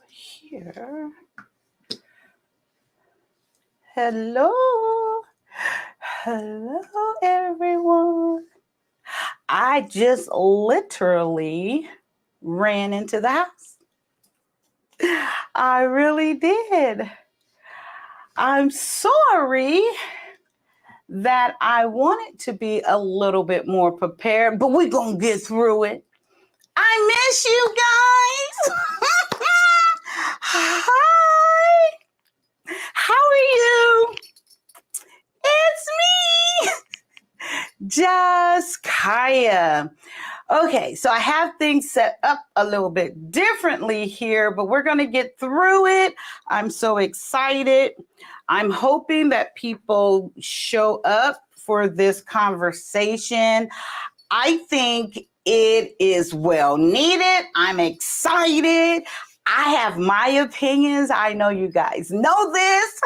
here. Hello. Hello, everyone. I just literally ran into the house. I really did. I'm sorry that I wanted to be a little bit more prepared, but we're going to get through it. I miss you guys. Hi. How are you? It's me, Just Kaya. Okay, so I have things set up a little bit differently here, but we're going to get through it. I'm so excited. I'm hoping that people show up for this conversation. I think it is well needed. I'm excited. I have my opinions. I know you guys know this,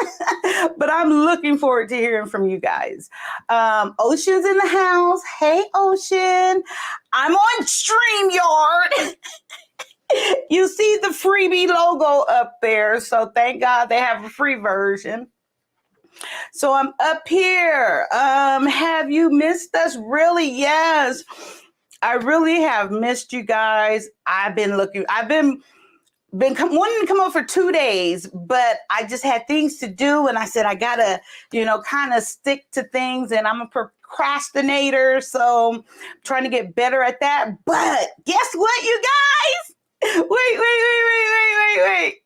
but I'm looking forward to hearing from you guys. Ocean's in the house. Hey, Ocean. I'm on StreamYard. You see the freebie logo up there. So thank God they have a free version. So I'm up here. Have you missed us? Really? Yes. I really have missed you guys. I've been wanting to come over for 2 days, but I just had things to do, and I said I gotta, kind of stick to things, and I'm a procrastinator, so I'm trying to get better at that. But guess what, you guys? Wait.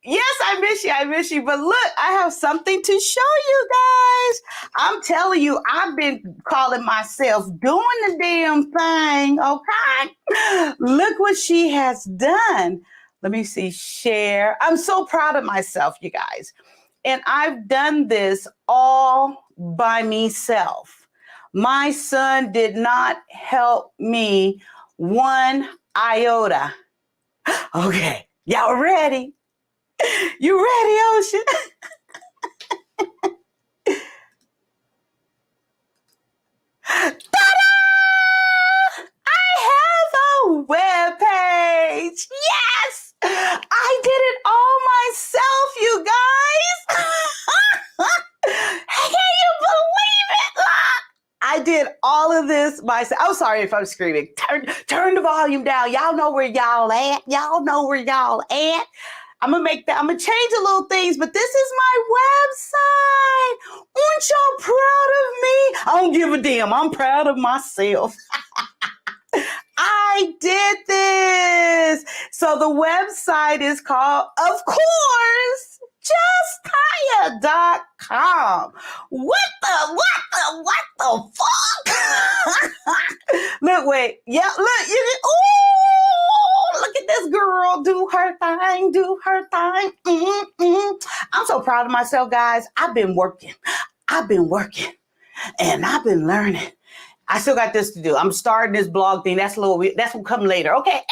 Yes, I miss you. But look, I have something to show you guys. I'm telling you, I've been calling myself doing the damn thing, okay? Look what she has done. Let me see, share. I'm so proud of myself, you guys. And I've done this all by myself. My son did not help me one iota. Okay, y'all ready? You ready, Ocean? Ta-da! I have a webpage. Yes! I did it all myself, you guys. Can you believe it? I did all of this myself. I'm sorry if I'm screaming. Turn the volume down. Y'all know where y'all at. I'm gonna change a little things, but this is my website. Aren't y'all proud of me? I don't give a damn. I'm proud of myself. I did this. So the website is called, of course, justkaya.com. What the fuck? Look, wait. Yeah, look. Look at this girl do her thing. I'm so proud of myself, guys. I've been working, and I've been learning. I still got this to do. I'm starting this blog thing. That's will come later. Okay, amen.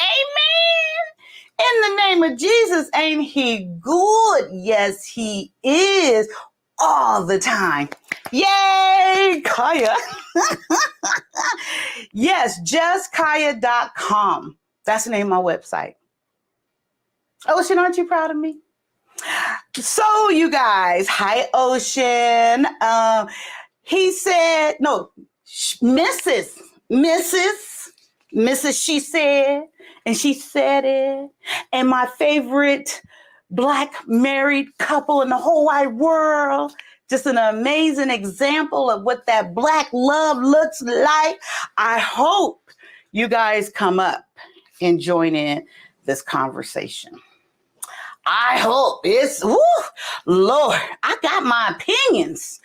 In the name of Jesus, ain't he good? Yes, he is all the time. Yay, Kaya. Yes, justkaya.com. That's the name of my website. Ocean, aren't you proud of me? So, you guys, hi, Ocean. He said, no, Mrs. She said, and she said it. And my favorite Black married couple in the whole wide world. Just an amazing example of what that Black love looks like. I hope you guys come up and join in this conversation. I hope it's, Lord, I got my opinions.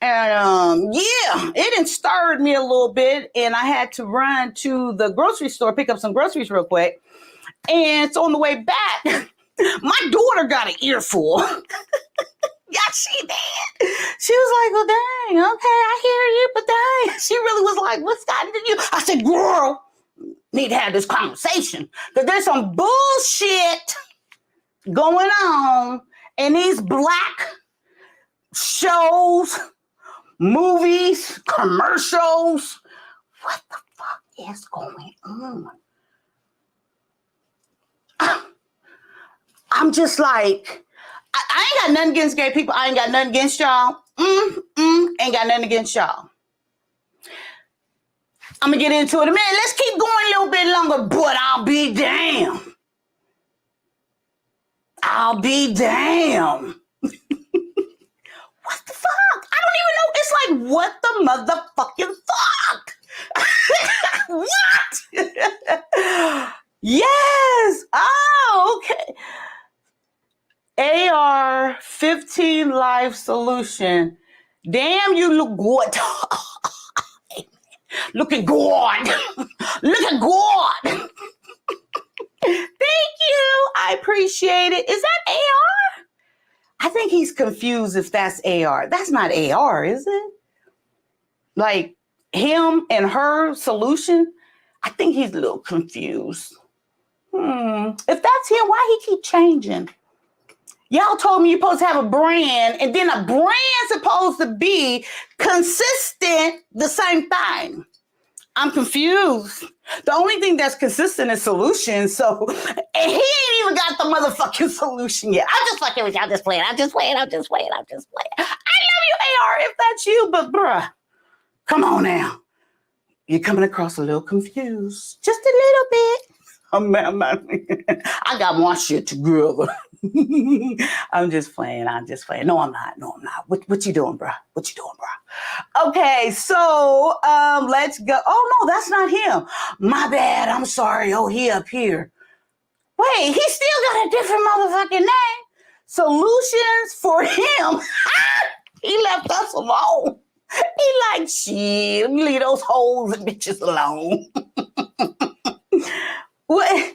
And it inspired me a little bit, and I had to run to the grocery store, pick up some groceries real quick. And so on the way back, my daughter got an earful. Yeah, she did. She was like, well, dang, okay, I hear you, but dang. She really was like, what's gotten to you? I said, girl, need to have this conversation, because there's some bullshit going on in these Black shows, movies, commercials. What the fuck is going on? I I'm just like, I ain't got nothing against gay people. I ain't got nothing against y'all. Ain't got nothing against y'all. I'm going to get into it in a minute. Let's keep going a little bit longer, but I'll be damned. I'll be damned. What the fuck? I don't even know. It's like, what the motherfucking fuck? What? Yes. Oh, okay. AR-15 Life Solution. Damn, you look good. Looking good. Looking good. Thank you. I appreciate it. Is that AR? I think he's confused if that's AR. That's not AR, is it? Like him and her solution? I think he's a little confused. If that's him, why he keep changing? Y'all told me you're supposed to have a brand, and then a brand's supposed to be consistent, the same thing. I'm confused. The only thing that's consistent is solution. So, and he ain't even got the motherfucking solution yet. I'm just fucking with you. I'm just playing. I'm just playing. I love you, AR, if that's you, but bruh, come on now. You're coming across a little confused. Just a little bit. I got one shit together. I'm just playing. No, I'm not. What you doing, bro? Okay, so let's go. Oh no, that's not him. My bad. I'm sorry. Oh, he up here. Wait, he still got a different motherfucking name. Solutions for him. He left us alone. He like, shit, leave those hoes and bitches alone. What?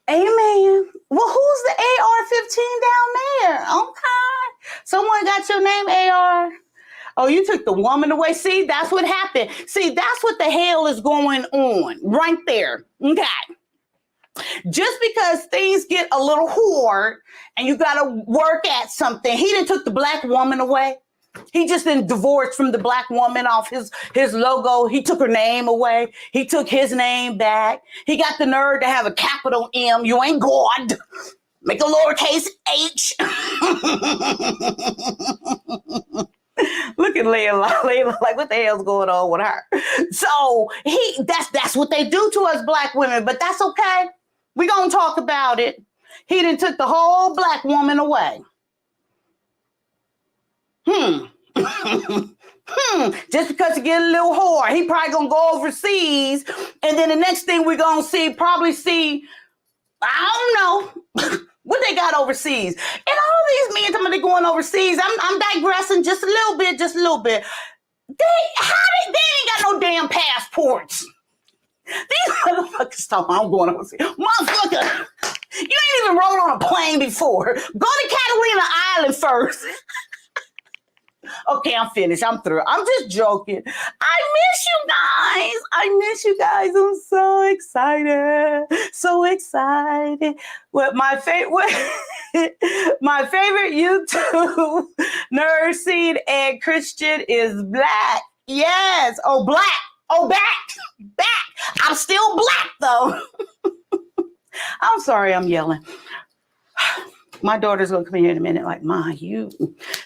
Amen. Well, who's the AR-15 down there? Okay. Someone got your name, AR. Oh, you took the woman away. See, that's what happened. See, that's what the hell is going on right there. Okay. Just because things get a little hard and you got to work at something, he done took the black woman away. He just didn't divorce from the black woman off his logo. He took her name away. He took his name back. He got the nerve to have a capital M. You ain't God. Make a lowercase h. Look at Layla. Layla, like, what the hell's going on with her? So that's what they do to us black women, but that's okay. We gonna talk about it. He done took the whole black woman away. Just because you get a little whore, he probably gonna go overseas, and then the next thing we're gonna see, I don't know what they got overseas. And all these men talking about they going overseas. I'm digressing just a little bit. They ain't got no damn passports. These motherfuckers talking about I'm going overseas. Motherfucker, you ain't even rode on a plane before. Go to Catalina Island first. Okay, I'm finished. I'm through. I'm just joking. I miss you guys. I'm so excited. My favorite YouTube nursing and Christian is black. Yes. Oh, black. Oh, back. I'm still black though. I'm sorry. I'm yelling. My daughter's going to come in here in a minute like, Ma, you.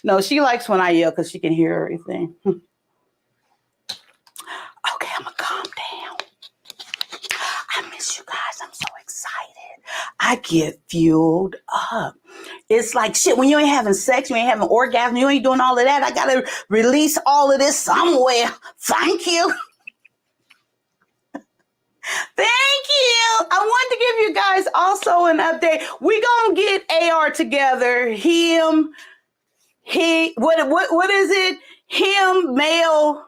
No, she likes when I yell because she can hear everything. Okay, I'm going to calm down. I miss you guys. I'm so excited. I get fueled up. It's like shit. When you ain't having sex, you ain't having orgasm, you ain't doing all of that. I got to release all of this somewhere. Thank you. Thank you. I want to give you guys also an update. We gonna get AR together. What is it? Him, male,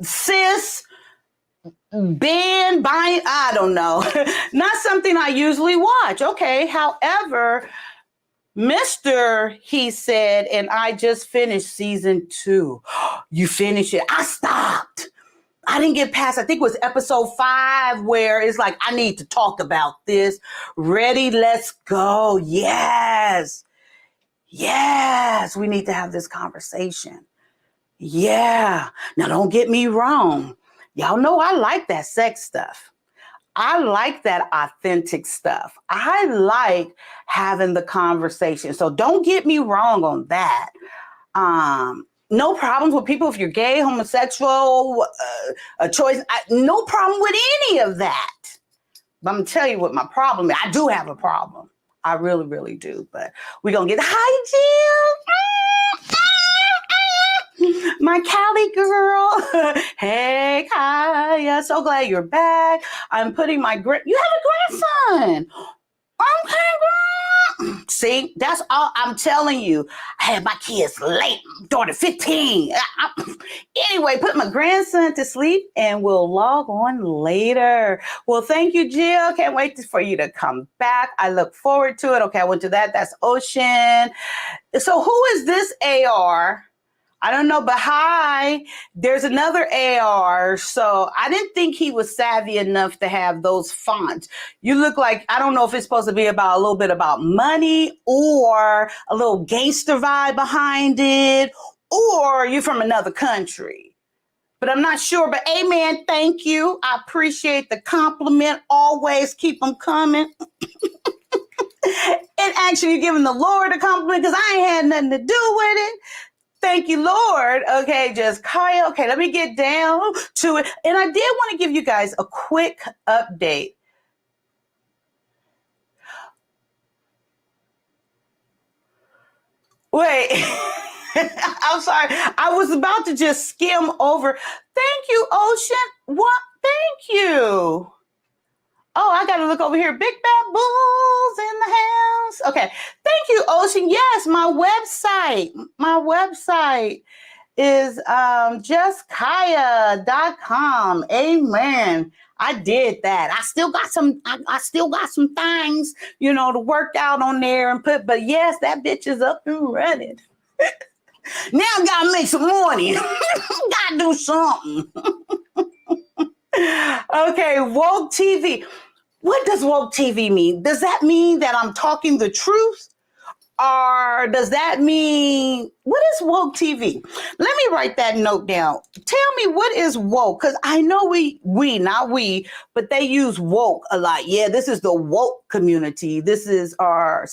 cis, Ben, bind. I don't know. Not something I usually watch. Okay. However, he said, and I just finished season 2. You finished it. I stopped. I didn't get past, I think it was episode 5, where it's like, I need to talk about this. Ready, let's go. Yes. We need to have this conversation. Yeah. Now, don't get me wrong. Y'all know I like that sex stuff. I like that authentic stuff. I like having the conversation. So don't get me wrong on that. No problems with people if you're gay, homosexual, a choice. No problem with any of that. But I'm going to tell you what my problem is. I do have a problem. I really, really do. But we're going to get, hi, Jill. My Cali girl. Hey, Kaya. So glad you're back. I'm putting my, you have a grandson. Okay, girl. See, that's all I'm telling you. I had my kids late. Daughter 15. Anyway, put my grandson to sleep and we'll log on later. Well, thank you, Jill. Can't wait for you to come back. I look forward to it. Okay, I went to that. That's Ocean. So who is this AR? I don't know, but hi, there's another AR. So I didn't think he was savvy enough to have those fonts. You look like, I don't know if it's supposed to be about a little bit about money or a little gangster vibe behind it, or you're from another country. But I'm not sure. But amen, thank you. I appreciate the compliment. Always keep them coming. And actually, you're giving the Lord a compliment because I ain't had nothing to do with it. Thank you, Lord. Okay, just Kaya. Okay, let me get down to it. And I did want to give you guys a quick update. Wait, I'm sorry. I was about to just skim over. Thank you, Ocean. What? Thank you. Oh, I got to look over here. Big Bad Bulls in the house. Okay. Thank you, Ocean. Yes, my website is justkaya.com. Amen. I did that. I still got some things, to work out on there and put, but yes, that bitch is up and running. Now I gotta make some money. Gotta do something. Okay, woke TV. What does woke TV mean? Does that mean that I'm talking the truth? Or does that mean, what is woke TV? Let me write that note down. Tell me, what is woke? Because I know not we, but they use woke a lot. Yeah, this is the woke community. This is our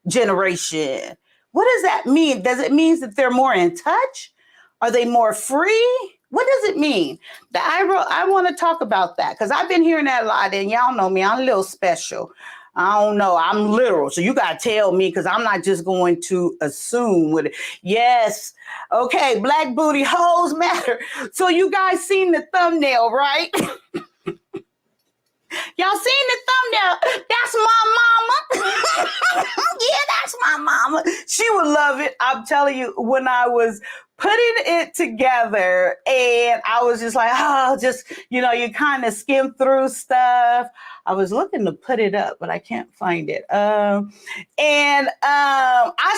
generation. What does that mean? Does it mean that they're more in touch? Are they more free? What does it mean? I want to talk about that because I've been hearing that a lot, and y'all know me. I'm a little special. I don't know. I'm literal. So you got to tell me because I'm not just going to assume with it. Yes. Okay. Black booty hoes matter. So you guys seen the thumbnail, right? Y'all seen the thumbnail? That's my mama. Yeah, that's my mama. She would love it. I'm telling you, when I was putting it together and I was just like, you kind of skim through stuff. I was looking to put it up, but I can't find it. I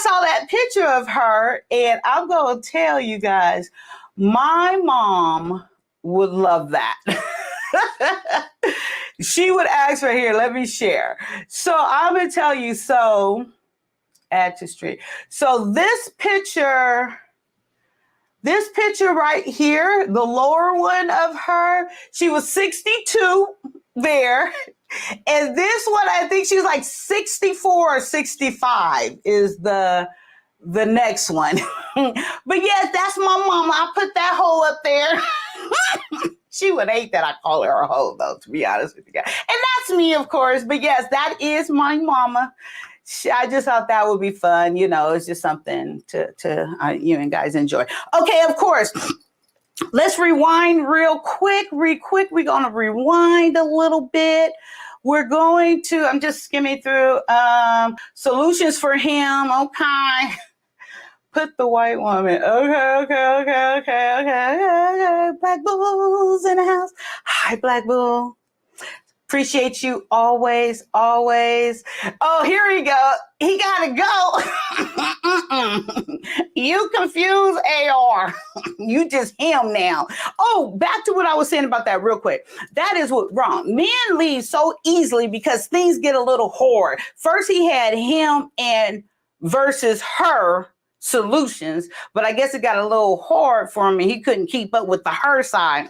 saw that picture of her, and I'm going to tell you guys, my mom would love that. She would ask right here, let me share. So I'm going to tell you, add to street. So this picture right here, the lower one of her, she was 62 there. And this one, I think she was like 64 or 65 is the next one. But yes, that's my mama. I put that hoe up there. She would hate that I call her a hoe, though, to be honest with you guys. And that's me, of course. But yes, that is my mama. I just thought that would be fun. It's just something to you and guys enjoy. Okay, of course. Let's rewind real quick. We're going to rewind a little bit. We're going to, I'm just skimming through solutions for him. Okay. Put the white woman. Okay. Black Bulls in the house. Hi, Black Bull. Appreciate you always. Oh, here we go. He gotta go. You confuse AR. You just him now. Oh, back to what I was saying about that real quick. That is what wrong. Men leave so easily because things get a little hard. First he had him and versus her solutions, but I guess it got a little hard for him and he couldn't keep up with the her side.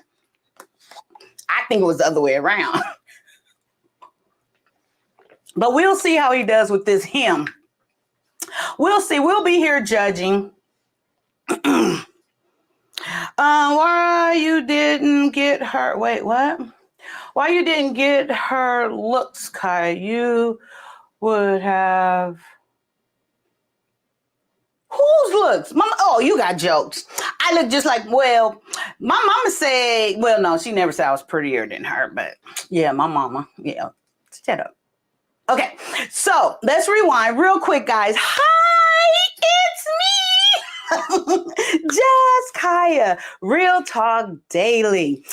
I think it was the other way around. But we'll see how he does with this him. We'll see. We'll be here judging. Why you didn't get her? Wait, what? Why you didn't get her looks, Kai? You would have. Whose looks? Mama, oh, you got jokes. I look just like, well, my mama said, well, no, she never said I was prettier than her, but yeah, my mama, yeah, shut up. Okay, so let's rewind real quick, guys. Hi, it's me, Just Kaya, Real Talk Daily.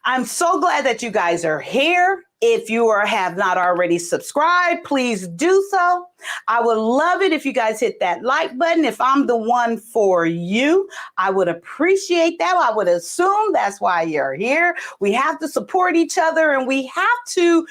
I'm so glad that you guys are here. If you have not already subscribed, please do so. I would love it if you guys hit that like button. If I'm the one for you, I would appreciate that. I would assume that's why you're here. We have to support each other and we have to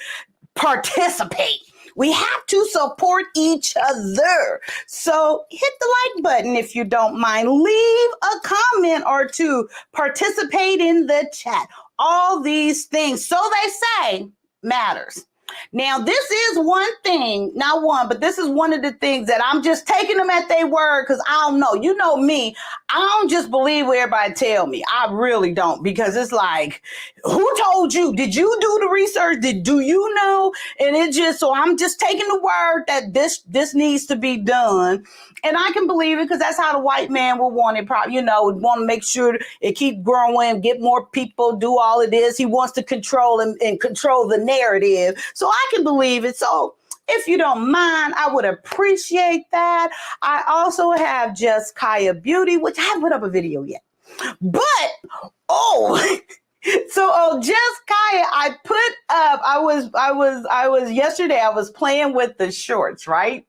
participate. We have to support each other. So hit the like button if you don't mind. Leave a comment or two. Participate in the chat. All these things, so they say, matters. Now, this is one thing, not one, but this is one of the things that I'm just taking them at their word because I don't know. You know me. I don't just believe what everybody tell me. I really don't, because it's like, who told you? Did you do the research? Do you know? And it just, so I'm just taking the word that this needs to be done. And I can believe it because that's how the white man will want it. Probably, would want to make sure it keep growing, get more people, do all of this. He wants to control and control the narrative. So I can believe it. So if you don't mind, I would appreciate that. I also have Just Kaya Beauty, which I haven't put up a video yet. But, so Just Kaya, I put up, I was yesterday, I was playing with the shorts, right?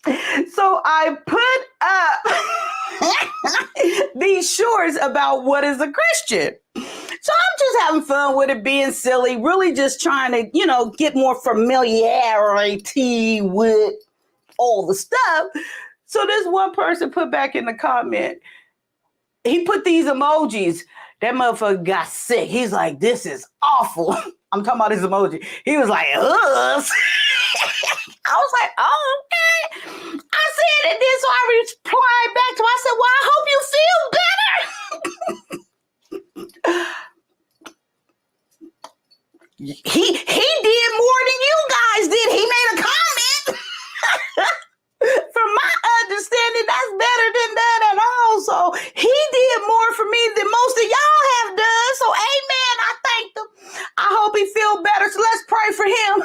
So I put up these shorts about what is a Christian. So I'm just having fun with it, being silly, really just trying to, get more familiarity with all the stuff. So this one person put back in the comment, he put these emojis. That motherfucker got sick. He's like, this is awful. I'm talking about his emoji. He was like, ugh. I was like, oh, okay. I said it then, so I replied back to him. I said, well, I hope you feel better. He did more than you guys did. He made a comment. From my understanding, that's better than that at all. So he did more for me than most of y'all have done. So amen, I thank him. I hope he feel better. So let's pray for him.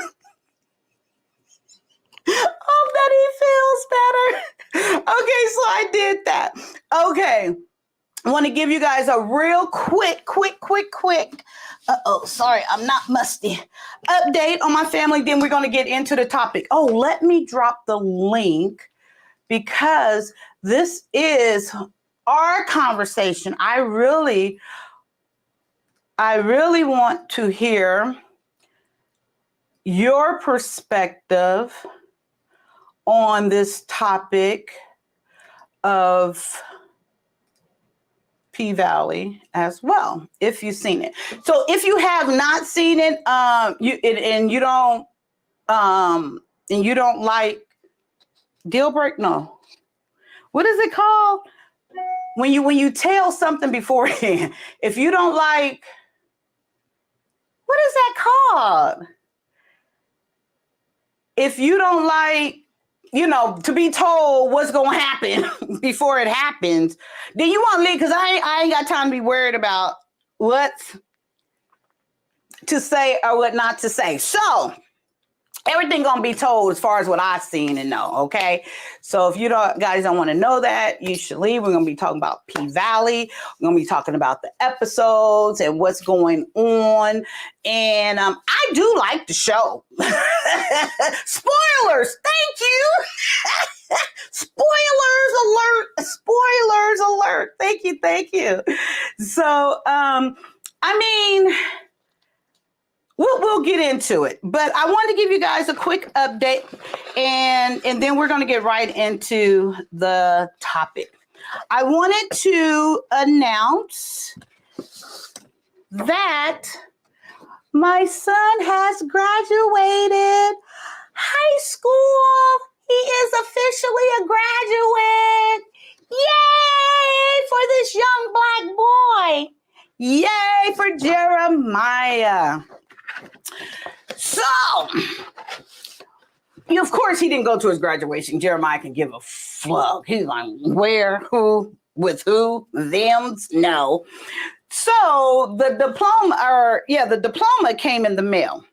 Hope that he feels better. Okay, so I did that. Okay. I want to give you guys a real quick. Sorry, I'm not musty. Update on my family. Then we're going to get into the topic. Oh, let me drop the link because this is our conversation. I really want to hear your perspective on this topic of P-Valley as well, if you've seen it. So if you have not seen it, you don't like deal break, no. What is it called? When you tell something beforehand, if you don't like, what is that called? If you don't like, to be told what's going to happen before it happens, then you want to leave, because I ain't got time to be worried about what to say or what not to say. So everything going to be told as far as what I've seen and know, okay? So if you guys don't want to know that, you should leave. We're going to be talking about P-Valley. We're going to be talking about the episodes and what's going on. And I do like the show. Spoilers, thank you. Spoilers alert. Thank you. So, we'll get into it, but I wanted to give you guys a quick update, and then we're going to get right into the topic. I wanted to announce that My son has graduated high school. He is officially a graduate. Yay for this young black boy. Yay for Jeremiah. So, of course, he didn't go to his graduation. Jeremiah can give a fuck. He's like, where, who, with who, thems, no. So the diploma came in the mail.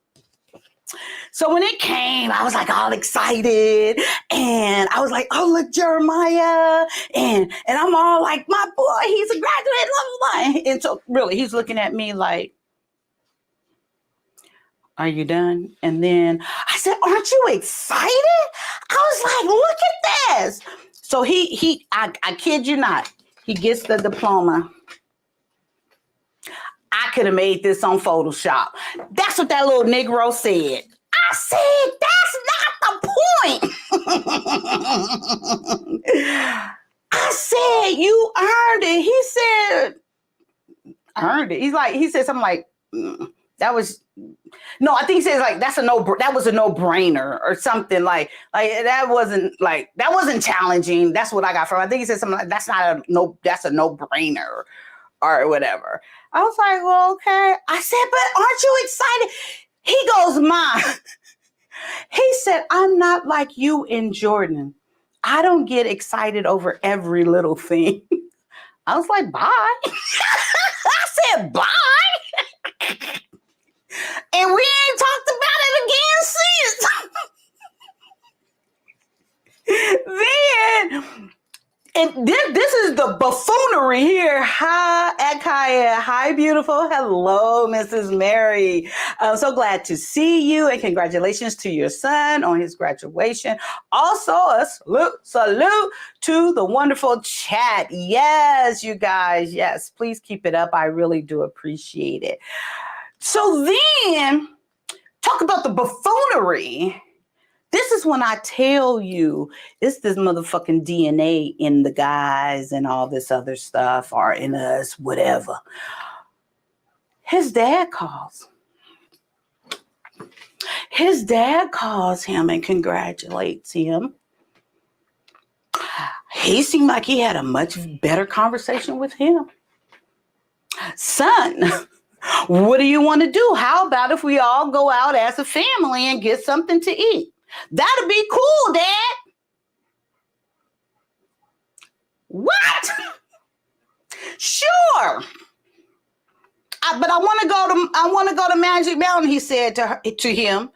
So when it came, I was like all excited, and I was like, "Oh, look, Jeremiah!" And I'm all like, "My boy, he's a graduate." Blah, blah, blah. And so really, he's looking at me like, "Are you done?" And then I said, "Aren't you excited?" I was like, "Look at this!" So I kid you not, he gets the diploma. I could have made this on Photoshop. That's what that little Negro said. I said, that's not the point. I said, you earned it. He said, earned it. He said something like, that was, no, I think he says like, that was a no-brainer or something like that wasn't challenging. That's what I got from it. I think he said something like, that's a no-brainer or whatever. I was like, well, okay. I said, but aren't you excited? He goes, Mom. He said, I'm not like you in Jordan. I don't get excited over every little thing. I was like, bye. I said, bye. And we ain't talked about it again since. Then, and this is the buffoonery here. Hi, Akaya. Hi, beautiful. Hello, Mrs. Mary. I'm so glad to see you, and congratulations to your son on his graduation. Also, a salute to the wonderful chat. Yes, you guys. Yes, please keep it up. I really do appreciate it. So then, talk about the buffoonery. This is when I tell you it's this motherfucking DNA in the guys and all this other stuff, or in us, whatever. His dad calls. His dad calls him and congratulates him. He seemed like he had a much better conversation with him. Son, what do you want to do? How about if we all go out as a family and get something to eat? That'll be cool, Dad. What? Sure. But I want to go to Magic Mountain, he said to him.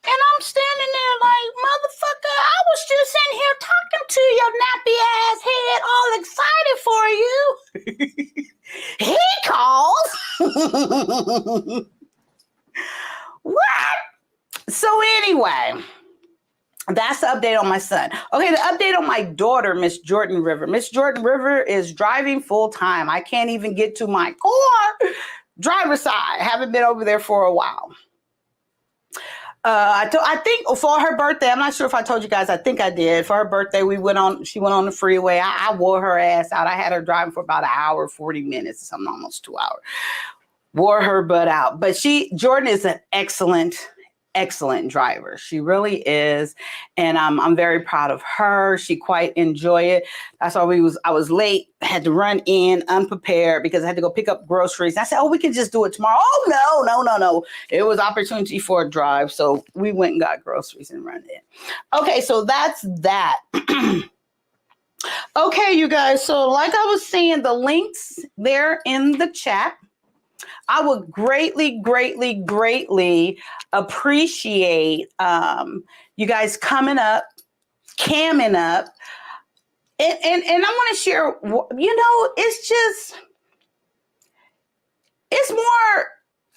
And I'm standing there like, motherfucker, I was just in here talking to your nappy ass head all excited for you. He calls. What? So anyway, that's the update on my son. Okay, the update on my daughter, Miss Jordan River. Miss Jordan River is driving full time. I can't even get to my car driver's side. Haven't been over there for a while. I think for her birthday, I'm not sure if I told you guys, I think I did. For her birthday, she went on the freeway. I wore her ass out. I had her driving for about an hour, 40 minutes, something almost 2 hours. Wore her butt out. But Jordan is an excellent driver. She really is. And I'm very proud of her. She quite enjoyed it. That's why I was late, had to run in unprepared because I had to go pick up groceries. I said, oh, we can just do it tomorrow. Oh, no. It was opportunity for a drive. So we went and got groceries and run in. Okay, so that's that. Okay, you guys. So like I was saying, the links there in the chat. I would greatly appreciate you guys coming up, camming up, and I want to share.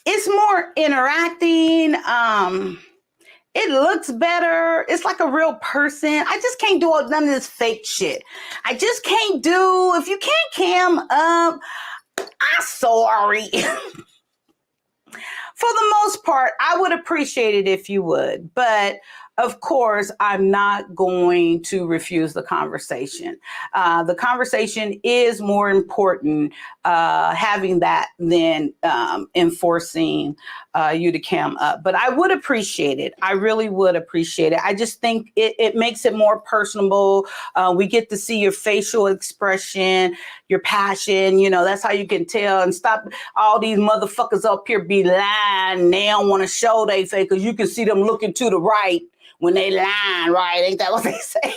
It's more interacting. It looks better. It's like a real person. I just can't do none of this fake shit. I just can't do. If you can't cam up, I'm sorry. For the most part, I would appreciate it if you would. But of course, I'm not going to refuse the conversation. The conversation is more important, having that than enforcing you to cam up. But I would appreciate it. I really would appreciate it. I just think it makes it more personable. We get to see your facial expression, your passion. You know, that's how you can tell. And stop all these motherfuckers up here be lying. They don't want to show they face because you can see them looking to the right when they lying, right? Ain't that what they say?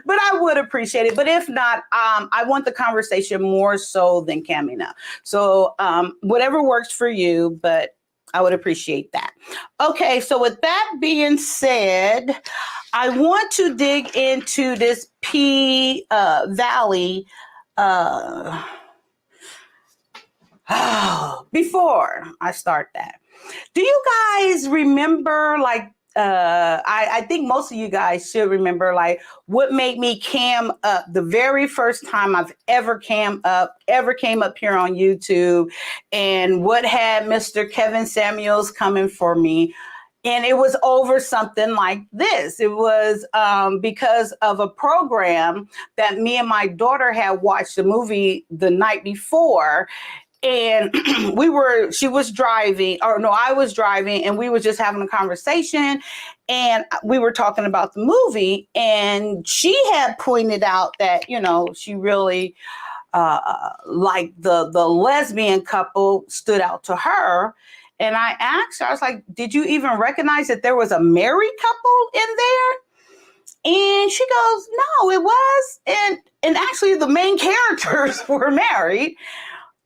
But I would appreciate it. But if not, I want the conversation more so than camming up. So whatever works for you, but I would appreciate that. Okay, so with that being said, I want to dig into this P Valley. Before I start that, do you guys remember, like, I think most of you guys should remember, like, what made me cam up the very first time I've ever came up here on YouTube, and what had Mr. Kevin Samuels coming for me. And it was over something like this. It was because of a program that me and my daughter had watched the movie the night before. And she was driving, or no, I was driving, and we were just having a conversation, and we were talking about the movie, and she had pointed out that, you know, she really like the lesbian couple stood out to her. And I asked her, I was like, did you even recognize that there was a married couple in there? And she goes, no, it was. And actually the main characters were married.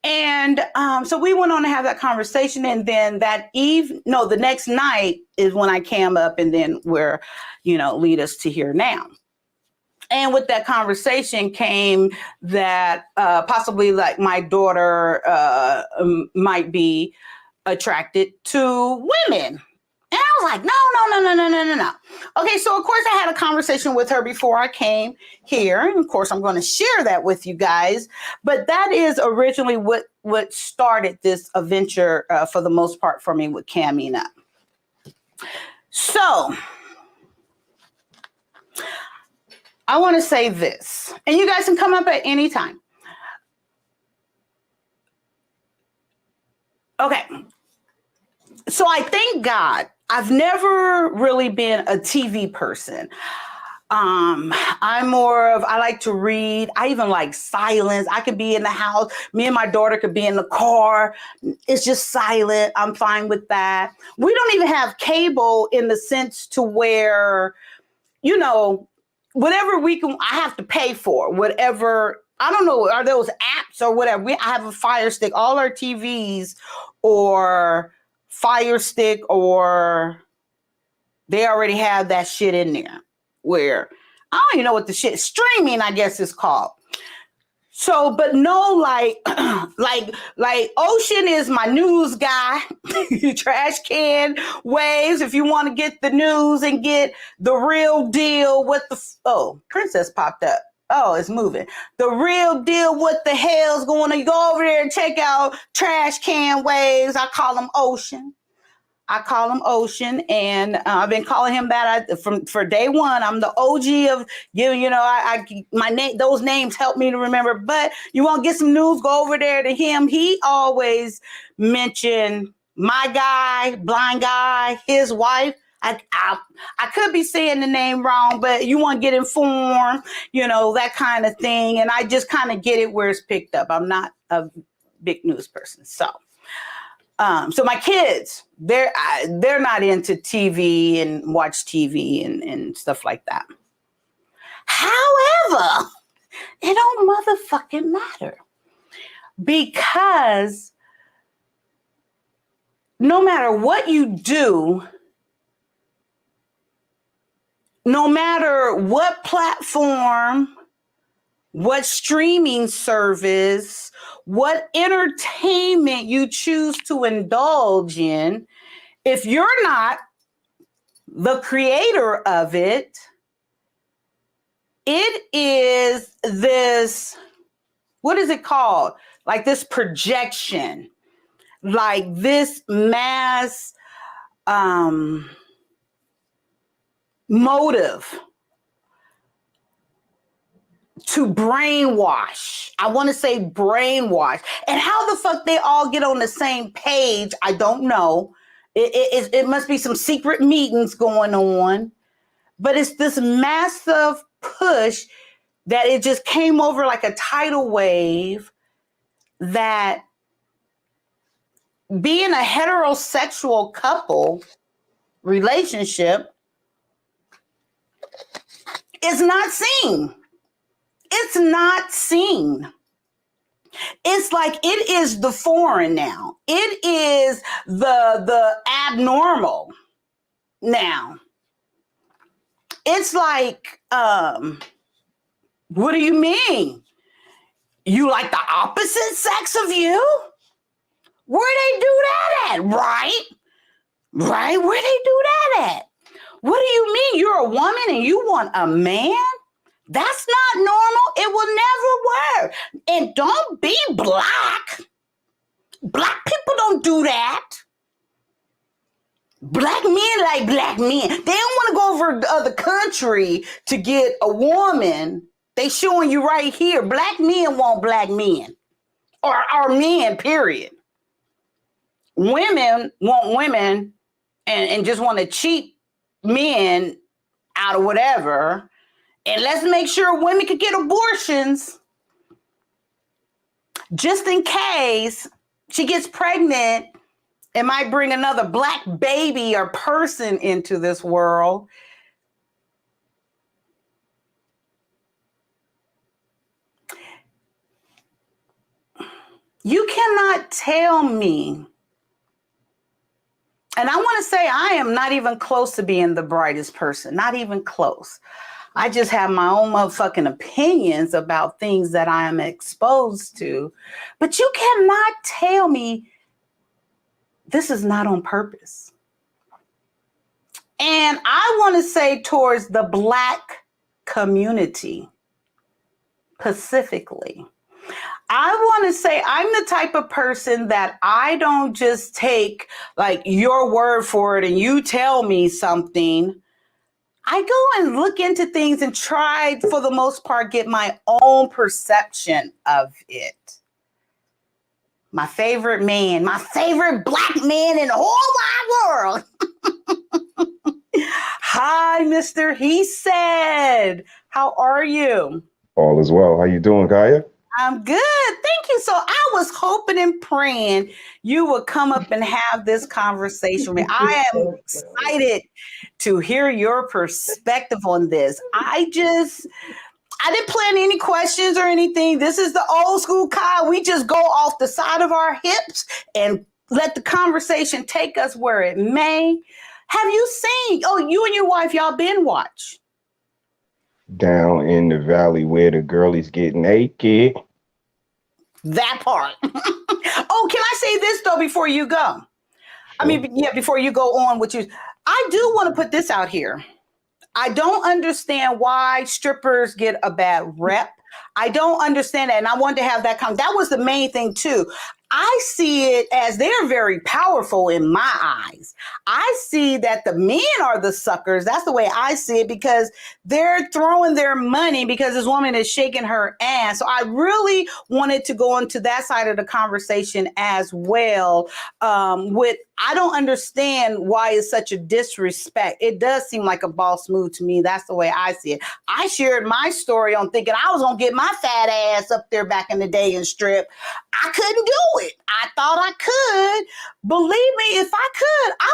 And so we went on to have that conversation, and then the next night is when I came up, and then where, lead us to here now. And with that conversation came that possibly, like, my daughter might be attracted to women. And I was like, no. Okay, so of course I had a conversation with her before I came here. And of course I'm going to share that with you guys. But that is originally what started this adventure for the most part for me with camming up. So I want to say this, and you guys can come up at any time. Okay. So I thank God I've never really been a TV person. I like to read. I even like silence. I could be in the house. Me and my daughter could be in the car. It's just silent. I'm fine with that. We don't even have cable in the sense to where, whatever I have to pay for, whatever. I don't know, are those apps or whatever? I have a Fire Stick. All our TVs or Fire Stick, or they already have that shit in there where I don't even know what the shit streaming, I guess, is called. So, but no, like Ocean is my news guy. Trash can waves if you want to get the news and get the real deal. Princess popped up. Oh, it's moving. The real deal. What the hell's going on? You go over there and check out Trash Can Waves. I call him Ocean. And I've been calling him that for day one. I'm the OG of my name. Those names help me to remember. But you want to get some news? Go over there to him. He always mention my guy, blind guy, his wife. I could be saying the name wrong, but you want to get informed, that kind of thing. And I just kind of get it where it's picked up. I'm not a big news person. So my kids, they're not into TV and watch TV and stuff like that. However, it don't motherfucking matter, because no matter what you do, no matter what platform, what streaming service, what entertainment you choose to indulge in, if you're not the creator of it, it is this, what is it called? Like this projection, like this mass, motive to brainwash. I want to say brainwash. And how the fuck they all get on the same page, I don't know. It must be some secret meetings going on. But it's this massive push that it just came over like a tidal wave that being a heterosexual couple relationship is not seen. It's not seen. It's like it is the foreign now. It is the abnormal now. It's like, what do you mean? You like the opposite sex of you? Where they do that at? Right? Right? Where they do that at? What do you mean? You're a woman and you want a man? That's not normal. It will never work. And don't be black. Black people don't do that. Black men like black men. They don't want to go over the other country to get a woman. They showing you right here. Black men want black men. Or men, period. Women want women and just want to cheat men out of whatever. And let's make sure women can get abortions just in case she gets pregnant and might bring another black baby or person into this world. You cannot tell me. And I want to say I am not even close to being the brightest person, not even close. I just have my own motherfucking opinions about things that I am exposed to. But you cannot tell me this is not on purpose. And I want to say towards the Black community, specifically. I want to say I'm the type of person that I don't just take like your word for it and you tell me something. I go and look into things and try, for the most part, get my own perception of it. My favorite man, my favorite black man in the whole wide world. Hi, Mr. He Said. How are you? All is well. How you doing, Gaia? I'm good. Thank you. So I was hoping and praying you would come up and have this conversation with me. I am excited to hear your perspective on this. I didn't plan any questions or anything. This is the old school Kyle. We just go off the side of our hips and let the conversation take us where it may. Have you seen, you and your wife, y'all binge watch? Down in the valley where the girlies get naked. That part. Can I say this though before you go? Sure. Before you go on with you, I do want to put this out here. I don't understand why strippers get a bad rep. I don't understand that. And I wanted to have that that was the main thing too. I see it as they're very powerful in my eyes. I see that the men are the suckers. That's the way I see it, because they're throwing their money because this woman is shaking her ass. So I really wanted to go into that side of the conversation as well. I don't understand why it's such a disrespect. It does seem like a boss move to me. That's the way I see it. I shared my story on thinking I was going to get my fat ass up there back in the day and strip. I couldn't do it. I thought I could. Believe me, if I could, I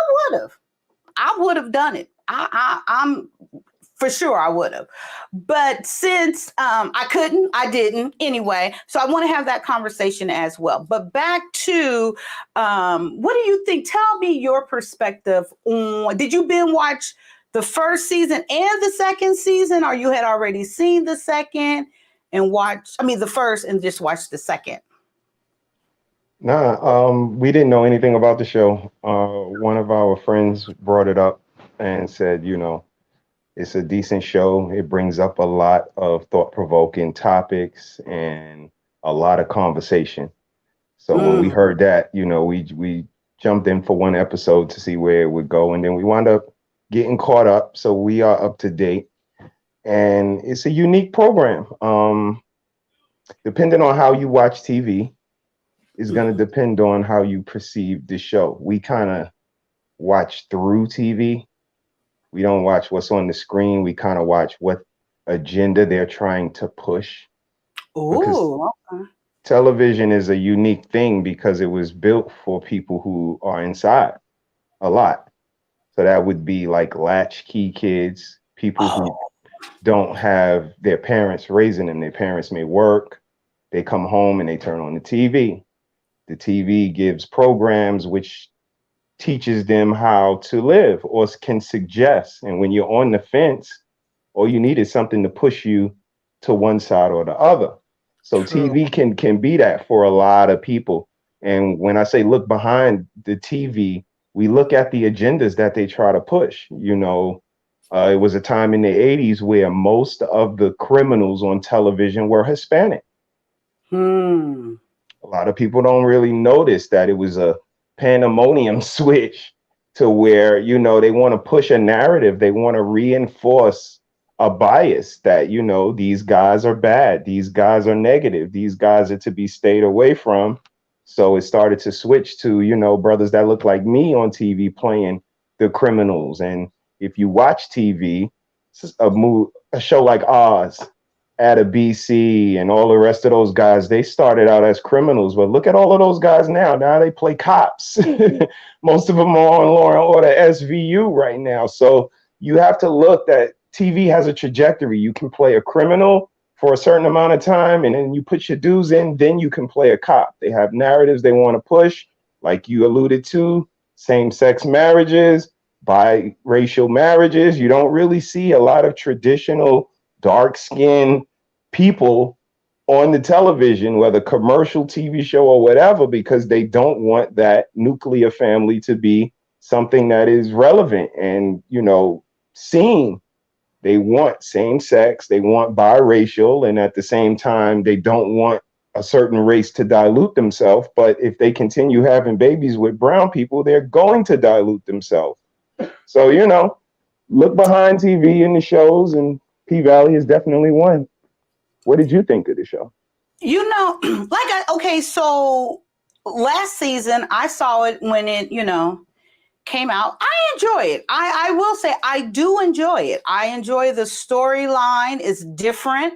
would have done it. I'm for sure I would have. But since I couldn't, I didn't anyway. So I want to have that conversation as well. But back to what do you think? Tell me your perspective on, did you binge watch the first season and the second season, or you had already seen the second and the first and just watched the second? Nah, we didn't know anything about the show. One of our friends brought it up and said, it's a decent show. It brings up a lot of thought-provoking topics and a lot of conversation. So when we heard that, we jumped in for one episode to see where it would go, and then we wound up getting caught up. So we are up to date. And it's a unique program. Depending on how you watch TV is going to depend on how you perceive the show. We kind of watch through TV. We don't watch what's on the screen. We kind of watch what agenda they're trying to push, because Oh, okay. television is a unique thing because it was built for people who are inside a lot. So that would be like latchkey kids, people who Oh, don't have their parents raising them. Their parents may work, they come home and they turn on the TV. The TV gives programs which teaches them how to live or can suggest. And when you're on the fence, all you need is something to push you to one side or the other. So true. TV can be that for a lot of people. And when I say look behind the TV, we look at the agendas that they try to push. It was a time in the 80s where most of the criminals on television were Hispanic. Hmm. A lot of people don't really notice that it was a pandemonium switch to where, they want to push a narrative. They want to reinforce a bias that, these guys are bad. These guys are negative. These guys are to be stayed away from. So it started to switch to, brothers that look like me on TV playing the criminals. And if you watch TV, a show like Oz, out of BC and all the rest of those guys, they started out as criminals. But look at all of those guys now. Now they play cops. Most of them are on Law and Order SVU right now. So you have to look that TV has a trajectory. You can play a criminal for a certain amount of time, and then you put your dues in, then you can play a cop. They have narratives they want to push, like you alluded to, same-sex marriages, biracial marriages. You don't really see a lot of traditional dark-skinned people on the television, whether commercial TV show or whatever, because they don't want that nuclear family to be something that is relevant and, seen. They want same sex, they want biracial, and at the same time, they don't want a certain race to dilute themselves. But if they continue having babies with brown people, they're going to dilute themselves. So, look behind TV in the shows, and P Valley is definitely one. What did you think of the show? Okay, so last season I saw it when it, came out. I enjoy it. I will say I do enjoy it. I enjoy the storyline. It's different.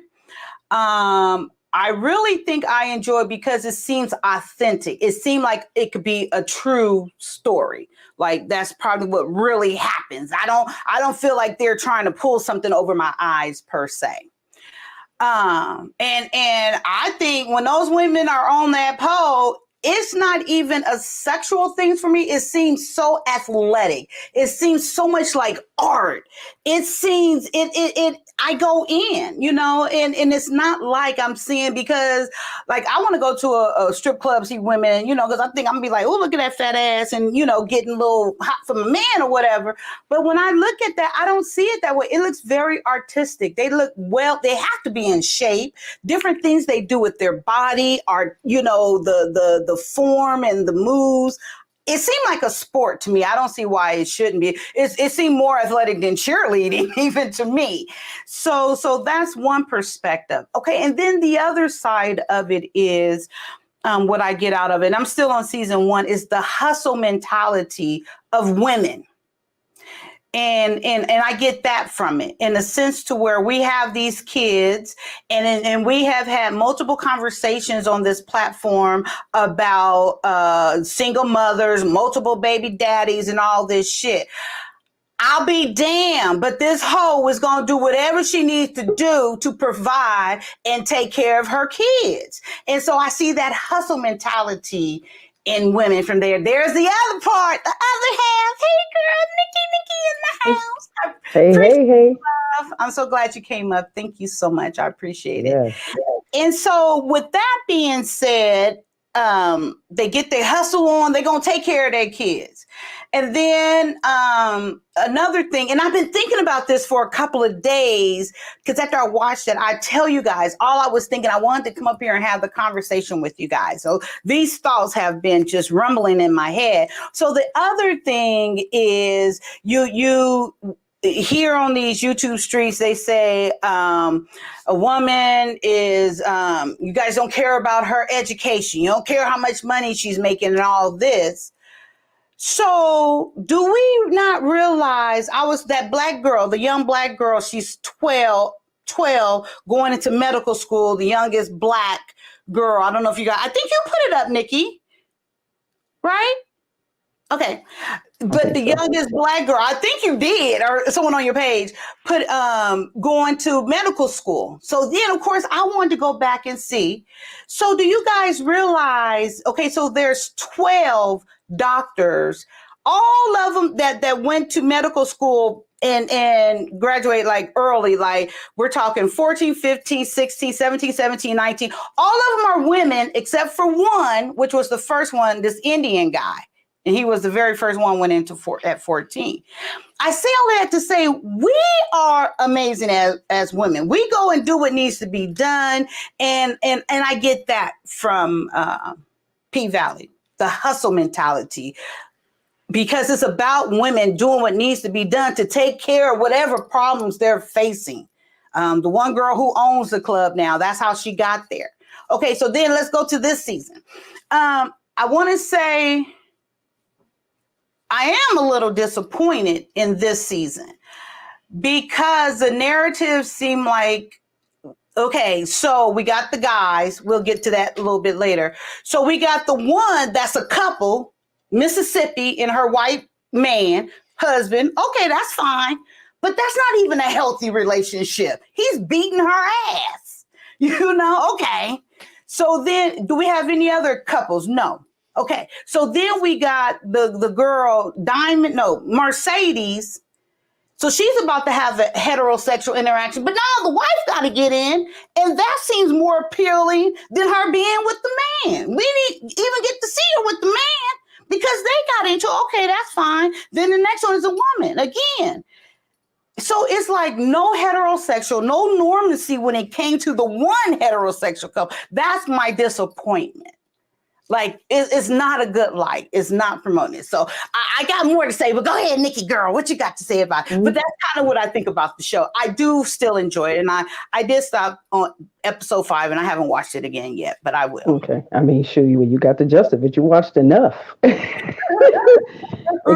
I really think I enjoy it because it seems authentic. It seemed like it could be a true story. Like that's probably what really happens. I don't feel like they're trying to pull something over my eyes per se. And I think when those women are on that pole, it's not even a sexual thing for me. It seems so athletic. It seems so much like art. It seems it I go in, and it's not like I'm seeing because like I want to go to a strip club, see women, because I think I'm gonna be like, oh, look at that fat ass and getting a little hot from a man or whatever. But when I look at that, I don't see it that way. It looks very artistic. They look well, they have to be in shape. Different things they do with their body are, the form and the moves. It seemed like a sport to me. I don't see why it shouldn't be. It seemed more athletic than cheerleading, even to me. So that's one perspective. Okay, and then the other side of it is what I get out of it. And I'm still on season 1 is the hustle mentality of women. And I get that from it in a sense to where we have these kids and we have had multiple conversations on this platform about single mothers, multiple baby daddies and all this shit. I'll be damned, but this hoe is going to do whatever she needs to do to provide and take care of her kids. And so I see that hustle mentality in women from there. There's the other part, the other half. Hey, girl, Nikki in the house. I Hey, appreciate hey, hey. it. I'm so glad you came up. Thank you so much. I appreciate it. Yes. And so with that being said, they get their hustle on, they're going to take care of their kids. And then another thing, and I've been thinking about this for a couple of days, because after I watched it, I tell you guys, all I was thinking, I wanted to come up here and have the conversation with you guys. So these thoughts have been just rumbling in my head. So the other thing is you here on these YouTube streets, they say a woman is, you guys don't care about her education. You don't care how much money she's making and all this. So do we not realize I was that black girl, the young black girl, she's 12, going into medical school, the youngest black girl. I don't know if you got, I think you put it up, Nikki, right? Okay. But the youngest black girl, I think you did, or someone on your page put going to medical school. So then, of course, I wanted to go back and see. So do you guys realize, okay, so there's 12 doctors, all of them that went to medical school and graduate like early, like we're talking 14, 15, 16, 17, 17, 19. All of them are women except for one, which was the first one, this Indian guy. And he was the very first one went into at 14. I say all that to say we are amazing as women. We go and do what needs to be done. And I get that from P-Valley, the hustle mentality, because it's about women doing what needs to be done to take care of whatever problems they're facing. The one girl who owns the club now, that's how she got there. Okay, so then let's go to this season. I want to say, I am a little disappointed in this season because the narratives seem like, okay, so we got the guys. We'll get to that a little bit later. So we got the one that's a couple, Mississippi and her white man, husband. Okay, that's fine. But that's not even a healthy relationship. He's beating her ass. You know, okay. So then do we have any other couples? No. Okay, so then we got the girl, Mercedes. So she's about to have a heterosexual interaction, but now the wife got to get in, and that seems more appealing than her being with the man. We didn't even get to see her with the man because they got into, okay, that's fine. Then the next one is a woman again. So it's like no heterosexual, no normalcy when it came to the one heterosexual couple. That's my disappointment. Like, it's not a good light. It's not promoting it. So I got more to say, but go ahead, Nikki girl, what you got to say about it? Mm-hmm. But that's kind of what I think about the show. I do still enjoy it. And I did stop on episode 5 and I haven't watched it again yet, but I will. Okay. I mean, sure, you got the gist of it. You watched enough. It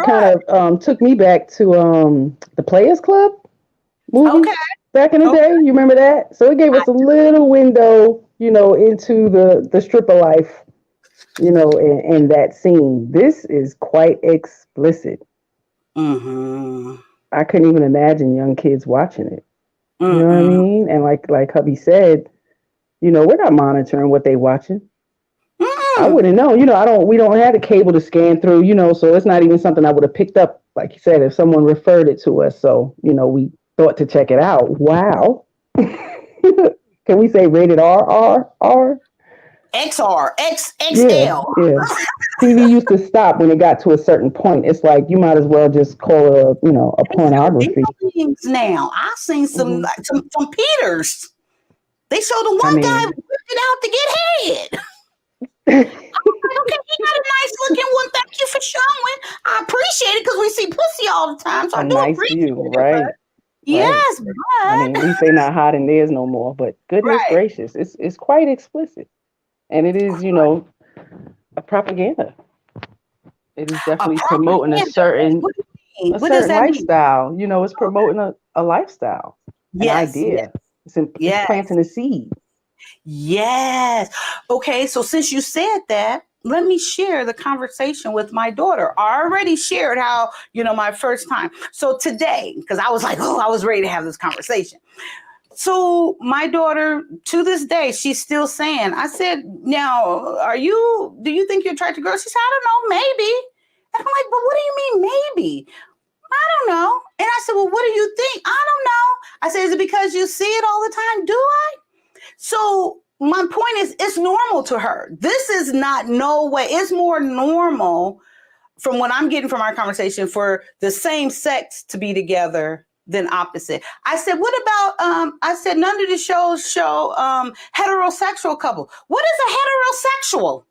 kind of took me back to the Players Club movie back in the day. You remember that? So it gave us a little window, into the stripper life. In that scene. This is quite explicit. Mm-hmm. I couldn't even imagine young kids watching it. Mm-hmm. You know what I mean? And like hubby said, we're not monitoring what they watching. Mm-hmm. I wouldn't know. We don't have the cable to scan through, so it's not even something I would have picked up, like you said, if someone referred it to us. So, we thought to check it out. Wow. Can we say rated R? XR, XL. Yeah. TV used to stop when it got to a certain point. It's like you might as well just call it a pornography. Now I've seen some Peters. They show the one guy whipped it out to get head. Okay, he got a nice looking one. Thank you for showing. I appreciate it because we see pussy all the time. So I do nice appreciate view, it. Right? Yes, right. But I mean, we say not hot in theirs no more, but goodness gracious, it's quite explicit. And it is, a propaganda. It is definitely promoting a certain lifestyle. It's promoting a lifestyle, an idea. Yes. It's planting a seed. Yes. Okay, so since you said that, let me share the conversation with my daughter. I already shared how, my first time. So today, because I was like, I was ready to have this conversation. So my daughter, to this day, she's still saying, I said, now, do you think you're attracted to girls? She said, I don't know, maybe. And I'm like, but what do you mean, maybe? I don't know. And I said, well, what do you think? I don't know. I said, is it because you see it all the time? Do I? So my point is, it's normal to her. This is not no way. It's more normal from what I'm getting from our conversation for the same sex to be together than opposite. I said, what about, I said, none of the shows show heterosexual couple. What is a heterosexual?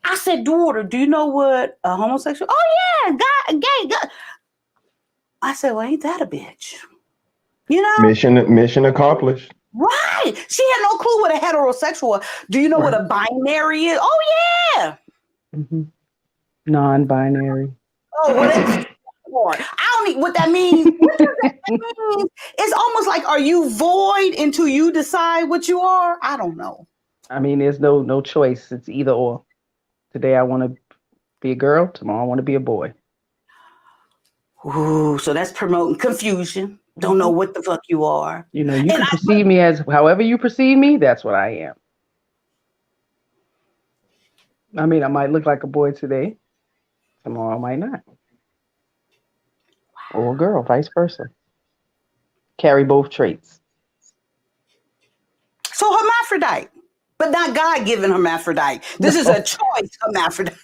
I said, daughter, do you know what a homosexual? Oh yeah, gay. I said, well, ain't that a bitch? You know? Mission accomplished. Right. She had no clue what a heterosexual was. Do you know what a binary is? Oh yeah. Mm-hmm. Non-binary. Oh, what is I don't know what that means. What does that mean? It's almost like, are you void until you decide what you are? I don't know. I mean, there's no choice. It's either or. Today I want to be a girl. Tomorrow I want to be a boy. Ooh, so that's promoting confusion. Don't know what the fuck you are. You know, you can perceive me as however you perceive me. That's what I am. I mean, I might look like a boy today. Tomorrow I might not. Or a girl, vice versa. Carry both traits. So hermaphrodite, but not God-given hermaphrodite. This is a choice hermaphrodite.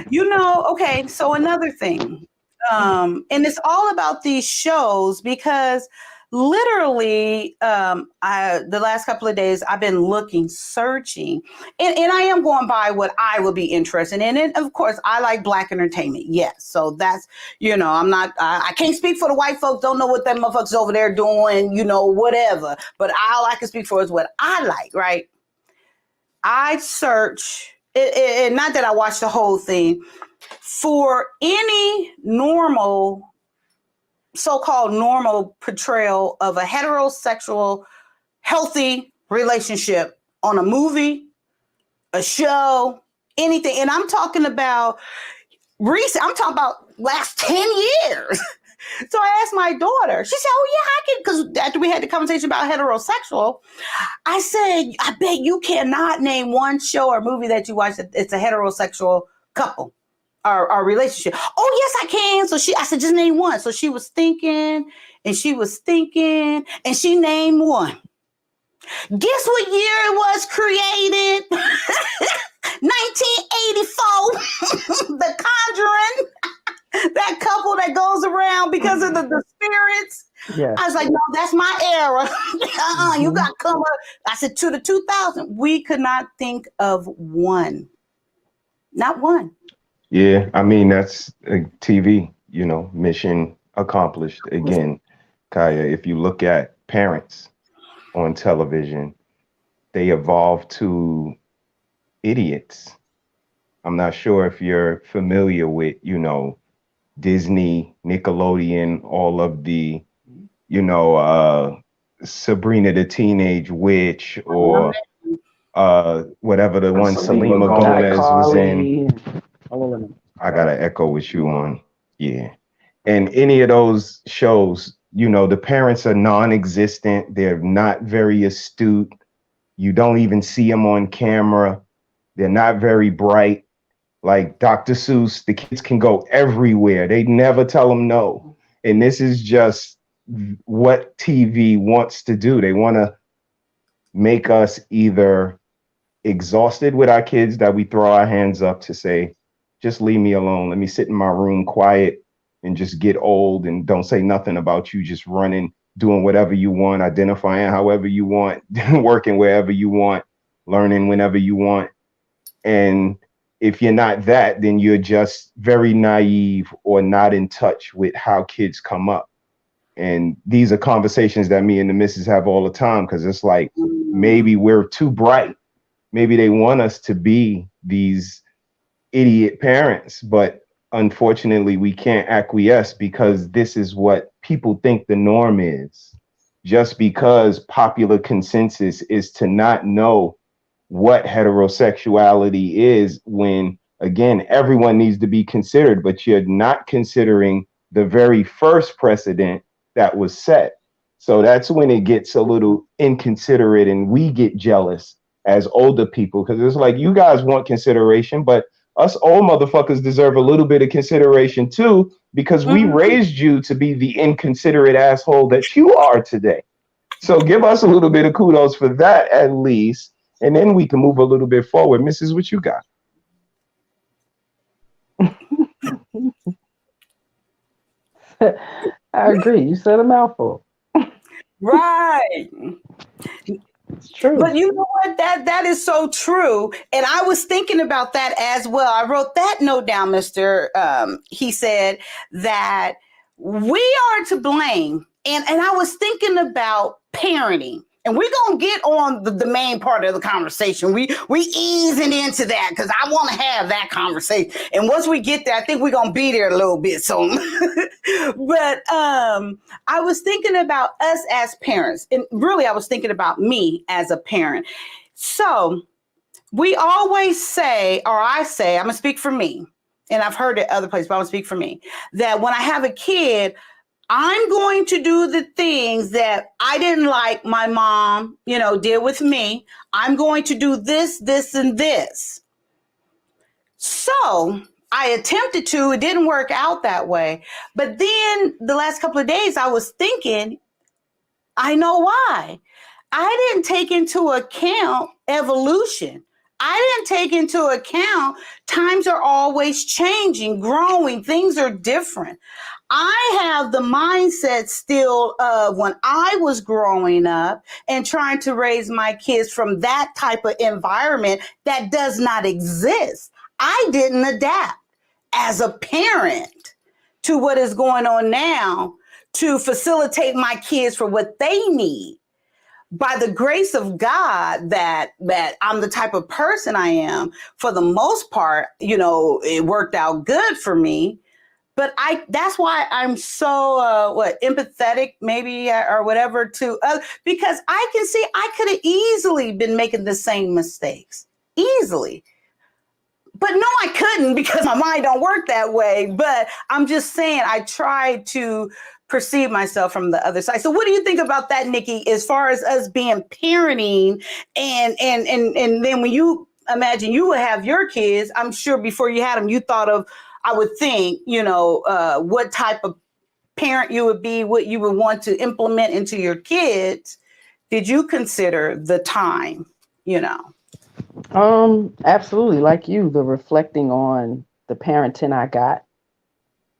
You know, okay, so another thing. And it's all about these shows because literally the last couple of days I've been looking, searching, and I am going by what I would be interested in. And of course, I like Black entertainment. Yes. So that's, you know, I'm not, I can't speak for the white folks. Don't know what them motherfuckers over there doing, you know, whatever. But all I can speak for is what I like, right? I search, and not that I watch the whole thing, for any normal, so-called normal portrayal of a heterosexual, healthy relationship on a movie, a show, anything. And I'm talking about recent, I'm talking about last 10 years. So I asked my daughter, she said, oh yeah, I can, because after we had the conversation about heterosexual, I said, I bet you cannot name one show or movie that you watch that it's a heterosexual couple. Our relationship. Oh yes, I can. So I said, just name one. So she was thinking, and she named one. Guess what year it was created? 1984. The Conjuring. That couple that goes around because of the spirits. Yeah. I was like, no, that's my era. You got to come up. I said, to the 2000. We could not think of one. Not one. Yeah, I mean, that's TV, you know, mission accomplished. Again, Kaya, if you look at parents on television, they evolved to idiots. I'm not sure if you're familiar with, you know, Disney, Nickelodeon, all of the, you know, Sabrina the Teenage Witch, or whatever the one Selena Gomez was in. I got an echo with you on. Yeah. And any of those shows, you know, the parents are non-existent. They're not very astute. You don't even see them on camera. They're not very bright. Like Dr. Seuss, the kids can go everywhere. They never tell them no. And this is just what TV wants to do. They want to make us either exhausted with our kids that we throw our hands up to say, just leave me alone. Let me sit in my room quiet and just get old and don't say nothing about you just running, doing whatever you want, identifying however you want, working wherever you want, learning whenever you want. And if you're not that, then you're just very naive or not in touch with how kids come up. And these are conversations that me and the missus have all the time, because it's like, maybe we're too bright. Maybe they want us to be these idiot parents, but unfortunately we can't acquiesce because this is what people think the norm is. Just because popular consensus is to not know what heterosexuality is, when again, everyone needs to be considered, but you're not considering the very first precedent that was set. So that's when it gets a little inconsiderate and we get jealous as older people, because it's like, you guys want consideration, but us old motherfuckers deserve a little bit of consideration too, because we raised you to be the inconsiderate asshole that you are today. So give us a little bit of kudos for that at least. And then we can move a little bit forward. Mrs., what you got? I agree. You said a mouthful. Right. It's true. But you know what? That is so true. And I was thinking about that as well. I wrote that note down, Mr. He said that we are to blame. And I was thinking about parenting. And we're gonna get on the main part of the conversation. We easing into that because I want to have that conversation. And once we get there, I think we're gonna be there a little bit soon. But I was thinking about us as parents, and really I was thinking about me as a parent. So we always say, or I say, I'm gonna speak for me, and I've heard it other places, but I'm gonna speak for me, that when I have a kid, I'm going to do the things that I didn't like my mom, did with me. I'm going to do this, this, and this. So I attempted to, it didn't work out that way. But then the last couple of days I was thinking, I know why. I didn't take into account evolution. I didn't take into account times are always changing, growing, things are different. I have the mindset still of when I was growing up and trying to raise my kids from that type of environment that does not exist. I didn't adapt as a parent to what is going on now to facilitate my kids for what they need. By the grace of God that I'm the type of person I am, for the most part, it worked out good for me. But that's why I'm so empathetic maybe or whatever to others, because I can see I could have easily been making the same mistakes easily. But no, I couldn't because my mind don't work that way. But I'm just saying I tried to perceive myself from the other side. So what do you think about that, Nikki, as far as us being parenting and then when you imagine you would have your kids, I'm sure before you had them, you thought of, I would think, what type of parent you would be, what you would want to implement into your kids. Did you consider the time, Absolutely. Like you, the reflecting on the parenting I got,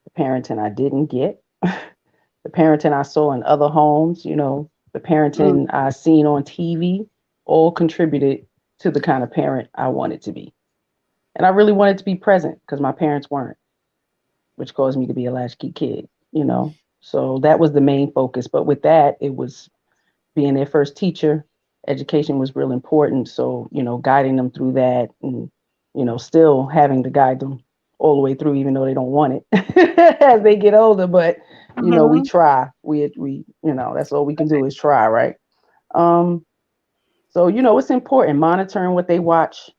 the parenting I didn't get, the parenting I saw in other homes, the parenting I seen on TV, all contributed to the kind of parent I wanted to be. And I really wanted to be present because my parents weren't, which caused me to be a latchkey kid, So that was the main focus. But with that, it was being their first teacher. Education was real important. So, guiding them through that and, still having to guide them all the way through, even though they don't want it as they get older. But, we try. We that's all we can do is try, right? So, it's important monitoring what they watch.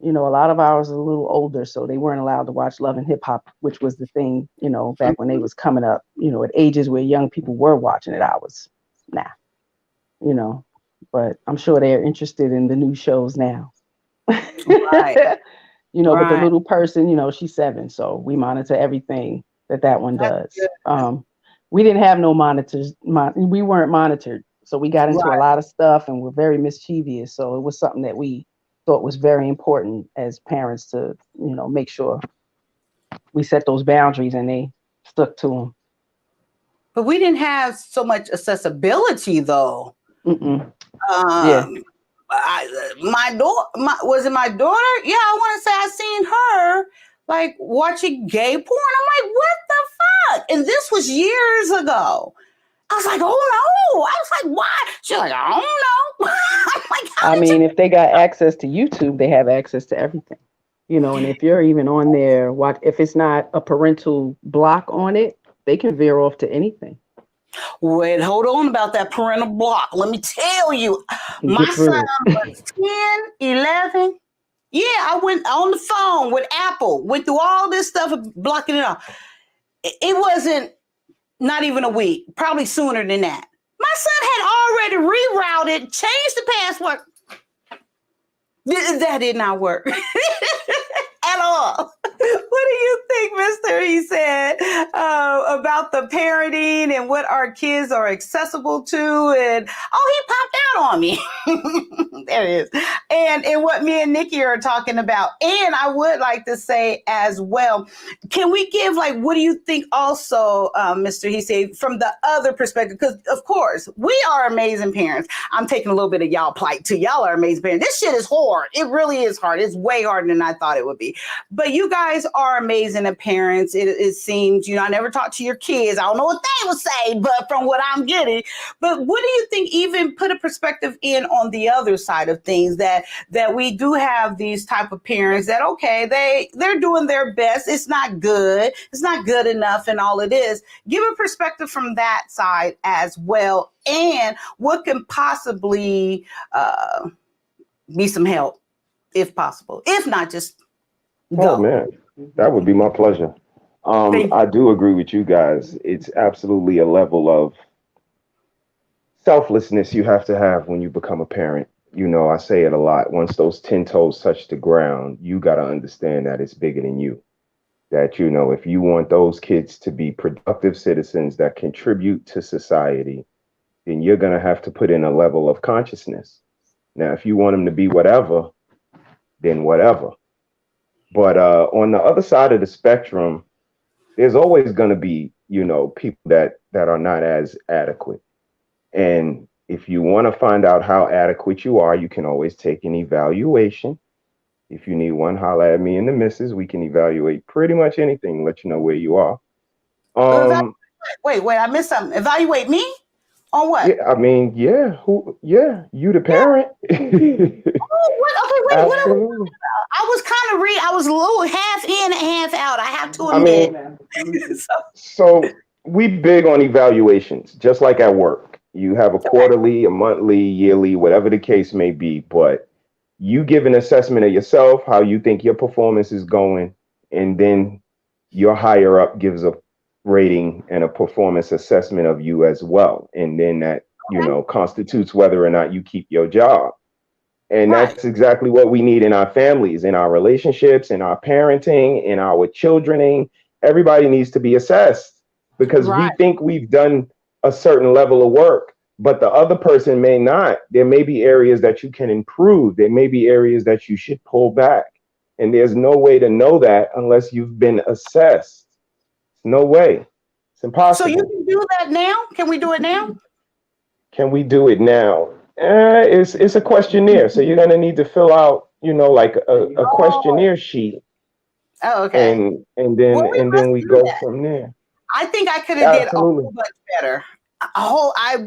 A lot of ours are a little older, so they weren't allowed to watch Love and Hip Hop, which was the thing, back when they was coming up, at ages where young people were watching it. I was, nah, but I'm sure they're interested in the new shows now. Right. But the little person, she's 7, so we monitor everything that one does. We didn't have no monitors. We weren't monitored, so we got into a lot of stuff and we're very mischievous. So it was something that we thought was very important as parents to, make sure we set those boundaries and they stuck to them. But we didn't have so much accessibility, though. Yeah. My daughter, my daughter? Yeah, I want to say I seen her like watching gay porn. I'm like, what the fuck? And this was years ago. I was like, oh no. I was like, why? She's like, I don't know. I'm like, if they got access to YouTube, they have access to everything. And if you're even on there, if it's not a parental block on it, they can veer off to anything. Wait, hold on about that parental block. Let me tell you, my son was 10, 11. Yeah, I went on the phone with Apple, went through all this stuff of blocking it off. It wasn't not even a week, probably sooner than that. My son had already rerouted, changed the password. That did not work at all. What What do you think, Mr. He said, about the parenting and what our kids are accessible to? And he popped out on me. There it is. And what me and Nikki are talking about. And I would like to say as well, can we give, like, what do you think also, Mr. He said, from the other perspective? Because, of course, we are amazing parents. I'm taking a little bit of y'all plight too. Y'all are amazing parents. This shit is hard. It really is hard. It's way harder than I thought it would be. But you guys are amazing as parents. It seems, I never talk to your kids. I don't know what they would say, but from what I'm getting. But what do you think, even put a perspective in on the other side of things, that we do have these type of parents that, okay, they're doing their best. It's not good. It's not good enough and all it is. Give a perspective from that side as well. And what can possibly be some help, if possible. If not, just go. Oh, man, that would be my pleasure. I do agree with you guys. It's absolutely a level of selflessness you have to have when you become a parent. I say it a lot. Once those 10 toes touch the ground, you got to understand that it's bigger than you. That, if you want those kids to be productive citizens that contribute to society, then you're going to have to put in a level of consciousness. Now, if you want them to be whatever, then whatever. But on the other side of the spectrum, there's always going to be, people that are not as adequate. And if you want to find out how adequate you are, you can always take an evaluation. If you need one, holler at me and the missus. We can evaluate pretty much anything, let you know where you are. Wait, I missed something. Evaluate me? On what? Yeah, I mean, yeah. You the parent. What? Okay, wait, Absolutely. what? I was kind of I was a little half in and half out. I have to admit. So we big on evaluations, just like at work. You have a quarterly, a monthly, yearly, whatever the case may be, but you give an assessment of yourself, how you think your performance is going, and then your higher up gives a rating and a performance assessment of you as well. And then that, constitutes whether or not you keep your job. And that's exactly what we need in our families, in our relationships, in our parenting, in our childrening. Everybody needs to be assessed because we think we've done a certain level of work, but the other person may not. There may be areas that you can improve. There may be areas that you should pull back. And there's no way to know that unless you've been assessed. No way. It's impossible. So you can do that now? Can we do it now? Can we do it now? It's a questionnaire. So you're going to need to fill out, like a questionnaire sheet. Oh, okay. And then we go from there. I think I could have did a whole bunch better. I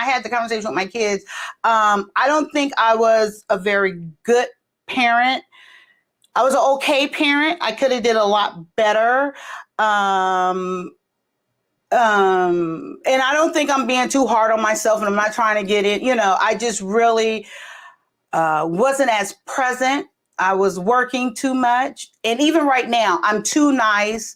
had the conversation with my kids. I don't think I was a very good parent. I was an okay parent. I could have did a lot better. And I don't think I'm being too hard on myself, and I'm not trying to get it. I just really wasn't as present. I was working too much. And even right now, I'm too nice.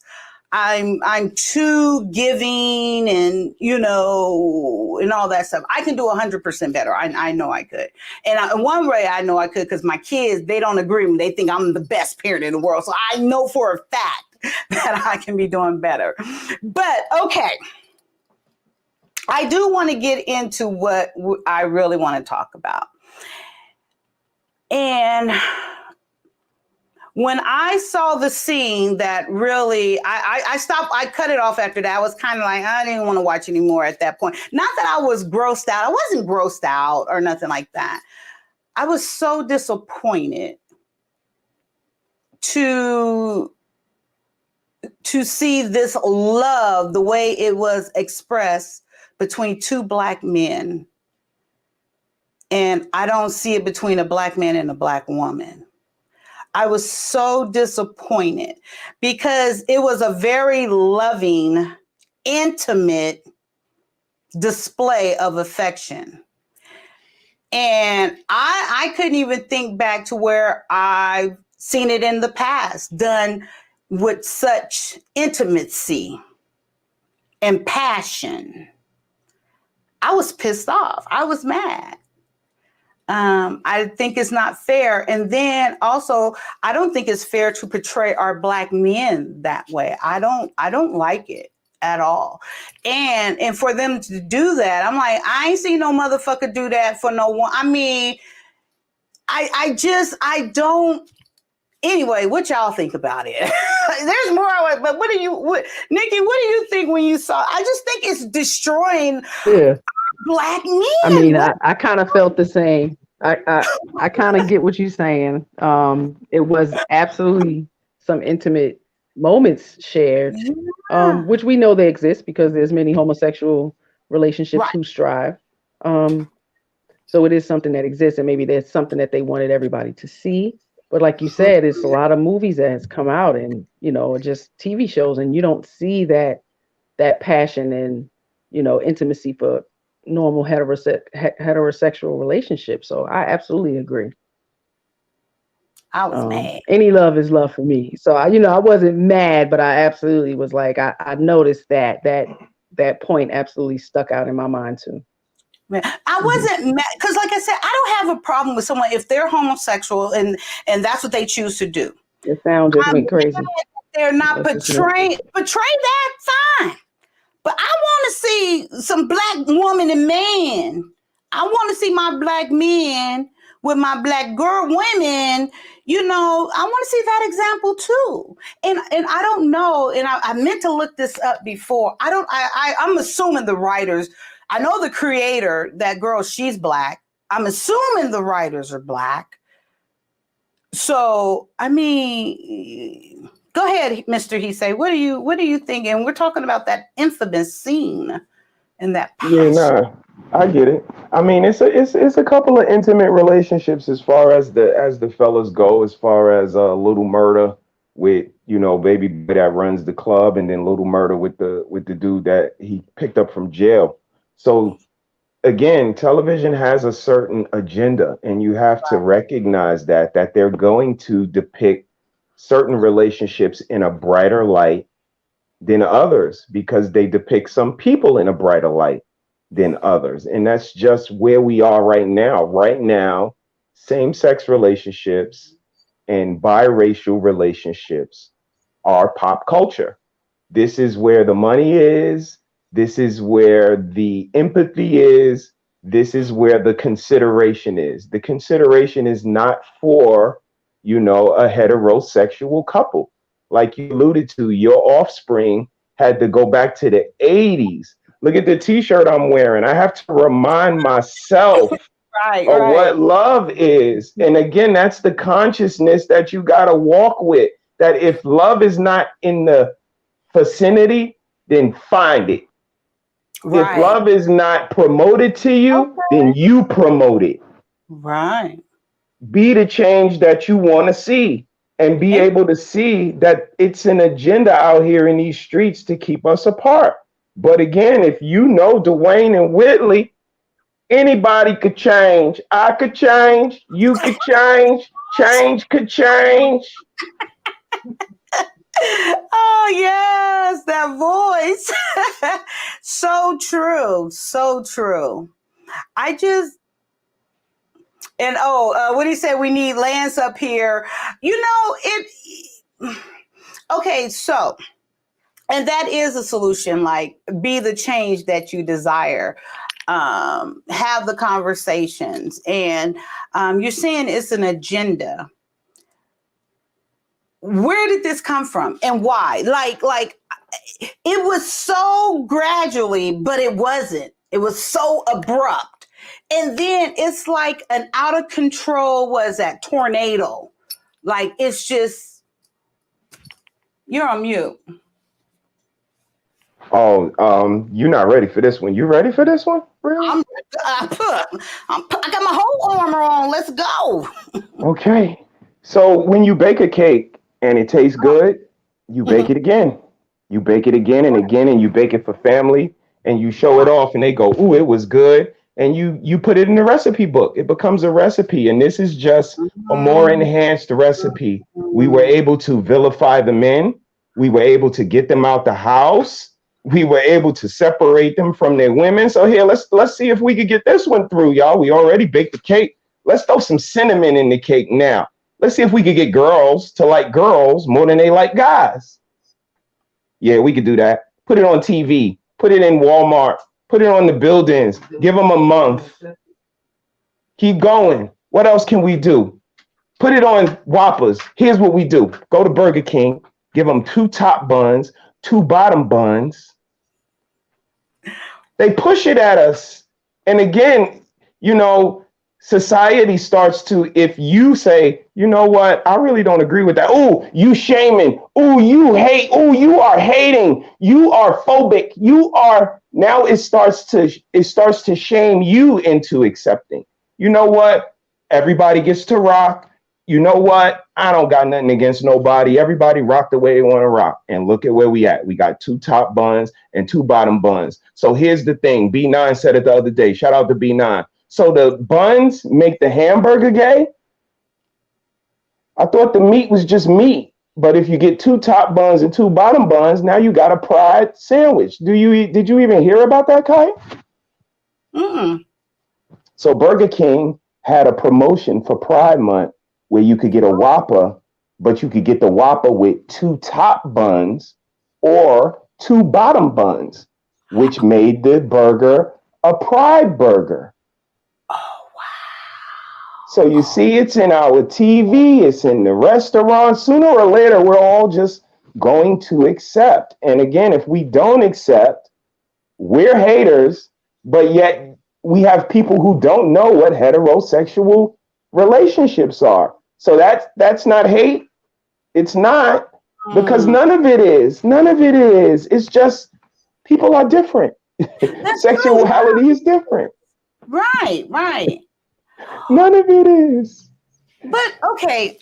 I'm too giving and, and all that stuff. I can do 100% better. I know I could. And one way I know I could, because my kids, they don't agree with me. They think I'm the best parent in the world. So I know for a fact that I can be doing better. But okay. I do want to get into what I really want to talk about. And when I saw the scene that really, I stopped, I cut it off after that. I was kind of like, I didn't want to watch anymore at that point. Not that I was grossed out. I wasn't grossed out or nothing like that. I was so disappointed to see this love, the way it was expressed between two Black men. And I don't see it between a Black man and a Black woman. I was so disappointed because it was a very loving, intimate display of affection. And I couldn't even think back to where I've seen it in the past, done with such intimacy and passion. I was pissed off. I was mad. I think it's not fair. And then also, I don't think it's fair to portray our Black men that way. I don't like it at all. And for them to do that, I'm like, I ain't seen no motherfucker do that for no one. I mean, I don't. Anyway, what y'all think about it? There's more, but Nikki, what do you think when you saw? I just think it's destroying Black men. I mean, I kind of felt the same. I kind of get what you're saying. It was absolutely some intimate moments shared, which we know they exist because there's many homosexual relationships who strive. So it is something that exists, and maybe there's something that they wanted everybody to see. But like you said, it's a lot of movies that has come out, and just TV shows, and you don't see that passion and intimacy for normal heterosexual relationships. So I absolutely agree. I was mad. Any love is love for me. So I wasn't mad, but I absolutely was like, I noticed that point absolutely stuck out in my mind too. I wasn't mad because, like I said, I don't have a problem with someone if they're homosexual and that's what they choose to do. Your sound just went crazy. They're not portray that, fine. But I want to see some Black woman and man. I want to see my Black men with my Black girl women. I want to see that example too. And I don't know. And I meant to look this up before. I'm assuming the writers. I know the creator, that girl, she's Black. I'm assuming the writers are Black. So, I mean, go ahead, Mr. Heasey. What do you think? And we're talking about that infamous scene in that passion. Yeah, nah, I get it. I mean, it's a couple of intimate relationships as far as the fellas go, as far as Little Murder with Baby Boy that runs the club, and then Little Murder with the dude that he picked up from jail. So again, television has a certain agenda, and you have to recognize that they're going to depict certain relationships in a brighter light than others because they depict some people in a brighter light than others. And that's just where we are right now. Right now, same-sex relationships and biracial relationships are pop culture. This is where the money is. This is where the empathy is. This is where the consideration is. The consideration is not for, a heterosexual couple. Like you alluded to, your offspring had to go back to the 80s. Look at the t-shirt I'm wearing. I have to remind myself of what love is. And again, that's the consciousness that you got to walk with. That if love is not in the vicinity, then find it. If love is not promoted to you, then you promote it. Right. Be the change that you want to see, and be able to see that it's an agenda out here in these streets to keep us apart. But again, if Dwayne and Whitley, anybody could change. I could change. You could change. Change could change. Oh, yes, that voice. So true. So true. What he said, we need Lance up here. Okay, so, and that is a solution, like be the change that you desire. Have the conversations. And you're saying it's an agenda. Where did this come from and why? Like it was so gradually, but it wasn't. It was so abrupt. And then it's like an out of control, tornado. Like it's just, you're on mute. Oh, you're not ready for this one. You ready for this one? Really? I got my whole armor on. Let's go. Okay. So when you bake a cake and it tastes good, you bake it again. You bake it again and again, and you bake it for family, and you show it off, and they go, "Ooh, it was good." And you put it in the recipe book. It becomes a recipe, and this is just a more enhanced recipe. We were able to vilify the men. We were able to get them out the house. We were able to separate them from their women. So here, let's see if we could get this one through, y'all. We already baked the cake. let's throw some cinnamon in the cake now. Let's see if we could get girls to like girls more than they like guys. Yeah, we could do that. Put it on TV, put it in Walmart, put it on the buildings, give them a month. Keep going. What else can we do? Put it on Whoppers. Here's what we do. Go to Burger King, give them 2 top buns, 2 bottom buns. They push it at us. And again, you know, society starts to, if you say, you know what, I really don't agree with that. Oh, you shaming. Oh, you hate. Oh, you are hating. You are phobic. You are, now it starts to shame you into accepting. You know what? Everybody gets to rock. You know what? I don't got nothing against nobody. Everybody rock the way they want to rock. And look at where we at. We got 2 top buns and 2 bottom buns. So here's the thing. B9 said it the other day. Shout out to B9. So the buns make the hamburger gay? I thought the meat was just meat. But if you get 2 top buns and 2 bottom buns, now you got a pride sandwich. Did you even hear about that, Kai? Mm-mm. So Burger King had a promotion for Pride Month where you could get a Whopper, but you could get the Whopper with 2 top buns or 2 bottom buns, which made the burger a Pride burger. Oh, wow. So you see, it's in our TV, it's in the restaurant. Sooner or later, we're all just going to accept. And again, if we don't accept, we're haters, but yet we have people who don't know what heterosexual relationships are. So that's not hate. It's not, because none of it is. None of it is. It's just people are different. Sexuality is different. Right, right. None of it is. But okay,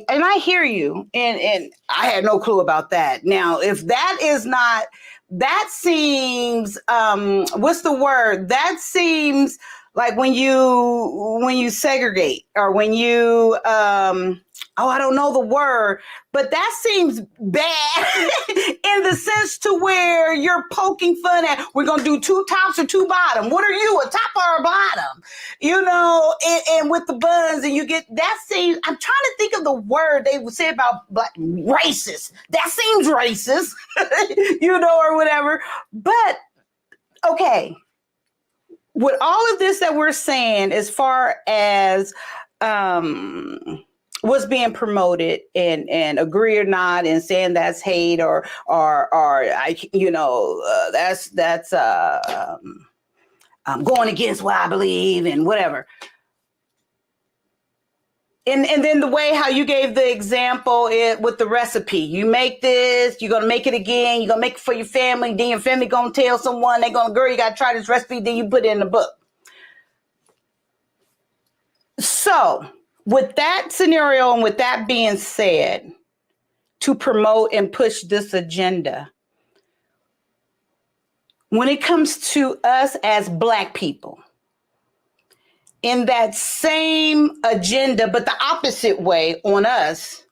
and I hear you, and I had no clue about that. Now, if that is not, that seems, what's the word? That seems like when you segregate, or when you, I don't know the word, but that seems bad in the sense to where you're poking fun at, we're going to do 2 tops or 2 bottom. What are you, a top or a bottom? You know, and with the buns, and you get, that seems, I'm trying to think of the word they would say about black, racist. That seems racist, you know, or whatever. But, okay, with all of this that we're saying, as far as, what's being promoted, and agree or not, and saying that's hate, or I, you know, that's going against what I believe and whatever. And then the way how you gave the example with the recipe, you make this, you're going to make it again, you're going to make it for your family, then your family going to tell someone, they're going to, girl, you got to try this recipe, then you put it in the book. So with that scenario, and with that being said, to promote and push this agenda, when it comes to us as Black people, in that same agenda, but the opposite way on us,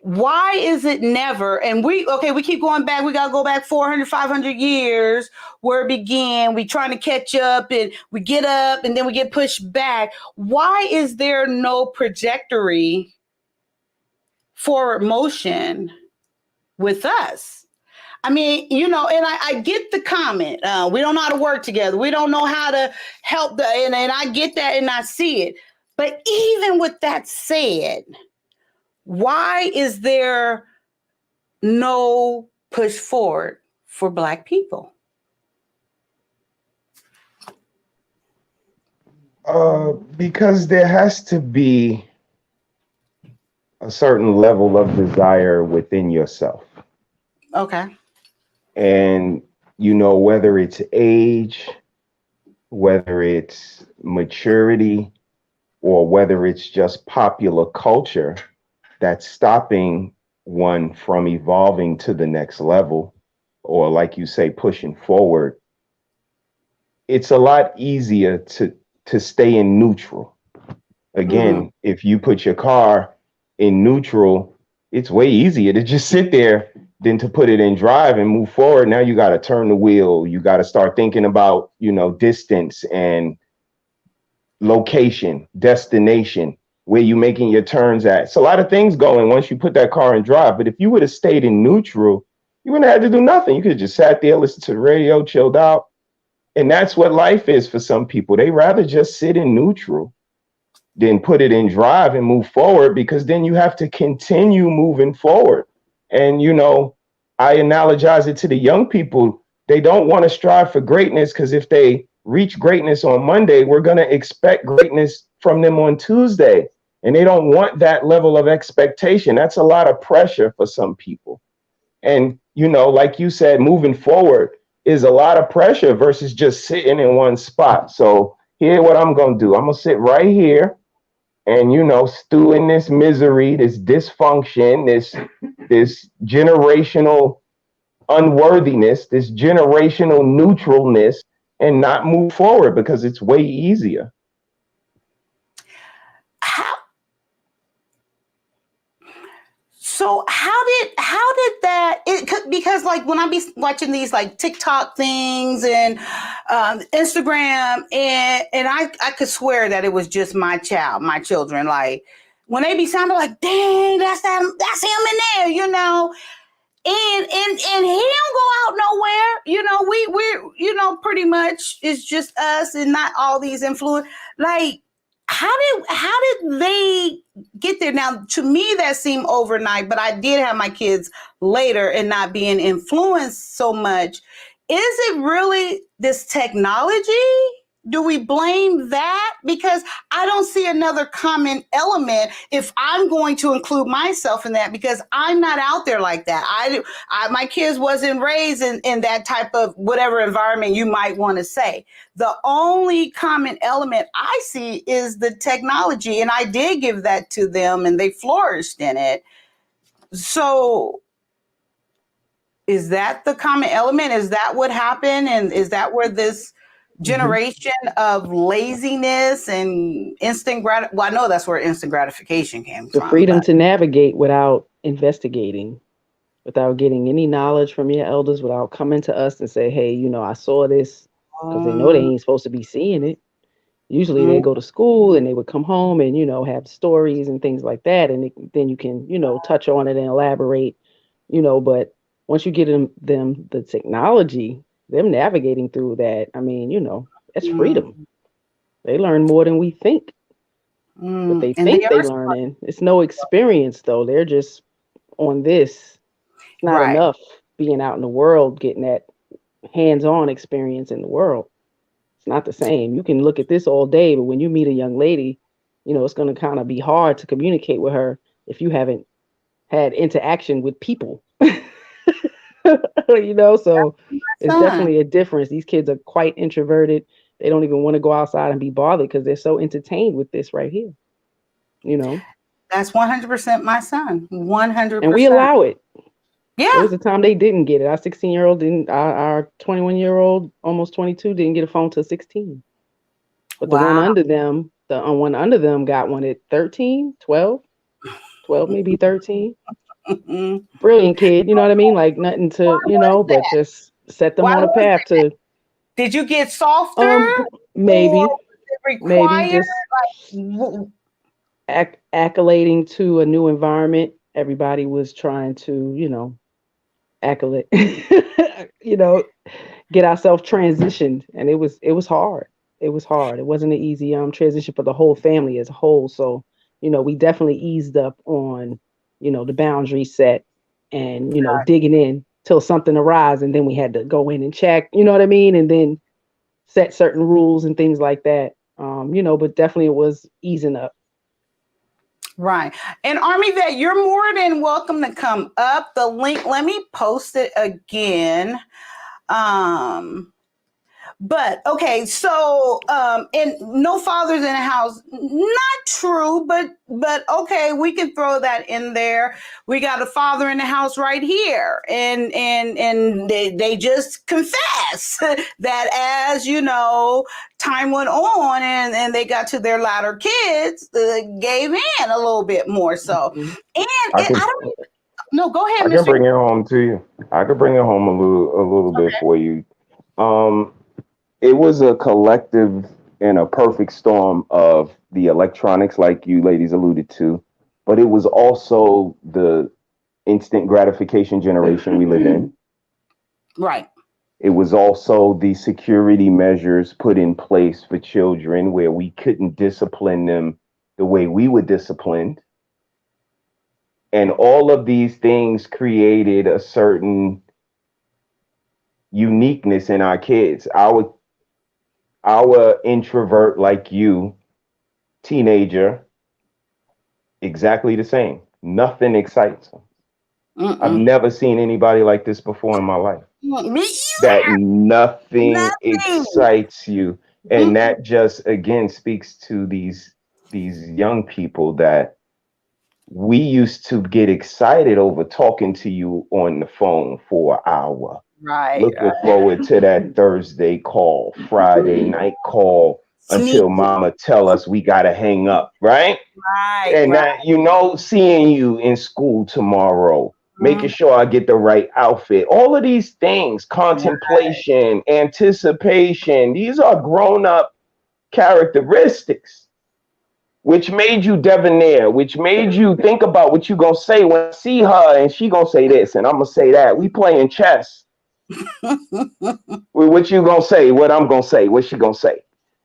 why is it never, and we keep going back, we got to go back 400, 500 years where it began, we trying to catch up, and we get up and then we get pushed back. Why is there no trajectory, forward motion with us? I mean, you know, and I get the comment. We don't know how to work together. We don't know how to help and I get that and I see it. But even with that said, why is there no push forward for Black people? Because there has to be a certain level of desire within yourself. Okay. And, you know, whether it's age, whether it's maturity, or whether it's just popular culture that's stopping one from evolving to the next level, or like you say, pushing forward, it's a lot easier to stay in neutral. Again, if you put your car in neutral, it's way easier to just sit there than to put it in drive and move forward. Now you got to turn the wheel. You got to start thinking about, you know, distance and location, destination, where you making your turns at. So a lot of things going once you put that car in drive. But if you would have stayed in neutral, you wouldn't have had to do nothing. You could have just sat there, listened to the radio, chilled out. And that's what life is for some people. They rather just sit in neutral than put it in drive and move forward, because then you have to continue moving forward. And, I analogize it to the young people. They don't want to strive for greatness, because if they reach greatness on Monday, we're going to expect greatness from them on Tuesday. And they don't want that level of expectation. That's a lot of pressure for some people. And, like you said, moving forward is a lot of pressure versus just sitting in one spot. So here, what I'm going to do, I'm going to sit right here and, stew in this misery, this dysfunction, this generational unworthiness, this generational neutralness, and not move forward because it's way easier. So how did that, because like when I be watching these like TikTok things and Instagram, and I could swear that it was just my children, like when they be sounding like, dang, that's him in there, and he don't go out nowhere, we're pretty much it's just us and not all these influence. Like how did they get there? Now, to me, that seemed overnight, but I did have my kids later and not being influenced so much. Is it really this technology? Do we blame that? Because I don't see another common element if I'm going to include myself in that, because I'm not out there like that. My kids wasn't raised in that type of whatever environment you might want to say. The only common element I see is the technology, and I did give that to them and they flourished in it. So is that the common element? Is that what happened? And is that where this generation of laziness and well, I know that's where instant gratification came from. The freedom to navigate without investigating, without getting any knowledge from your elders, without coming to us and say, hey, I saw this, because they know they ain't supposed to be seeing it. Usually they go to school and they would come home and, have stories and things like that. And then you can, touch on it and elaborate, but once you get them the technology, them navigating through that, I mean, that's freedom. They learn more than we think. But they think they learning. It's no experience, though. They're just on this. Not Right. enough being out in the world, getting that hands-on experience in the world. It's not the same. You can look at this all day, but when you meet a young lady, it's going to kind of be hard to communicate with her if you haven't had interaction with people. So it's definitely a difference. These kids are quite introverted. They don't even want to go outside and be bothered because they're so entertained with this right here. That's 100% my son. 100%. And we allow it. Yeah. There was a time they didn't get it. Our 16-year-old didn't. Our 21-year-old, almost 22, didn't get a phone till 16. But the one under them, got one at 13, 12, maybe 13. Brilliant kid, you know what I mean? Like nothing to, but just set them on a path to. Did you get softer? Maybe just accolading to a new environment. Everybody was trying to, accolade, get ourselves transitioned, and it was hard. It was hard. It wasn't an easy transition for the whole family as a whole. So, we definitely eased up on, the boundary set and, digging in till something arises, and then we had to go in and check, you know what I mean? And then set certain rules and things like that. But definitely it was easing up. Right. And Army Vet, you're more than welcome to come up. The link, let me post it again. But okay, so and no fathers in the house, not true, but okay, we can throw that in there. We got a father in the house right here, and they just confess that as time went on and they got to their latter kids, gave in a little bit more so. And I don't. No, go ahead, Mr. I can bring it home to you. I could bring it home a little bit for you. It was a collective in a perfect storm of the electronics, like you ladies alluded to, but it was also the instant gratification generation we live in. Right. It was also the security measures put in place for children where we couldn't discipline them the way we were disciplined. And all of these things created a certain uniqueness in our kids. Our introvert like you, teenager, exactly the same. Nothing excites them. I've never seen anybody like this before in my life. Me That either. nothing Nothing. excites you. And that just again speaks to these young people that we used to get excited over talking to you on the phone for an hour. Right. Looking forward to that Thursday call, Friday night call Sneak. until mama tell us we gotta hang up, right? Right. And Right. that, seeing you in school tomorrow, making sure I get the right outfit, all of these things, contemplation, anticipation, these are grown up characteristics, which made you debonair, which made you think about what you gonna say when I see her and she gonna say this and I'm gonna say that. We playing chess. What you gonna say, what I'm gonna say, what she gonna say.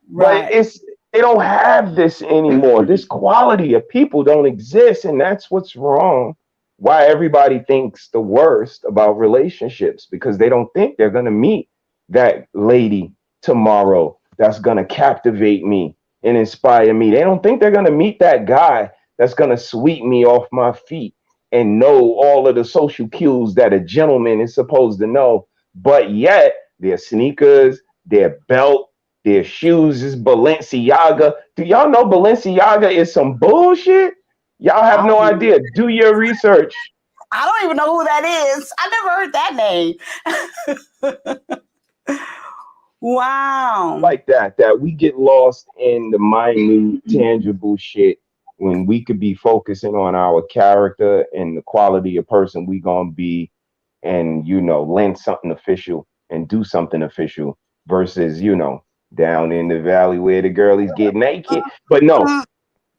But Right. they don't have this anymore. This quality of people don't exist, and that's what's wrong. Why everybody thinks the worst about relationships, because they don't think they're gonna meet that lady tomorrow that's gonna captivate me and inspire me. They don't think they're gonna meet that guy that's gonna sweep me off my feet and know all of the social cues that a gentleman is supposed to know. But yet their sneakers, their belt, their shoes is Balenciaga. Do y'all know Balenciaga is some bullshit? Y'all have no idea. Do your research. I don't even know who that is. I never heard that name. Wow. Like that we get lost in the minute, tangible shit when we could be focusing on our character and the quality of person we gonna be, and lend something official and do something official versus down in the valley where the girlies get naked. But no,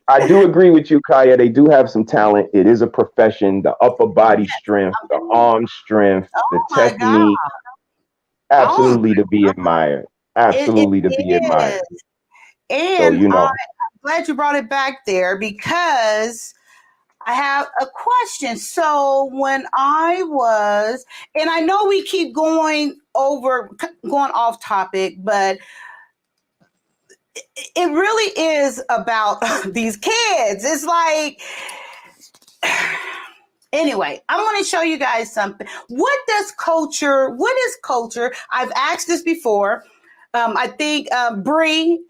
I do agree with you, Kaya. They do have some talent. It is a profession. The upper body strength, the arm strength, the Oh my God. technique, Oh, absolutely to be admired. it Absolutely to be admired. is. So, And I'm glad you brought it back there because I have a question. So when I was, and I know we keep going off topic, but it really is about these kids. It's like, anyway, I'm going to show you guys something. What is culture? I've asked this before. I think Bree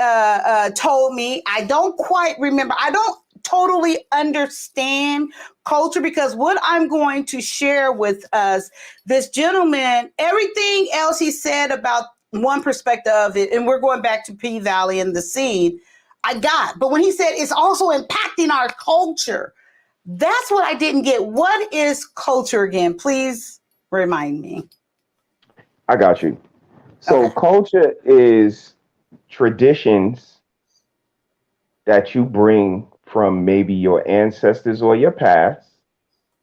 told me. I don't quite remember. I don't totally understand culture because what I'm going to share with us, this gentleman, everything else he said about one perspective of it, and we're going back to P Valley and the scene, I got. But when he said it's also impacting our culture, that's what I didn't get. What is culture again? Please remind me. I got you. So Okay. culture is traditions that you bring from maybe your ancestors or your past.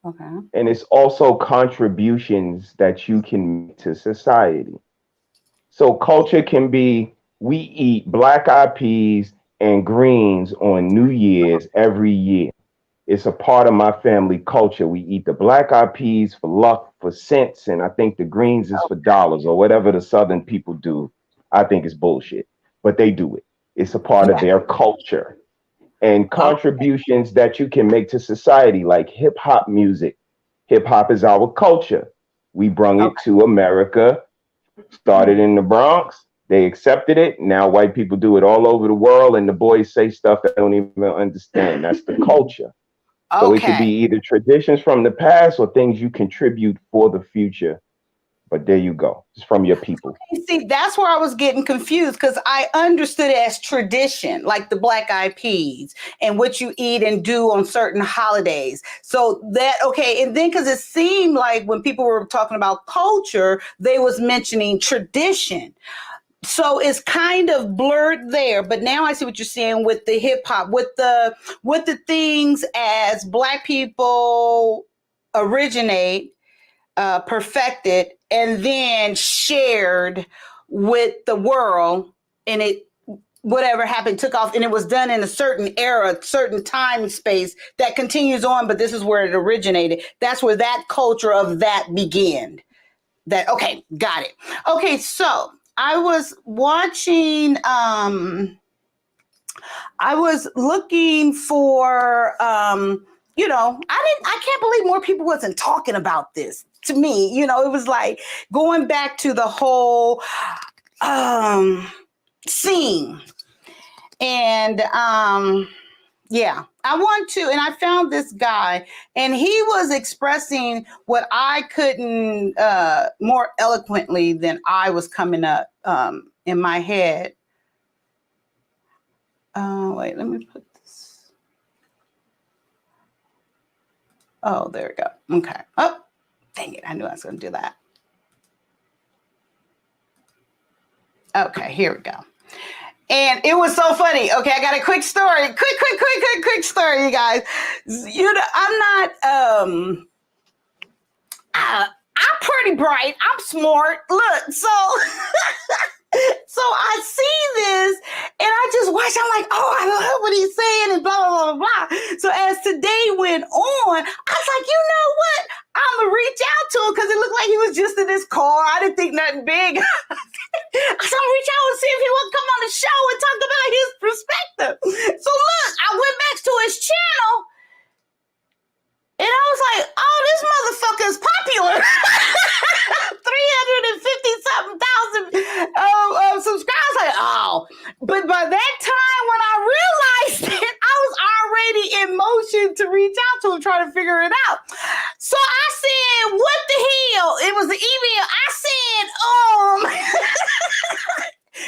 Okay. And it's also contributions that you can make to society. So culture can be we eat black eyed peas and greens on New Year's every year. It's a part of my family culture. We eat the black eyed peas for luck, for cents, and I think the greens is for dollars or whatever the Southern people do. I think it's bullshit, but they do it. It's a part of Okay. their culture. And Oh, contributions that you can make to society, like hip hop music. Hip hop is our culture. We brung it okay. to America, started in the Bronx. They accepted it. Now white people do it all over the world, and the boys say stuff that I don't even understand. That's the culture. So it could Okay. be either traditions from the past or things you contribute for the future. But there you go. It's from your people. See, that's where I was getting confused because I understood it as tradition, like the black eyed peas and what you eat and do on certain holidays. So that, okay. And then because it seemed like when people were talking about culture, they was mentioning tradition. so it's kind of blurred there, but now I see what you're saying with the hip hop, with the things as Black people originate, perfected, and then shared with the world, and it whatever happened took off, and it was done in a certain era, certain time and space that continues on, but this is where it originated. That's where that culture of that began. That okay, got it. Okay, so I was watching I was looking for I can't believe more people wasn't talking about this. To me, it was like going back to the whole scene. And yeah, I want to, and I found this guy, and he was expressing what I couldn't more eloquently than I was coming up in my head. Wait, let me put this. Oh, there we go. Okay. Oh, dang it. I knew I was going to do that. Okay, here we go. And it was so funny. Okay, I got a quick story. Quick story, you guys. I'm not I'm pretty bright. I'm smart. Look, so so I see this and I just watch. I'm like, oh, I love what he's saying and blah, blah, blah, blah. So as today went on, I was like, you know what? I'm going to reach out to him because it looked like he was just in his car. I didn't think nothing big. So I reach out and see if he would come on the show and talk about his perspective. So look, I went back to his channel and I was like, oh, this motherfucker is popular. 350-something thousand subscribers. Like, oh. But by that time, when I realized it, I was already in motion to reach out to him, trying to figure it out. So I said, what the hell? It was the email. I said,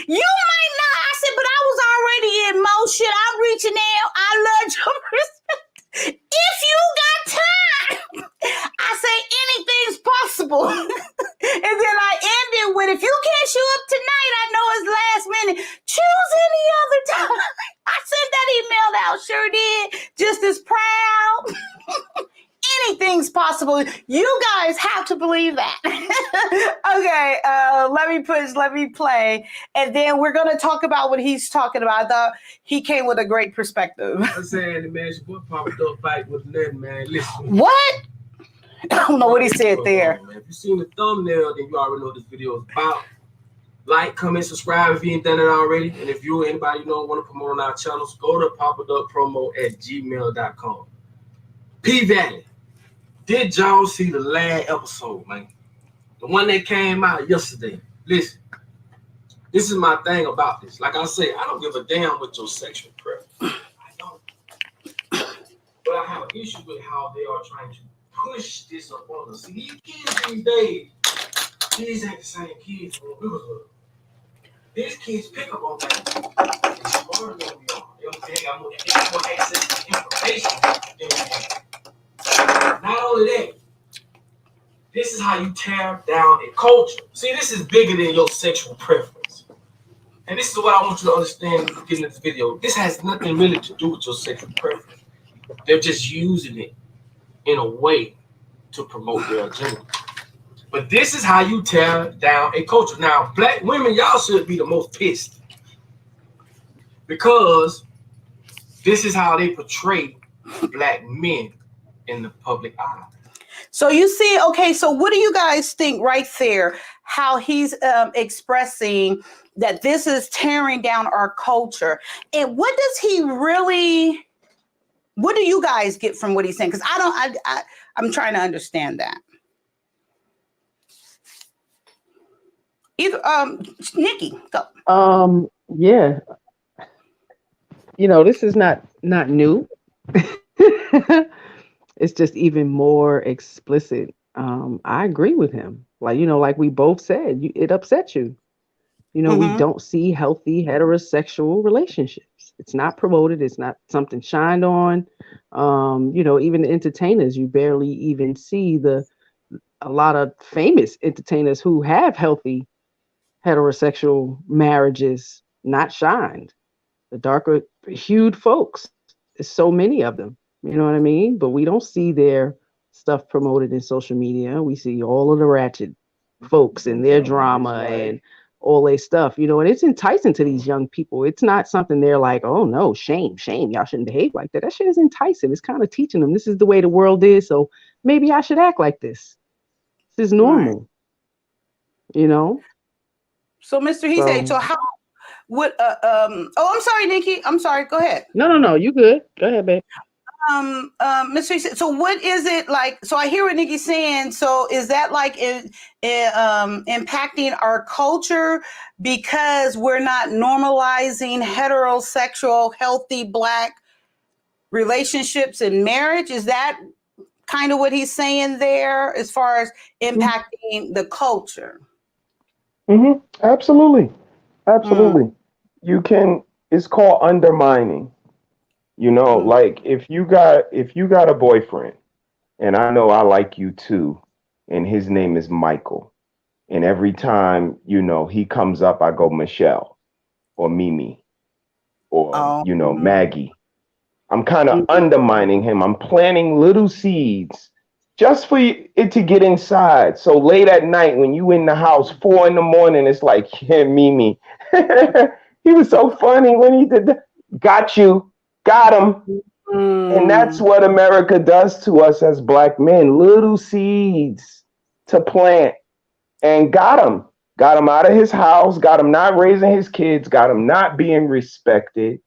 you might not. I said, but I was already in motion. I'm reaching out. I love your perspective. If you got time, I say anything's possible. And then I ended with, if you can't show up tonight, I know it's last minute. Choose any other time. I sent that email out, sure did. Just as proud. Anything's possible. You guys have to believe that. Okay, let me play. And then we're going to talk about what he's talking about. I thought he came with a great perspective. I'm saying, man, your boy popped up fight with nothing, man. Listen. What? I don't know what he said there. If you seen the thumbnail, then you already know what this video is about. Like, comment, subscribe if you ain't done it already. And if you or anybody want to promote on our channels, go to poppaduppromo@gmail.com. P-Valley. Did y'all see the last episode, man? The one that came out yesterday. Listen, this is my thing about this. Like I say, I don't give a damn with your sexual preference. I don't. But I have an issue with how they are trying to push this up on us. See, these kids these days, these ain't the same kids when we was little. These kids pick up on things. They're smarter than we are. They got more access to information than we have. Not only that, this is how you tear down a culture. See, this is bigger than your sexual preference. And this is what I want you to understand at the beginning of this video. This has nothing really to do with your sexual preference. They're just using it in a way to promote their agenda. But this is how you tear down a culture. Now, Black women, y'all should be the most pissed. Because this is how they portray Black men in the public eye. So you see, okay, so what do you guys think right there, how he's expressing that this is tearing down our culture? And what do you guys get from what he's saying? Because I'm trying to understand that. Either Nikki, go. Yeah. This is not new. It's just even more explicit. I agree with him. Like we both said, it upsets you. We don't see healthy heterosexual relationships. It's not promoted. It's not something shined on. Even the entertainers, you barely even see a lot of famous entertainers who have healthy heterosexual marriages not shined. The darker hued folks, there's so many of them. You know what I mean? But we don't see their stuff promoted in social media. We see all of the ratchet folks and their drama and all their stuff, and it's enticing to these young people. It's not something they're like, oh no, shame, shame, y'all shouldn't behave like that. That shit is enticing. It's kind of teaching them this is the way the world is, so maybe I should act like this. This is normal, So, Mr. Heasey, so how would oh, I'm sorry, Nikki. I'm sorry. Go ahead. No, you good. Go ahead, babe. Mr. Heasey, so what is it like? So I hear what Nikki's saying. So is that like impacting our culture because we're not normalizing heterosexual, healthy Black relationships and marriage? Is that kind of what he's saying there as far as impacting the culture? Mm-hmm. Absolutely. It's called undermining. Like if you got a boyfriend, and I know I like you too, and his name is Michael, and every time he comes up, I go Michelle or Mimi or Maggie. I'm kind of undermining him. I'm planting little seeds just for it to get inside. So late at night, when you in the house, 4 a.m, it's like, yeah, Mimi. He was so funny when he did that. Got you. Got him. And that's what America does to us as Black men. Little seeds to plant. And got him. Got him out of his house. Got him not raising his kids. Got him not being respected.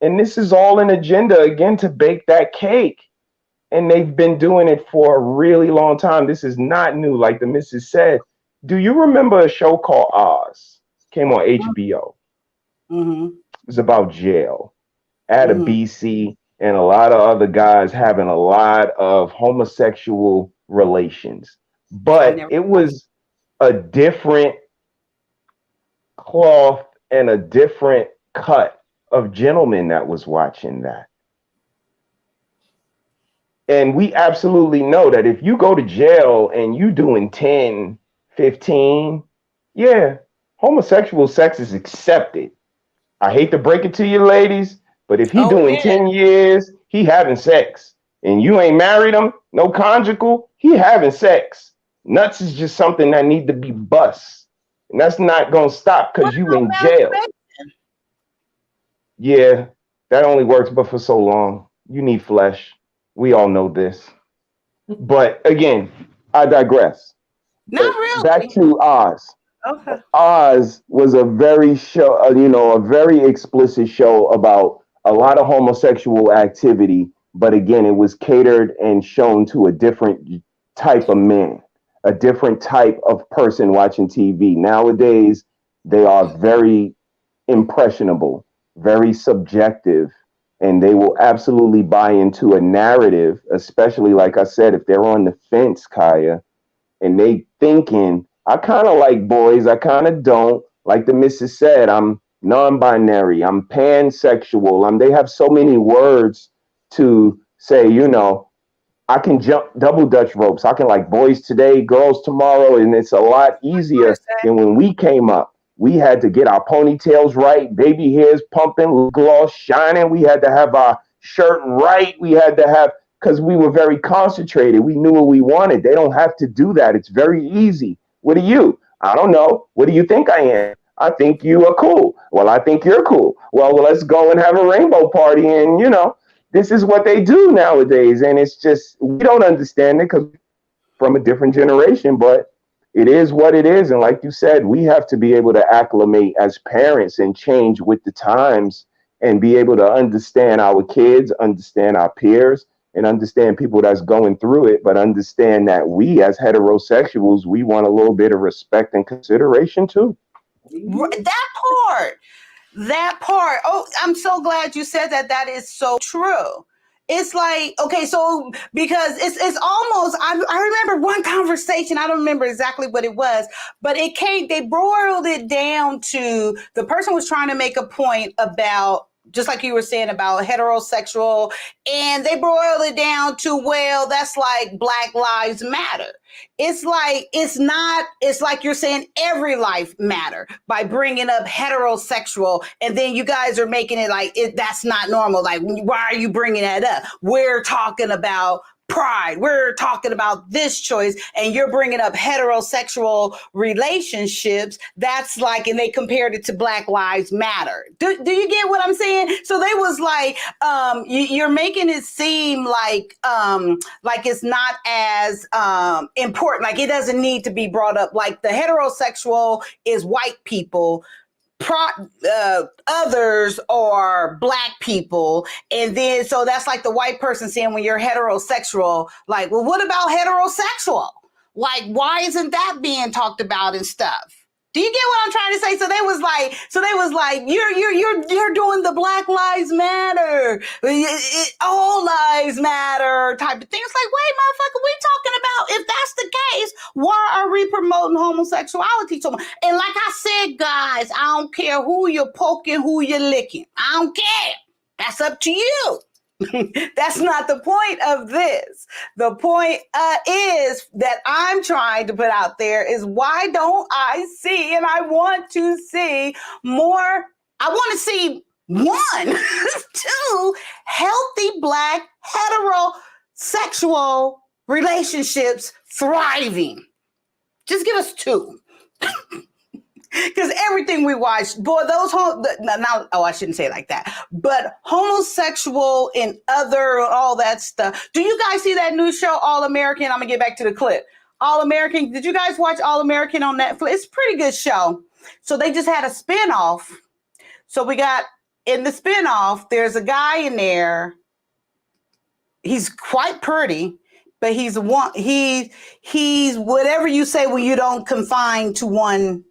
And this is all an agenda, again, to bake that cake. And they've been doing it for a really long time. This is not new. Like the missus said, do you remember a show called Oz? Came on HBO. It was about jail. Out of BC, and a lot of other guys having a lot of homosexual relations. But it was a different cloth and a different cut of gentlemen that was watching that. And we absolutely know that if you go to jail and you doing 10, 15, yeah, homosexual sex is accepted. I hate to break it to you ladies, but if he doing 10 years, he having sex. And you ain't married him, no conjugal, he having sex. Nuts is just something that need to be bust. And that's not going to stop because you in jail. Yeah, that only works but for so long. You need flesh. We all know this. But again, I digress. Not really. Back to Oz. Okay. Oz was a very a very explicit show about a lot of homosexual activity. But again, it was catered and shown to a different type of man, a different type of person watching TV. Nowadays, they are very impressionable, very subjective, and they will absolutely buy into a narrative, especially, like I said, if they're on the fence, Kaya, and they thinking, I kind of like boys, I kind of don't. Like the missus said, I'm non-binary, I'm pansexual. They have so many words to say, I can jump double Dutch ropes. I can like boys today, girls tomorrow, and it's a lot easier than when we came up. We had to get our ponytails right, baby hairs pumping, gloss shining. We had to have our shirt right. We had to have, because we were very concentrated. We knew what we wanted. They don't have to do that. It's very easy. What are you? I don't know. What do you think I am? I think you are cool. Well, I think you're cool. Well, let's go and have a rainbow party. And, this is what they do nowadays. And it's just, we don't understand it because from a different generation, but it is what it is. And like you said, we have to be able to acclimate as parents and change with the times and be able to understand our kids, understand our peers, and understand people that's going through it, but understand that we as heterosexuals, we want a little bit of respect and consideration too. That part. Oh, I'm so glad you said that. That is so true. It's like, okay, so because it's almost, I remember one conversation, I don't remember exactly what it was, but they boiled it down to the person was trying to make a point about just like you were saying about heterosexual, and they boiled it down to, well, that's like Black Lives Matter. It's like, it's like you're saying every life matter by bringing up heterosexual, and then you guys are making it like that's not normal. Like, why are you bringing that up? We're talking about pride. We're talking about this choice, and you're bringing up heterosexual relationships. That's like, and they compared it to Black Lives Matter. Do you get what I'm saying? So they was like, you're making it seem like it's not as important. Like, it doesn't need to be brought up. Like, the heterosexual is white people. Others are Black people, and then so that's like the white person saying, when you're heterosexual, like, well, what about heterosexual? Like, why isn't that being talked about and stuff? Do you get what I'm trying to say? So they was like, you're doing the Black Lives Matter, all lives matter type of thing. It's like, wait, motherfucker, we talking about, if that's the case, why are we promoting homosexuality so much? And like I said, guys, I don't care who you're poking, who you're licking. I don't care. That's up to you. That's not the point of this. The point is that I'm trying to put out there is, why don't I see, and I want to see more, I want to see 1, 2 healthy Black heterosexual relationships thriving. Just give us 2. Because everything we watch, boy, I shouldn't say it like that, but homosexual and all that stuff. Do you guys see that new show, All American? I'm going to get back to the clip. All American. Did you guys watch All American on Netflix? It's a pretty good show. So they just had a spinoff. So we got, in the spinoff, there's a guy in there. He's quite pretty, but he's whatever you say when you don't confine to one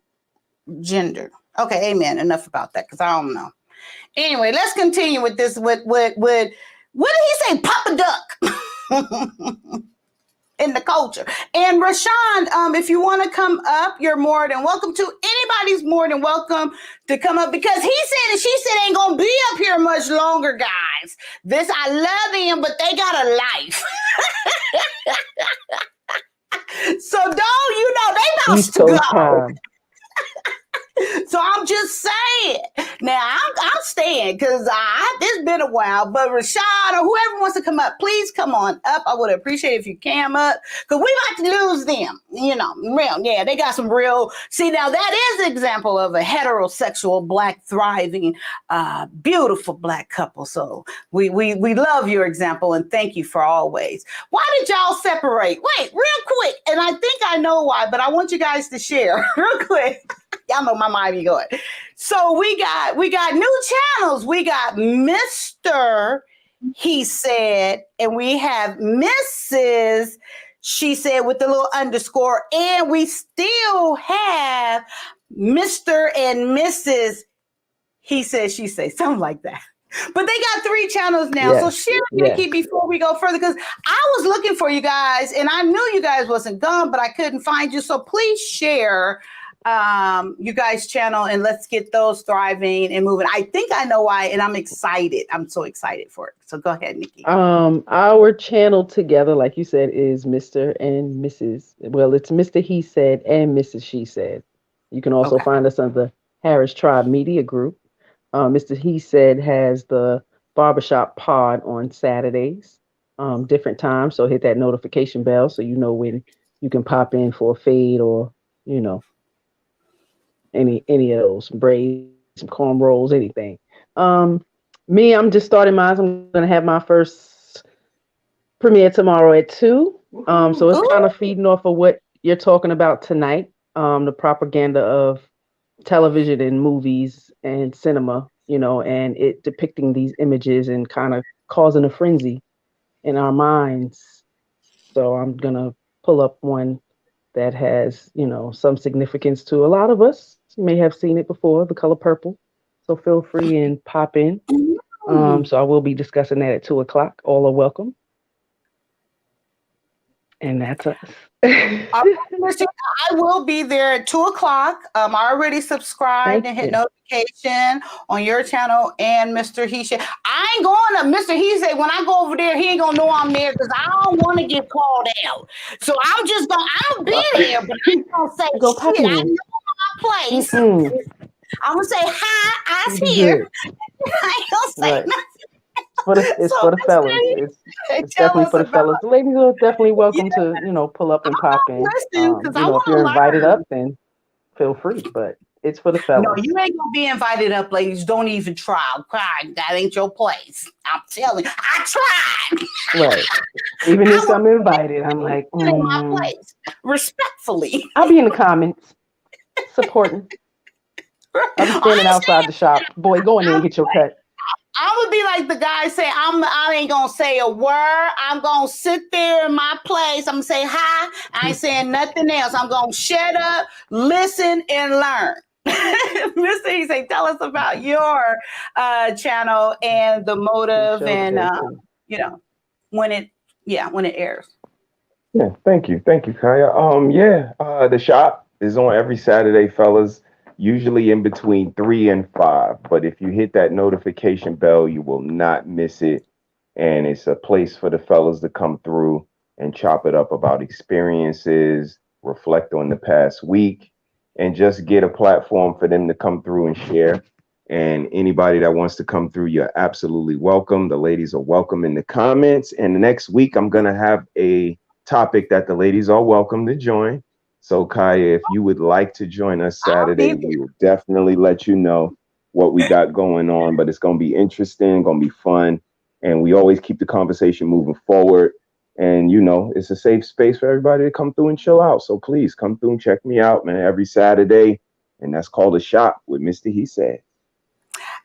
gender. Okay, amen. Enough about that, because I don't know. Anyway, let's continue with this. What did he say? Papa Duck in the culture. And Rashawn, if you want to come up, you're more than welcome to. Anybody's more than welcome to come up, because he said and she said ain't gonna be up here much longer, guys. I love them, but they got a life. So don't, they about to go. Time. So I'm just saying. Now I'm staying, because it's been a while. But Rashad or whoever wants to come up, please come on up. I would appreciate it if you came up, because we like to lose them. Yeah, they got some real. See, now that is an example of a heterosexual Black thriving, beautiful Black couple. So we love your example, and thank you for always. Why did y'all separate? Wait, real quick, and I think I know why, but I want you guys to share real quick. Y'all know my mind be going. So we got new channels. We got Mr. He Said, and we have Mrs. She Said with the little underscore, and we still have Mr. and Mrs. He Said, She Said, something like that. But they got 3 channels now. Yes. So share, Nikki, before we go further, because I was looking for you guys, and I knew you guys wasn't gone, but I couldn't find you. So please share you guys' channel, and let's get those thriving and moving. I think I know why, and I'm excited. I'm so excited for it. So go ahead, Nikki. Our channel together, like you said, is Mr. and Mrs. Well, it's Mr. He Said and Mrs. She Said. You can also find us on the Harris Tribe Media Group. Mr. He Said has the Barbershop Pod on Saturdays, different times. So hit that notification bell so you know when you can pop in for a fade, or any of those, some braids, some cornrows, anything. Me, I'm just starting mine. I'm gonna have my first premiere tomorrow at 2. So it's kind of feeding off of what you're talking about tonight. The propaganda of television and movies and cinema, and it depicting these images and kind of causing a frenzy in our minds. So I'm gonna pull up one that has, some significance to a lot of us. You may have seen it before, The Color Purple. So feel free and pop in. So I will be discussing that at 2:00. All are welcome. And that's us. I will be there at 2:00. I already subscribed and hit notification on your channel and Mr. He Said. I ain't going to Mr. He Said. When I go over there, he ain't gonna know I'm there because I don't want to get called out. So I'll be there, but I ain't gonna say Go pop shit. I in. know my place. I'm gonna say hi, I's Be here. good. I ain't gonna say Right. nothing. It's So for the Mr. fellas. He It's tell definitely us for the about fellas. The ladies are definitely yeah. welcome to, pull up and pop in. Listen, because I If want you're to invited learn. up, then feel free. But it's for the No, fellas. you ain't gonna be invited up, ladies. Don't even try. Cry. That ain't your place. I'm telling you. I tried. Right. Even I if I'm invited, I'm like, in my place. Respectfully. I'll be in the comments supporting. I'll be standing outside the shop. Boy, go in there and get your cut. I would be like the guy say, I ain't gonna say a word. I'm gonna sit there in my place. I'm gonna say hi. I ain't saying nothing else. I'm gonna shut up, listen, and learn. Mr. He say, tell us about your channel and the motive and when it airs. Yeah, thank you, Kaya. The shop is on every Saturday, fellas. Usually in between 3 and 5. But if you hit that notification bell, you will not miss it. And it's a place for the fellas to come through and chop it up about experiences, reflect on the past week, and just get a platform for them to come through and share. And anybody that wants to come through, you're absolutely welcome. The ladies are welcome in the comments. And the next week, I'm going to have a topic that the ladies are welcome to join. So, Kaya, if you would like to join us Saturday, we will definitely let you know what we got going on. But it's going to be interesting, going to be fun. And we always keep the conversation moving forward. And, it's a safe space for everybody to come through and chill out. So please come through and check me out, man, every Saturday. And that's called A Shop with Mr. He Said.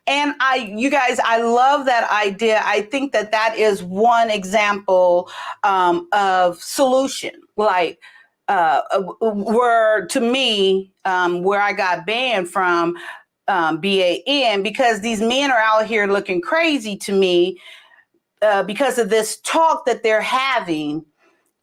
And you guys, I love that idea. I think that is one example of solution. Like, where to me, where I got banned from BAN, because these men are out here looking crazy to me because of this talk that they're having.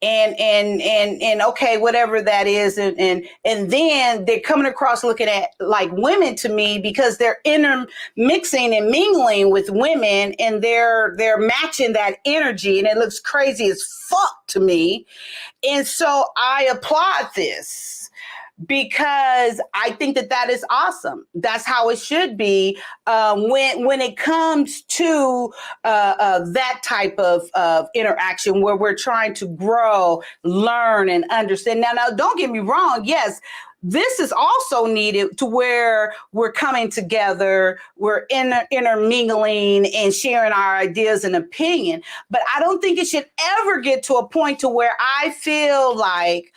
And okay, whatever that is, and then they're coming across looking at like women to me because they're intermixing and mingling with women, and they're matching that energy, and it looks crazy as fuck to me. And so I applaud this because I think that is awesome. That's how it should be when it comes to that type of interaction where we're trying to grow, learn, and understand. Now, don't get me wrong. Yes, this is also needed to where we're coming together, we're intermingling and sharing our ideas and opinion. But I don't think it should ever get to a point to where I feel like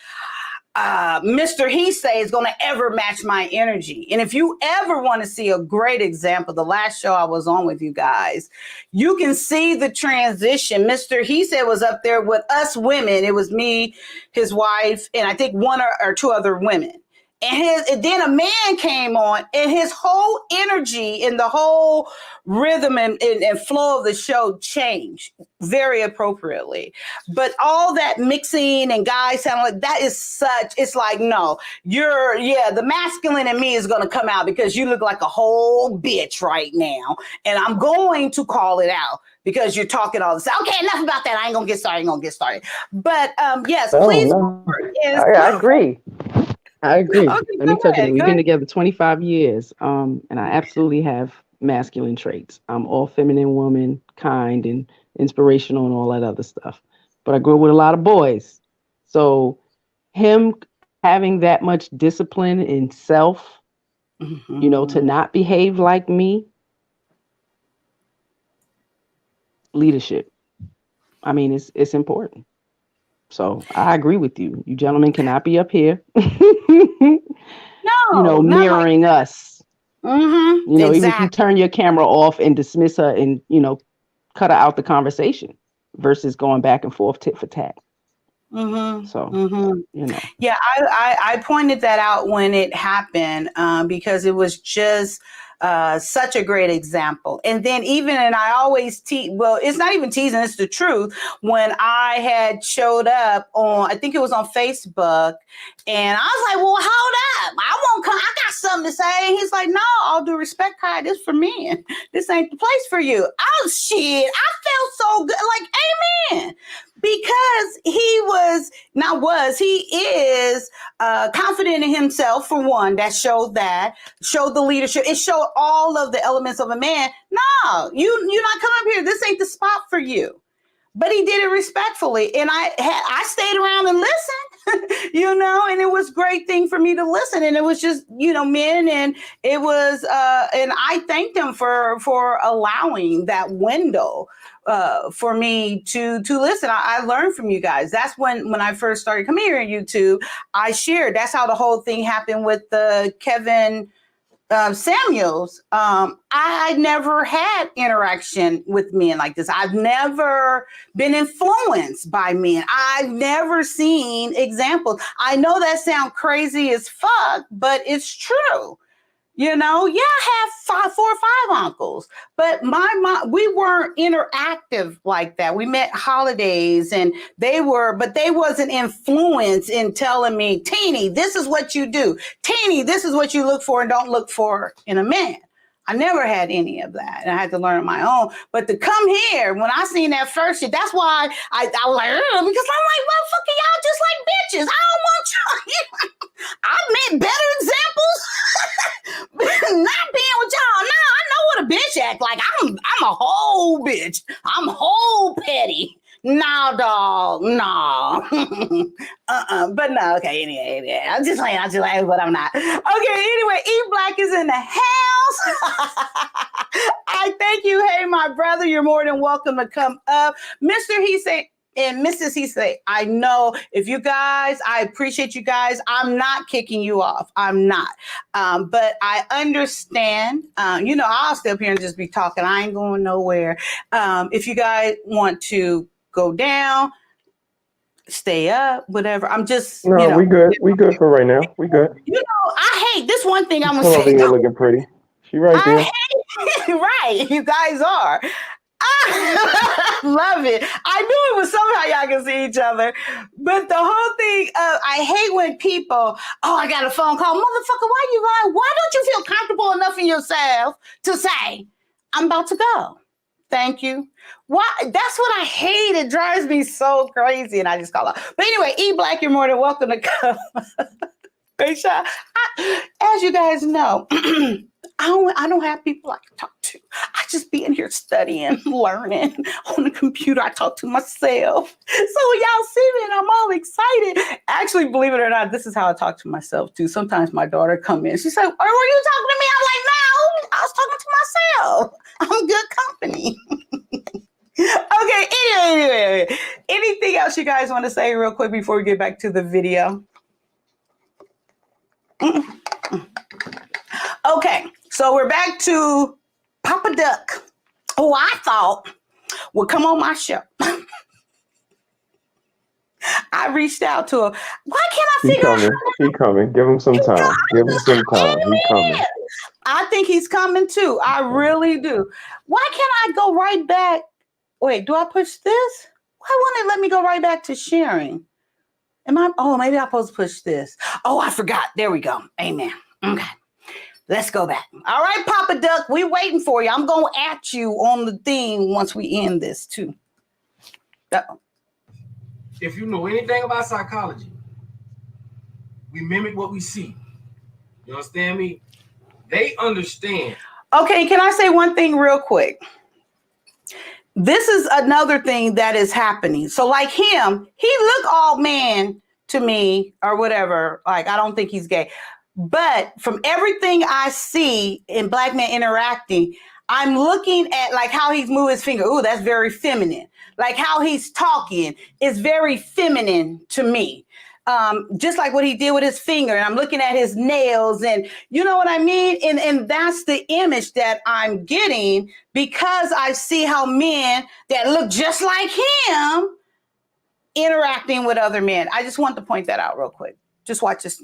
Mr. He Say is going to ever match my energy. And if you ever want to see a great example, the last show I was on with you guys, you can see the transition. Mr. He Said was up there with us women. It was me, his wife, and I think one or two other women. And then a man came on, and his whole energy and the whole rhythm and flow of the show changed very appropriately. But all that mixing and guys sounding like that is it's like, no, the masculine in me is going to come out because you look like a whole bitch right now. And I'm going to call it out because you're talking all this. Okay, enough about that. I ain't going to get started. But yes, please. No. I agree. Okay, Let me tell you, we've been together 25 years, and I absolutely have masculine traits. I'm all feminine woman, kind and inspirational and all that other stuff. But I grew up with a lot of boys. So him having that much discipline in self, to not behave like me, leadership. I mean, it's important. So I agree with you. You gentlemen cannot be up here. No, mirroring us. Exactly. Even if you turn your camera off and dismiss her and, cut her out the conversation versus going back and forth tit for tat. So, you know. Yeah, I pointed that out when it happened because it was just such a great example. And then and I always well, it's not even teasing, it's the truth. When I had showed up on, I think it was on Facebook, and I was like, well, hold up. I won't come. I got something to say. And he's like, no, all due respect, Kai, this for men. This ain't the place for you. Oh, shit. I felt so good. Like, amen. Because he is confident in himself, for one. That showed the leadership. It showed all of the elements of a man. No, you're not coming up here. This ain't the spot for you. But he did it respectfully, and I stayed around and listened, and it was a great thing for me to listen. And it was just, men, and it was, and I thanked him for allowing that window for me to listen. I learned from you guys. That's when I first started coming here on YouTube. I shared. That's how the whole thing happened with the Kevin Samuels. I never had interaction with men like this. I've never been influenced by men. I've never seen examples. I know that sounds crazy as fuck, but it's true. I have 4 or 5 uncles, but my mom, we weren't interactive like that. We met holidays, and but they wasn't influenced in telling me, Teeny, this is what you do. Teeny, this is what you look for and don't look for in a man. I never had any of that, and I had to learn on my own. But to come here, when I seen that first shit, that's why I was like, because I'm like, well, fuck y'all just like bitches. I don't want y'all. I met better examples. Not being with y'all. No, I know what a bitch act like. I'm a whole bitch. I'm whole petty. No, dog. No. But no, okay, anyway. I'm just like, but I'm not. Okay, anyway, E Black is in the house. I thank you. Hey, my brother, you're more than welcome to come up. Mr. He say and Mrs. He say, I know if you guys, I appreciate you guys. I'm not kicking you off. I'm not. But I understand, I'll stay up here and just be talking. I ain't going nowhere. If you guys want to go down, stay up, whatever. I'm just, No, we good. We good for right now. We good. I hate this one thing I'm going to Over say. here looking pretty. She right there. Right. You guys are. I love it. I knew it was somehow y'all can see each other. But the whole thing, I hate when people, I got a phone call. Motherfucker, why you lying? Why don't you feel comfortable enough in yourself to say, I'm about to go? Thank you. Why? That's what I hate. It drives me so crazy. And I just call out. But anyway, E Black, you're more than welcome to come. As you guys know, I don't have people I can talk to. I just be in here studying, learning on the computer. I talk to myself. So when y'all see me and I'm all excited. Actually, believe it or not, this is how I talk to myself too. Sometimes my daughter come in. She said, were you talking to me? I'm like, no, I was talking to myself. I'm good company. Okay, anyway. Anything else you guys want to say real quick before we get back to the video? Okay, so we're back to Papa Duck, who I thought would come on my show. I reached out to her. Why can't I figure out? He coming. Give him some time. Give him some time. He coming. I think he's coming too. I really do. Why can't I go right back? Wait, do I push this? Why won't it let me go right back to sharing? Maybe I'm supposed to push this. Oh, I forgot. There we go. Amen. Okay. Let's go back. All right, Papa Duck, we waiting for you. I'm going at you on the thing once we end this too. If you know anything about psychology, we mimic what we see. You understand me? They understand. Okay, can I say one thing real quick? This is another thing that is happening. So like him, he look all man to me or whatever. Like, I don't think he's gay. But from everything I see in Black men interacting, I'm looking at like how he's moving his finger. Ooh, that's very feminine. Like how he's talking is very feminine to me. Just like what he did with his finger. And I'm looking at his nails and you know what I mean? And that's the image that I'm getting because I see how men that look just like him interacting with other men. I just want to point that out real quick. Just watch this.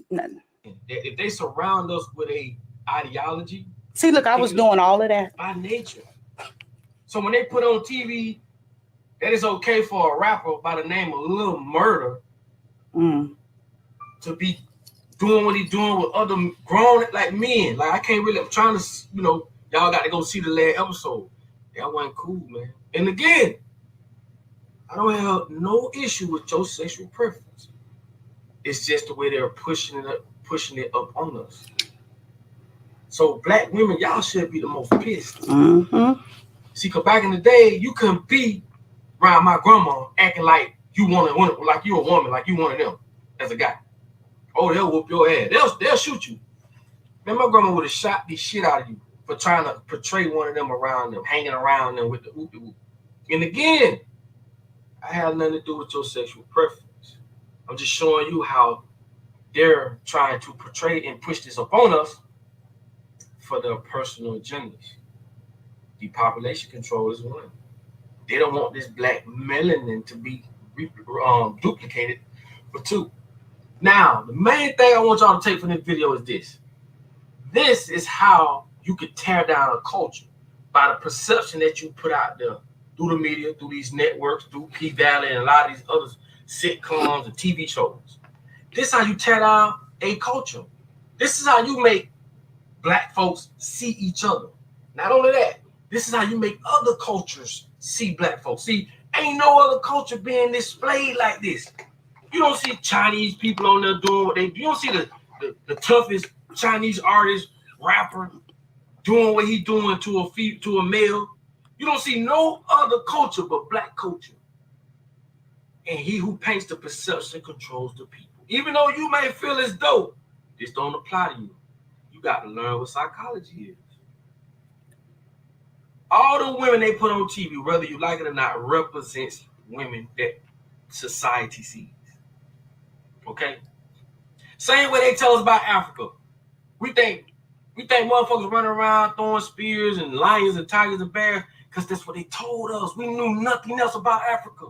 If they surround us with a ideology, see, look, I was doing all of that by nature. So when they put on TV that it's okay for a rapper by the name of Lil Murder to be doing what he's doing with other grown like men. Like I can't really. I'm trying to, y'all got to go see the last episode. That wasn't cool, man. And again, I don't have no issue with your sexual preference. It's just the way they're pushing it up on us. So black women, y'all should be the most pissed. See, cause back in the day, you couldn't be around my grandma acting like you like you a woman, like you one of them as a guy. Oh, they'll whoop your ass. They'll shoot you. Man, my grandma would have shot the shit out of you for trying to portray one of them around them, hanging around them with the whoop. And again, I have nothing to do with your sexual preference. I'm just showing you how they're trying to portray and push this upon us for their personal agendas. Depopulation control is one. They don't want this black melanin to be duplicated for two. Now, the main thing I want y'all to take from this video is this. This is how you could tear down a culture by the perception that you put out there through the media, through these networks, through P-Valley and a lot of these other sitcoms and TV shows. This is how you tear down a culture. This is how you make black folks see each other. Not only that, this is how you make other cultures see black folks. See, ain't no other culture being displayed like this. You don't see Chinese people on there doing what they do. You don't see the toughest Chinese artist, rapper, doing what he's doing to a male. You don't see no other culture but black culture. And he who paints the perception controls the people. Even though you may feel as though this don't apply to you, you got to learn what psychology is. All the women they put on TV, whether you like it or not, represents women that society sees. Okay? Same way they tell us about Africa. We think motherfuckers running around throwing spears and lions and tigers and bears because that's what they told us. We knew nothing else about Africa.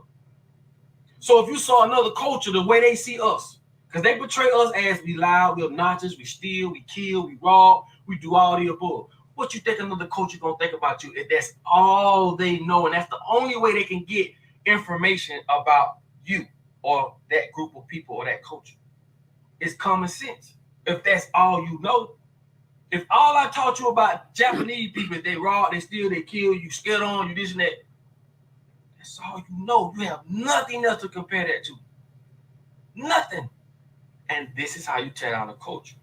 So if you saw another culture, the way they see us, because they portray us as we loud, we obnoxious, we steal, we kill, we rob, we do all the above. What you think another culture gonna think about you if that's all they know and that's the only way they can get information about you or that group of people or that culture? It's common sense. If that's all you know, if all I taught you about Japanese people, they rob, they steal, they kill, you scared on, you this and that, that's all you know. You have nothing else to compare that to. Nothing. And this is how you tear down a culture.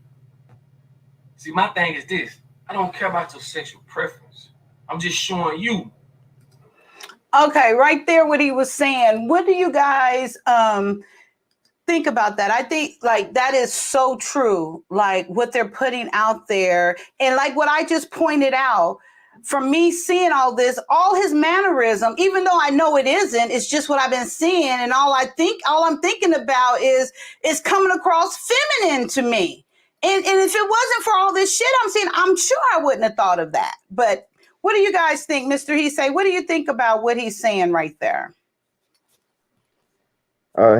See, my thing is this. I don't care about your sexual preference. I'm just showing you. Okay, right there what he was saying. What do you guys think about that? I think like that is so true. Like what they're putting out there. And like what I just pointed out, from me seeing all this, all his mannerism, even though I know it isn't, it's just what I've been seeing. And all I'm thinking about is coming across feminine to me. And if it wasn't for all this shit I'm seeing, I'm sure I wouldn't have thought of that. But what do you guys think, Mr. Heasey? What do you think about what he's saying right there?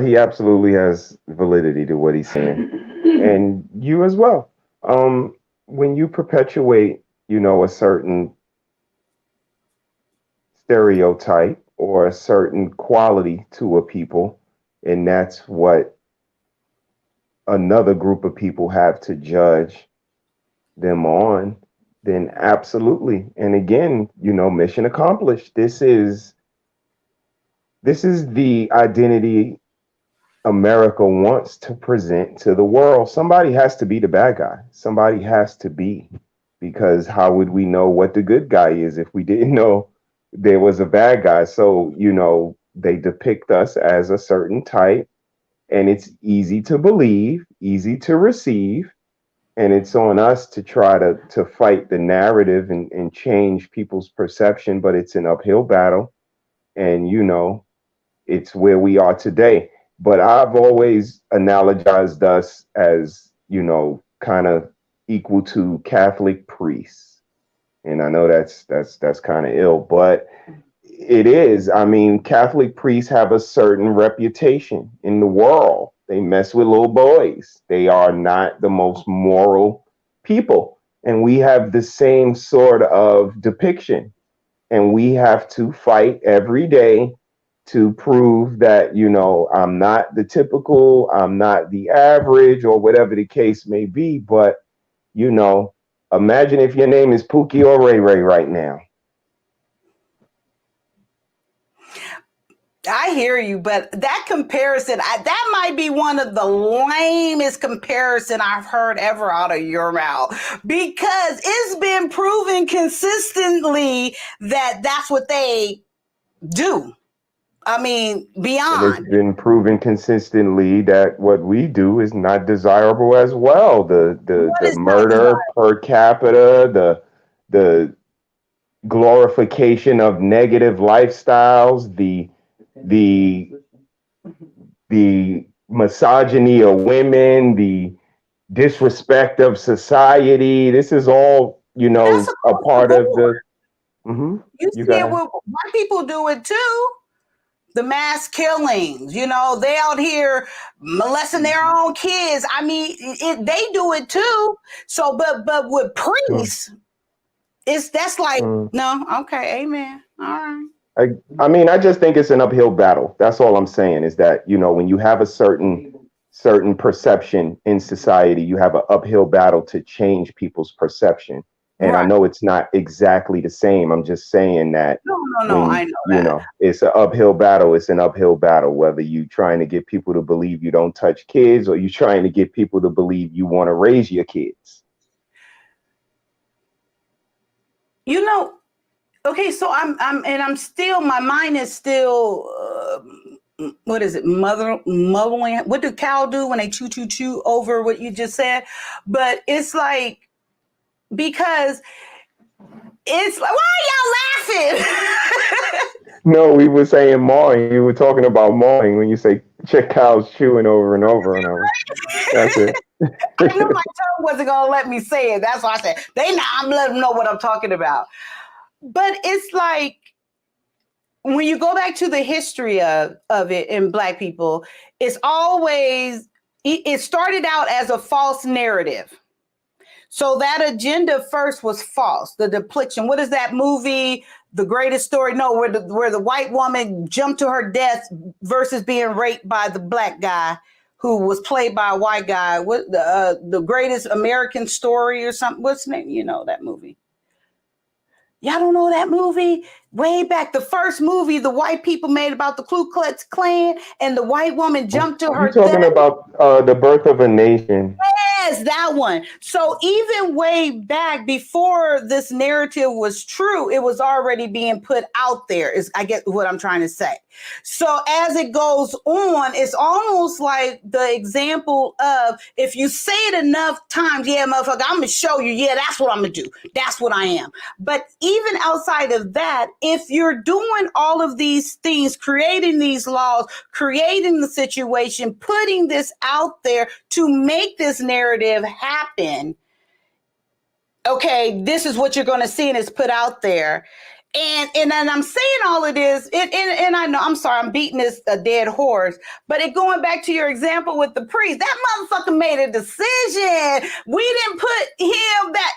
He absolutely has validity to what he's saying, and you as well. When you perpetuate, a certain stereotype or a certain quality to a people, and that's what another group of people have to judge them on, then absolutely. And again, mission accomplished. This is the identity America wants to present to the world. Somebody has to be the bad guy. Somebody has to be, because how would we know what the good guy is if we didn't know there was a bad guy? So, they depict us as a certain type, and it's easy to believe, easy to receive. And it's on us to try to fight the narrative and change people's perception, but it's an uphill battle. And, it's where we are today. But I've always analogized us as, kind of equal to Catholic priests. And I know that's kind of ill, but it is. I mean, Catholic priests have a certain reputation in the world. They mess with little boys. They are not the most moral people. And we have the same sort of depiction. And we have to fight every day to prove that, I'm not the typical, I'm not the average, or whatever the case may be. But, imagine if your name is Pookie or Ray Ray right now. I hear you, but that comparison, that might be one of the lamest comparison I've heard ever out of your mouth, because it's been proven consistently that that's what they do. I mean, beyond. And it's been proven consistently that what we do is not desirable as well. The murder per capita, the glorification of negative lifestyles, the misogyny of women, the disrespect of society. This is all, a part of the. Mm-hmm. You see it with white people do it too. The mass killings, they out here molesting their own kids. I mean, they do it too. So, but with priests, that's like, no, okay, amen. All right. I mean, I just think it's an uphill battle. That's all I'm saying, is that, when you have a certain perception in society, you have an uphill battle to change people's perception. And right. I know it's not exactly the same. I'm just saying that. No, I know that. It's an uphill battle. It's an uphill battle, whether you're trying to get people to believe you don't touch kids, or you're trying to get people to believe you want to raise your kids. Okay, so I'm still, my mind is still, what is it? Muddling. What do cow do when they chew over what you just said? But it's like, because it's like, why are y'all laughing? No, we were saying mawing. You were talking about mawing when you say check cows chewing over and over and over. That's it. I knew my tongue wasn't gonna let me say it. That's why I said I'm letting them know what I'm talking about. But it's like, when you go back to the history of it in Black people, it's always, it started out as a false narrative. So that agenda first was false. The depiction. What is that movie? The Greatest Story? No, where the white woman jumped to her death versus being raped by the Black guy who was played by a white guy. What the Greatest American Story or something? What's the name? You know that movie. Y'all don't know that movie? Way back, the first movie the white people made about the Ku Klux Klan, and the white woman jumped to her death. You're talking about The Birth of a Nation. Yes, that one. So even way back before this narrative was true, it was already being put out there, is I get what I'm trying to say. So as it goes on, it's almost like the example of, if you say it enough times, yeah, motherfucker, I'm going to show you, yeah, that's what I'm going to do. That's what I am. But even outside of that, if you're doing all of these things, creating these laws, creating the situation, putting this out there to make this narrative happen, okay, this is what you're going to see, and it's put out there. And then I'm saying all of this, and I know, I'm sorry, I'm beating this a dead horse, but going back to your example with the priest, that motherfucker made a decision. We didn't put him that,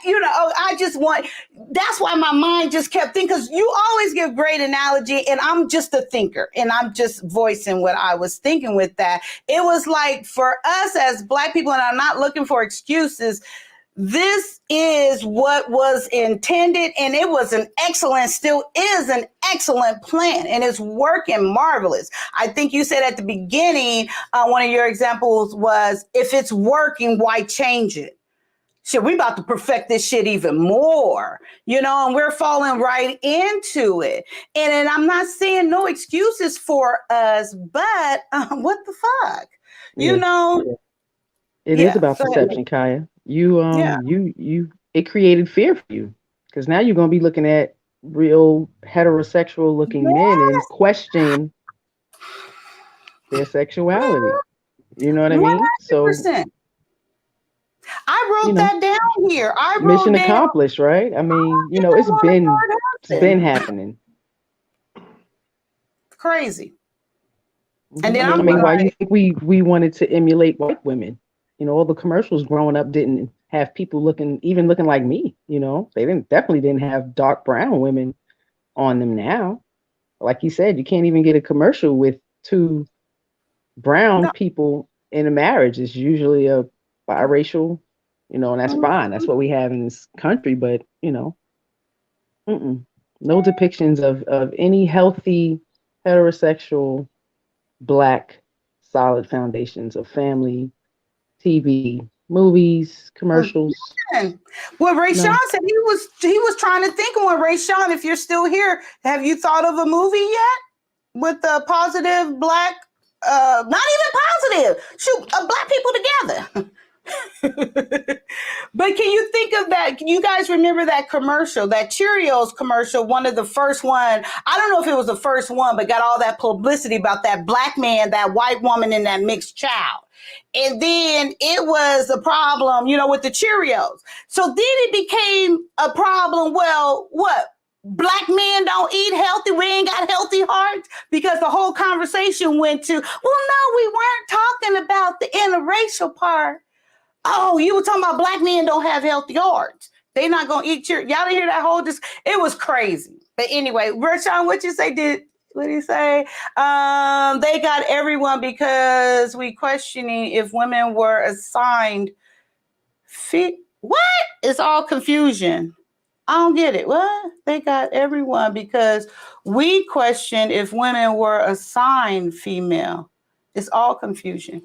that's why my mind just kept thinking, because you always give great analogy, and I'm just a thinker, and I'm just voicing what I was thinking with that. It was like, for us as Black people, and I'm not looking for excuses, this is what was intended, and it was still is an excellent plan, and it's working marvelous. I think you said at the beginning, one of your examples was, if it's working, why change it? Shit, we about to perfect this shit even more, and we're falling right into it. And I'm not saying no excuses for us, but what the fuck, It is about perception, Kaya. It created fear for you, because now you're going to be looking at real heterosexual looking men and question their sexuality. You know what I mean? 100%. So I wrote that down here. Mission accomplished, right? I mean, it's been happening. crazy. And then I mean, why you think we wanted to emulate white women? You know, all the commercials growing up didn't have people looking like me. You know, they definitely didn't have dark brown women on them now. Like you said, you can't even get a commercial with two brown people in a marriage. It's usually a biracial, you know, and that's fine. That's what we have in this country. But, you know, no depictions of any healthy, heterosexual, Black, solid foundations of family, TV, movies, commercials. Well, Ray Sean said he was trying to think of one. Ray Sean, if you're still here, have you thought of a movie yet with a positive Black, not even positive, shoot, Black people together? But can you think of that? Can you guys remember that commercial, that Cheerios commercial? One of the first one. I don't know if it was the first one, but got all that publicity about that Black man, that white woman, and that mixed child. And then it was a problem, you know, with the Cheerios. So then it became a problem. Well, what? Black men don't eat healthy. We ain't got healthy hearts, because the whole conversation went to, well, no, we weren't talking about the interracial part. Oh, you were talking about Black men don't have healthy hearts. They not gonna eat your. Y'all didn't hear that whole? It was crazy. But anyway, Rashawn, what you say? What did he say? They got everyone because we questioning if women were assigned. What? It's all confusion. I don't get it. What? They got everyone because we question if women were assigned female. It's all confusion.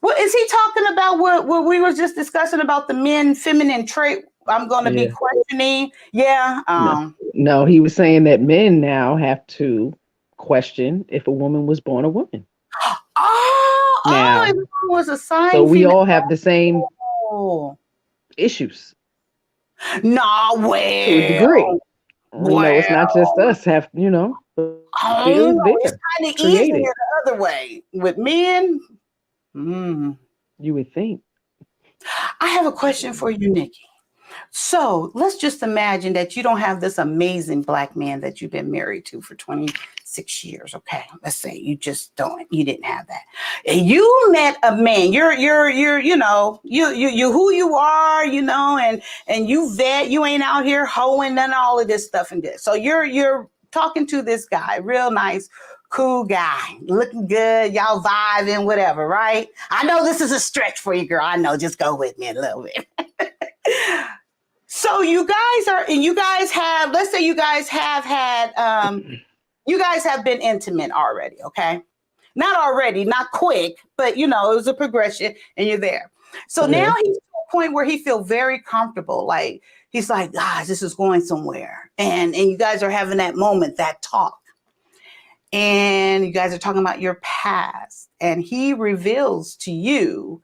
What is he talking about? What we were just discussing about the men feminine trait? I'm going to be questioning. Yeah. No, he was saying that men now have to question if a woman was born a woman. Now, if it was assigned. So we all have the same issues. No way. To a degree. You know, it's not just us. It's kind of easier the other way with men. You would think. I have a question for you, Nikki. So let's just imagine that you don't have this amazing Black man that you've been married to for 26 years. Okay, let's say you just you didn't have that. And you met a man. You're you know, you who you are, you know, and you vet. You ain't out here hoeing and all of this stuff and this. So you're talking to this guy, real nice, cool guy, looking good, y'all vibing, whatever, right? I know this is a stretch for you, girl. I know, just go with me a little bit. So you guys have, let's say you guys have had, you guys have been intimate already, okay? Not already, not quick, but you know, it was a progression and you're there. So now he's to a point where he feels very comfortable. Like, he's like, gosh, this is going somewhere. And you guys are having that moment, that talk. And you guys are talking about your past. And he reveals to you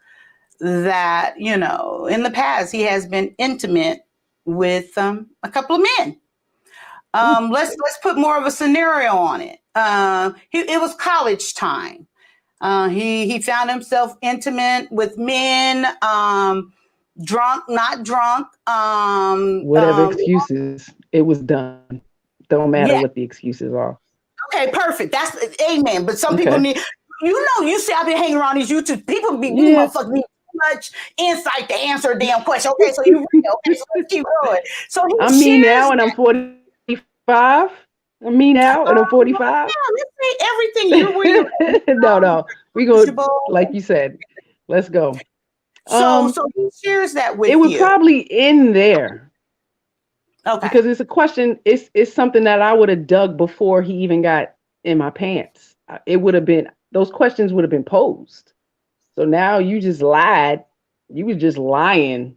that, you know, in the past, he has been intimate with a couple of men. Let's put more of a scenario on it. It was college time. He found himself intimate with men, drunk, not drunk. Whatever excuses, it was done. Don't matter what the excuses are. Okay, perfect. That's amen. But some people need, you know, you see, I've been hanging around these YouTube people. These motherfuckers need much insight to answer a damn question. Okay, so you real. Okay, so let's keep going. So I'm me now, and I'm 45. I'm me now, and I'm 45. Yeah, let's say everything you're where No, we go like you said. Let's go. So he shares that with you. It was probably in there. Okay. Because it's a question. It's something that I would have dug before he even got in my pants. It would have been, those questions would have been posed. So now you just lied. You were just lying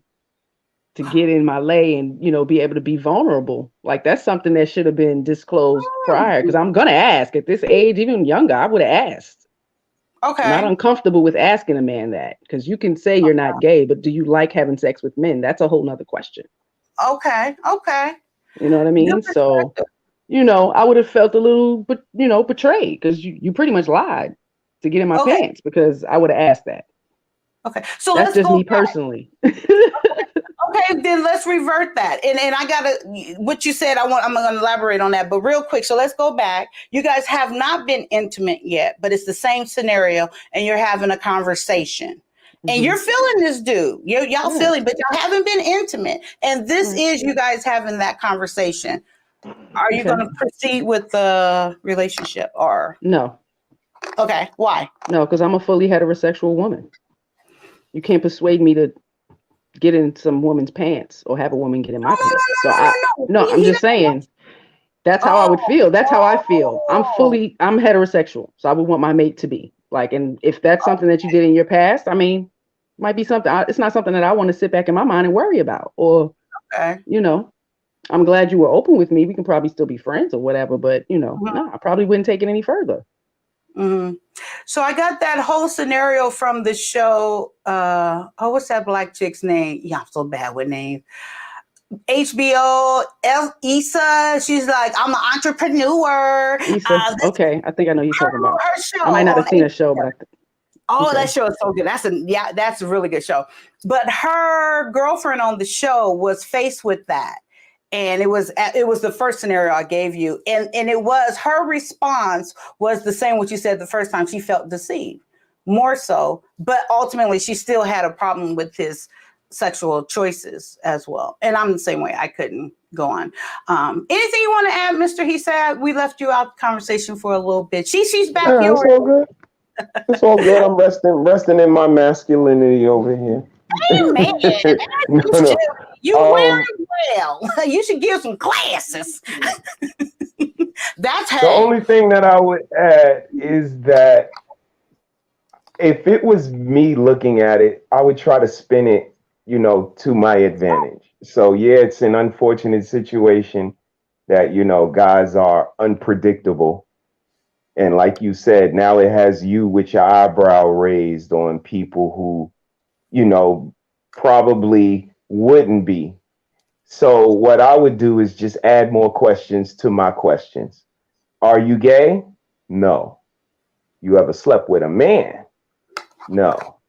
to get in my lay and, you know, be able to be vulnerable. Like, that's something that should have been disclosed prior. Because I'm gonna ask at this age, even younger, I would have asked. Okay. I'm not uncomfortable with asking a man that, because you can say you're not gay, but do you like having sex with men? That's a whole nother question. Okay. You know what I mean? So, you know, I would have felt a little, but you know, betrayed, because you pretty much lied to get in my pants, because I would have asked that. Okay. So that's just me personally. Okay, then let's revert that. And I gotta what you said. I'm gonna elaborate on that, but real quick. So let's go back. You guys have not been intimate yet, but it's the same scenario, and you're having a conversation. And you're feeling this dude. Y'all feeling, but y'all haven't been intimate. And this is you guys having that conversation. Are you going to proceed with the relationship or no? Okay, why? No, because I'm a fully heterosexual woman. You can't persuade me to get in some woman's pants or have a woman get in my pants. So I'm just saying that's how I would feel. That's how I feel. I'm heterosexual. So I would want my mate to be like, and if that's something that you did in your past, I mean, might be something, it's not something that I want to sit back in my mind and worry about, or, I'm glad you were open with me. We can probably still be friends or whatever, but no, I probably wouldn't take it any further. Mm-hmm. So I got that whole scenario from the show. What's that black chick's name? Yeah, I'm so bad with names. HBO, Issa. She's like, I'm an entrepreneur. Issa. Okay, I think I know you're talking about. Her show I might not have seen a show, but that show is so good. That's a really good show. But her girlfriend on the show was faced with that. And it was the first scenario I gave you. And it was her response was the same what you said the first time. She felt deceived more so, but ultimately she still had a problem with his sexual choices as well. And I'm the same way. I couldn't go on. Anything you want to add, Mr. He said? We left you out the conversation for a little bit. She's back. Yeah, it's all good. It's all good. I'm resting in my masculinity over here. Hey, man. No. You wear it well. You should give some classes. That's the only thing that I would add is that if it was me looking at it, I would try to spin it, to my advantage. So yeah, it's an unfortunate situation that, guys are unpredictable. And like you said, now it has you with your eyebrow raised on people who, probably wouldn't be. So what I would do is just add more questions to my questions. Are you gay? No. You ever slept with a man? No.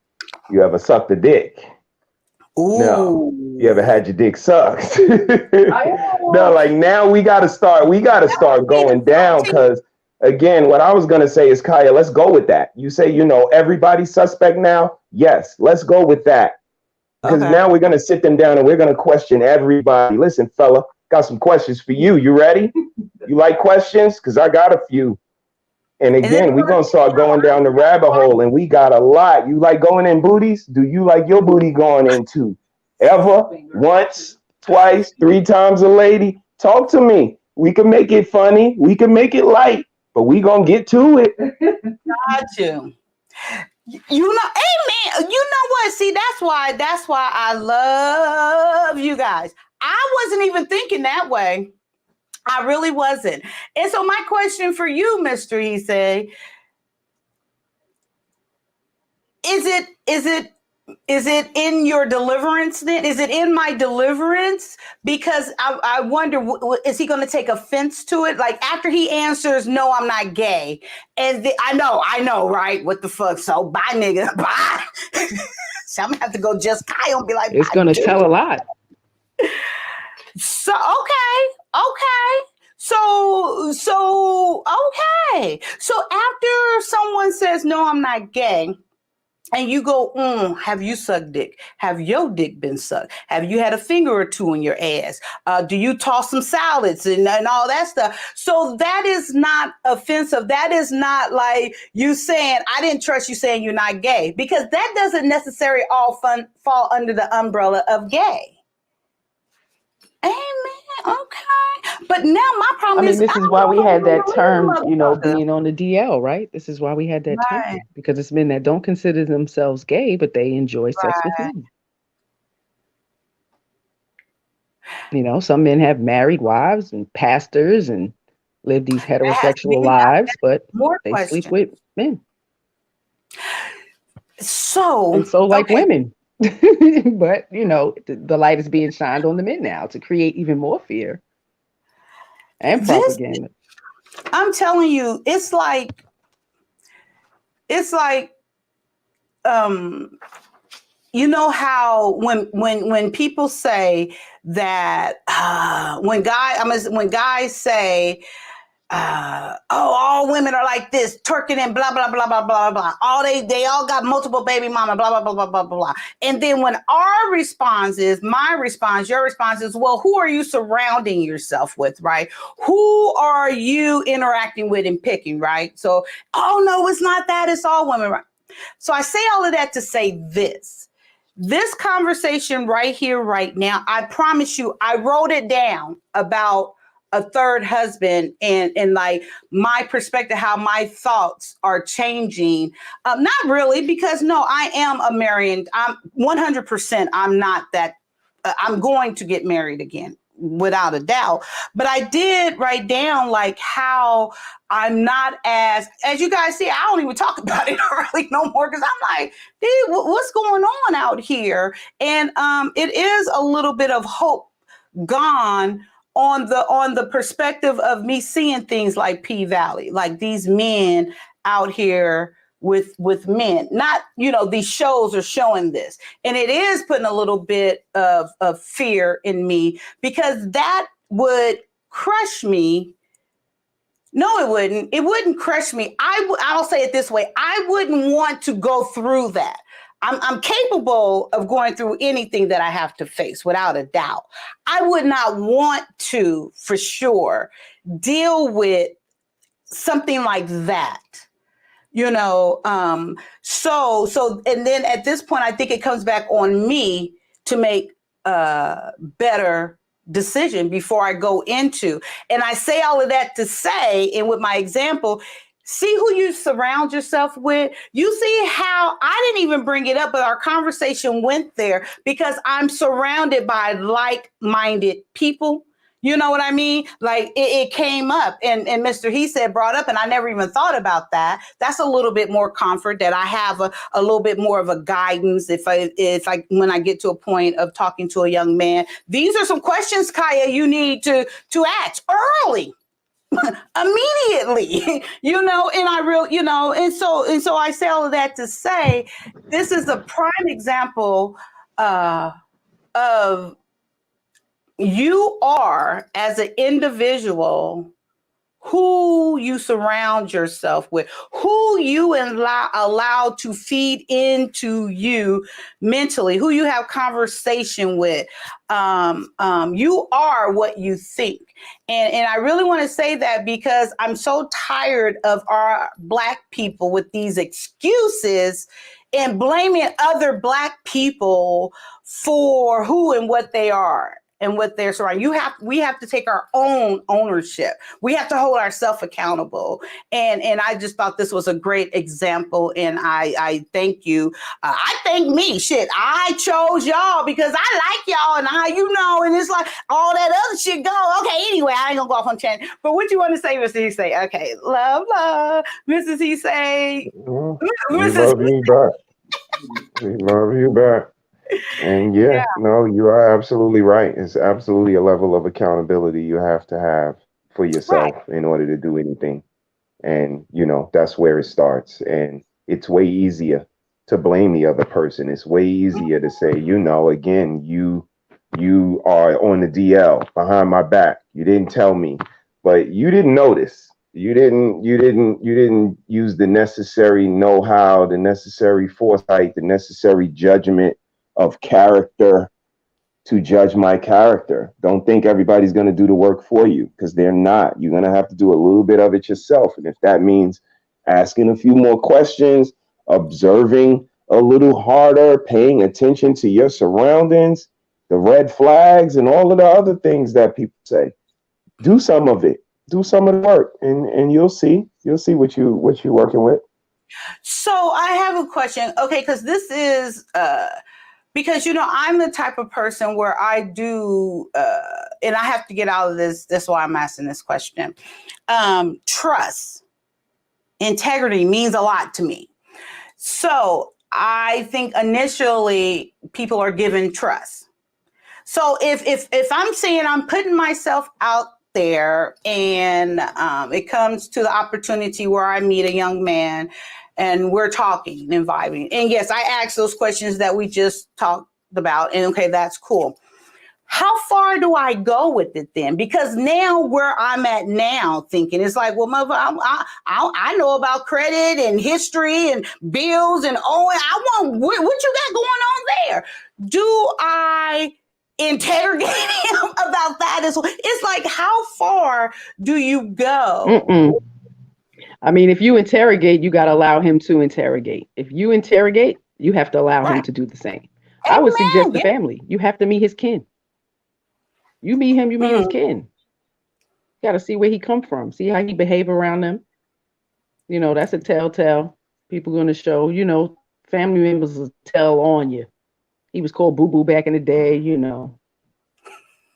You ever sucked a dick? Ooh. No. You ever had your dick sucked? No, like now we gotta start going down, because again, what I was gonna say is, Kaya, let's go with that. You say, everybody's suspect now? Yes, let's go with that. Because now we're gonna sit them down and we're gonna question everybody. Listen, fella, got some questions for you. You ready? You like questions? Because I got a few. And again, we're going to start going down the rabbit hole, and we got a lot. You like going in booties? Do you like your booty going into? Ever? Once? Twice? 3 times a lady? Talk to me. We can make it funny. We can make it light, but we going to get to it. Got you. Amen. You know what? See, that's why I love you guys. I wasn't even thinking that way. I really wasn't. And so my question for you, Mr. He said, is it in your deliverance then? Is it in my deliverance? Because I wonder, is he going to take offense to it? Like after he answers, no, I'm not gay. And I know, right? What the fuck? So bye, nigga, bye. So I'm going to have to go just Kyle and be like, it's going to tell a lot. So, okay. So, okay. So after someone says, no, I'm not gay, and you go, have you sucked dick? Have your dick been sucked? Have you had a finger or two in your ass? Do you toss some salads and all that stuff? So that is not offensive. That is not like you saying, I didn't trust you saying you're not gay, because that doesn't necessarily fall under the umbrella of gay. Amen. Okay. But now my problem is, this is why we had that term, being on the DL, right? This is why we had that term, because it's men that don't consider themselves gay, but they enjoy sex with men. Some men have married wives and pastors and live these heterosexual lives, but they sleep with men. So like women. But the light is being shined on the men now to create even more fear and propaganda. I'm telling you, it's like you know how when people say that when guys say all women are like this, twerking and blah blah blah blah blah blah. All they all got multiple baby mama, blah blah blah blah blah blah. And then when our response is, my response, your response is, well, who are you surrounding yourself with, right? Who are you interacting with and picking, right? So, oh no, it's not that, it's all women, right? So I say all of that to say this. This conversation right here, right now, I promise you, I wrote it down about a third husband and like my perspective, how my thoughts are changing. Not really, because no, I am a married, I'm 100%. I'm not that, I'm going to get married again without a doubt. But I did write down like how I'm not as you guys see, I don't even talk about it really no more, because I'm like, dude, what's going on out here? And it is a little bit of hope gone on the perspective of me seeing things like P Valley, like these men out here with men. Not, these shows are showing this. And it is putting a little bit of fear in me, because that would crush me. No, it wouldn't. It wouldn't crush me. I'll say it this way. I wouldn't want to go through that. I'm capable of going through anything that I have to face, without a doubt. I would not want to, for sure, deal with something like that. So, and then at this point, I think it comes back on me to make a better decision before I go into. And I say all of that to say, and with my example, see who you surround yourself with. You see how I didn't even bring it up, but our conversation went there because I'm surrounded by like-minded people. You know what I mean? Like it came up, and Mr. He said brought up, and I never even thought about that. That's a little bit more comfort, that I have a little bit more of a guidance if I when I get to a point of talking to a young man. These are some questions, Kaya, you need to ask early. Immediately, and and so I say all of that to say this is a prime example of you are, as an individual, who you surround yourself with, who you allow to feed into you mentally, who you have conversation with. You are what you think. And I really want to say that because I'm so tired of our Black people with these excuses and blaming other Black people for who and what they are and what they're surrounding. We have to take our own ownership. We have to hold ourselves accountable. And I just thought this was a great example. And I thank you. I thank me. Shit, I chose y'all because I like y'all, and and it's like all that other shit go. Okay, anyway, I ain't gonna go off on tangent. But what you want to say, Mr. He say? Okay, love, Mrs. He say. We love you back. We love you back. And no, you are absolutely right. It's absolutely a level of accountability you have to have for yourself in order to do anything. And, that's where it starts. And it's way easier to blame the other person. It's way easier to say, again, you are on the DL behind my back. You didn't tell me, but you didn't notice. You didn't use the necessary know-how, the necessary foresight, the necessary judgment of character to judge my character. Don't think everybody's going to do the work for you, because they're not. You're going to have to do a little bit of it yourself. And if that means asking a few more questions, observing a little harder, paying attention to your surroundings, the red flags, and all of the other things that people say, do some of it. Do some of the work, and you'll see what you're working with. So I have a question. Okay, because this is because I'm the type of person where I do and I have to get out of this. That's why I'm asking this question. Trust, integrity means a lot to me. So I think initially people are given trust. So if I'm saying I'm putting myself out there, and it comes to the opportunity where I meet a young man, and we're talking and vibing. And yes, I asked those questions that we just talked about, and okay, that's cool. How far do I go with it then? Because now where I'm at now thinking, it's like, well, mother, I know about credit and history and bills and I want, what you got going on there? Do I interrogate him about that as well? It's like, how far do you go? Mm-mm. I mean, if you interrogate, you got to allow him to interrogate. If you interrogate, you have to allow him to do the same. I would suggest the family. You have to meet his kin. You meet him, you meet his kin. You got to see where he come from. See how he behave around them. You know, that's a telltale. People going to show, you know, family members will tell on you. He was called boo-boo back in the day, you know,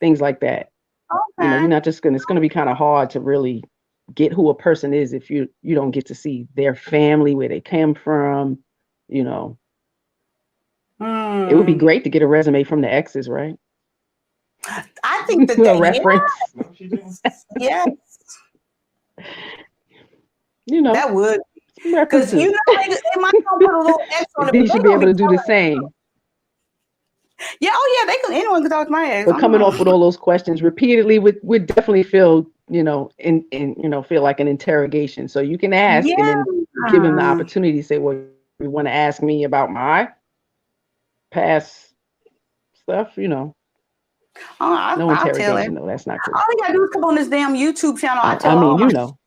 things like that. Okay. You know, you're not just going to, it's going to be kind of hard to really get who a person is if you don't get to see their family, where they came from, you know. It would be great to get a resume from the exes, right? I think that a reference. Yes. You know, that would, because you know they might put a little X on it. You should be able to do the same. Yeah, oh yeah, anyone can talk to my ex. But coming off with all those questions repeatedly would definitely feel, you know, feel like an interrogation. So you can ask and then give him the opportunity to say, well, you want to ask me about my past stuff, you know. Oh, no interrogation, though. That's not cool. All you gotta do is come on this damn YouTube channel. I mean, you know.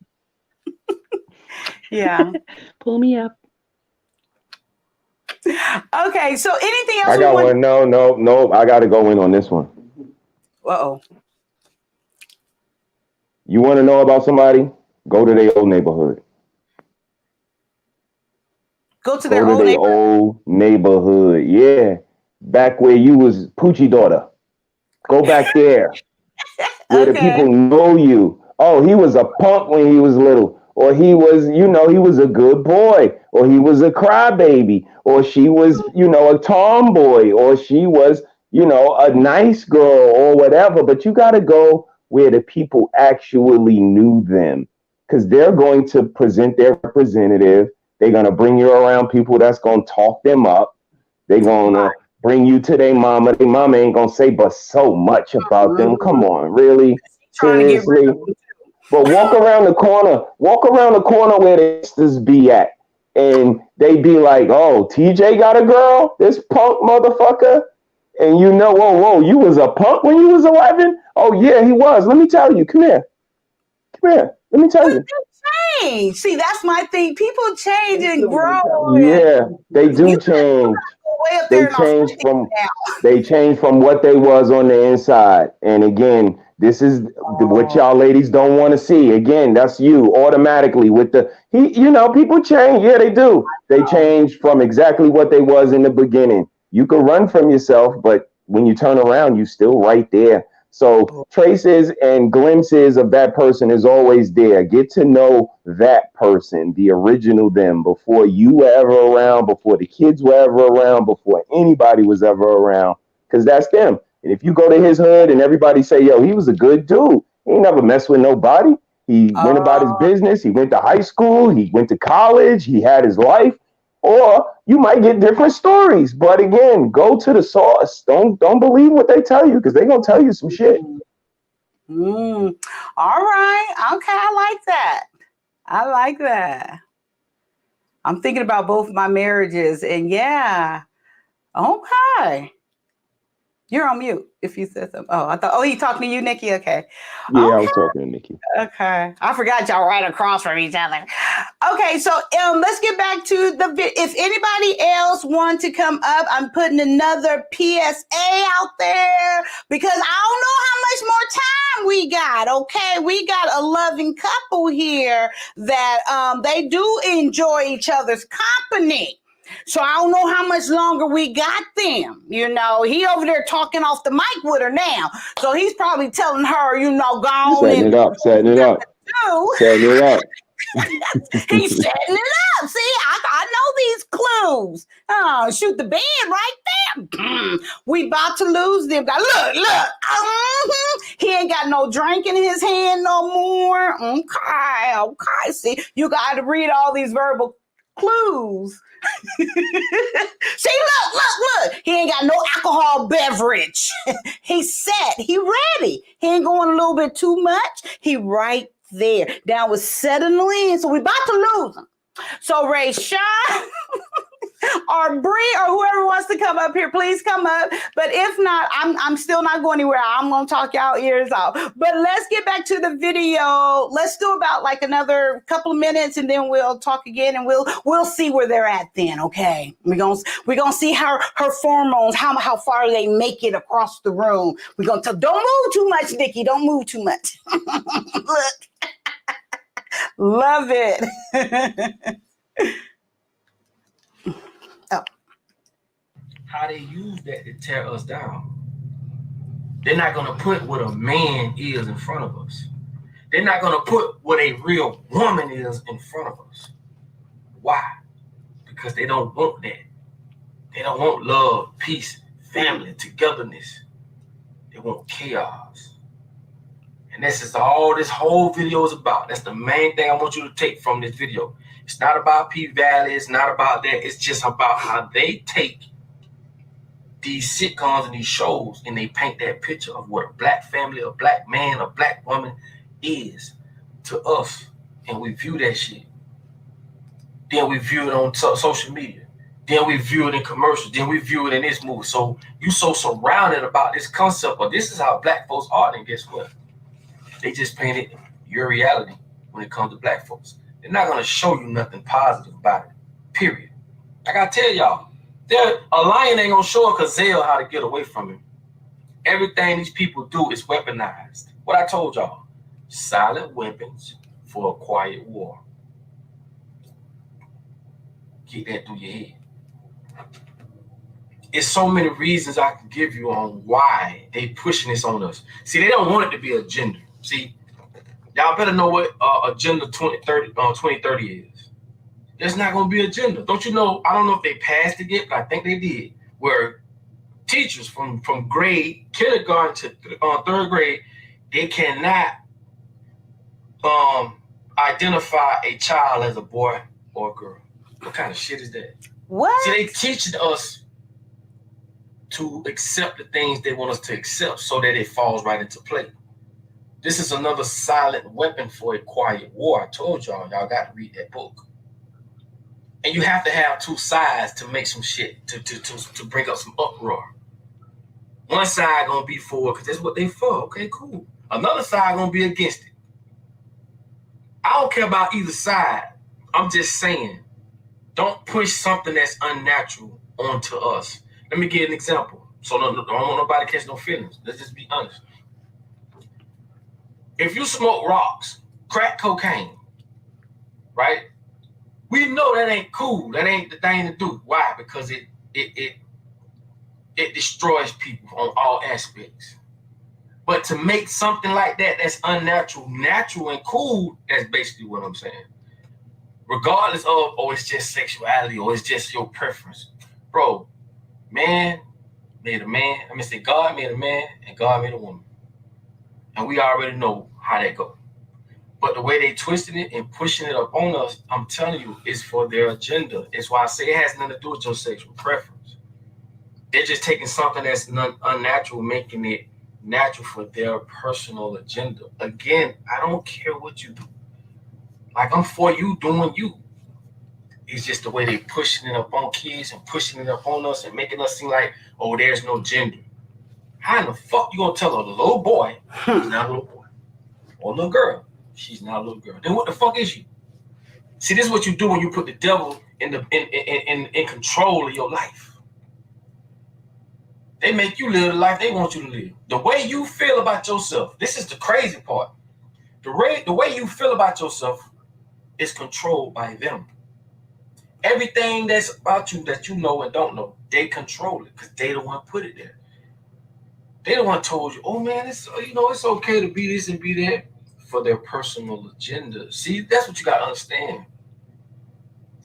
Yeah. Pull me up. Okay, so anything else? I got one. No. I got to go in on this one. Uh-oh. You want to know about somebody? Go to their old neighborhood. Go to their old neighborhood. Yeah. Back where you was Poochie daughter. Go back there. Where the people know you. Oh, he was a punk when he was little. Or he was, he was a good boy. Or he was a crybaby. Or she was, a tomboy. Or she was, a nice girl or whatever. But you got to go where the people actually knew them. Because they're going to present their representative. They're going to bring you around people that's going to talk them up. They're going to bring you to their mama. Their mama ain't going to say but so much about them. Come on, really? Seriously? But walk around the corner where the sisters be at. And they be like, oh, TJ got a girl? This punk motherfucker? And whoa, you was a punk when you was 11? Oh, yeah, he was. Let me tell you. Come here. Let me tell you. Change. See, that's my thing. People change and grow. Yeah, they do change. They change from what they was on the inside. And again, this is what y'all ladies don't want to see. Again, that's you automatically with people change. Yeah, they do. They change from exactly what they was in the beginning. You can run from yourself, but when you turn around, you still right there. So traces and glimpses of that person is always there. Get to know that person, the original them, before you were ever around, before the kids were ever around, before anybody was ever around, because that's them. And if you go to his hood and everybody say, yo, he was a good dude. He ain't never messed with nobody. He went about his business. He went to high school. He went to college. He had his life. Or you might get different stories. But again, go to the source. Don't believe what they tell you, because they're going to tell you some shit. All right. Okay. I like that. I'm thinking about both my marriages. And yeah. Okay. You're on mute if you said something. Oh, I thought, he talking to you, Nikki? Okay. Yeah, I was talking to Nikki. Okay. I forgot y'all right across from each other. Okay, so let's get back to if anybody else want to come up, I'm putting another PSA out there because I don't know how much more time we got, okay? We got a loving couple here that they do enjoy each other's company. So I don't know how much longer we got them. He over there talking off the mic with her now. So he's probably telling her, go on. Setting it up. He's setting it up. See, I know these clues. Oh, shoot the bed right there. We about to lose them. Look. He ain't got no drink in his hand no more. Okay. See, you got to read all these verbal clues. See, look. He ain't got no alcohol beverage. He's set. He ready. He ain't going a little bit too much. He right there. Down with settling in. So we about to lose him. So Ray Sean or Bree or whoever wants to come up here, please come up. But if not, I'm still not going anywhere. I'm going to talk y'all ears off. But let's get back to the video. Let's do about like another couple of minutes and then we'll talk again and we'll see where they're at then, okay? We're going to see how her hormones, how far they make it across the room. We're going to tell, don't move too much, Nikki. Don't move too much. Look. Love it. Oh. How they use that to tear us down. They're not going to put what a man is in front of us. They're not going to put what a real woman is in front of us. Why? Because they don't want that. They don't want love, peace, family, togetherness. They want chaos. And this is all this whole video is about. That's the main thing I want you to take from this video. It's not about P-Valley. It's not about that. It's just about how they take these sitcoms and these shows and they paint that picture of what a black family, a black man, a black woman is to us. And we view that shit. Then we view it on social media. Then we view it in commercials. Then we view it in this movie. So you so surrounded about this concept of this is how black folks are. Then guess what? They just painted your reality when it comes to black folks. They're not going to show you nothing positive about it, period. I got to tell y'all, a lion ain't going to show a gazelle how to get away from him. Everything these people do is weaponized. What I told y'all, silent weapons for a quiet war. Get that through your head. It's so many reasons I can give you on why they pushing this on us. See, they don't want it to be a gender. See, y'all better know what Agenda 2030 is. There's not going to be a gender. Don't you know? I don't know if they passed it yet, but I think they did. Where teachers from grade kindergarten to third grade, they cannot identify a child as a boy or a girl. What kind of shit is that? What? See, they teaching us to accept the things they want us to accept so that it falls right into play. This is another silent weapon for a quiet war. I told y'all got to read that book. And you have to have two sides to make some shit, to bring up some uproar. One side gonna be for it because that's what they for. Okay, cool. Another side gonna be against it. I don't care about either side. I'm just saying, don't push something that's unnatural onto us. Let me give you an example. So I don't want nobody catch no feelings. Let's just be honest. If you smoke rocks, crack cocaine, right? We know that ain't cool. That ain't the thing to do. Why? Because it destroys people on all aspects. But to make something like that that's unnatural, natural, and cool, that's basically what I'm saying. Regardless of, oh, it's just sexuality or it's just your preference. Bro, man made a man. God made a man and God made a woman. And we already know how that goes. But the way they twisted it and pushing it up on us, I'm telling you, it's for their agenda. It's why I say it has nothing to do with your sexual preference. They're just taking something that's unnatural, making it natural for their personal agenda. Again, I don't care what you do. Like, I'm for you doing you. It's just the way they pushing it up on kids and pushing it up on us and making us seem like, oh, there's no gender. How in the fuck you gonna tell a little boy he's not a little boy? Or a little girl, she's not a little girl. Then what the fuck is you? See, this is what you do when you put the devil in control of your life. They make you live the life they want you to live. The way you feel about yourself, this is the crazy part. The way you feel about yourself is controlled by them. Everything that's about you that you know and don't know, they control it because they the one put it there. They the one told you, oh man, it's okay to be this and be that for their personal agenda. See, that's what you got to understand.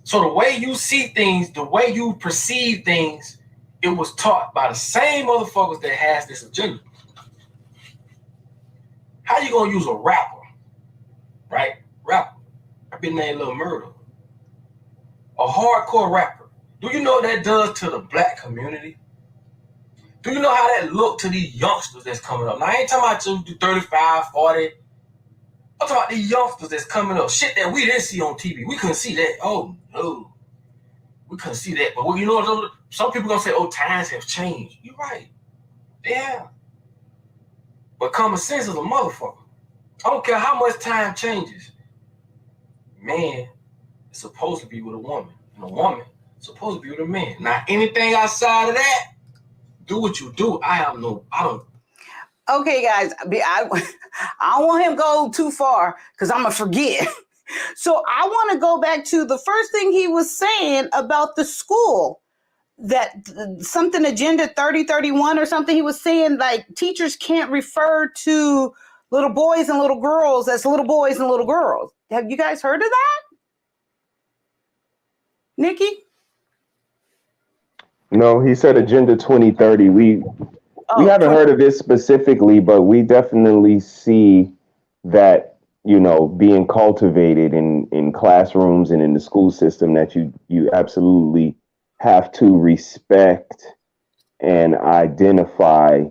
So the way you see things, the way you perceive things, it was taught by the same motherfuckers that has this agenda. How you gonna use a rapper, right? Rapper. I've been named Lil Murder. a hardcore rapper. Do you know what that does to the black community? Do you know how that look to these youngsters that's coming up? Now, I ain't talking about you 35, 40. I'm talking about these youngsters that's coming up. Shit that we didn't see on TV. We couldn't see that. Oh, no. We couldn't see that. But you know, some people going to say, oh, times have changed. You're right. Yeah. But common sense is a motherfucker. I don't care how much time changes. Man is supposed to be with a woman. And a woman is supposed to be with a man. Now, anything outside of that, do what you do. I don't. Okay, guys, I don't want him to go too far because I'm going to forget. So I want to go back to the first thing he was saying about the school, that something Agenda 3031 or something. He was saying like teachers can't refer to little boys and little girls as little boys and little girls. Have you guys heard of that? Nikki? No, he said Agenda 2030. We haven't heard of this specifically, but we definitely see that, you know, being cultivated in classrooms and in the school system, that you absolutely have to respect and identify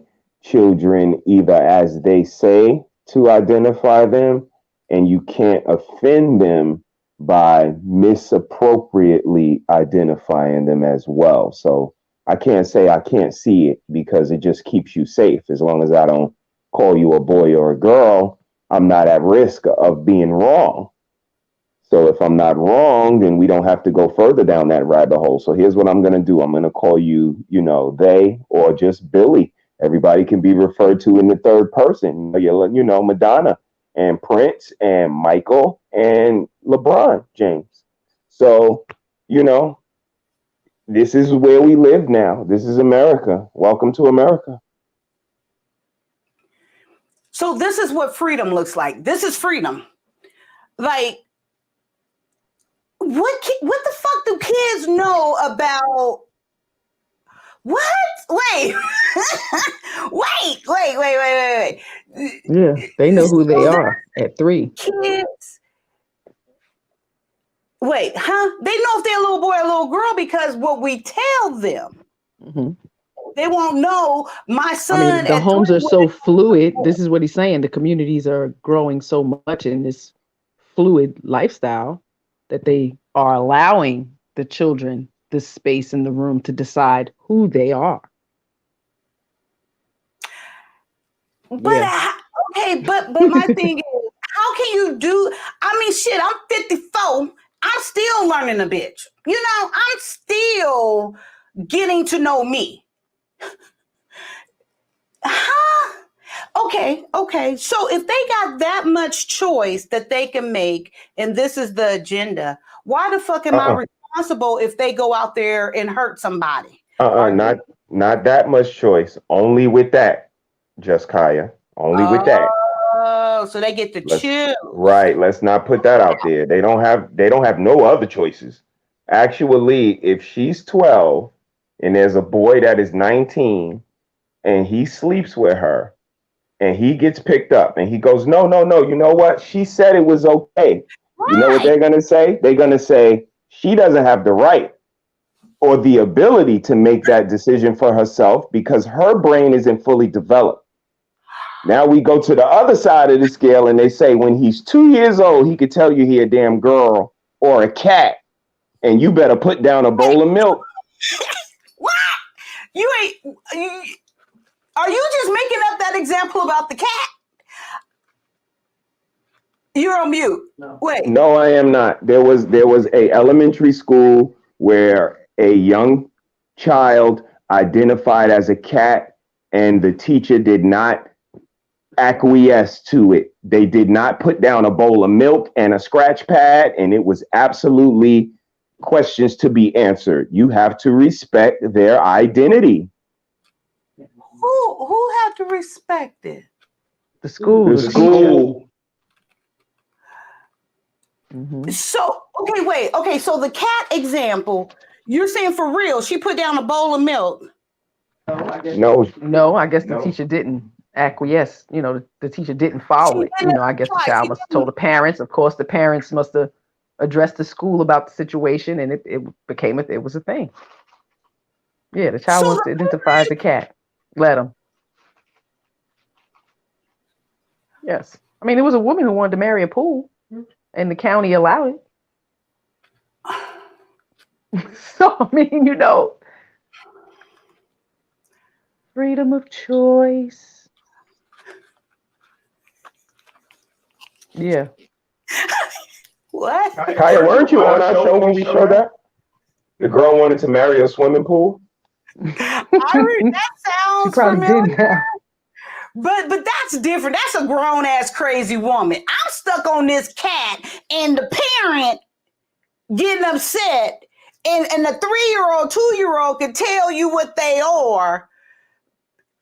children either as they say to identify them, and you can't offend them by misappropriately identifying them as well. So I can't say I can't see it because it just keeps you safe. As long as I don't call you a boy or a girl, I'm not at risk of being wrong. So if I'm not wrong, then we don't have to go further down that rabbit hole. So here's what I'm going to do. I'm going to call you, you know, they, or just Billy. Everybody can be referred to in the third person. You know, Madonna and Prince and Michael and LeBron James. So, you know, this is where we live now. This is America. Welcome to America. So this is what freedom looks like. This is freedom. Like, what the fuck do kids know about? What? Wait. wait. Yeah, they know who they are at 3. Kids. Wait, huh? They know if they're a little boy or a little girl because what we tell them. Mm-hmm. They won't know my son. I mean, the homes are so fluid. This is what he's saying. The communities are growing so much in this fluid lifestyle that they are allowing the children the space in the room to decide who they are. But Yeah. okay, but my thing is, how can you do? I mean, shit, I'm 54. I'm still learning a bitch. You know, I'm still getting to know me. Huh? Okay. So if they got that much choice that they can make, and this is the agenda, why the fuck am I responsible if they go out there and hurt somebody? Not that much choice. Only with that, just Kaya. Only with that. Oh, so they get to choose. Right. Let's not put that out there. They don't have no other choices. Actually, if she's 12 and there's a boy that is 19 and he sleeps with her and he gets picked up and he goes, no, you know what? She said it was okay. Right. You know what they're going to say? They're going to say she doesn't have the right or the ability to make that decision for herself because her brain isn't fully developed. Now we go to the other side of the scale and they say when he's 2 years old, he could tell you he a damn girl or a cat and you better put down a bowl of milk. What? Are you just making up that example about the cat? You're on mute. No. Wait. No, I am not. There was a elementary school where a young child identified as a cat and the teacher did not acquiesce to it. They did not put down a bowl of milk and a scratch pad, and it was absolutely questions to be answered. You have to respect their identity. Who had to respect it? The school. The school. Mm-hmm. So, okay, wait. Okay, so the cat example, you're saying for real, she put down a bowl of milk. No, I guess the teacher didn't acquiesce. The teacher didn't follow it. I guess the child must have told the parents. Of course, the parents must have addressed the school about the situation, and it was a thing. Yeah, the child wants to identify as a cat. Let him. Yes. I mean, there was a woman who wanted to marry a pool, and the county allowed it. So, I mean, freedom of choice. Yeah. What? Kaya, weren't you on our show when we showed that? The girl wanted to marry a swimming pool. That sounds she probably familiar. did now. But that's different. That's a grown ass crazy woman. I'm stuck on this cat and the parent getting upset, and the 3-year-old, 2-year-old can tell you what they are.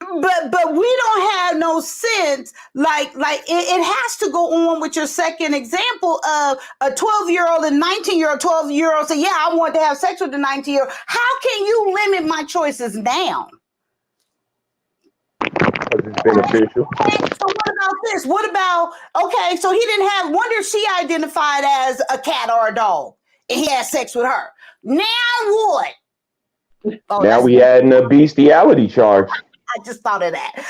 But we don't have no sense. Like it has to go on with your second example of a 12-year-old and 19-year-old, 12-year-old say, yeah, I want to have sex with the 19-year-old. How can you limit my choices now? Because it's beneficial. So what about this? What about, okay, so he didn't have, wonder she identified as a cat or a dog and he had sex with her. Now what? Oh, now we adding a bestiality charge. I just thought of that.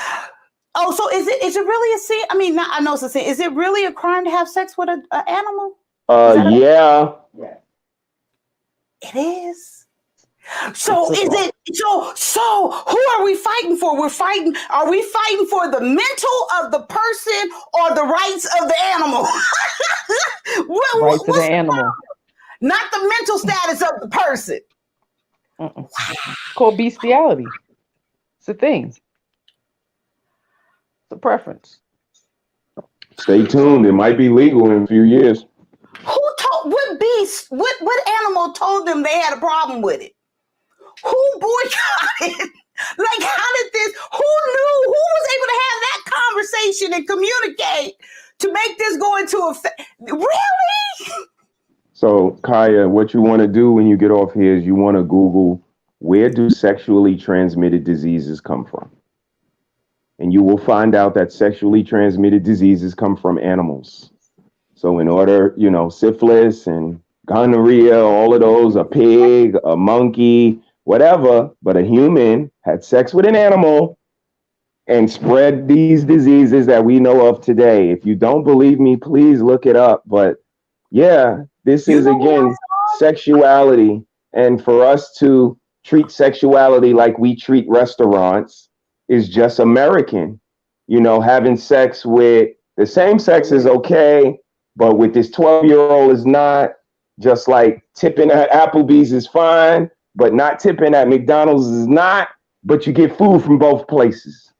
Oh, so is it really a sin? I mean, I know it's a sin. Is it really a crime to have sex with an animal? Yeah. It is. So is it so who are we fighting for? Are we fighting for the mental of the person or the rights of the animal? Rights of the animal. Not the mental status of the person. It's called bestiality. It's a thing. It's a preference. Stay tuned. It might be legal in a few years. Who told what animal told them they had a problem with it? Who boycotted? Like, how did this? Who knew? Who was able to have that conversation and communicate to make this go into effect? Really? So, Kaya, what you want to do when you get off here is you want to Google, where do sexually transmitted diseases come from? And you will find out that sexually transmitted diseases come from animals. So in order, syphilis and gonorrhea, all of those, a pig, a monkey, whatever, but a human had sex with an animal and spread these diseases that we know of today. If you don't believe me, please look it up. But yeah, this is, again, sexuality. And for us to treat sexuality like we treat restaurants is just American. Having sex with the same sex is okay, but with this 12-year-old is not. Just like tipping at Applebee's is fine, but not tipping at McDonald's is not, but you get food from both places.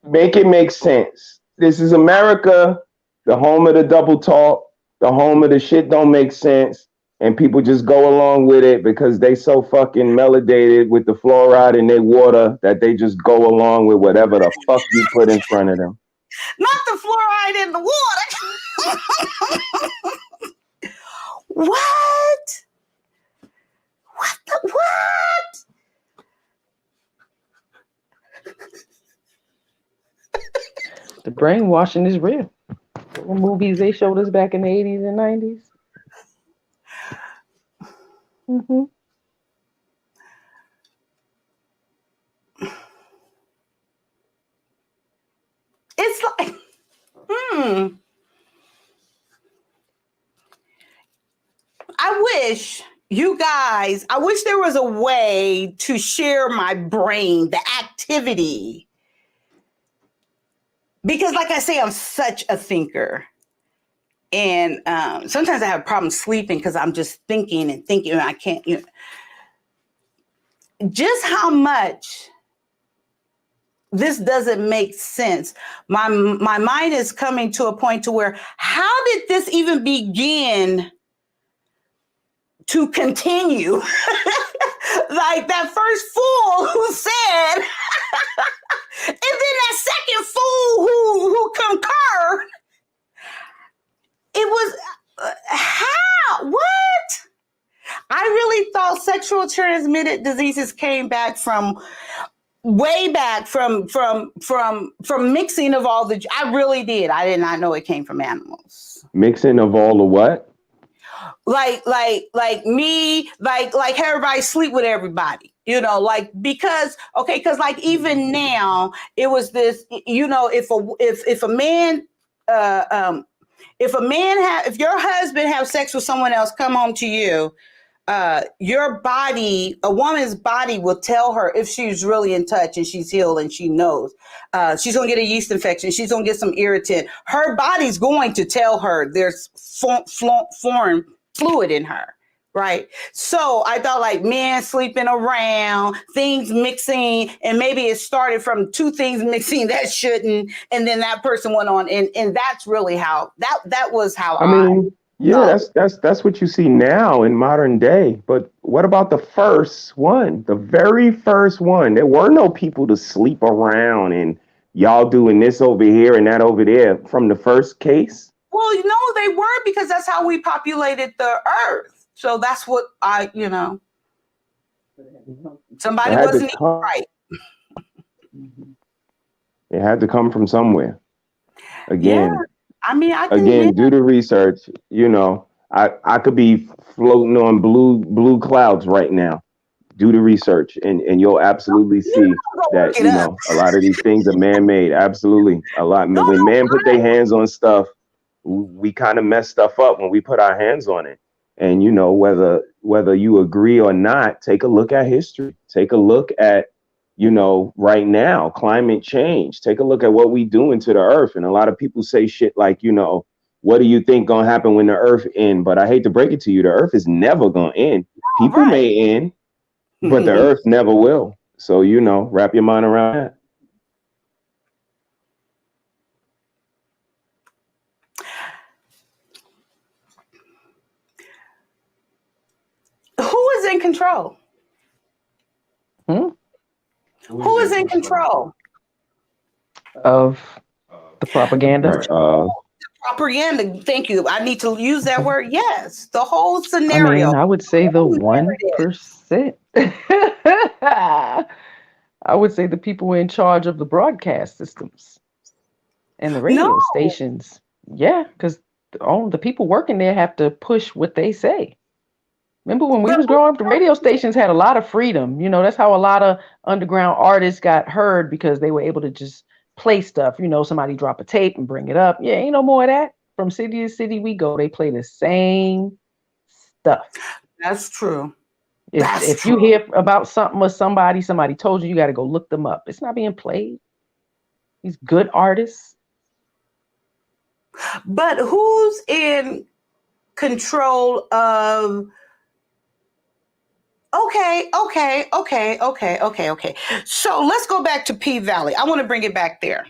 Make it make sense. This is America, the home of the double talk, the home of the shit don't make sense, and people just go along with it because they so fucking melanated with the fluoride in their water that they just go along with whatever the fuck you put in front of them. Not the fluoride in the water. What? What? The brainwashing is real. The movies they showed us back in the 80s and 90s. Mm-hmm. It's like, I wish there was a way to share my brain, the activity. Because like I say, I'm such a thinker. And sometimes I have problems sleeping because I'm just thinking and I can't, just how much this doesn't make sense. My mind is coming to a point to where, how did this even begin to continue? Like that first fool who said, and then that second fool who concurred. It was how? What? I really thought sexual transmitted diseases came back from way back from mixing of all the. I really did. I did not know it came from animals. Mixing of all the what? like me, like everybody sleep with everybody, you know, like because like even now it was this, you know, if a man if your husband have sex with someone else, come home to you, your body, a woman's body will tell her if she's really in touch and she's healed and she knows. She's going to get a yeast infection. She's going to get some irritant. Her body's going to tell her there's foreign fluid in her. Right. So I thought like men sleeping around, things mixing, and maybe it started from two things mixing that shouldn't. And then that person went on. And that's really how that was how I mean, yeah, that's what you see now in modern day. But what about the first one, the very first one? There were no people to sleep around and y'all doing this over here and that over there from the first case. Well, you know, they were, because that's how we populated the earth. So that's what somebody wasn't eating right. It had to come from somewhere. Again. Yeah. I mean, do the research. You know, I could be floating on blue clouds right now. Do the research, and you'll absolutely see that, you know, a lot of these things are man-made. Absolutely, a lot. When man put their hands on stuff, we kind of mess stuff up when we put our hands on it. And you know, whether you agree or not, take a look at history. Take a look at, you know, right now, climate change. Take a look at what we doing to the earth. And a lot of people say shit like, you know, what do you think gonna happen when the earth end? But I hate to break it to you, the earth is never gonna end. People may end, but the earth never will. So, you know, wrap your mind around that. Who is in control? Who is in control of the propaganda? Propaganda. Thank you. I need to use that word. Yes, the whole scenario. I mean, I would say the 1%. I would say the people in charge of the broadcast systems and the radio stations. Yeah, because the people working there have to push what they say. Remember when we was growing up, the radio stations had a lot of freedom. You know, that's how a lot of underground artists got heard, because they were able to just play stuff. You know, somebody drop a tape and bring it up. Yeah, ain't no more of that. From city to city we go, they play the same stuff. That's true. If you hear about something or somebody told you, you got to go look them up. It's not being played. These good artists. But who's in control of... Okay. So let's go back to P Valley. I want to bring it back there.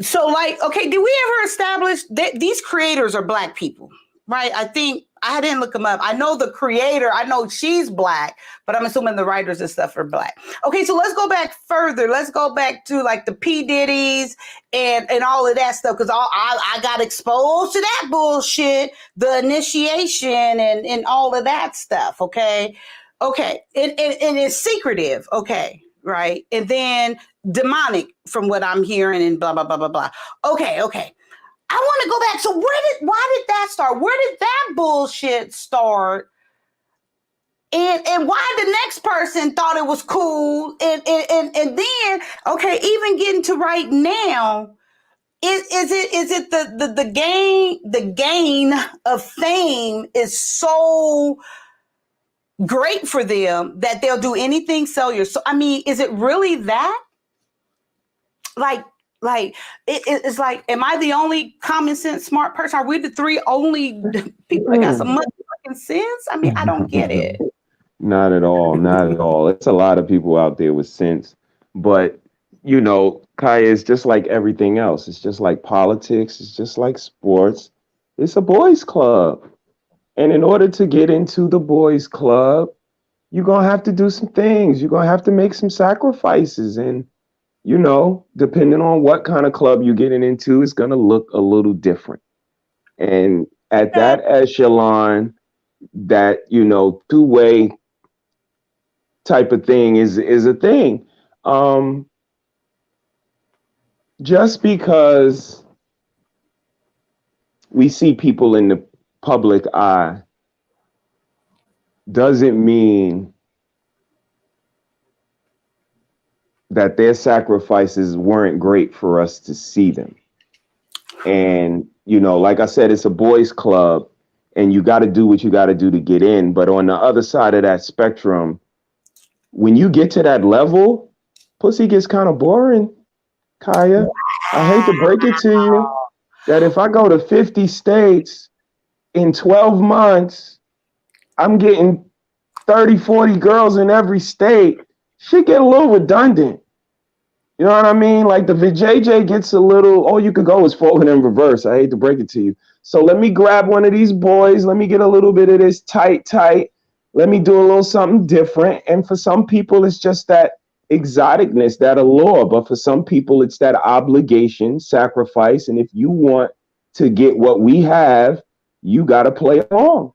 So, like, okay, did we ever establish that these creators are Black people, right? I think I didn't look them up. I know the creator, I know she's Black, but I'm assuming the writers and stuff are Black. Okay, so let's go back further. Let's go back to like the P Diddy's and all of that stuff, because I got exposed to that bullshit, the initiation and all of that stuff. Okay, and it's secretive. Okay, right, and then demonic from what I'm hearing and blah blah blah blah blah. Okay. I want to go back. So why did that start? Where did that bullshit start? And why the next person thought it was cool? And then, okay, even getting to right now, is it the gain of fame is so great for them that they'll do anything cellular? So I mean, is it really that? Like it's like, am I the only common sense smart person? Are we the three only people that got some motherfucking sense? I mean, I don't get it. Not at all. Not at all. It's a lot of people out there with sense. But, you know, Kaya, is just like everything else. It's just like politics. It's just like sports. It's a boys' club. And in order to get into the boys' club, you're going to have to do some things. You're going to have to make some sacrifices. And, you know, depending on what kind of club you're getting into, it's going to look a little different. And at that echelon, that, you know, two-way type of thing is a thing. Just because we see people in the public eye doesn't mean that their sacrifices weren't great for us to see them. And, you know, like I said, it's a boys' club and you got to do what you got to do to get in. But on the other side of that spectrum, when you get to that level, pussy gets kind of boring, Kaya. I hate to break it to you that if I go to 50 states in 12 months, I'm getting 30, 40 girls in every state. Shit get a little redundant. You know what I mean? Like the VJJ gets a little, all you could go is forward and reverse. I hate to break it to you. So let me grab one of these boys. Let me get a little bit of this tight. Let me do a little something different. And for some people, it's just that exoticness, that allure. But for some people, it's that obligation, sacrifice. And if you want to get what we have, you got to play along.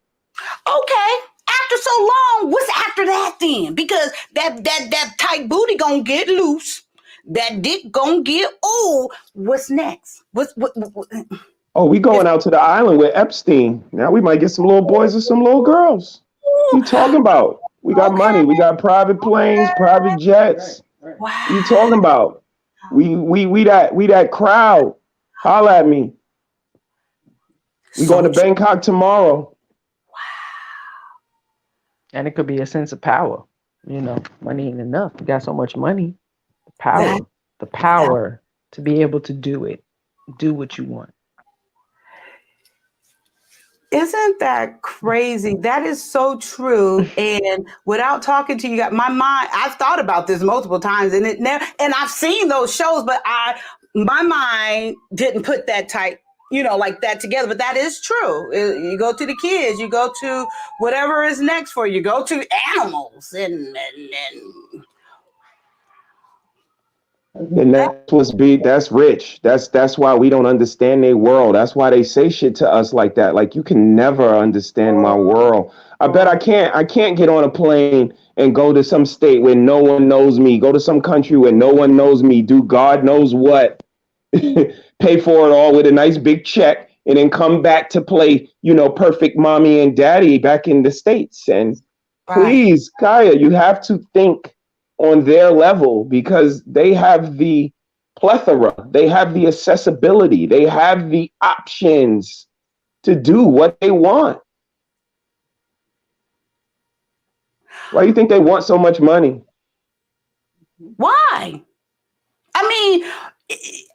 Okay. After so long, what's after that then? Because that tight booty gonna get loose. That dick gonna get old. What's next? What? Oh, we going out to the island with Epstein. Now we might get some little boys or some little girls. What you talking about? We got money. We got private planes, private jets. Wow. What you talking about? We that crowd. Holla at me. We going to Bangkok tomorrow. And it could be a sense of power. You know, money ain't enough. You got so much money. The power to be able to do what you want. Isn't that crazy? That is so true. And without talking to you, my mind, I've thought about this multiple times, and I've seen those shows, but my mind didn't put that type, like that together. But that is true. You go to the kids, you go to whatever is next for you, you go to animals, and that's rich. That's why we don't understand their world. That's why they say shit to us like that. Like, you can never understand my world. I bet I can't get on a plane and go to some state where no one knows me, go to some country where no one knows me, do God knows what, pay for it all with a nice big check, and then come back to play, perfect mommy and daddy back in the States. And please, Kaya, you have to think on their level, because they have the plethora, they have the accessibility, they have the options to do what they want. Why do you think they want so much money? Why? I mean,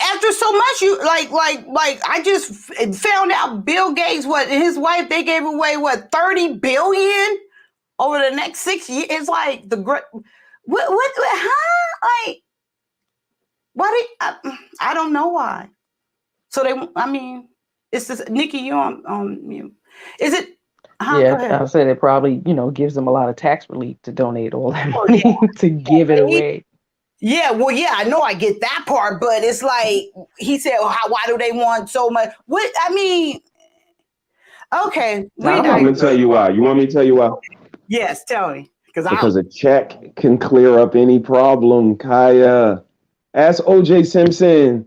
after so much, you like I just found out Bill Gates, his wife, they gave away 30 billion over the next 6 years. It's like like, why I don't know why. So it's this, Nikki, you on mute. Is it? Yeah, I said it probably, gives them a lot of tax relief to donate all that money to give it away. Yeah, well, yeah, I know I get that part, but it's like he said, why do they want so much? Okay. I'm going to tell you why. You want me to tell you why? Yes, tell me. Because a check can clear up any problem, Kaya. Ask O.J. Simpson.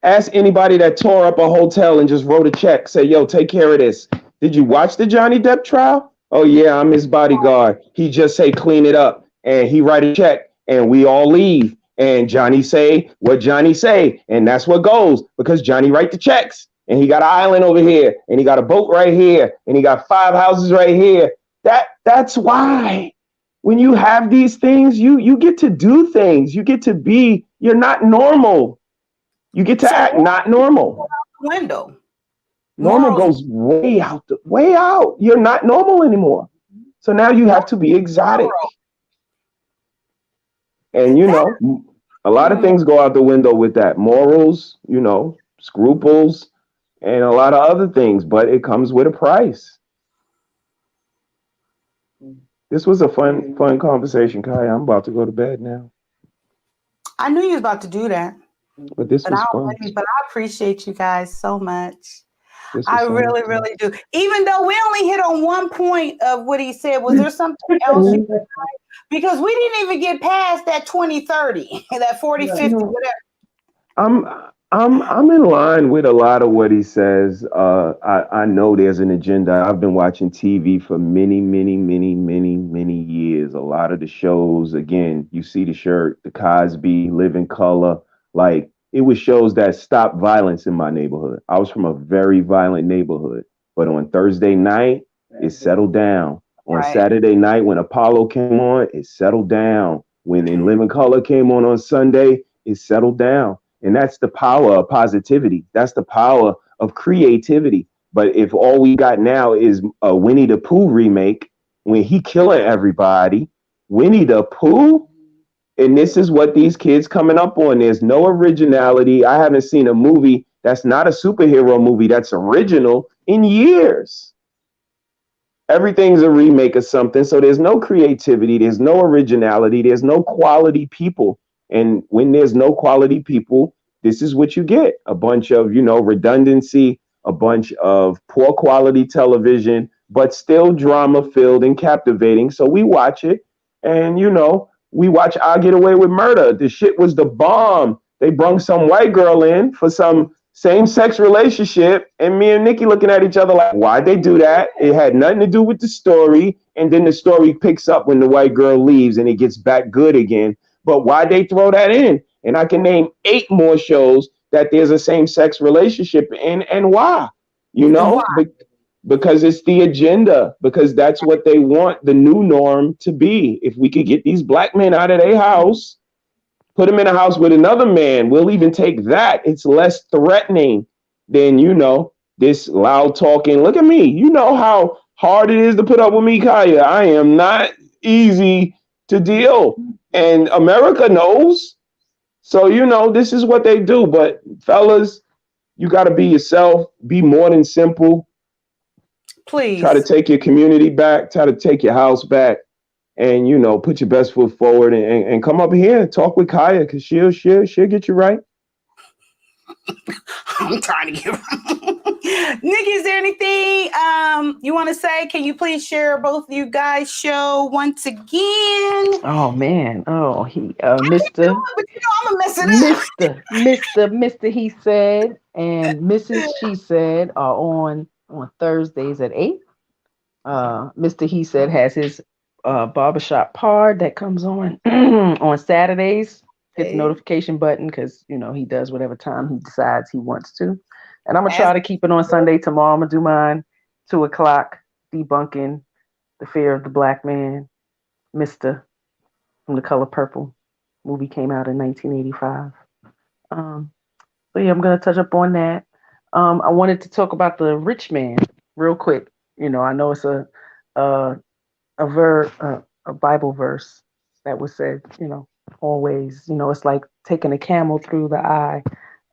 Ask anybody that tore up a hotel and just wrote a check. Say, yo, take care of this. Did you watch the Johnny Depp trial? Oh, yeah, I'm his bodyguard. He just say, clean it up. And he write a check and we all leave. And Johnny say what Johnny say. And that's what goes, because Johnny write the checks. And he got an island over here. And he got a boat right here. And he got 5 houses right here. That's why. When you have these things, you get to do things. You get to be, you're not normal. You get to act not normal. Window. Normal goes way out. You're not normal anymore. So now you have to be exotic. And, a lot of things go out the window with that. Morals, scruples, and a lot of other things. But it comes with a price. This was a fun conversation, Kaya. I'm about to go to bed now. I knew you was about to do that. But this was fun. But I appreciate you guys so much. I really, really do. Even though we only hit on one point of what he said, was there something else? Because we didn't even get past that 20-30, that 40-50, whatever. I'm in line with a lot of what he says. I know there's an agenda. I've been watching TV for many years. A lot of the shows, again, you see the shirt, the Cosby, Living Color, like it was shows that stopped violence in my neighborhood. I was from a very violent neighborhood, but on Thursday night, it settled down. On Right. Saturday night, when Apollo came on, it settled down. When In Living Color came on Sunday, it settled down. And that's the power of positivity. That's the power of creativity. But if all we got now is a Winnie the Pooh remake, when he killing everybody, Winnie the Pooh, and this is what these kids coming up on. There's no originality. I haven't seen a movie that's not a superhero movie that's original in years. Everything's a remake of something. So there's no creativity, there's no originality, there's no quality people. And when there's no quality people, this is what you get: a bunch of, redundancy, a bunch of poor quality television, but still drama filled and captivating. So we watch it, and we watch I'll Get Away with Murder. The shit was the bomb. They brung some white girl in for some same-sex relationship, and me and Nikki looking at each other like, why'd they do that? It had nothing to do with the story, and then the story picks up when the white girl leaves and it gets back good again. But why'd they throw that in? And I can name 8 more shows that there's a same-sex relationship in, and why? Why? Because it's the agenda, because that's what they want the new norm to be. If we could get these black men out of their house, put him in a house with another man, we'll even take that. It's less threatening than, this loud talking. Look at me. You know how hard it is to put up with me, Kaya. I am not easy to deal. And America knows. So, this is what they do. But fellas, you got to be yourself. Be more than simple. Please. Try to take your community back. Try to take your house back. And put your best foot forward and come up here and talk with Kaya, because she'll get you right. I'm trying to get Nikki, is there anything you want to say? Can you please share both of you guys' show once again? Oh man. Oh, Mr. I'm gonna mess it up. Mr. He Said and Mrs. She Said are on Thursdays at 8. Mr. He Said has his barbershop pod that comes on on Saturdays. Hit the notification button because he does whatever time he decides he wants to. And I'm gonna try to keep it on Sunday. Tomorrow I'm gonna do mine 2:00, debunking the fear of the black man, Mr. from The Color Purple. Movie came out in 1985. So yeah, I'm gonna touch up on that. I wanted to talk about the rich man real quick. I know it's a Bible verse that was said, always, it's like taking a camel through the eye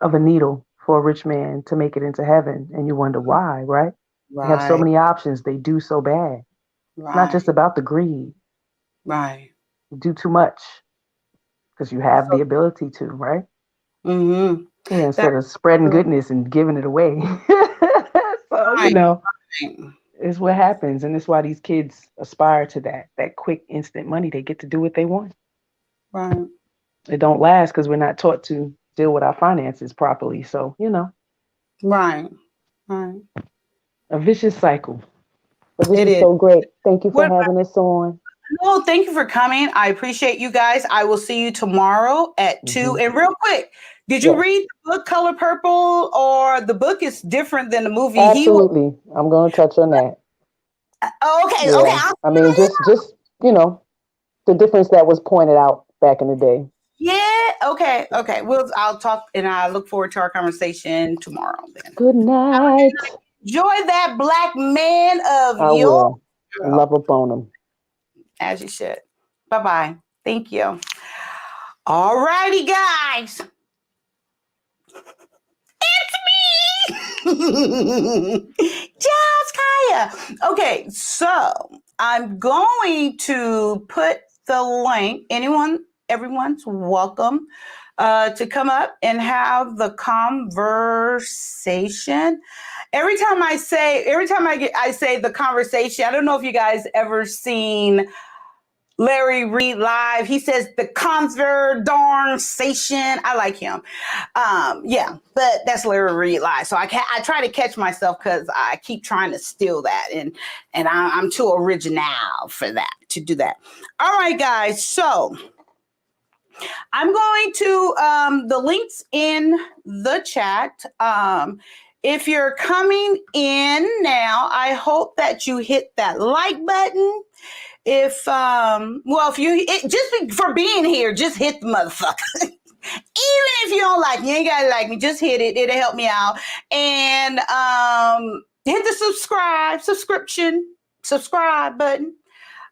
of a needle for a rich man to make it into heaven. And you wonder why, right? They have so many options. They do so bad. Right. It's not just about the greed. Right. You do too much because you have the ability to, right? Mm-hmm. Yeah, instead of spreading goodness and giving it away. So, it's what happens. And it's why these kids aspire to that quick, instant money. They get to do what they want. Right. It don't last because we're not taught to deal with our finances properly. So, Right. A vicious cycle. But this It is is. so great. Thank you for having us on. No, thank you for coming. I appreciate you guys. I will see you tomorrow at 2. And real quick, did you read the book Color Purple, or the book is different than the movie? Absolutely. I'm going to touch on that. Okay. Yeah. Okay. I mean, just the difference that was pointed out back in the day. Yeah. Okay. I'll talk, and I look forward to our conversation tomorrow then. Good night. Enjoy that black man of I yours. will. Love upon him. As you should. Bye-bye. Thank you. All righty, guys. It's me. Just Kaya. Okay, so I'm going to put the link. Everyone's welcome to come up and have the conversation. Every time I say the conversation, I don't know if you guys ever seen Larry Reed Live. He says the conversation. I like him. Yeah, but that's Larry Reed Live. So I try to catch myself because I keep trying to steal that, and I'm too original for that to do that. All right, guys. So I'm going to the links in the chat. If you're coming in now, I hope that you hit that like button. If for being here, just hit the motherfucker. Even if you don't like me, you ain't gotta like me, just hit it. It'll help me out. And hit the subscribe button.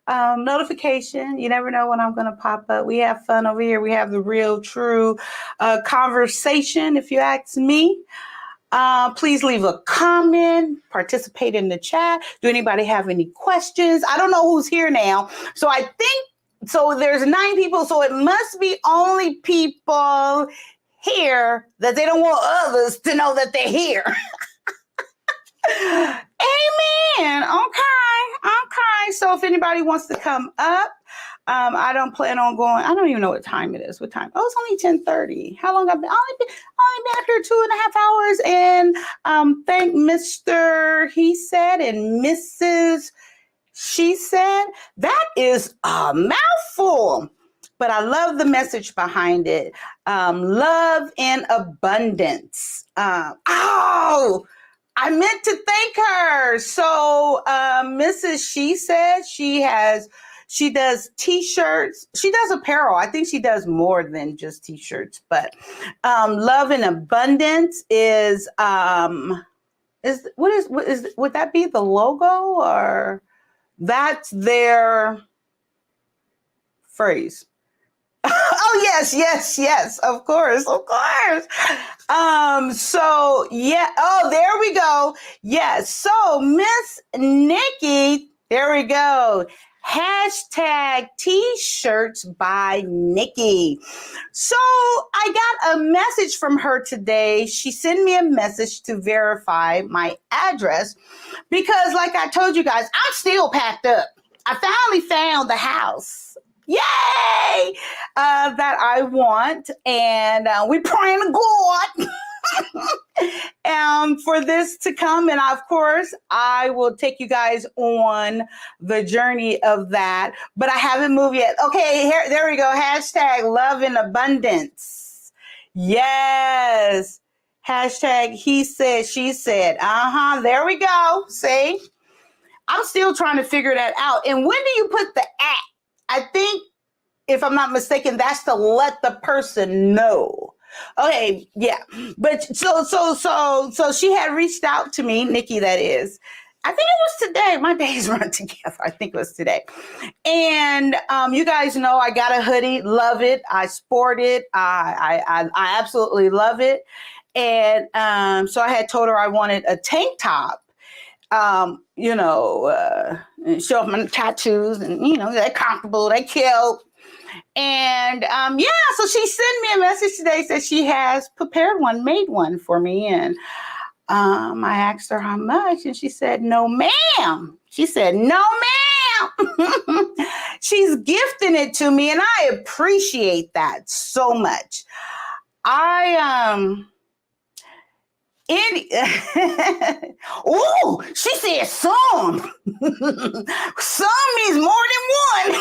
Notification. You never know when I'm going to pop up. We have fun over here. We have the real, true conversation, if you ask me. Please leave a comment, participate in the chat. Do anybody have any questions? I don't know who's here now. So I think, so there's 9 people. So it must be only people here that they don't want others to know that they're here. Amen. Okay. So if anybody wants to come up, I don't plan on going. I don't even know what time it is. What time? Oh, it's only 10:30. How long I've been? Only been up here 2.5 hours. And thank Mr. He said and Mrs. She said. That is a mouthful. But I love the message behind it. Love in abundance. I meant to thank her. So Mrs. She said she does t-shirts. She does apparel. I think she does more than just t-shirts, but love and abundance is would that be the logo, or that's their phrase? Oh, yes, of course. So yeah, there we go. Yes. So Miss Nikki, there we go. Hashtag t-shirts by Nikki. So I got a message from her today. She sent me a message to verify my address because, like I told you guys, I'm still packed up. I finally found the house. Yay! That I want, and we praying to God for this to come. And of course, I will take you guys on the journey of that. But I haven't moved yet. Okay, there we go. Hashtag love and abundance. Yes. Hashtag he said, she said. There we go. See? I'm still trying to figure that out. And when do you put the at? I think, if I'm not mistaken, that's to let the person know. Okay, yeah. But so she had reached out to me, Nikki, that is. I think it was today. My days run together. I think it was today. And you guys know I got a hoodie. Love it. I sport it. I absolutely love it. And so I had told her I wanted a tank top. Show off my tattoos, and they're comfortable, they cute. And so she sent me a message today, said she has made one for me. And I asked her how much, and she said, no, ma'am. She said, no, ma'am. She's gifting it to me, and I appreciate that so much. Oh, she said some. Some means more than one.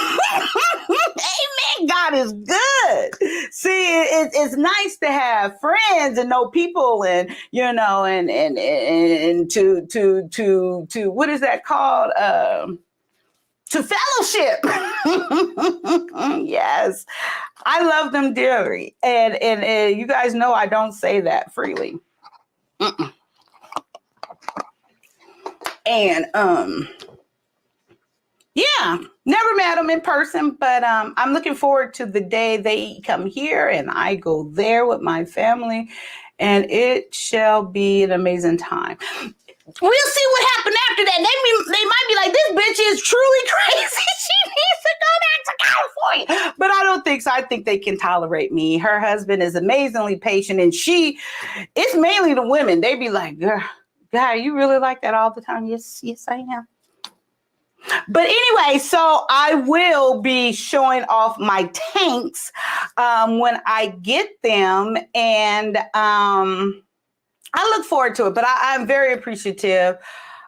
Amen. God is good. See, it's nice to have friends and know people, and and to what is that called? To fellowship. Yes, I love them dearly, and you guys know I don't say that freely. And never met them in person, but I'm looking forward to the day they come here and I go there with my family, and it shall be an amazing time. We'll see what happened after that. They might be like, this bitch is truly crazy. She needs to go back to California. But I don't think so. I think they can tolerate me. Her husband is amazingly patient, and it's mainly the women. They be like, girl, God, you really like that all the time? Yes, I am. But anyway, so I will be showing off my tanks when I get them, and I look forward to it. But I'm very appreciative,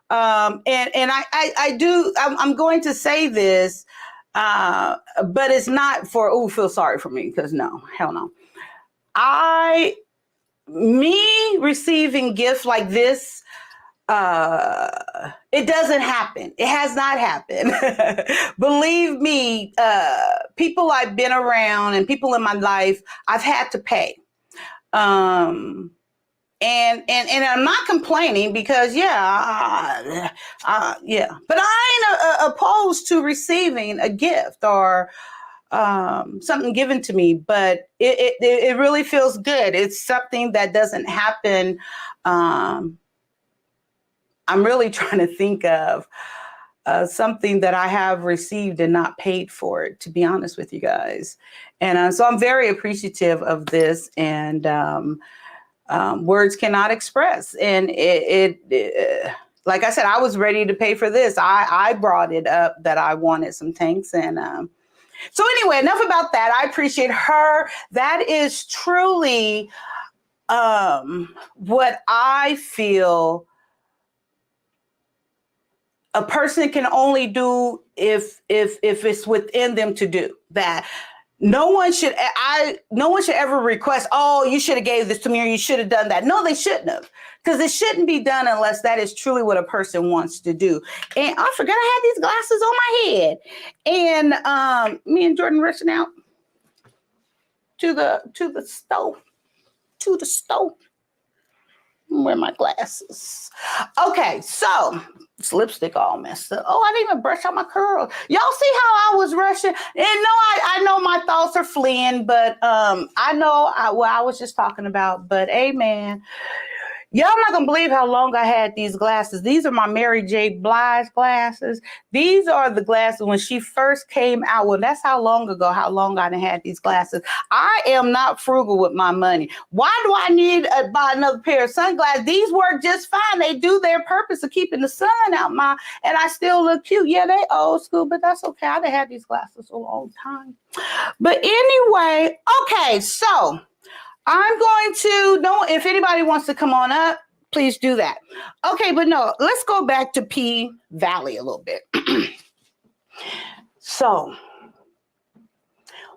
and I do. I'm going to say this, but it's not for feel sorry for me, because no, hell no. Me receiving gifts like this, it doesn't happen. It has not happened. Believe me, people I've been around and people in my life, I've had to pay. And I'm not complaining, because yeah, but I ain't opposed to receiving a gift or something given to me, but it really feels good. It's something that doesn't happen. I'm really trying to think of something that I have received and not paid for it, to be honest with you guys. And so I'm very appreciative of this, and words cannot express. And it like I said, I was ready to pay for this. I brought it up that I wanted some tanks, and so anyway, enough about that. I appreciate her. That is truly what I feel a person can only do if it's within them to do that. No one should ever request, oh, you should have gave this to me, or you should have done that. No, they shouldn't have, because it shouldn't be done unless that is truly what a person wants to do. And I forgot I had these glasses on my head, and me and Jordan rushing out to the stove. Wear my glasses. Okay, so it's lipstick all messed up. Oh, I didn't even brush out my curls. Y'all see how I was rushing? And no, I know my thoughts are fleeing, but I know what I was just talking about. But amen. Y'all not gonna believe how long I had these glasses. These are my Mary J. Blige glasses. These are the glasses when she first came out. Well, that's how long I done had these glasses. I am not frugal with my money. Why do I need to buy another pair of sunglasses? These work just fine. They do their purpose of keeping the sun out and I still look cute. Yeah, they old school, but that's okay. I done had these glasses a long time. But anyway, okay, so I'm going to know if anybody wants to come on up, please do that. Okay, but no, let's go back to P Valley a little bit. So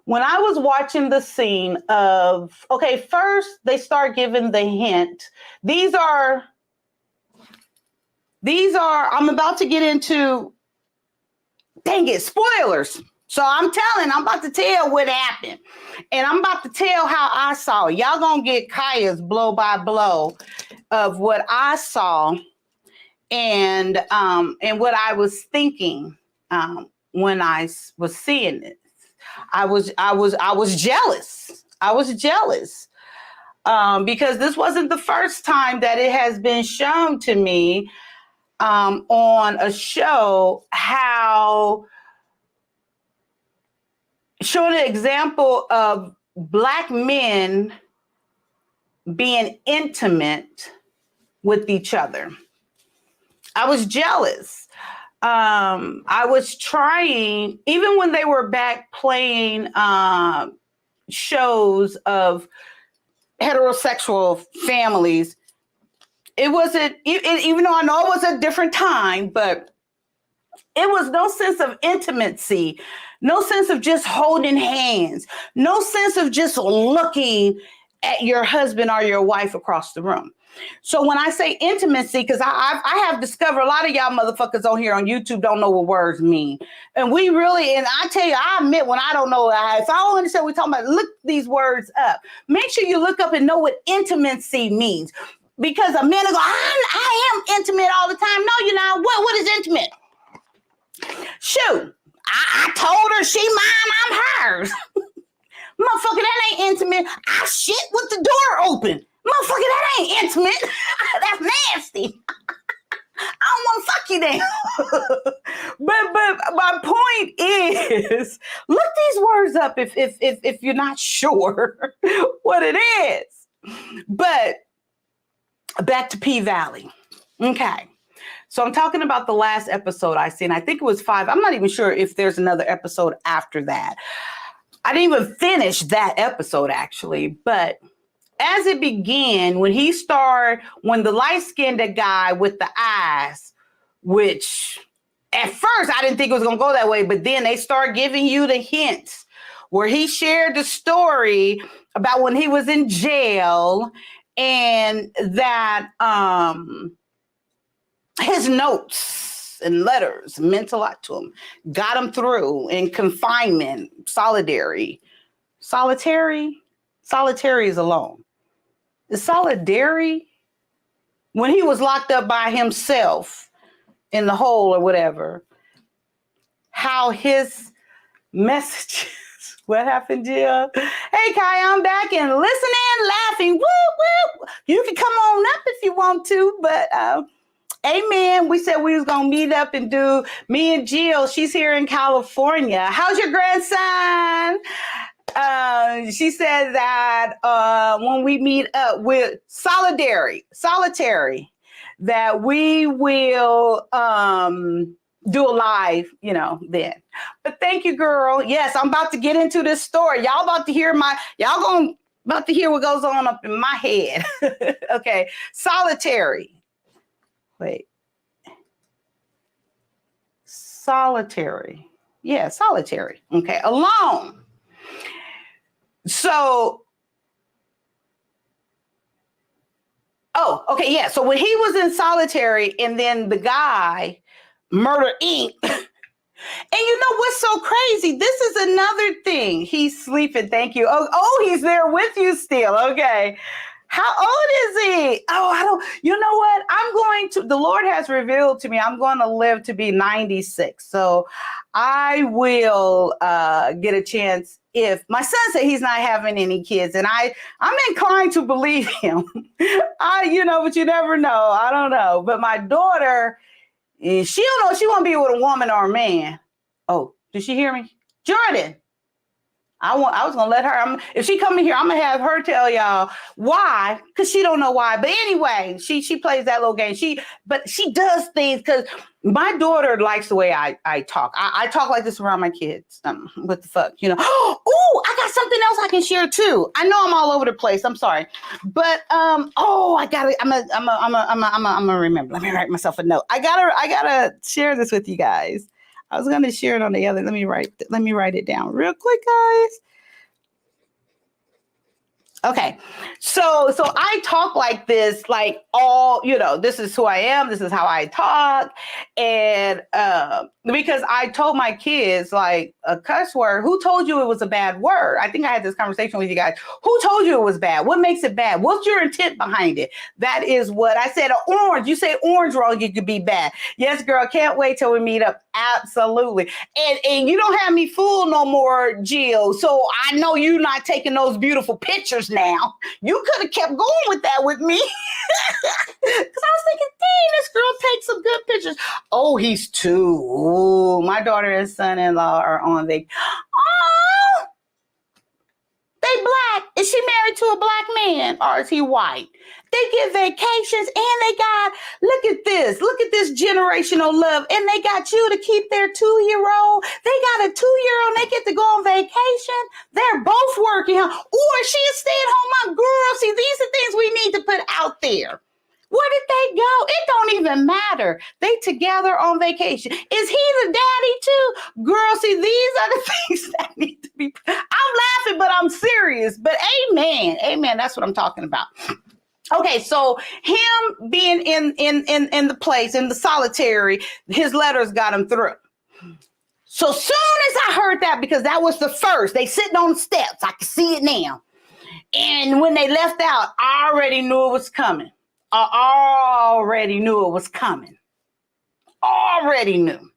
when I was watching the scene of, okay, first they start giving the hint. These are, I'm about to get into, dang it, spoilers. So I'm about to tell what happened. And I'm about to tell how I saw it. Y'all gonna get Kaya's blow by blow of what I saw and what I was thinking when I was seeing this. I was jealous. I was jealous because this wasn't the first time that it has been shown to me on a show, how showing an example of Black men being intimate with each other. I was jealous. I was trying, even when they were back playing shows of heterosexual families, it wasn't, even though I know it was a different time, but it was no sense of intimacy, no sense of just holding hands, no sense of just looking at your husband or your wife across the room. So when I say intimacy, because I have discovered a lot of y'all motherfuckers on here on YouTube don't know what words mean. And we really, and I tell you, I admit when I don't know, if I don't understand what we're talking about, look these words up. Make sure you look up and know what intimacy means. Because a man will go, I am intimate all the time. No, you're not. What is intimate? Shoot, I told her she mine, I'm hers. Motherfucker, that ain't intimate. I shit with the door open. Motherfucker, that ain't intimate. That's nasty. I don't want to fuck you then. But my point is, look these words up if you're not sure what it is. But back to P Valley. Okay. So I'm talking about the last episode I seen. I think it was 5. I'm not even sure if there's another episode after that. I didn't even finish that episode actually, but as it began, when the light-skinned guy with the eyes, which at first I didn't think it was going to go that way, but then they start giving you the hints where he shared the story about when he was in jail and that his notes and letters meant a lot to him, got him through in confinement, solitary is alone. Is solitary when he was locked up by himself in the hole or whatever, how his messages, what happened, Jill? Hey, Kai, I'm back and listening, laughing. Woo, woo. You can come on up if you want to, but amen. We said we was going to meet up and do me and Jill. She's here in California. How's your grandson? She said that when we meet up with solitary, that we will do a live, then. But thank you, girl. Yes, I'm about to get into this story. Y'all about to hear about to hear what goes on up in my head. Okay, solitary. Wait. Solitary. Yeah, solitary. Okay, alone. So, okay, yeah. So when he was in solitary and then the guy, Murder Inc., and you know what's so crazy? This is another thing. He's sleeping. Thank you. Oh, he's there with you still. Okay. How old is he? You know what? The Lord has revealed to me, I'm going to live to be 96. So I will get a chance if my son said he's not having any kids, and I'm inclined to believe him. But you never know. I don't know. But my daughter, she don't know if she want to be with a woman or a man. Oh, did she hear me? Jordan. I was gonna let her. If she come in here, I'm gonna have her tell y'all why, because she don't know why. But anyway, she plays that little game. But she does things because my daughter likes the way I talk. I talk like this around my kids. What the fuck, Oh, I got something else I can share too. I know I'm all over the place. I'm sorry, but I got it. I'm gonna remember. Let me write myself a note. I gotta share this with you guys. I was going to share it on the other. Let me write it down real quick, guys. Okay. So I talk like this, like this is who I am. This is how I talk. And because I told my kids like a cuss word, who told you it was a bad word? I think I had this conversation with you guys. Who told you it was bad? What makes it bad? What's your intent behind it? That is what I said. Orange. You say orange wrong, it could be bad. Yes, girl. Can't wait till we meet up. Absolutely. And you don't have me fooled no more, Jill. So I know you're not taking those beautiful pictures now. You could have kept going with that with me. Because I was thinking, dang, this girl takes some good pictures. Oh, he's 2. Ooh, my daughter and son-in-law are on vacation. Oh, they black. Is she married to a black man or is he white? They get vacations and they got, look at this generational love. And they got you to keep their 2-year-old. They got a 2-year-old and they get to go on vacation. They're both working. Or she is stay-at-home mom. Girl, see, these are things we need to put out there. Where did they go? It don't even matter. They together on vacation. Is he the daddy too? Girl, see, these are the things that need to be. I'm laughing, but I'm serious. But amen. Amen. That's what I'm talking about. Okay, so him being in the place, in the solitary, his letters got him through. So soon as I heard that, because that was the first, they sitting on the steps. I can see it now. And when they left out, I already knew it was coming. Already knew.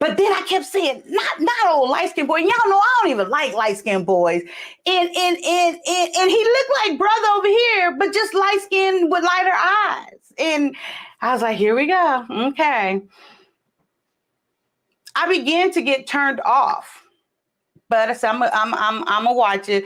But then I kept saying, not old light-skinned boy. Y'all know I don't even like light-skinned boys. And he looked like brother over here, but just light-skinned with lighter eyes. And I was like, here we go. Okay. I began to get turned off. But I said, I'm gonna watch it.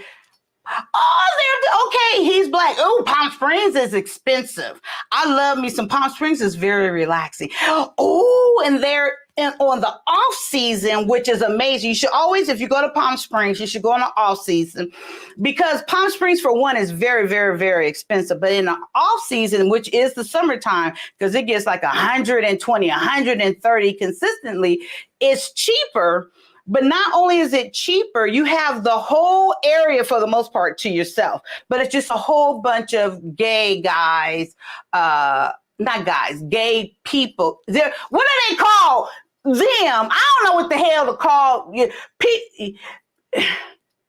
Oh, okay, he's black. Oh, Palm Springs is expensive. I love me some Palm Springs is very relaxing. Oh, and they're on the off season, which is amazing. You should always, if you go to Palm Springs, you should go on the off season because Palm Springs, for one, is very, very, very expensive. But in the off season, which is the summertime, because it gets like 120, 130 consistently, it's cheaper. But not only is it cheaper, you have the whole area for the most part to yourself. But it's just a whole bunch of gay guys, not guys, gay people. What are they called? Them. I don't know what the hell to call.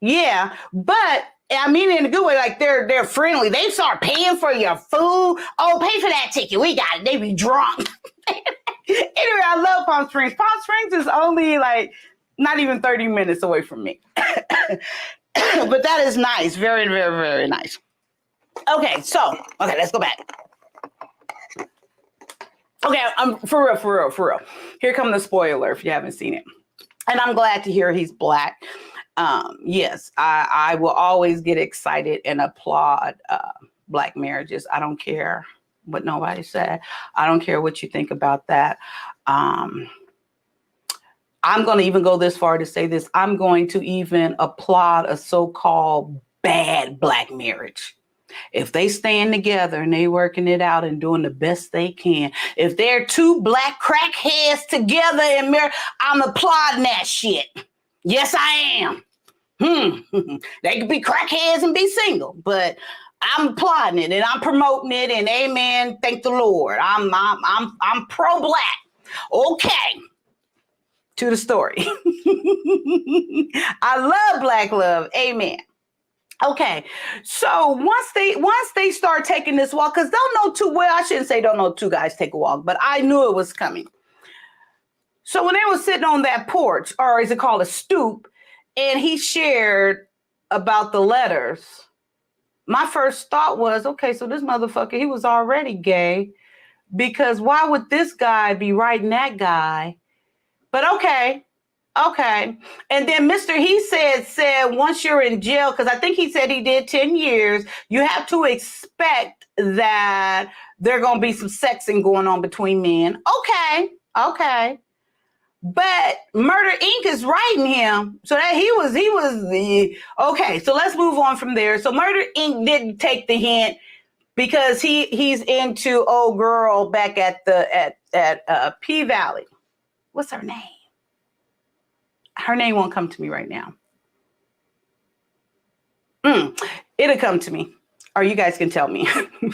Yeah, but I mean in a good way. Like they're friendly. They start paying for your food. Oh, pay for that ticket. We got it. They be drunk. Anyway, I love Palm Springs. Palm Springs is only like not even 30 minutes away from me. But that is nice. Very, very, very nice. Okay, let's go back. Okay, for real. Here come the spoiler if you haven't seen it. And I'm glad to hear he's black. Yes, I will always get excited and applaud black marriages. I don't care what nobody said. I don't care what you think about that. I'm going to even go this far to say this. I'm going to even applaud a so-called bad black marriage. If they stand together and they working it out and doing the best they can, if they're two black crackheads together and married, I'm applauding that shit. Yes, I am. They could be crackheads and be single, but I'm applauding it and I'm promoting it and amen. Thank the Lord. I'm pro-black. Okay. To the story. I love black love. Amen. Okay. So once they start taking this walk, because don't know too well, I shouldn't say don't know two guys take a walk, but I knew it was coming. So when they were sitting on that porch, or is it called a stoop, and he shared about the letters, my first thought was, okay, so this motherfucker, he was already gay, because why would this guy be writing that guy? But okay. And then Mr. He said once you're in jail, because I think he said he did 10 years, you have to expect that there going to be some sexing going on between men. Okay. But Murder Inc. is writing him. So that he was the, okay. So let's move on from there. So Murder Inc. didn't take the hint because he's into old girl back at P Valley. What's her name? Her name won't come to me right now. It'll come to me. Or you guys can tell me.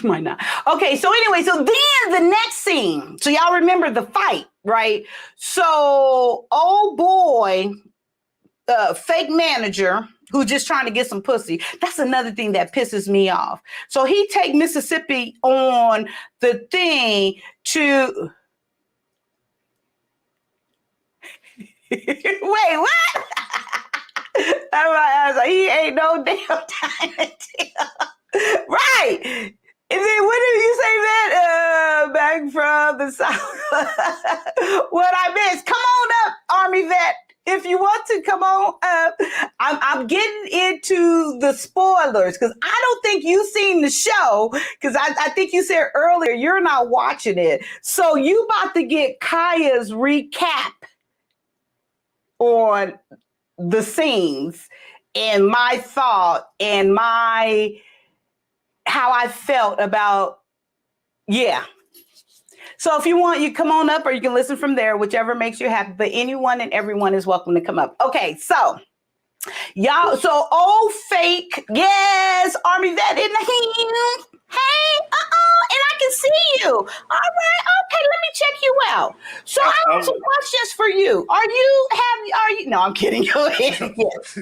Might not. Okay, so anyway, so then the next scene. So y'all remember the fight, right? So old boy, fake manager who's just trying to get some pussy. That's another thing that pisses me off. So he take Mississippi on the thing to... Wait, what? I was like, he ain't no damn time. Right. And then what did you say, man? Back from the South. What I missed. Come on up, Army vet. If you want to come on up. I'm getting into the spoilers because I don't think you've seen the show because I think you said earlier you're not watching it. So you about to get Kaya's recap on the scenes and my thought and how I felt about, yeah. So if you want, you come on up or you can listen from there, whichever makes you happy, but anyone and everyone is welcome to come up. Okay, so y'all, so old fake, yes, Army vet in the hand. Hey, and I can see you. All right, okay, let me check you out. So I have some questions for you. Are you, no, I'm kidding. Go ahead. Yes,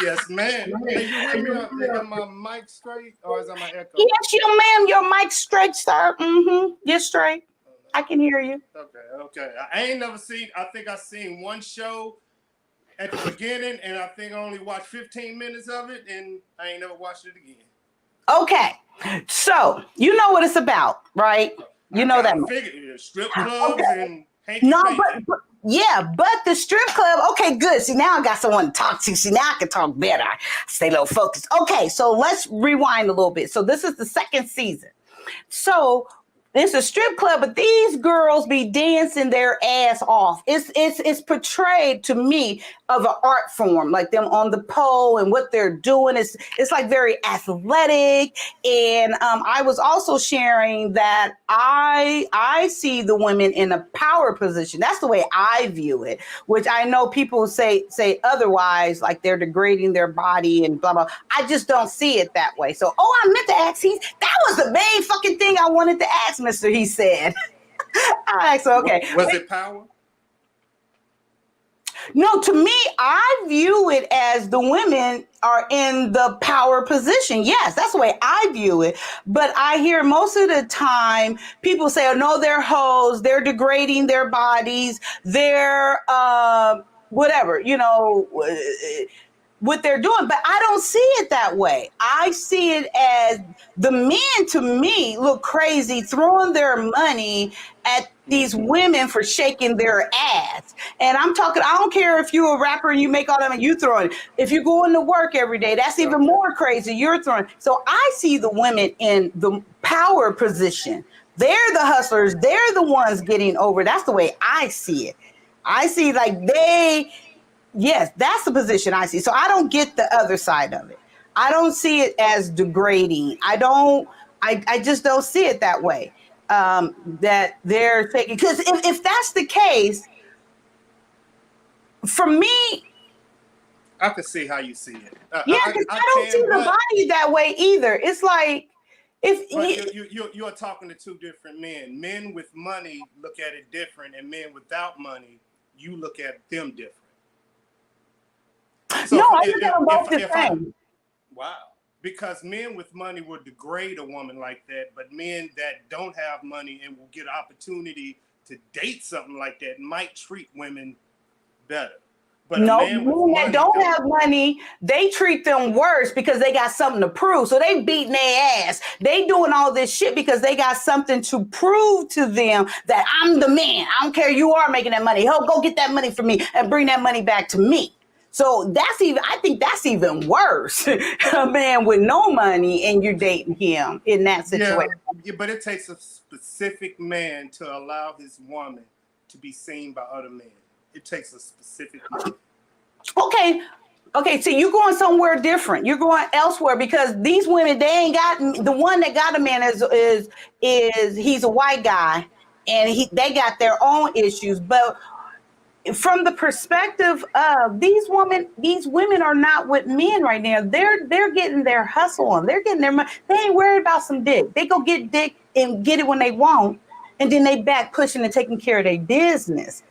yes ma'am. Can you hear me? Is my mic straight or is that my echo? Yes, ma'am, your mic's straight, sir. You're straight. I can hear you. Okay. I ain't never seen, I think I seen one show at the beginning and I think I only watched 15 minutes of it and I ain't never watched it again. Okay. So, you know what it's about, right? You know that. Strip clubs and hanky no, panky. Yeah, but the strip club, okay, good. See, now I got someone to talk to. See, now I can talk better. Stay a little focused. Okay, so let's rewind a little bit. So this is the second season. So it's a strip club, but these girls be dancing their ass off. It's portrayed to me of an art form, like them on the pole and what they're doing. It's like very athletic. And I was also sharing that I see the women in a power position. That's the way I view it, which I know people say otherwise, like they're degrading their body and blah blah. I just don't see it that way. So, I meant to ask. That was the main fucking thing I wanted to ask, Mister. He said. I asked, okay. Was it power? No, to me, I view it as the women are in the power position. Yes, that's the way I view it. But I hear most of the time people say, oh, no, they're hoes. They're degrading their bodies. They're whatever, what they're doing. But I don't see it that way. I see it as the men, to me, look crazy throwing their money at these women for shaking their ass. And I'm talking, I don't care if you're a rapper and you make all that money, you throwing it. If you go into work every day, that's even more crazy. You're throwing. So I see the women in the power position. They're the hustlers. They're the ones getting over. That's the way I see it. I see like yes, that's the position I see. So I don't get the other side of it. I don't see it as degrading. I just don't see it that way. That they're taking, because if that's the case, for me, I can see how you see it. yeah, because I don't see the body that way either. It's like you're talking to two different men. Men with money look at it different, and men without money, you look at them different. So no, I look at them both the same. Wow. Because men with money will degrade a woman like that, but men that don't have money and will get an opportunity to date something like that might treat women better. But no, men that don't have money, they treat them worse because they got something to prove. So they beating their ass. They doing all this shit because they got something to prove to them that I'm the man. I don't care, you are making that money. Go get that money from me and bring that money back to me. So I think that's even worse. A man with no money and you're dating him in that situation. Yeah, but it takes a specific man to allow his woman to be seen by other men. It takes a specific man. Okay, so you're going somewhere different. You're going elsewhere because these women, they ain't got, the one that got a man is he's a white guy and they got their own issues. But from the perspective of these women are not with men right now. They're getting their hustle on. They're getting their money. They ain't worried about some dick. They go get dick and get it when they want, and then they back pushing and taking care of their business.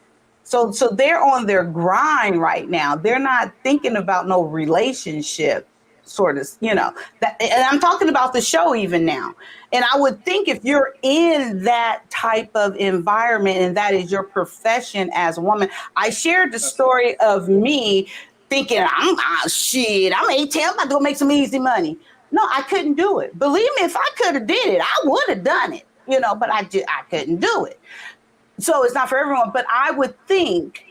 So they're on their grind right now. They're not thinking about no relationship, sort of, that, and I'm talking about the show even now. And I would think if you're in that type of environment and that is your profession as a woman, I shared the story of me thinking, I'm 18, I'm about to go make some easy money. No, I couldn't do it. Believe me, if I could have did it, I would have done it, but I couldn't do it. So it's not for everyone, but I would think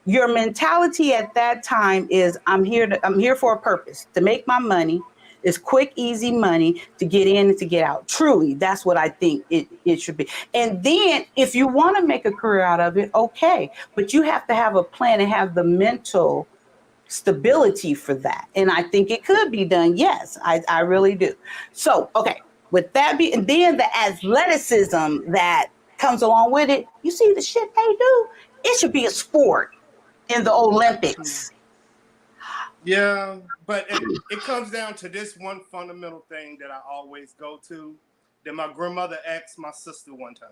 your mentality at that time is I'm here for a purpose, to make my money. It's quick, easy money to get in and to get out. Truly, that's what I think it should be. And then if you want to make a career out of it, okay, but you have to have a plan and have the mental stability for that. And I think it could be done. Yes, I really do. So, okay, with that and then the athleticism that comes along with it, you see the shit they do, it should be a sport in the Olympics. Yeah, but it comes down to this one fundamental thing that I always go to, that my grandmother asked my sister one time.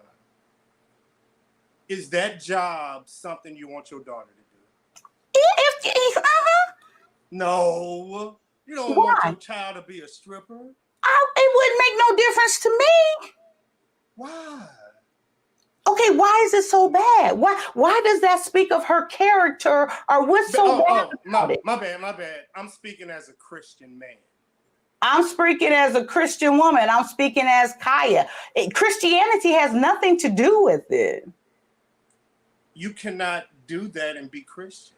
Is that job something you want your daughter to do? No. You don't want your child to be a stripper? It wouldn't make no difference to me. Why? Okay, why is it so bad? Why does that speak of her character, or what's so bad about it? My bad. I'm speaking as a Christian man. I'm speaking as a Christian woman. I'm speaking as Kaya. Christianity has nothing to do with it. You cannot do that and be Christian.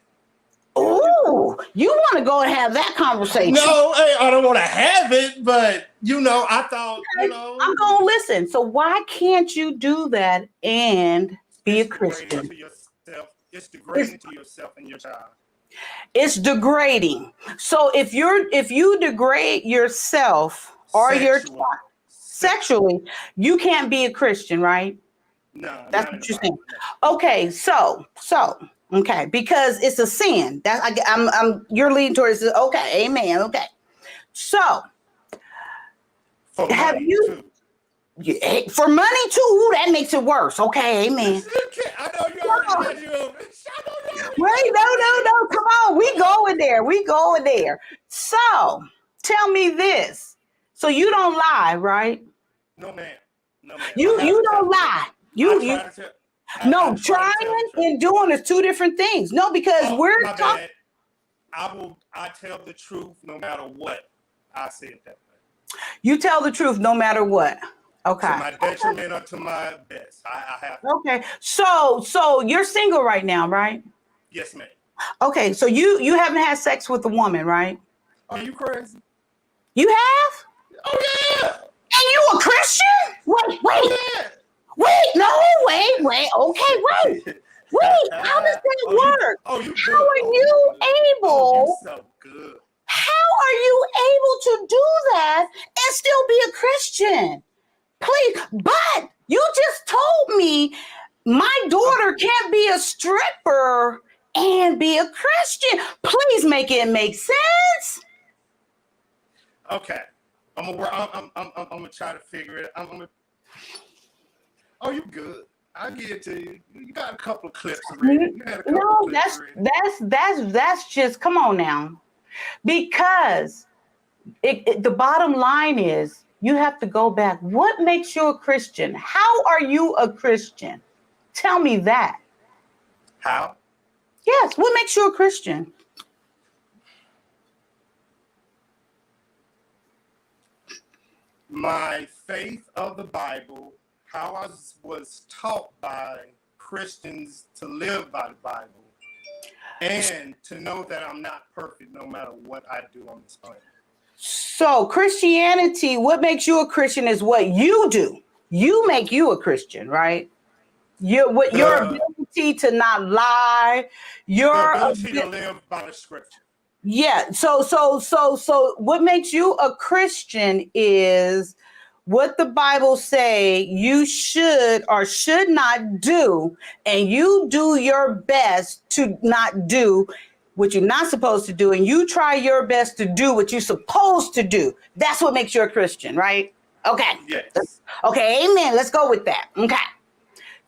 Ooh, you want to go and have that conversation? No, I don't want to have it, but I thought, I'm going to listen. So why can't you do that and be a Christian? To yourself. It's degrading to yourself and your child. It's degrading. So if you degrade yourself or your child sexually, you can't be a Christian, right? No, that's what you're saying. Okay, so okay, because it's a sin. That I'm you're leading towards it. Okay, amen. Okay, so have you for money too? That makes it worse. Okay, amen. I know you already Wait, no. Come on, we going there. So tell me this. So you don't lie, right? No, ma'am. You don't lie. Trying and doing is two different things. No, because we're talking. I tell the truth no matter what. I say it that way. You tell the truth no matter what. Okay. To my detriment or to my best. I have to. Okay. So you're single right now, right? Yes, ma'am. Okay, so you haven't had sex with a woman, right? Are you crazy? You have? Oh yeah. And you a Christian? Wait. Yeah. Wait. Okay, wait. How does that work? How are you able? So good. How are you able to do that and still be a Christian? Please, but you just told me my daughter can't be a stripper and be a Christian. Please make it make sense. Okay, I'm gonna try to figure it. Oh, you good? I'll give it to you. You got a couple of clips already. That's just, come on now. Because the bottom line is you have to go back. What makes you a Christian? How are you a Christian? Tell me that. How? Yes, what makes you a Christian? My faith of the Bible, how I was taught by Christians to live by the Bible, and to know that I'm not perfect no matter what I do on this planet. So Christianity, what makes you a Christian is what you do. You make you a Christian, right? Your ability to not lie, your ability to live by the scripture. Yeah. So what makes you a Christian is what the Bible say you should or should not do, and you do your best to not do what you're not supposed to do, and you try your best to do what you're supposed to do. That's what makes you a Christian, right? Okay. Yes. Okay, amen. Let's go with that. Okay.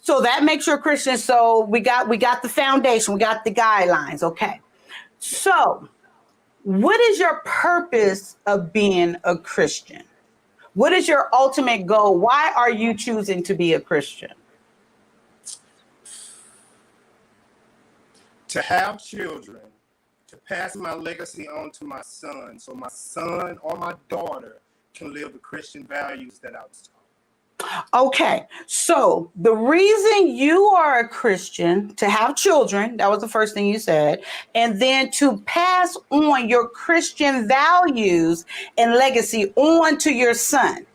So that makes you a Christian. So we got the foundation, we got the guidelines. Okay. So what is your purpose of being a Christian? What is your ultimate goal? Why are you choosing to be a Christian? To have children, to pass my legacy on to my son, so my son or my daughter can live the Christian values that I was taught. Okay, so the reason you are a Christian, to have children, that was the first thing you said, and then to pass on your Christian values and legacy on to your son,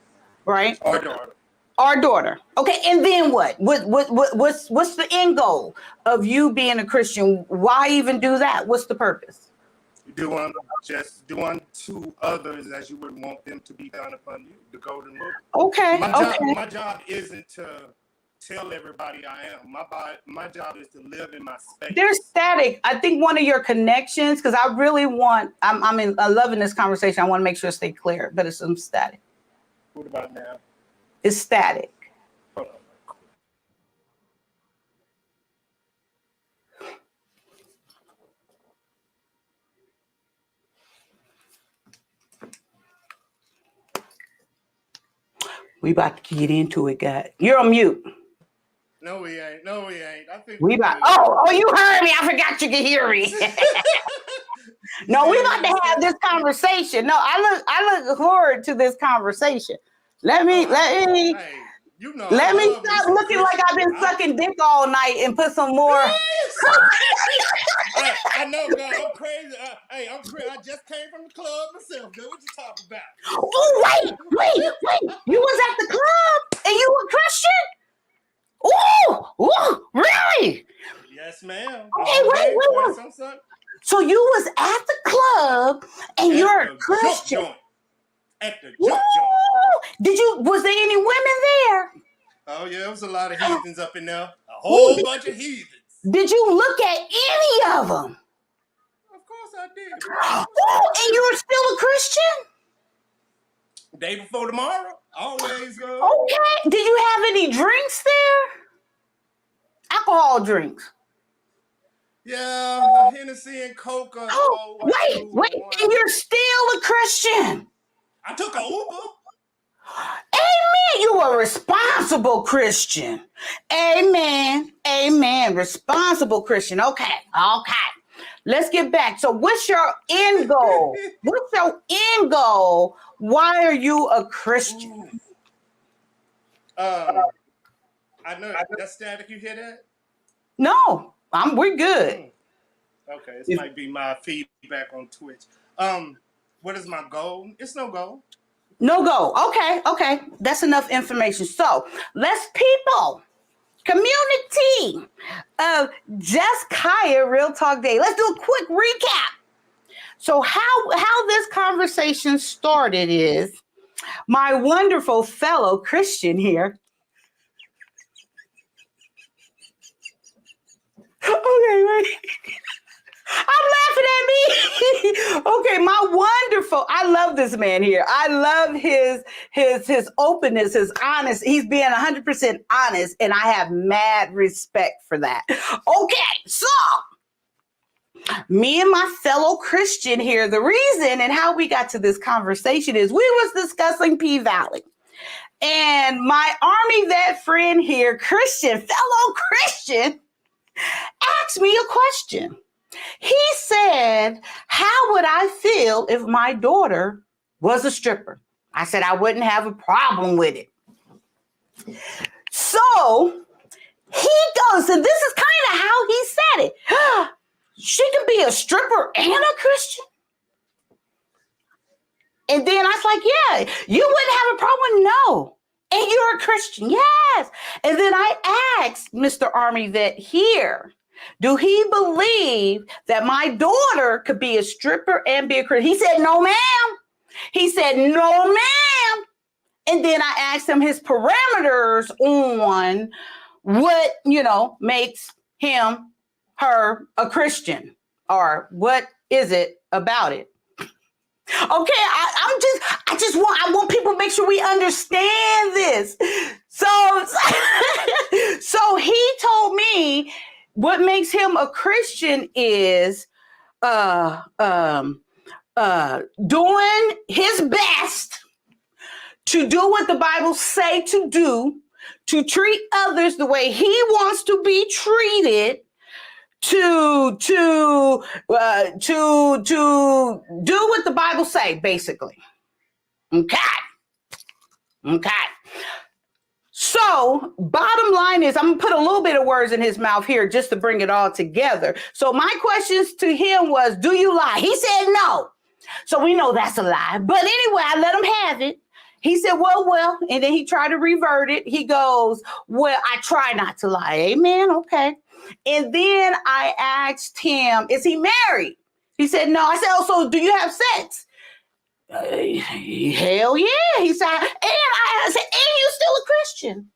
right? Or daughter. Our daughter. Okay, and then what? What's the end goal of you being a Christian? Why even do that? What's the purpose? Do unto others as you would want them to be done upon you. The golden rule. Okay. My job isn't to tell everybody I am. My job is to live in my space. There's static. I think one of your connections, because I really want. I'm loving this conversation. I want to make sure it stay clear, but it's some static. What about now? It's static. Hold on. We about to get into it, guys. You're on mute. No, we ain't. I think we about. Oh, you heard me. I forgot you could hear me. No, we about to have this conversation. No, I look forward to this conversation. Let me. Hey, You know, Let me I love stop me looking like I've been sucking dick all night and put some more. I know, girl. I'm crazy. Hey, I'm crazy. I just came from the club myself, girl. What you talking about? Oh, wait. You was at the club and you were Christian? Ooh, really? Yes, ma'am. Okay, wait. Something. So you was at the club and you're a Christian. At the jump joint. Was there any women there? Oh, yeah, there was a lot of heathens up in there. A whole bunch of heathens. Did you look at any of them? Of course I did. And you were still a Christian? Day before tomorrow. Always go. Okay. Did you have any drinks there? Alcohol drinks? Yeah, Hennessy and Coca. Wait. And you're still a Christian? I took an Uber. Amen. You a responsible Christian. Amen. Responsible Christian. Okay. Let's get back. So what's your end goal? Why are you a Christian? I know that static. You hear that? No, we're good. Okay, this might be my feedback on Twitch. What is my goal? It's no goal. No go. Okay. That's enough information. So let's community of Just Kaya Real Talk Day. Let's do a quick recap. So how this conversation started is my wonderful fellow Christian here. Okay, wait. I'm laughing at me. Okay, I love this man here. I love his openness, his honest. He's being 100% honest, and I have mad respect for that. Okay, so me and my fellow Christian here, the reason and how we got to this conversation is we was discussing P-Valley. And my Army vet friend here, fellow Christian, asked me a question. He said, how would I feel if my daughter was a stripper? I said, I wouldn't have a problem with it. So he goes, and this is kind of how he said it. She can be a stripper and a Christian. And then I was like, yeah, you wouldn't have a problem. No. And you're a Christian. Yes. And then I asked Mr. Army Vet here, do he believe that my daughter could be a stripper and be a Christian? He said, no, ma'am. He said, no, ma'am. And then I asked him his parameters on what, makes her a Christian, or what is it about it? Okay, I want people to make sure we understand this. So he told me what makes him a Christian is doing his best to do what the Bible say to do, to treat others the way he wants to be treated, to do what the Bible say, basically. Okay. So bottom line is, I'm gonna put a little bit of words in his mouth here just to bring it all together. So my questions to him was, do you lie? He said no. So we know that's a lie. But anyway, I let him have it. He said, well, and then he tried to revert it. He goes, well, I try not to lie. Amen. Okay. And then I asked him, is he married? He said, no. I said, oh, so do you have sex? Hell yeah. He said, and I said, and you still a Christian.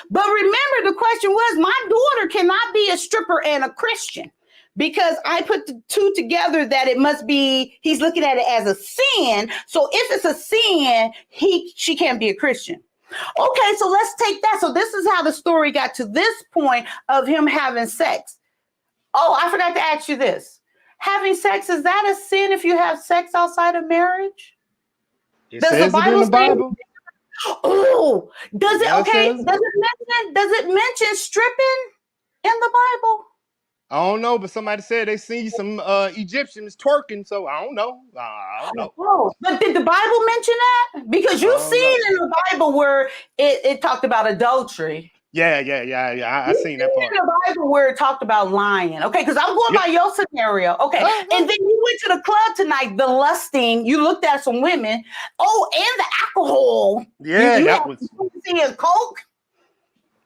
But remember, the question was, my daughter cannot be a stripper and a Christian, because I put the two together that it must be, he's looking at it as a sin. So if it's a sin, she can't be a Christian. Okay, so let's take that. So this is how the story got to this point of him having sex. Oh, I forgot to ask you this. Having sex, is that a sin if you have sex outside of marriage? Does the Bible? Oh, does it? Okay. Does it mention stripping in the Bible? I don't know, but somebody said they seen some Egyptians twerking, so I don't know. I don't know. Oh, but did the Bible mention that? Because I you've don't know. seen in the Bible where it talked about adultery. Yeah. I You've seen that seen part. in the Bible where it talked about lying. Okay, because I'm going Yeah. by your scenario. Okay. And then you went to the club tonight, the lusting. You looked at some women. Oh, and the alcohol. Yeah, you that had was. a Coke.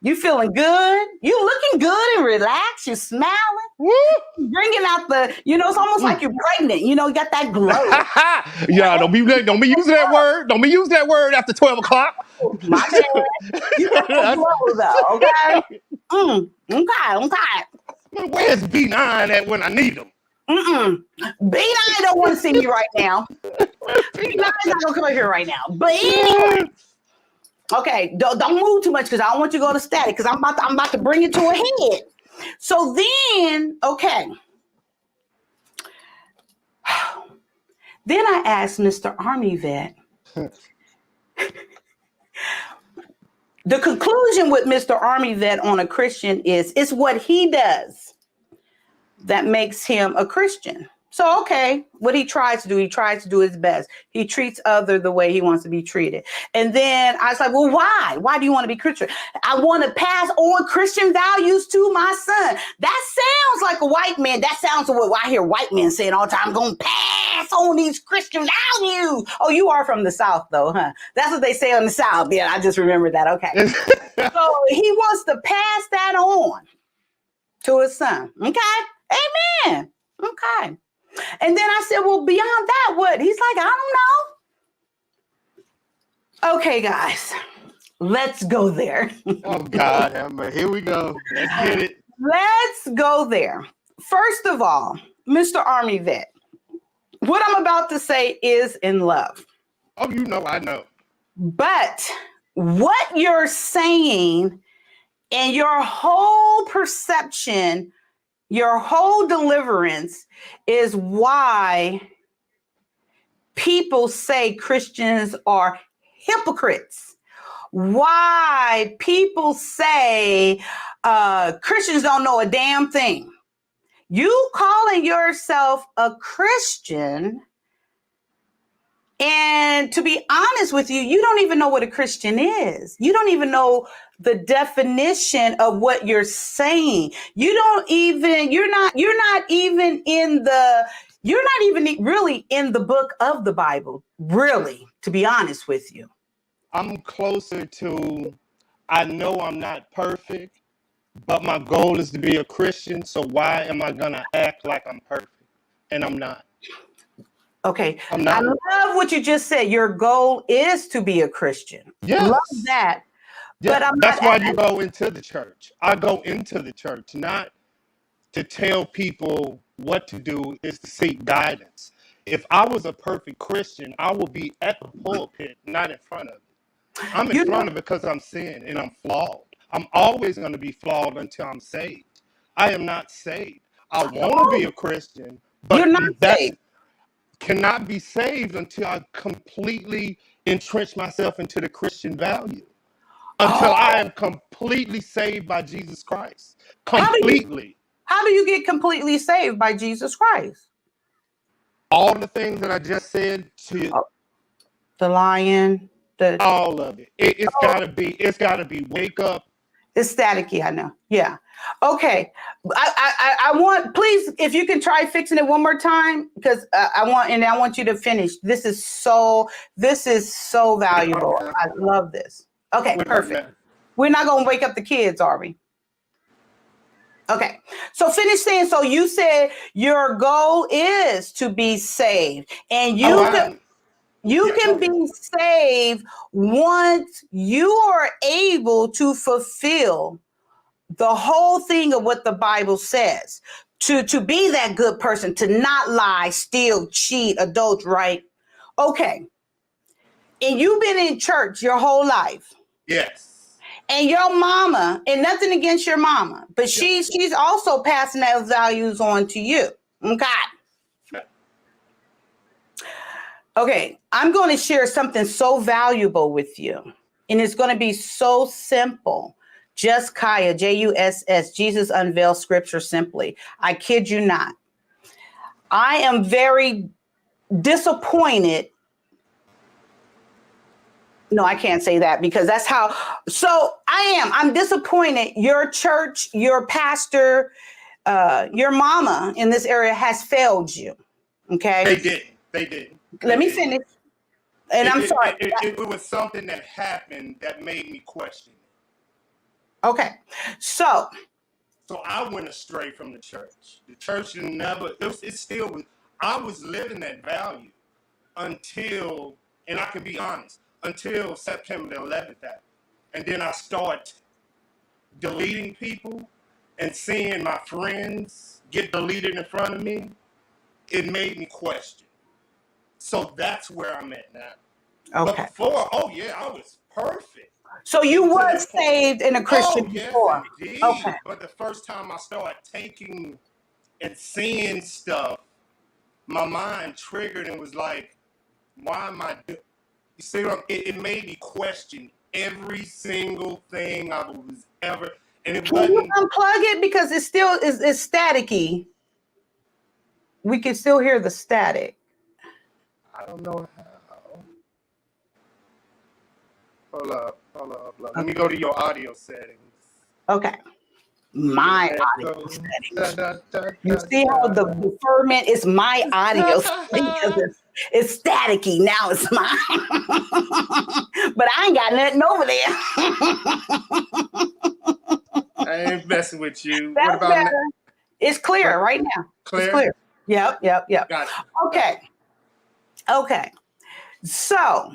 You feeling good? You looking good and relaxed. You smiling. Woo! Bringing out the, it's almost like you're pregnant. You got that glow. Yeah, don't be using that word. Don't be using that word after 12 o'clock. My bad. You got that glow though, okay? Okay. Where's B9 at when I need him? B9 don't want to see me right now. B9 is not gonna come up here right now. But anyway, okay, don't move too much because I don't want you to go to static because I'm about to bring it to a head. So then, okay. Then I asked Mr. Army Vet. The conclusion with Mr. Army Vet on a Christian is it's what he does that makes him a Christian. So, okay, what he tries to do his best. He treats other the way he wants to be treated. And then I was like, well, why? Why do you want to be Christian? I want to pass on Christian values to my son. That sounds like a white man. That sounds like what I hear white men saying all the time. I'm going to pass on these Christian values. Oh, you are from the South, though, huh? That's what they say on the South. Yeah, I just remembered that. Okay. So he wants to pass that on to his son. Okay. Amen. Okay. And then I said, well, beyond that, what? He's like, I don't know. Okay, guys, let's go there. Oh, God. Here we go. Let's get it. Let's go there. First of all, Mr. Army Vet, what I'm about to say is in love. Oh, I know. But what you're saying and your whole perception, your whole deliverance is why people say Christians are hypocrites. Why people say Christians don't know a damn thing. You calling yourself a Christian, and to be honest with you, you don't even know what a Christian is. You don't even know the definition of what you're saying. You're not even really in the book of the Bible, really, to be honest with you. I'm closer to, I know I'm not perfect, but my goal is to be a Christian. So why am I going to act like I'm perfect? And I'm not. Okay. I'm not. I love what you just said. Your goal is to be a Christian. Yes. Love that. Yes. But that's why you go into the church. I go into the church, not to tell people what to do, is to seek guidance. If I was a perfect Christian, I would be at the pulpit, not in front of it. I'm in front of it because I'm sin and I'm flawed. I'm always going to be flawed until I'm saved. I am not saved. I want to be a Christian, but you're not saved. Cannot be saved until I completely entrench myself into the Christian value. Until I am completely saved by Jesus Christ. Completely. How do you get completely saved by Jesus Christ? All the things that I just said to you. The lion, all of it. It's gotta be wake up. It's staticky, I know. Yeah. Okay. I want, please, if you can try fixing it one more time, because I want you to finish. This is so valuable. I love this. Okay, perfect. We're not going to wake up the kids, are we? Okay. So finish saying, so you said your goal is to be saved, and you can be saved once you are able to fulfill the whole thing of what the Bible says, to be that good person, to not lie, steal, cheat, adulterate, right? Okay. And you've been in church your whole life. Yes. And your mama, and nothing against your mama, but she's also passing those values on to you. Okay. Okay, I'm going to share something so valuable with you, and it's going to be so simple Just Kaya, Juss, Jesus unveiled scripture simply. I kid you not. I am very disappointed. No, I can't say that because that's how. So I'm disappointed. Your church, your pastor, your mama in this area has failed you. Okay. They didn't. Let me finish. And I'm sorry. It was something that happened that made me question it. Okay. So I went astray from the church. The church never, it still was, I was living that value until, and I can be honest, until September the 11th happened. And then I started deleting people and seeing my friends get deleted in front of me. It made me question. So that's where I'm at now. okay. But before, oh yeah, I was perfect. So you were saved in a Christian before. Indeed. Okay. But the first time I started taking and seeing stuff, my mind triggered and was like, why am I doing? You see, it made me question every single thing I was ever. And it Can you wasn't. unplug it because it still is staticky? We can still hear the static. I don't know how. Hold up. Let me go to your audio settings. Okay. My audio settings. You see how the deferment is my audio because it's staticky. Now it's mine. But I ain't got nothing over there. I ain't messing with you. That's what about better. now? It's clear right now. Clear? It's clear. Yep. Gotcha. Okay. So,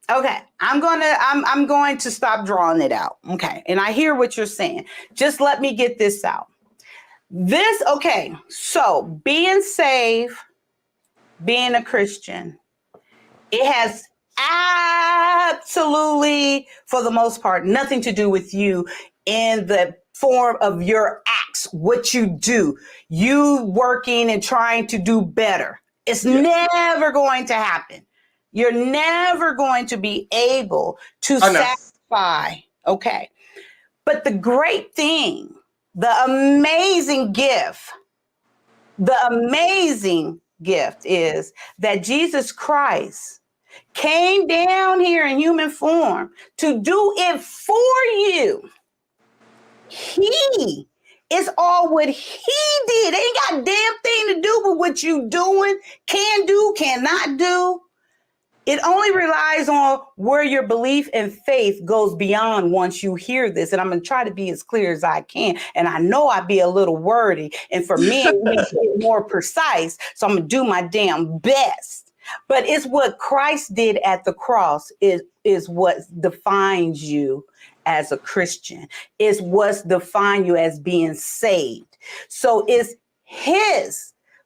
I'm going to stop drawing it out. Okay. And I hear what you're saying. Just let me get this out. So being saved, being a Christian, it has absolutely, for the most part, nothing to do with you in the form of your acts, what you do, you working and trying to do better. It's never going to happen. You're never going to be able to satisfy. Okay. But the great thing, the amazing gift is that Jesus Christ came down here in human form to do it for you. He is all what he did. Ain't got a damn thing to do with what you doing, can do, cannot do. It only relies on where your belief and faith goes beyond once you hear this. And I'm going to try to be as clear as I can. And I know I be a little wordy. And for me, it makes it more precise. So I'm going to do my damn best. But it's what Christ did at the cross is what defines you as a Christian. It's what's defined you as being saved. So it's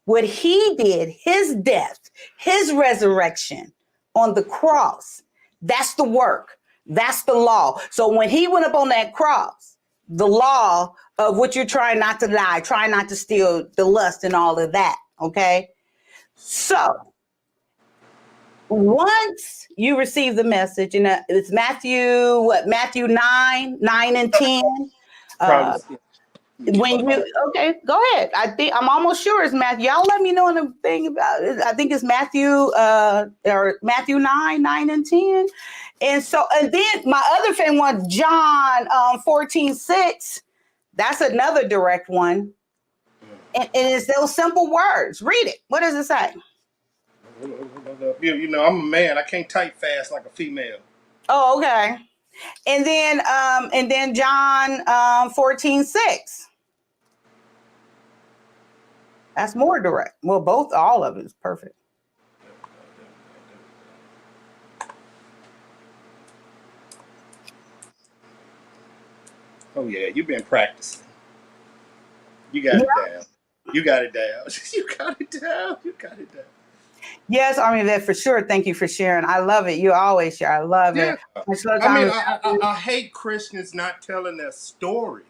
what he did, his death, his resurrection on the cross. That's the work. That's the law. So when he went up on that cross, the law of what you're trying not to lie, trying not to steal, the lust and all of that. Okay. So once you receive the message, and it's Matthew 9 and 10. Go ahead. I think I'm almost sure it's Matthew. Y'all let me know in the thing about it. I think it's Matthew or Matthew 9 and 10. And then my other favorite one, John 14:6. That's another direct one. And it's those simple words. Read it. What does it say? You know, I'm a man. I can't type fast like a female. Oh, okay. And then John 14:6. That's more direct. Well, all of it is perfect. Oh yeah, you've been practicing. You got it down. You got it down. You got it down. Yes, I mean that for sure. Thank you for sharing. I love it. You always share. I love it. I hate Christians not telling their story.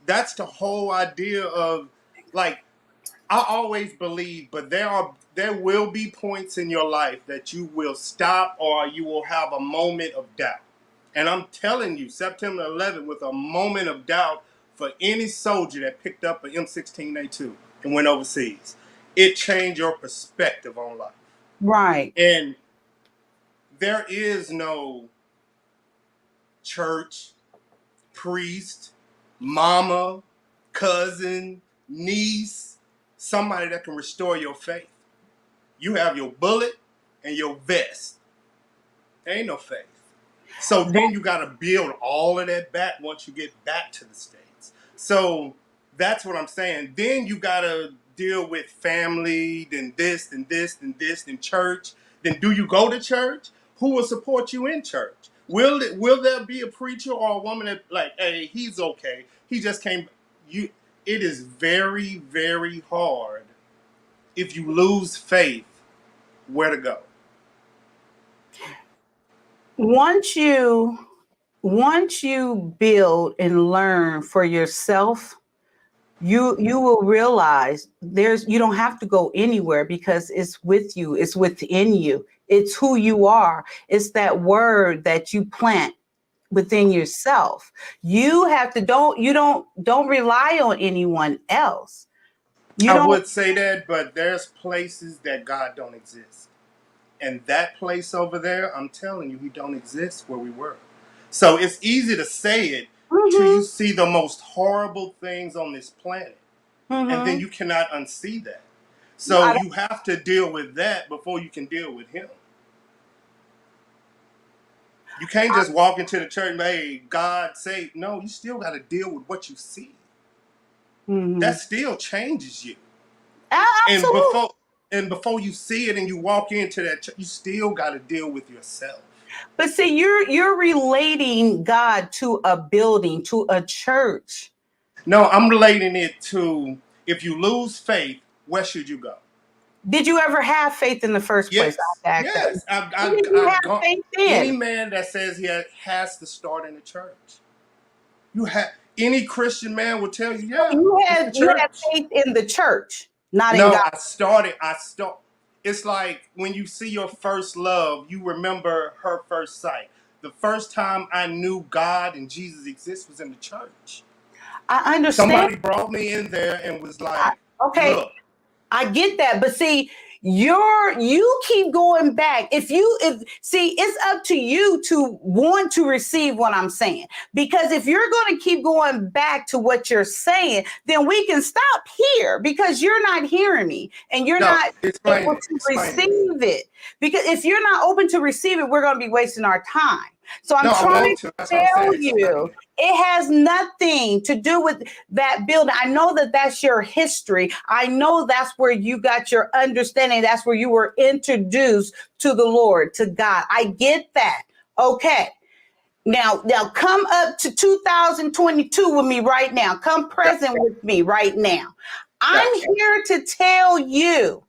That's the whole idea of, like, I always believe, but there will be points in your life that you will stop or you will have a moment of doubt. And I'm telling you, September 11th was a moment of doubt for any soldier that picked up an M16A2 and went overseas. It changed your perspective on life. Right. And there is no church, priest, mama, cousin, niece, somebody that can restore your faith. You have your bullet and your vest. There ain't no faith. So then you got to build all of that back once you get back to the States. So that's what I'm saying. Then you got to deal with family, then this, then this, then this, then church. Then do you go to church? Who will support you in church? Will there be a preacher or a woman that like, hey, he's okay. He just came. You. It is very, very hard if you lose faith where to go. Once you build and learn for yourself, you will realize you don't have to go anywhere because it's with you, it's within you, it's who you are, it's that word that you plant within yourself. You have to don't rely on anyone else. I would say that, but there's places that God don't exist. And that place over there, I'm telling you, he don't exist where we were. So it's easy to say it till you see the most horrible things on this planet. And then you cannot unsee that. So you have to deal with that before you can deal with him. You can't just walk into the church and hey, God say, no, you still got to deal with what you see. That still changes you. Absolutely. And before you see it and you walk into that, you still got to deal with yourself. But see, you're relating God to a building, to a church. No, I'm relating it to if you lose faith, where should you go? Did you ever have faith in the first place? Yes. I've gone. faith Any in. man that says he has to start in the church. Any Christian man will tell you, yeah, You it's had the church. faith in the church, not in No, God. It's like when you see your first love, you remember her first sight. The first time I knew God and Jesus exists was in the church. I understand. Somebody brought me in there and was like, okay, look. I get that, but see, you keep going back. It's up to you to want to receive what I'm saying. Because if you're going to keep going back to what you're saying, then we can stop here because you're not hearing me and you're not able to receive it. Because if you're not open to receive it, we're going to be wasting our time. So I'm trying to tell you, it has nothing to do with that building. I know that that's your history. I know that's where you got your understanding. That's where you were introduced to the Lord, to God. I get that. Okay. Now come up to 2022 with me right now. Come present with me right now. I'm here to tell you,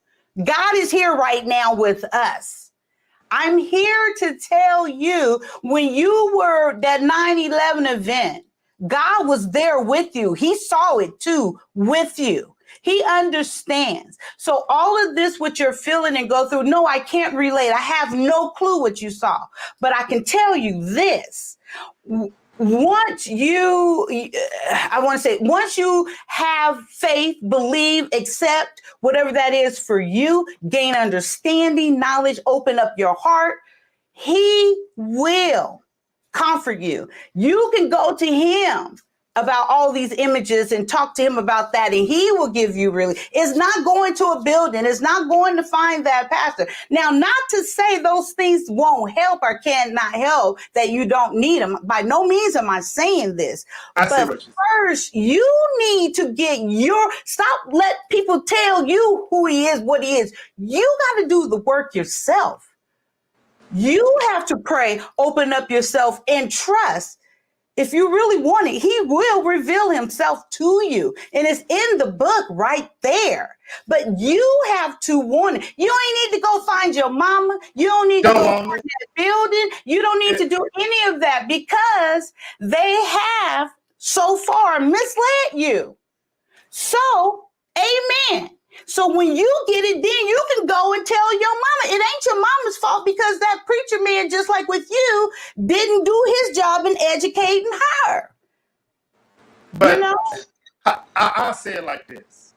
God is here right now with us. I'm here to tell you, when you were that 9/11 event, God was there with you. He saw it too with you. He understands. So all of this, what you're feeling and go through, no, I can't relate. I have no clue what you saw, but I can tell you this. Once you have faith, believe, accept, whatever that is for you, gain understanding, knowledge, open up your heart, he will comfort you. You can go to him about all these images and talk to him about that, and he will give you it's not going to a building. It's not going to find that pastor. Now, not to say those things won't help or cannot help, that you don't need them. By no means am I saying this. But first, you need to stop let people tell you who he is, what he is. You got to do the work yourself. You have to pray, open up yourself, and trust. If you really want it, he will reveal himself to you. And it's in the book right there. But you have to want it. You ain't need to go find your mama. You don't need to go find that building. You don't need to do any of that because they have so far misled you. So, amen. So when you get it, then you can go and tell your mama. It ain't your mama's fault because that preacher man, just like with you, didn't do his job in educating her. But you know? I'll say it like this.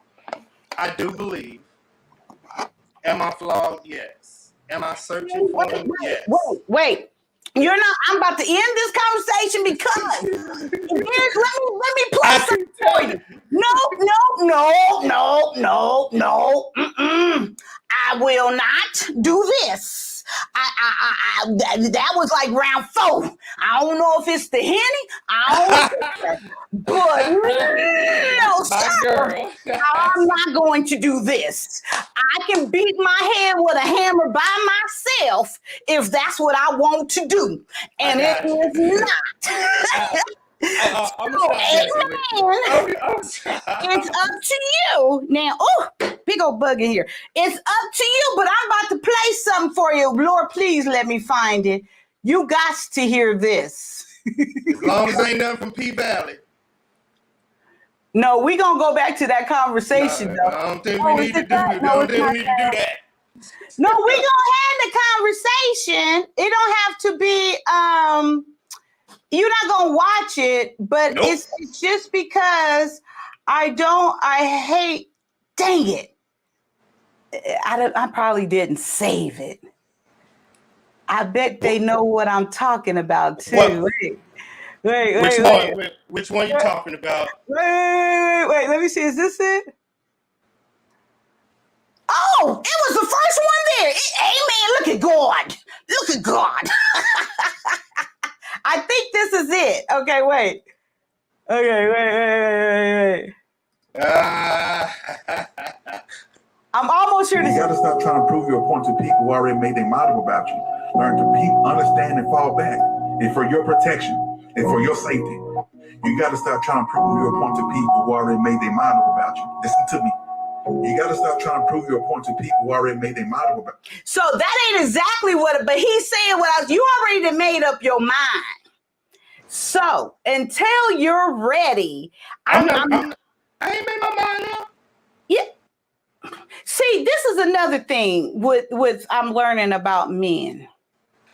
I do believe. Am I flawed? Yes. Am I searching for him? Yes. Wait. You're not. I'm about to end this conversation because let me play something for you. No. I will not do this. That was like round 4. I don't know if it's the Henny. I don't know. But no, sir. I'm not going to do this. I can beat my head with a hammer by myself if that's what I want to do. And it is not. It's up to you. Now, big old bug in here. It's up to you, but I'm about to play something for you. Lord, please let me find it. You got to hear this. As long as ain't nothing from P Valley. No, we're going to go back to that conversation, though. I don't think we need to do that. No, we're going to have the conversation. It don't have to be, you're not going to watch it, but Nope. it's just because I hate, dang it. I probably didn't save it. I bet they know what I'm talking about, too. What? Wait. Which one you talking about? Wait. Let me see. Is this it? Oh, it was the first one there. Amen. Look at God. Look at God. I think this is it. Okay, wait. Okay, wait. I'm almost sure. You got to stop trying to prove your point to people who already made their mind up about you. Learn to understand, and fall back. And for your protection and for your safety, you got to stop trying to prove your point to people who already made their mind up about you. Listen to me. You got to stop trying to prove your point to people who already made their mind up about you. So that ain't exactly what, but he's saying you already made up your mind. So until you're ready, I ain't made my mind up. Yeah. See, this is another thing with I'm learning about men.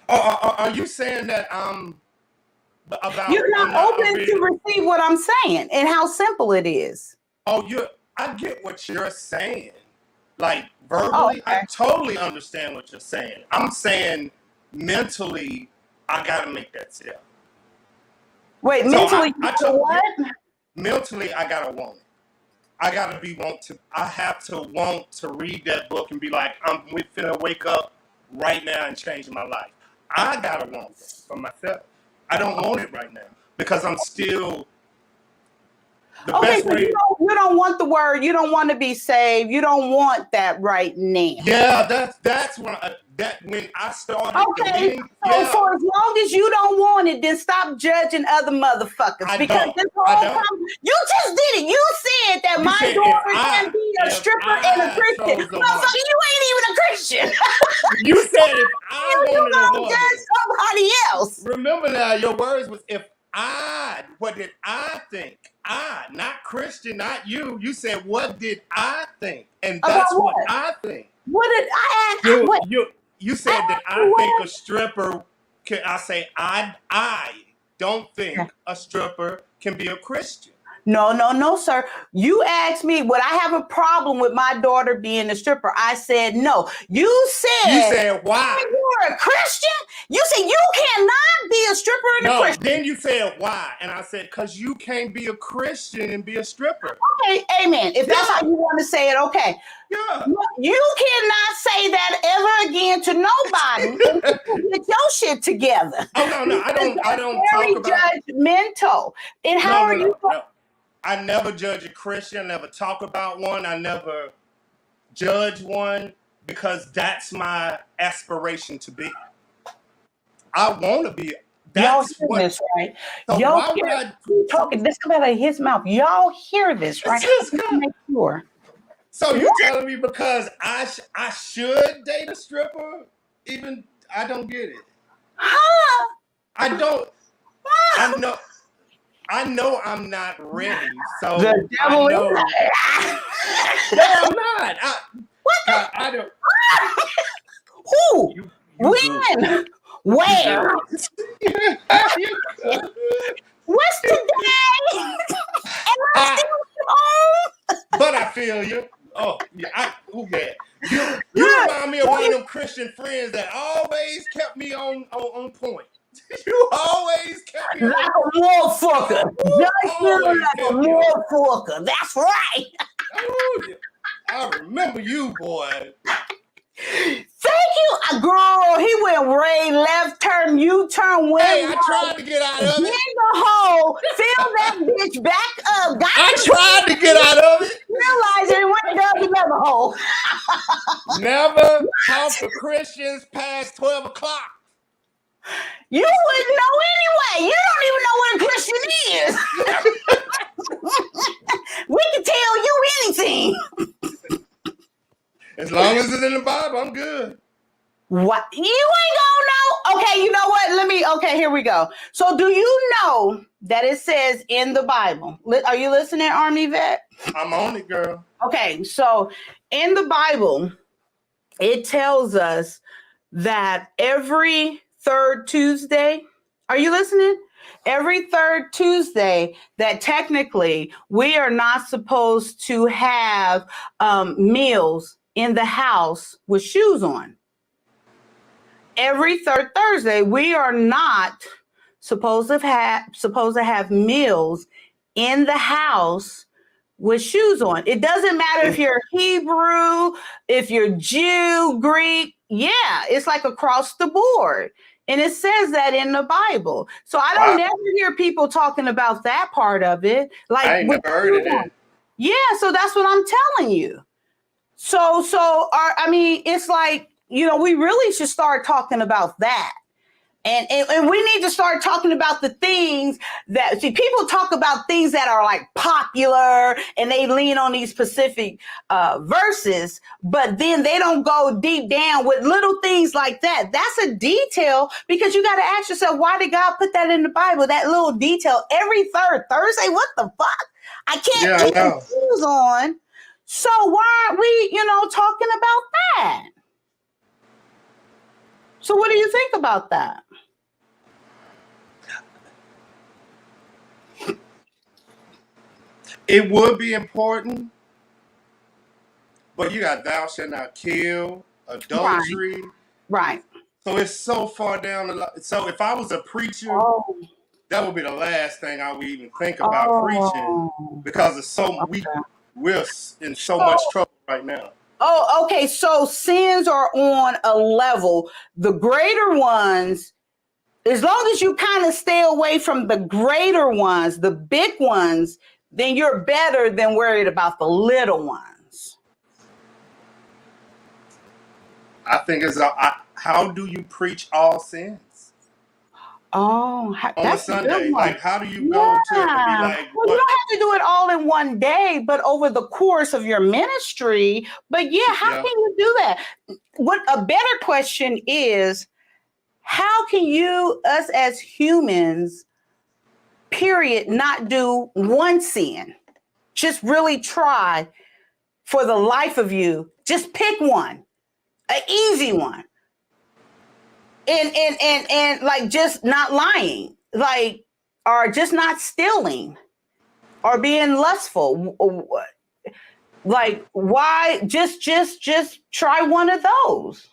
Are you saying that about you're not open to receive what I'm saying and how simple it is? I get what you're saying. Like verbally, I totally understand what you're saying. I'm saying mentally, I gotta make that step. Wait, so mentally, what? Mentally, I gotta want it. I have to want to read that book and be like, I'm finna wake up right now and change my life. I gotta want it for myself. I don't want it right now because I'm still the best way. You don't want the word. You don't want to be saved. You don't want that right now. Yeah, that's when I started. Okay, so as long as you don't want it, then stop judging other motherfuckers. Because this whole you just did it. You said that my daughter can be a stripper and a Christian. Motherfucker, you ain't even a Christian. You said if I wanted to judge somebody else. Remember now, your words was what did I think? Not Christian, not you. You said, what did I think? And that's what I think. What did I ask? You said that I think a stripper can. I say I don't think a stripper can be a Christian. No, sir. You asked me, would I have a problem with my daughter being a stripper? I said no. You said why? You're a Christian? You said you cannot be a stripper and a Christian. Then you said why? And I said, because you can't be a Christian and be a stripper. Okay, amen. If that's how you want to say it, okay. Yeah. You cannot say that ever again to nobody until you get your shit together. Oh, no. I don't talk about judgmental. And how are you? No. I never judge a Christian. I never talk about one. I never judge one because that's my aspiration to be. I want to be. That's y'all hear this, right? So y'all hear talking. This come out of his mouth. Y'all hear this, right? Make sure. So you telling me because I should date a stripper? Even I don't get it. Huh? I don't. I know I'm not ready. So the devil I know. No, I'm not. Where? What's today? Am I still home? But I feel you. Oh, yeah. You remind me of one of them Christian friends that always kept me on point. You always kept me like on a motherfucker. Just feel always like a kept me on. motherfucker. That's right. Oh, yeah. I remember you, boy. Thank you, girl. He went right, left turn, U-turn, went Hey, I right, tried to get out of in it. the hole, fill that bitch back up. Got I tried to get out of it. realize it went down the other hole. Never talk to Christians past 12 o'clock. You wouldn't know anyway. You don't even know what a Christian is. We can tell you anything. As long as it's in the Bible, I'm good. What? You ain't gonna know. Okay, you know what? Okay, here we go. So do you know that it says in the Bible? Are you listening, Army Vet? I'm on it, girl. Okay, so in the Bible, it tells us that every third Tuesday, are you listening? Every third Tuesday, that technically we are not supposed to have meals in the house with shoes on. Every third Thursday, we are not supposed to have meals in the house with shoes on. It doesn't matter if you're Hebrew, if you're Jew, Greek. Yeah, it's like across the board. And it says that in the Bible. So I don't never hear people talking about that part of it. Like I ain't never heard of that. Yeah, so that's what I'm telling you. It's like, we really should start talking about that. And we need to start talking about the things that, people talk about things that are like popular and they lean on these specific verses, but then they don't go deep down with little things like that. That's a detail, because you got to ask yourself, why did God put that in the Bible? That little detail every third Thursday? What the fuck? I can't keep the shoes on. So why aren't we, talking about that? So what do you think about that? It would be important, but you got thou shalt not kill, adultery. Right. So it's so far down the line. So if I was a preacher, that would be the last thing I would even think about preaching, because it's we're in so much trouble right now. Oh, okay. So sins are on a level. The greater ones, as long as you kind of stay away from the greater ones, the big ones, then you're better than worried about the little ones. I think it's how do you preach all sins? Oh, on a Sunday, like how do you go to be like? Well, you don't have to do it all in one day, but over the course of your ministry. But how can you do that? What a better question is, how can us as humans, period, not do one sin? Just really try for the life of you. Just pick one, an easy one. And like just not lying, like, or just not stealing, or being lustful. Like, why just try one of those,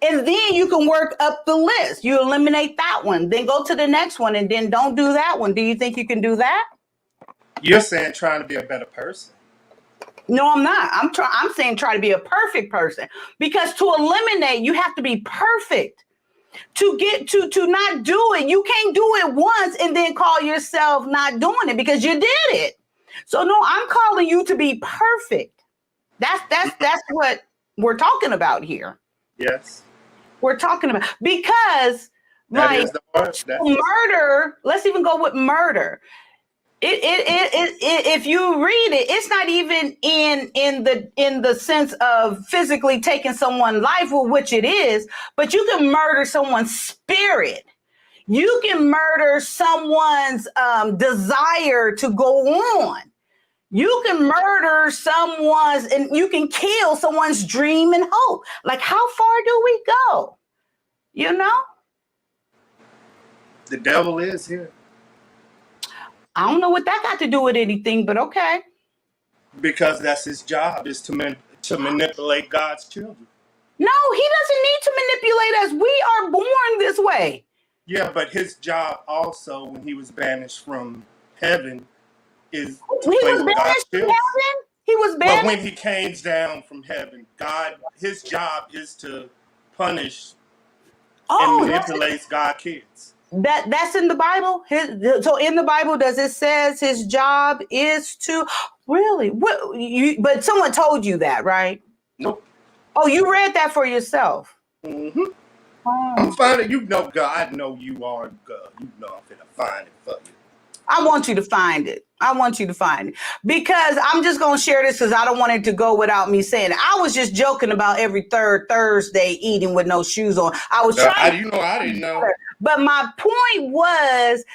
and then you can work up the list. You eliminate that one, then go to the next one, and then don't do that one. Do you think you can do that? You're saying trying to be a better person. No, I'm not. I'm saying try to be a perfect person, because to eliminate, you have to be perfect. To get to not do it, you can't do it once and then call yourself not doing it because you did it. So no, I'm calling you to be perfect. That's what we're talking about here. Yes, we're talking about, because like murder. Let's even go with murder. If you read it, it's not even in the sense of physically taking someone's life, which it is, but you can murder someone's spirit. You can murder someone's desire to go on. You can murder and you can kill someone's dream and hope. Like, how far do we go? The devil is here. I don't know what that got to do with anything, but okay. Because that's his job, is to manipulate God's children. No, he doesn't need to manipulate us. We are born this way. Yeah, but his job also, when he was banished from heaven, is to He play was with God's banished from children. heaven? He was But banished? when he came down from heaven, his job is to punish and manipulate God's kids. That's in the Bible? So in the Bible, does it says his job is to really? But someone told you that, right? Nope. Oh, you read that for yourself. Mm-hmm. I'm finding, God, I know you are God. You know I'm finna find it for you. I want you to find it. I want you to find it. Because I'm just going to share this because I don't want it to go without me saying it. I was just joking about every third Thursday eating with no shoes on. I was trying. I didn't know. But my point was,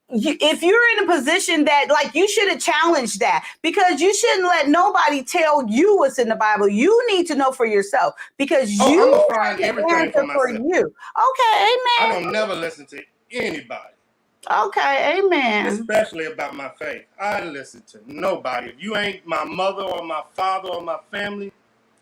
if you're in a position that, like, you should have challenged that, because you shouldn't let nobody tell you what's in the Bible. You need to know for yourself, because you I'm gonna find everything for myself. you. Okay, amen. I don't never listen to anybody. Okay, amen. Especially about my faith. I listen to nobody. If you ain't my mother or my father or my family,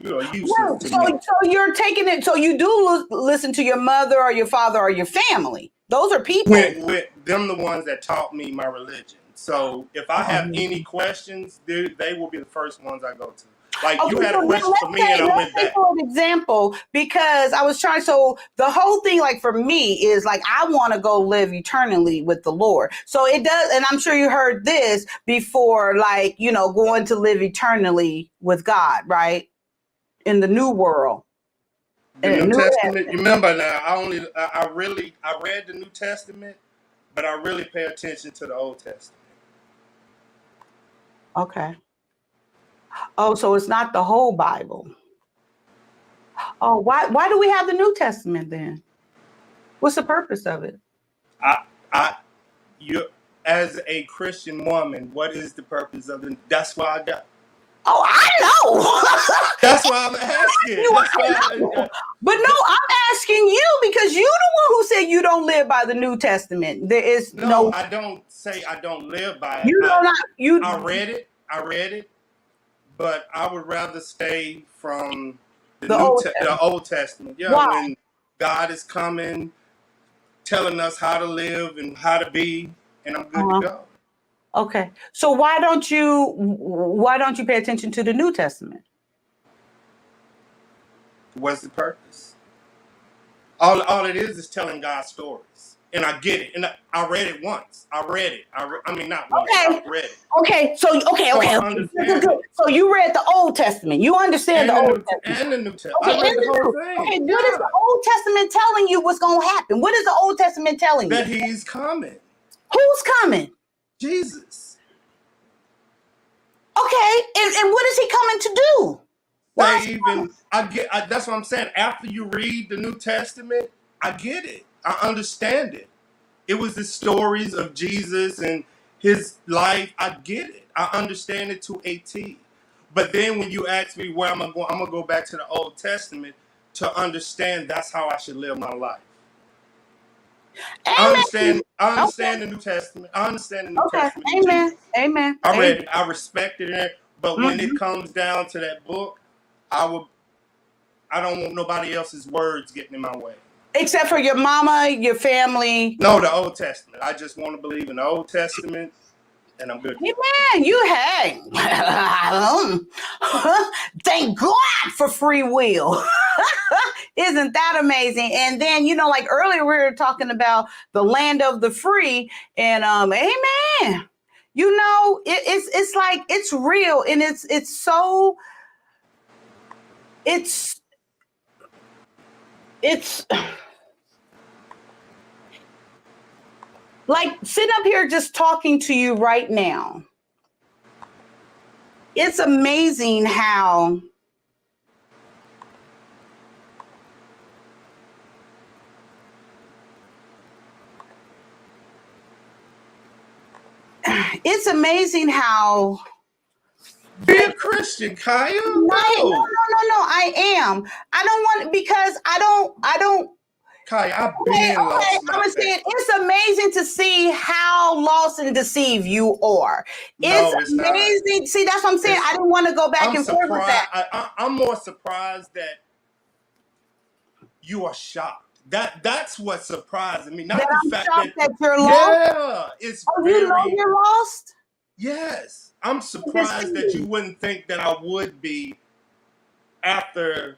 you are useless to me. So you're taking it. So you do listen to your mother or your father or your family. Those are people. With them, the ones that taught me my religion. So if I have any questions, they will be the first ones I go to. Like, you had a question for me, and I went back. For an example, because I was trying. So the whole thing, like, for me, is like, I want to go live eternally with the Lord. So it does, and I'm sure you heard this before, like, going to live eternally with God, right? In the new world. The New Testament. You remember now? I read the New Testament, but I really pay attention to the Old Testament. Okay. Oh, so it's not the whole Bible. Oh, why do we have the New Testament then? What's the purpose of it? You as a Christian woman, what is the purpose of it? That's why I got. Oh, I know. That's why I'm asking. But no, I'm asking you because you're the one who said you don't live by the New Testament. There is no. I don't say I don't live by it. I read it, but I would rather stay from the Old Testament. Yeah, why? When God is coming, telling us how to live and how to be, and I'm good to go. Okay, so why don't you pay attention to the New Testament? What's the purpose? All it is telling God's stories, and I get it. And I read it once. I mean, not once. Okay. I read it. Okay. So So you read the Old Testament. You understand the Old Testament and the New Testament. Okay, I read the whole thing. Okay. What is the Old Testament telling you? What's going to happen? What is the Old Testament telling you? That He's coming. Who's coming? Jesus. Okay, and what is He coming to do? That's what I'm saying. After you read the New Testament, I get it. I understand it. It was the stories of Jesus and His life. I get it. I understand it to a T. But then when you ask me where I'm gonna go back to the Old Testament to understand that's how I should live my life. I understand the New Testament. I understand the New Testament. Amen. Amen. I read it. I respected it. But when it comes down to that book, I don't want nobody else's words getting in my way. Except for your mama, your family. No, the Old Testament. I just want to believe in the Old Testament, and I'm good. Amen. You hang. Thank God for free will. Isn't that amazing? And then, like earlier we were talking about the land of the free, and amen. It's like it's real, and it's so it's like sitting up here just talking to you right now. It's amazing how be a Christian, Kaya. No, I am. I don't want, because I don't Kai, I've Okay, been lost I'm my saying faith. it's amazing to see how lost and deceived you are. No, It's it's not. amazing. See, that's what I'm saying. It's- I didn't want to go back I'm and forth with surprised. that. I'm more surprised that you are shocked. That's what's surprising me. Not That the I'm fact shocked that that you're lost. yeah, it's Oh, you know very you're lost? yes. I'm surprised that you wouldn't think that I would be after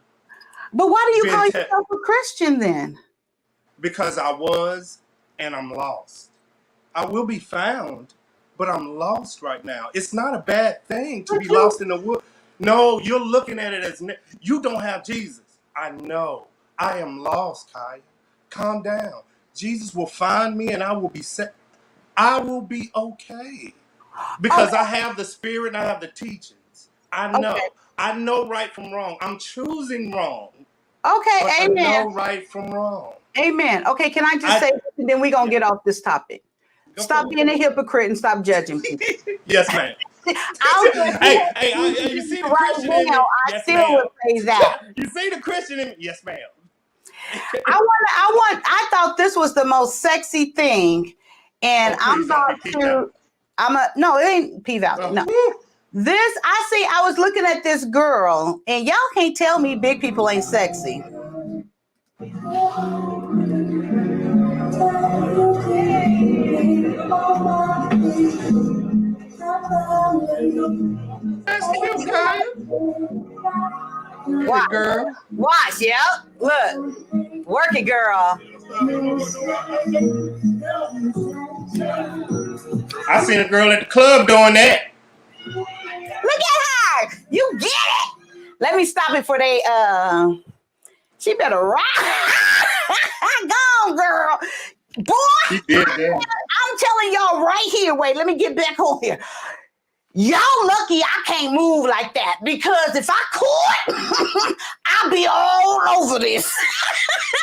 But why do you being call yourself a Christian then? because I was and I'm lost. I will be found, but I'm lost right now. It's not a bad thing to be lost in the wood. No, you're looking at it as you don't have Jesus. I know. I am lost, Kaya. Calm down. Jesus will find me and I will be set. I will be okay. Because I have the spirit and I have the teachings. I know. Okay. I know right from wrong. I'm choosing wrong. Okay, But I amen. know right from wrong. Amen. Okay, can I just say this and then we're going to get off this topic? Stop being a hypocrite and stop judging people. Yes, ma'am. I'll just You see the right Christian in me? now, I Yes, still ma'am. would say that. You see the Christian in me? Yes, ma'am. I thought this was the most sexy thing. And Oh, I'm please don't about be P Valley. to, no, it ain't P Valley. No. This, I was looking at this girl, and y'all can't tell me big people ain't sexy. That's cute, Kaya. Watch, Good girl. watch, yep. Look, work it, girl. I seen a girl at the club doing that. Look at her. You get it. Let me stop it for they, she better rock. Go on, girl. Boy, She did that. I'm telling y'all right here. Wait, let me get back on here. Y'all lucky I can't move like that because if I could, I'd be all over this.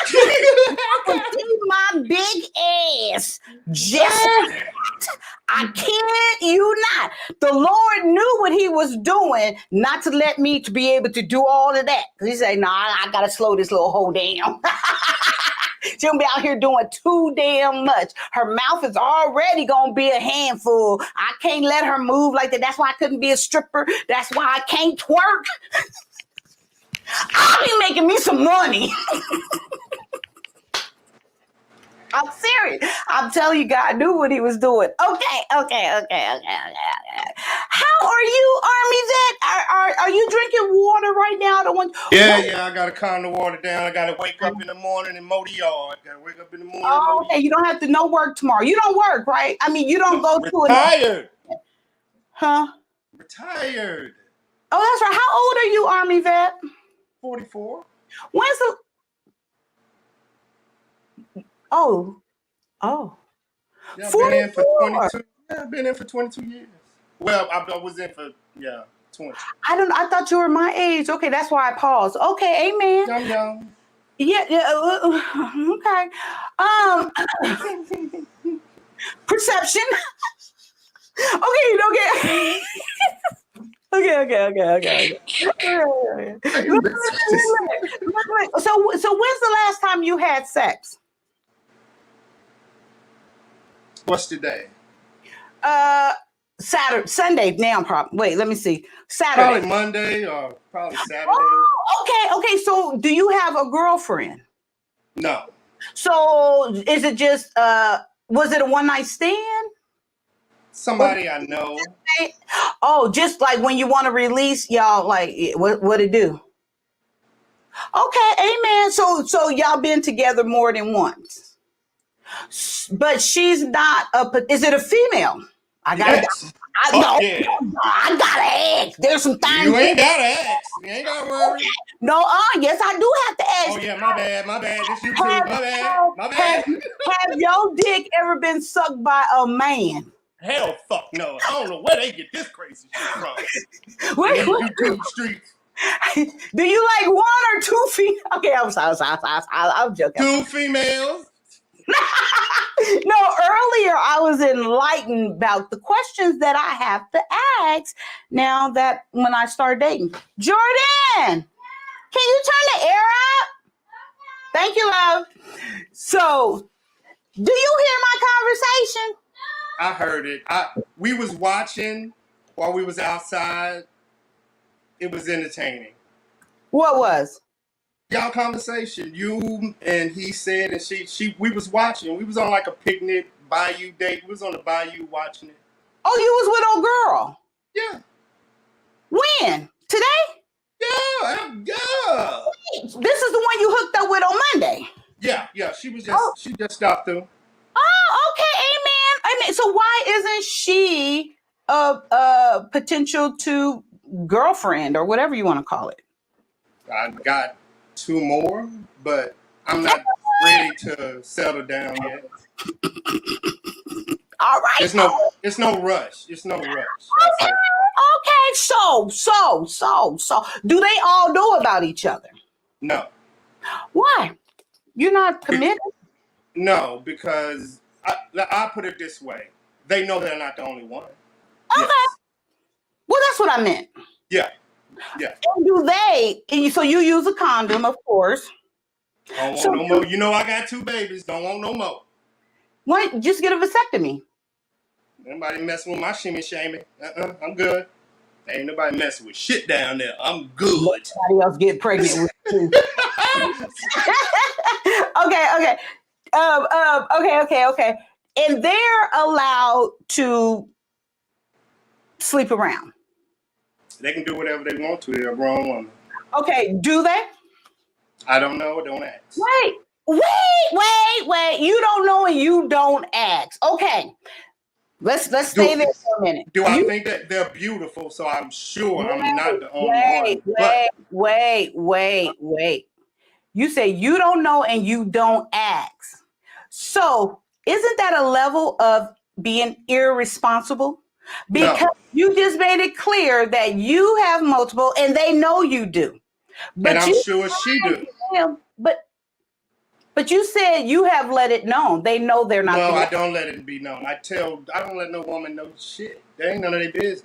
See my big ass. Just I can't you not. The Lord knew what he was doing not to let me to be able to do all of that. Because he said, nah, I gotta slow this little hoe down. She's gonna be out here doing too damn much. Her mouth is already gonna be a handful. I can't let her move like that. That's why I couldn't be a stripper. That's why I can't twerk. I'll be making me some money. I'm serious. I'm telling you, God knew what he was doing. Okay. How are you, Army Vet? Are you drinking water right now? Yeah, I gotta calm the water down. I gotta wake up in the morning and mow the yard. Gotta wake up in the morning. Oh, okay. You don't have to no work tomorrow. You don't work, right? I mean, you don't go to Retired. Huh? Retired. Oh, that's right. How old are you, Army Vet? 44. When's the Oh. Yeah, I've been in for 22. Yeah, I've been in for 22 years. Well, I was in for 20. I thought you were my age. Okay, that's why I paused. Okay, amen. I'm young. Okay. Perception. Okay. Okay. So when's the last time you had sex? What's today? Saturday, Sunday. Now, probably. Wait, let me see. Saturday. Probably Monday or probably Saturday. Oh, okay. So, do you have a girlfriend? No. So, is it just? Was it a one night stand? Somebody I know. Oh, just like when you want to release, y'all. Like, what it do? Okay, amen. So y'all been together more than once, but she's not is it a female? I gotta ask. There's some things. You ain't gotta ask. You ain't gotta worry. No, yes, I do have to ask. Oh yeah, my bad. This you too. My bad. Have your dick ever been sucked by a man? Hell, fuck no. I don't know where they get this crazy shit from. Wait. YouTube streets. Do you like one or two females? Okay, I'm sorry. I'm joking. Two females. No, earlier I was enlightened about the questions that I have to ask now that when I start dating. Jordan, can you turn the air up? Thank you, love. So, do you hear my conversation? I heard it. We was watching while we was outside. It was entertaining. What was? Y'all conversation. You and he said and she we was watching. We was on like a picnic bayou date. We was on the bayou watching it. Oh, you was with old girl. Yeah. When? Today? Yeah. This is the one you hooked up with on Monday. Yeah. She just stopped through. Oh, okay, amen. So why isn't she a potential to girlfriend or whatever you want to call it? I got 2 more, but I'm not ready to settle down yet. All right. It's no rush. It's no rush. Okay. So. Do they all know about each other? No. Why? You're not committed? No, because I put it this way. They know they're not the only one. Okay. Yes. Well, that's what I meant. Yeah. And do they? So you use a condom, of course. Don't want no more. You know I got 2 babies. Don't want no more. Why? Just get a vasectomy. Nobody messing with my shimmy shammy. I'm good. Ain't nobody messing with shit down there. I'm good. Nobody else get pregnant with you. Okay. Okay. And they're allowed to sleep around. They can do whatever they want to. They're a grown woman. Okay, do they? I don't know. Don't ask. Wait. You don't know and you don't ask. Okay. Let's stay there for a minute. Do I think that they're beautiful? So I'm sure I'm not the only one. Wait. You say you don't know and you don't ask. So isn't that a level of being irresponsible? Because you just made it clear that you have multiple and they know you do. But and I'm sure she do. But you said you have let it known. They know they're not. No, I don't let it be known. I don't let no woman know shit. That ain't none of their business.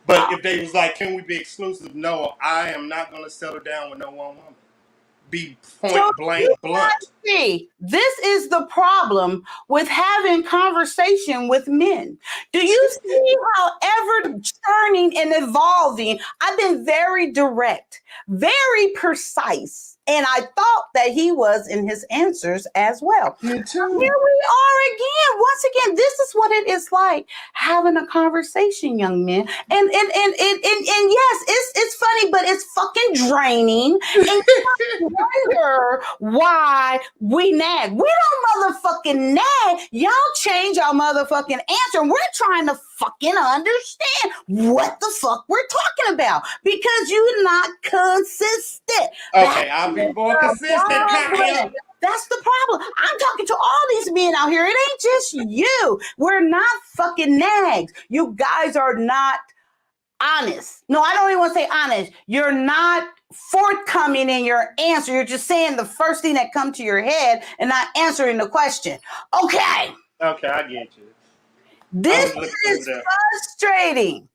But if they was like, can we be exclusive? No, I am not going to settle down with no one woman. Be point blank blunt. See, this is the problem with having conversation with men. Do you see how ever turning and evolving? I've been very direct, very precise. And I thought that he was in his answers as well. Me too. Here we are again. Once again, this is what it is like having a conversation, young men. And yes, it's funny, but it's fucking draining. And you wonder why we nag. We don't motherfucking nag. Y'all change our motherfucking answer. And we're trying to fucking understand what the fuck we're talking about because you're not consistent. Okay, I'll be more consistent. That's the problem. I'm talking to all these men out here. It ain't just you. We're not fucking nags. You guys are not honest. No, I don't even want to say honest. You're not forthcoming in your answer. You're just saying the first thing that comes to your head and not answering the question. Okay, I get you. This is frustrating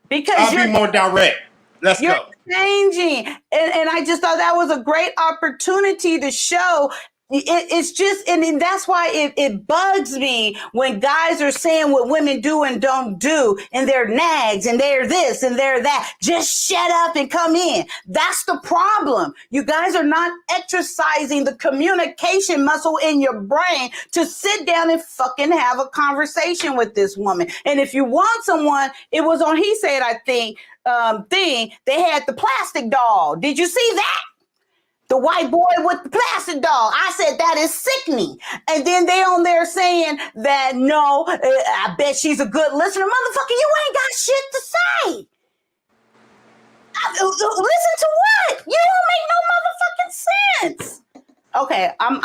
because I'll be more direct. Let's go. Changing. And I just thought that was a great opportunity to show. It's just, and that's why it bugs me when guys are saying what women do and don't do, and they're nags, and they're this, and they're that. Just shut up and come in. That's the problem. You guys are not exercising the communication muscle in your brain to sit down and fucking have a conversation with this woman. And if you want someone, it was on He Said, I think, thing, they had the plastic doll. Did you see that? The white boy with the plastic doll. I said, that is sickening. And then they on there saying that, no, I bet she's a good listener. Motherfucker, you ain't got shit to say. Listen to what? You don't make no motherfucking sense. Okay, I'm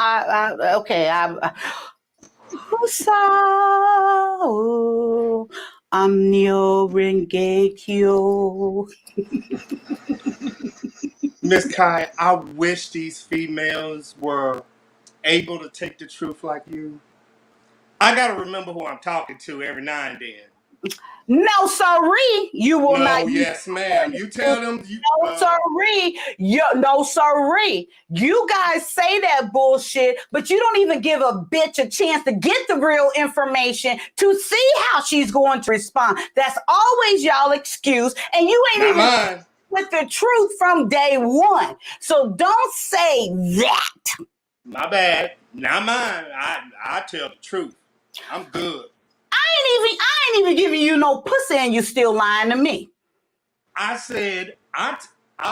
Neo Rengekyo. Miss Kai, I wish these females were able to take the truth like you. I gotta remember who I'm talking to every now and then. No, sorry, you will No, not. yes, ma'am. You tell them. No, sorry. No, sorry. You guys say that bullshit, but you don't even give a bitch a chance to get the real information to see how she's going to respond. That's always y'all excuse, and you ain't not even mine. with the truth from day one. So don't say that. My bad. Not mine. I tell the truth. I'm good. I ain't even giving you no pussy, and you still lying to me. I said I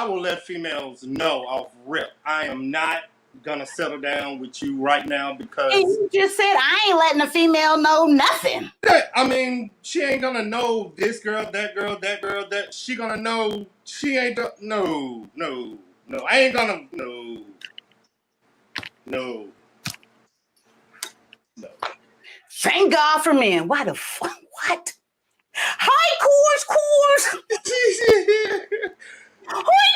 will let females know off rip. I am not gonna settle down with you right now because And you just said I ain't letting a female know nothing. I mean she ain't gonna know this girl, that girl, that girl, that she gonna know she ain't no. I ain't gonna no. Thank God for men. Why the fuck? What? Hi, course. Hi,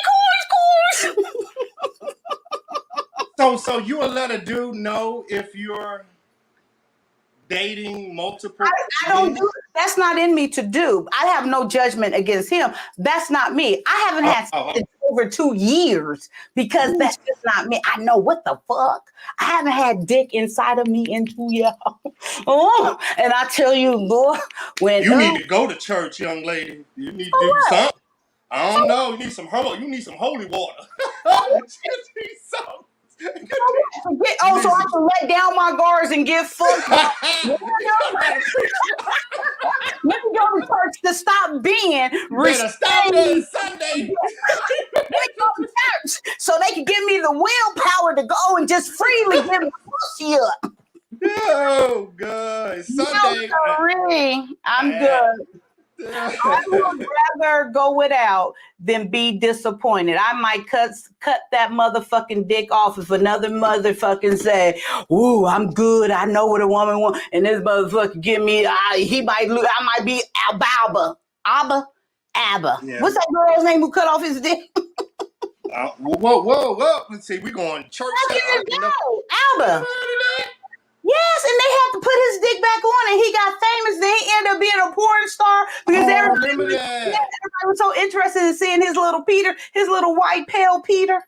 course. So you will let a dude know if you're dating multiple. I don't do it. That's not in me to do. I have no judgment against him. That's not me. I haven't had sex in over 2 years because that's just not me. I know what the fuck. I haven't had dick inside of me in 2 years. Oh, and I tell you, boy, when you need to go to church, young lady. You need to do something. I don't know. You need some holy water. You need something. So I can let down my guards and give fuck. Let me go to church to stop being stop on Sunday. Let me go to church so they can give me the willpower to go and just freely give me pussy up. Oh God, Sunday. No, sorry. I'm good. I would rather go without than be disappointed. I might cut that motherfucking dick off if another motherfucking say, "Ooh, I'm good. I know what a woman wants," and this motherfucker give me. I might be Abba. Yeah. What's that girl's name who cut off his dick? Whoa! Let's see. We going church. Alba. Yes, and they had to put his dick back on, and he got famous. Then he ended up being a porn star because everybody was so interested in seeing his little Peter, his little white pale Peter.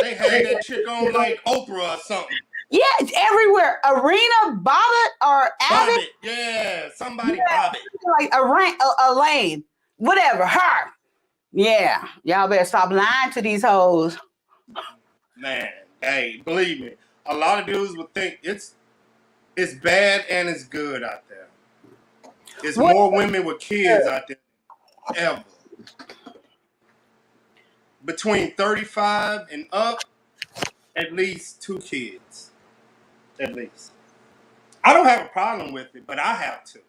They had that chick on like Oprah or something. Yeah, it's everywhere. Arena Bobbitt or Abbott. Yeah, somebody Bobbitt. Like Elaine, whatever, her. Yeah, y'all better stop lying to these hoes. Man, hey, believe me. A lot of dudes would think it's bad and it's good out there. It's more women with kids out there than ever. Between 35 and up, at least 2 kids. At least. I don't have a problem with it, but I have to.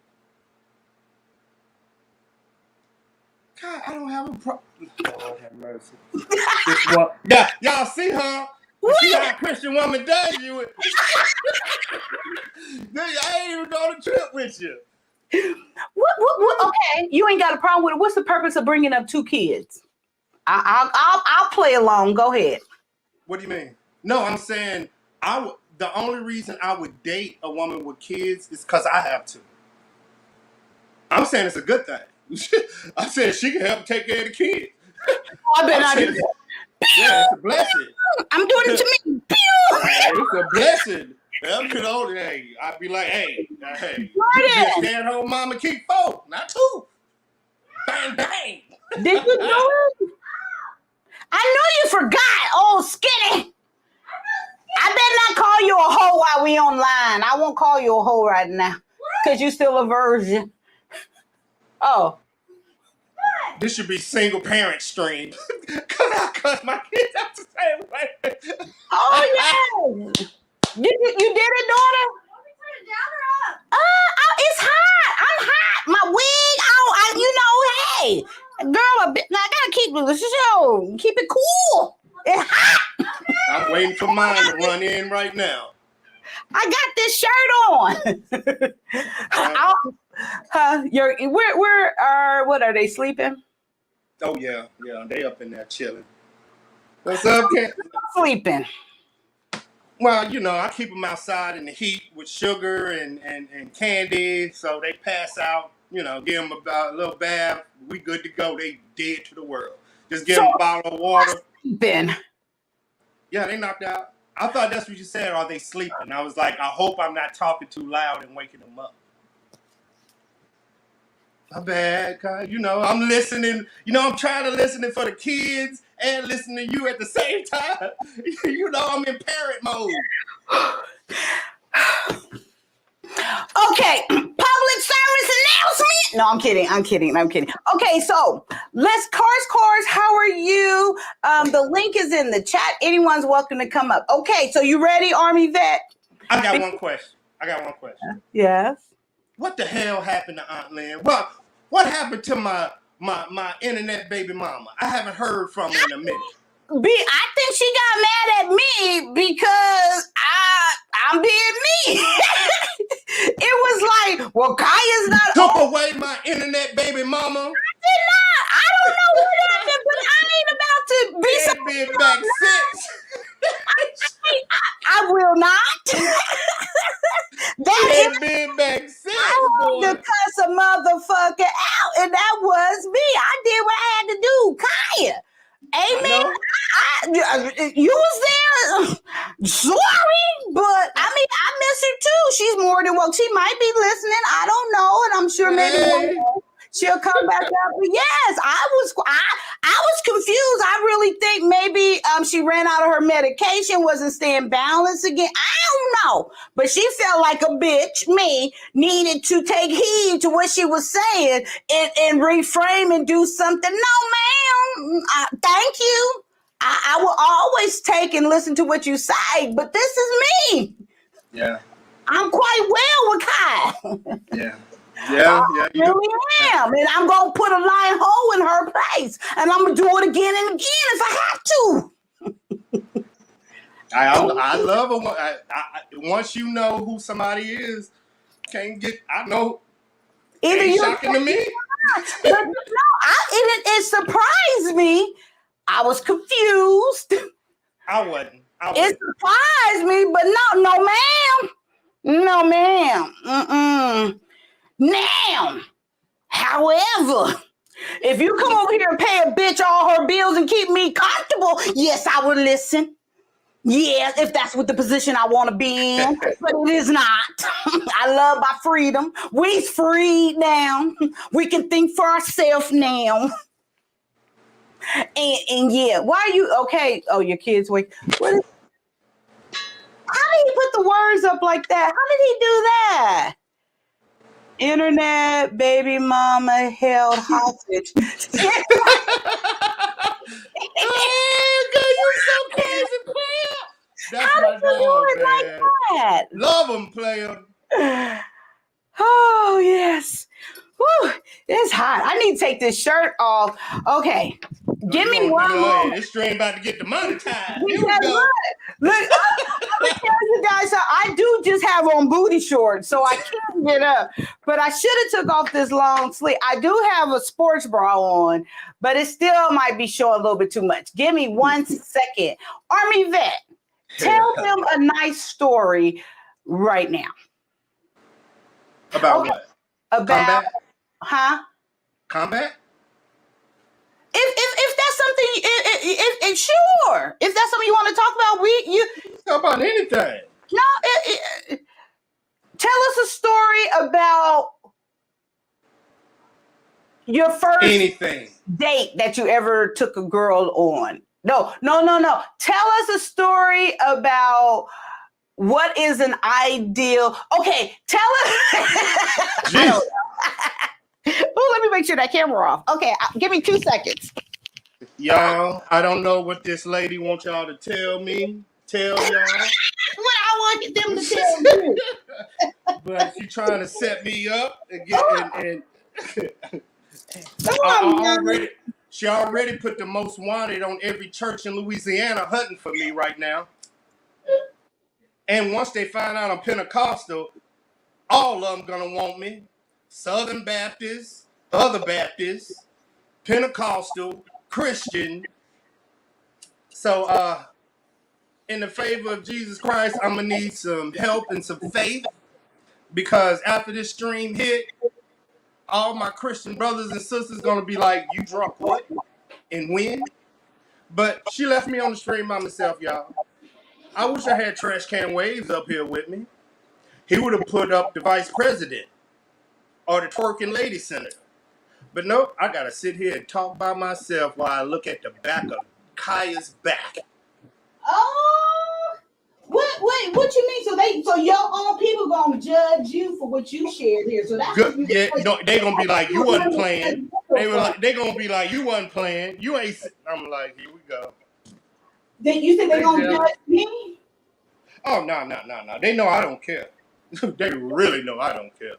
God, I don't have a problem. Lord have mercy. Yeah, y'all see her? You see how a Christian woman does you? I ain't even go to trip with you. What? Okay, you ain't got a problem with it. What's the purpose of bringing up 2 kids? I'll play along. Go ahead. What do you mean? No, I'm saying the only reason I would date a woman with kids is because I have to. I'm saying it's a good thing. I said she can help take care of the kids. I bet I do. Yeah, it's a blessing. I'm doing it to me. It's a blessing. I'd be like, hey, you be a stay-at-home mom and keep 4, not 2. Bang, bang. Did you do it? I know you forgot, old skinny. I better not call you a hoe while we online. I won't call you a hoe right now because you're still a virgin. Oh. This should be single parent stream. Because I cut my kids out the same way. Oh, yeah. You did it, daughter? Want me to turn it down or up? It's hot. I'm hot. My wig, hey, girl, I gotta keep the show. Keep it cool. It's hot. I'm waiting for mine to run in right now. I got this shirt on. What are they sleeping? Oh yeah, they up in there chilling. What's up, Ken? Sleeping. Well, I keep them outside in the heat with sugar and candy, so they pass out. Give them a little bath. We good to go. They dead to the world. Just give So them a bottle of water. then, Yeah, they knocked out. I thought that's what you said. Are they sleeping? I was like, I hope I'm not talking too loud and waking them up. My bad, cause I'm listening. I'm trying to listen for the kids and listen to you at the same time. I'm in parent mode. okay, public service announcement. No, I'm kidding. Okay, so Cars, how are you? The link is in the chat. Anyone's welcome to come up. Okay, so you ready, Army vet? I got one question. Yes. What the hell happened to Aunt Lynn? What happened to my internet baby mama? I haven't heard from her in a minute. I think she got mad at me because I'm being me. It was like, well, Kaya's not. Took away my internet baby mama. I did not. I don't know what happened, but I ain't about to be so. Been back since. I will not. That ain't been back since, boy. to cuss a motherfucker out, and that was me. I did what I had to do, Kaya. Amen. You was there. Sorry, but I miss her too. She's more than welcome. She might be listening. I don't know, and I'm sure maybe she'll come back up. But yes, I was confused. I really think maybe she ran out of her medication, wasn't staying balanced again. I don't know, but she felt like a bitch. Me needed to take heed to what she was saying and reframe and do something. No, ma'am. Thank you. I will always take and listen to what you say, but this is me. Yeah. I'm quite well with Kai. Yeah. I really am. And I'm going to put a lion hole in her place. And I'm going to do it again and again if I have to. I love her. Once you know who somebody is, I know. Either ain't you're shocking to me. But no, it surprised me. I was confused. I wasn't. It surprised me, but no, ma'am. No, ma'am. Mm-mm. Now, however, if you come over here and pay a bitch all her bills and keep me comfortable, yes, I would listen. Yeah, if that's what the position I want to be in, but it is not. I love my freedom. We's free now. We can think for ourselves now. And yeah, why are you okay? Oh, your kids wake. How did he put the words up like that? How did he do that? Internet baby mama held hostage. Oh, God, you so crazy, player. That's How my did you do it man. like that? Love him, player. Oh, yes. Whew, it's hot. I need to take this shirt off. Okay. Give me one more. This stream about to get demonetized. Here we Because go. look, I'm going to tell you guys, I do just have on booty shorts, so I can't get up. But I should have took off this long sleeve. I do have a sports bra on, but it still might be showing a little bit too much. Give me 1 second. Army vet, tell them a nice story right now. About what? About, combat? Combat? If that's something, if sure, if that's something you want to talk about, talk about anything. No, tell us a story about your first date that you ever took a girl on. No. Tell us a story about what is an ideal. Okay, tell us. Oh, let me make sure that camera off. Okay, give me 2 seconds. Y'all, I don't know what this lady wants y'all to tell me. Tell y'all. What I want them to tell you. But she's trying to set me up and she already put the most wanted on every church in Louisiana hunting for me right now. And once they find out I'm Pentecostal, all of them gonna want me. Southern Baptist, other Baptist, Pentecostal, Christian. So in the favor of Jesus Christ, I'm gonna need some help and some faith, because after this stream hit, all my Christian brothers and sisters gonna be like, "You drunk what and when?" But she left me on the stream by myself, y'all. I wish I had Trash Can Waves up here with me. He would have put up the vice president or the twerking lady senator. But nope, I gotta sit here and talk by myself while I look at the back of Kaya's back. Oh, what you mean? So your own people gonna judge you for what you shared here. So that's Good, yeah. No, they gonna be like, you wasn't playing. They gonna be like, you wasn't playing. You ain't. I'm like, here we go. You think they gonna judge me? Oh no. They know I don't care. They really know I don't care.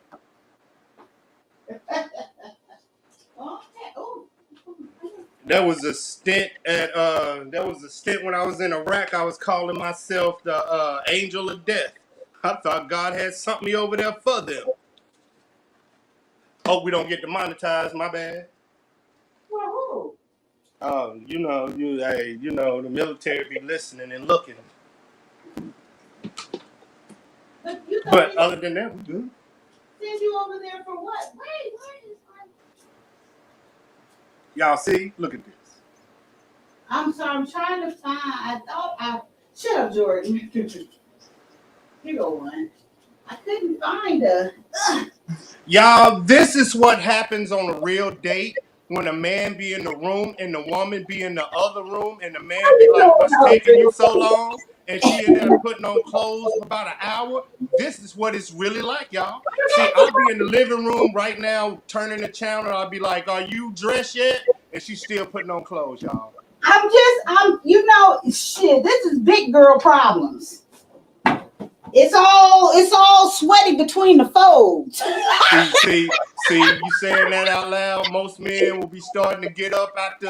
There was a stint when I was in Iraq. I was calling myself the angel of death. I thought God had something over there for them. Hope we don't get demonetized. My bad. Well, the military be listening and looking. But other than that, we good. Send you over there for what? Wait, where is my... Y'all see? Look at this. I'm sorry, I'm trying to find. Shut up, Jordan. Here go one. I couldn't find a. Y'all, this is what happens on a real date when a man be in the room and the woman be in the other room, and the man be like, "What's taking you so long?" And she in there putting on clothes for about an hour. This is what it's really like, y'all. See, I'll be in the living room right now turning the channel. I'll be like, "Are you dressed yet?" And she's still putting on clothes, y'all. Shit, this is big girl problems. It's all sweaty between the folds. See, you saying that out loud, most men will be starting to get up out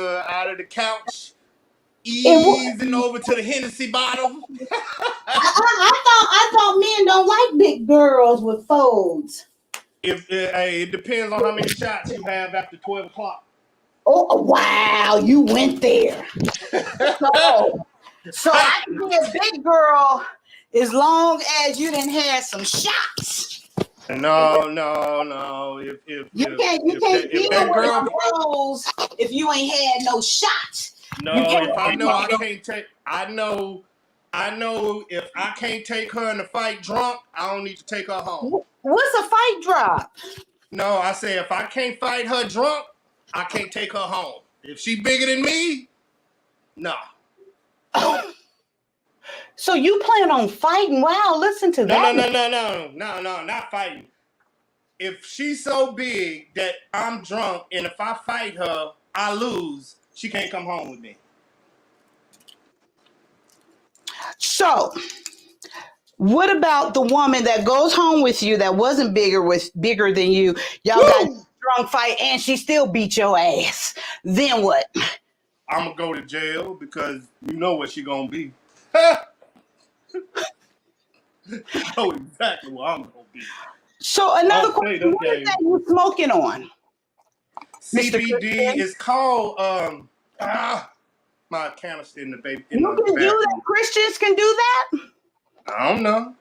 of the couch, easing over to the Hennessy bottle. I thought men don't like big girls with folds. It depends on how many shots you have after 12 o'clock. Oh, wow, you went there. So I can be a big girl as long as you didn't have some shots. No. You can't be that girl girls if you ain't had no shots. No, if I know I can't take, I know if I can't take her in a fight drunk, I don't need to take her home. What's a fight drop? No, I say if I can't fight her drunk, I can't take her home. If she bigger than me, no. So you plan on fighting? Wow, listen to that. No, not fighting. If she's so big that I'm drunk and if I fight her, I lose, she can't come home with me. So, what about the woman that goes home with you that wasn't bigger than you? Y'all got a drunk fight and she still beat your ass. Then what? I'm gonna go to jail because you know what she gonna be. You know exactly what I'm gonna be. So another question: what is that you smoking on? CBD is called my canister in the baby. You can do that. Christians can do that. I don't know.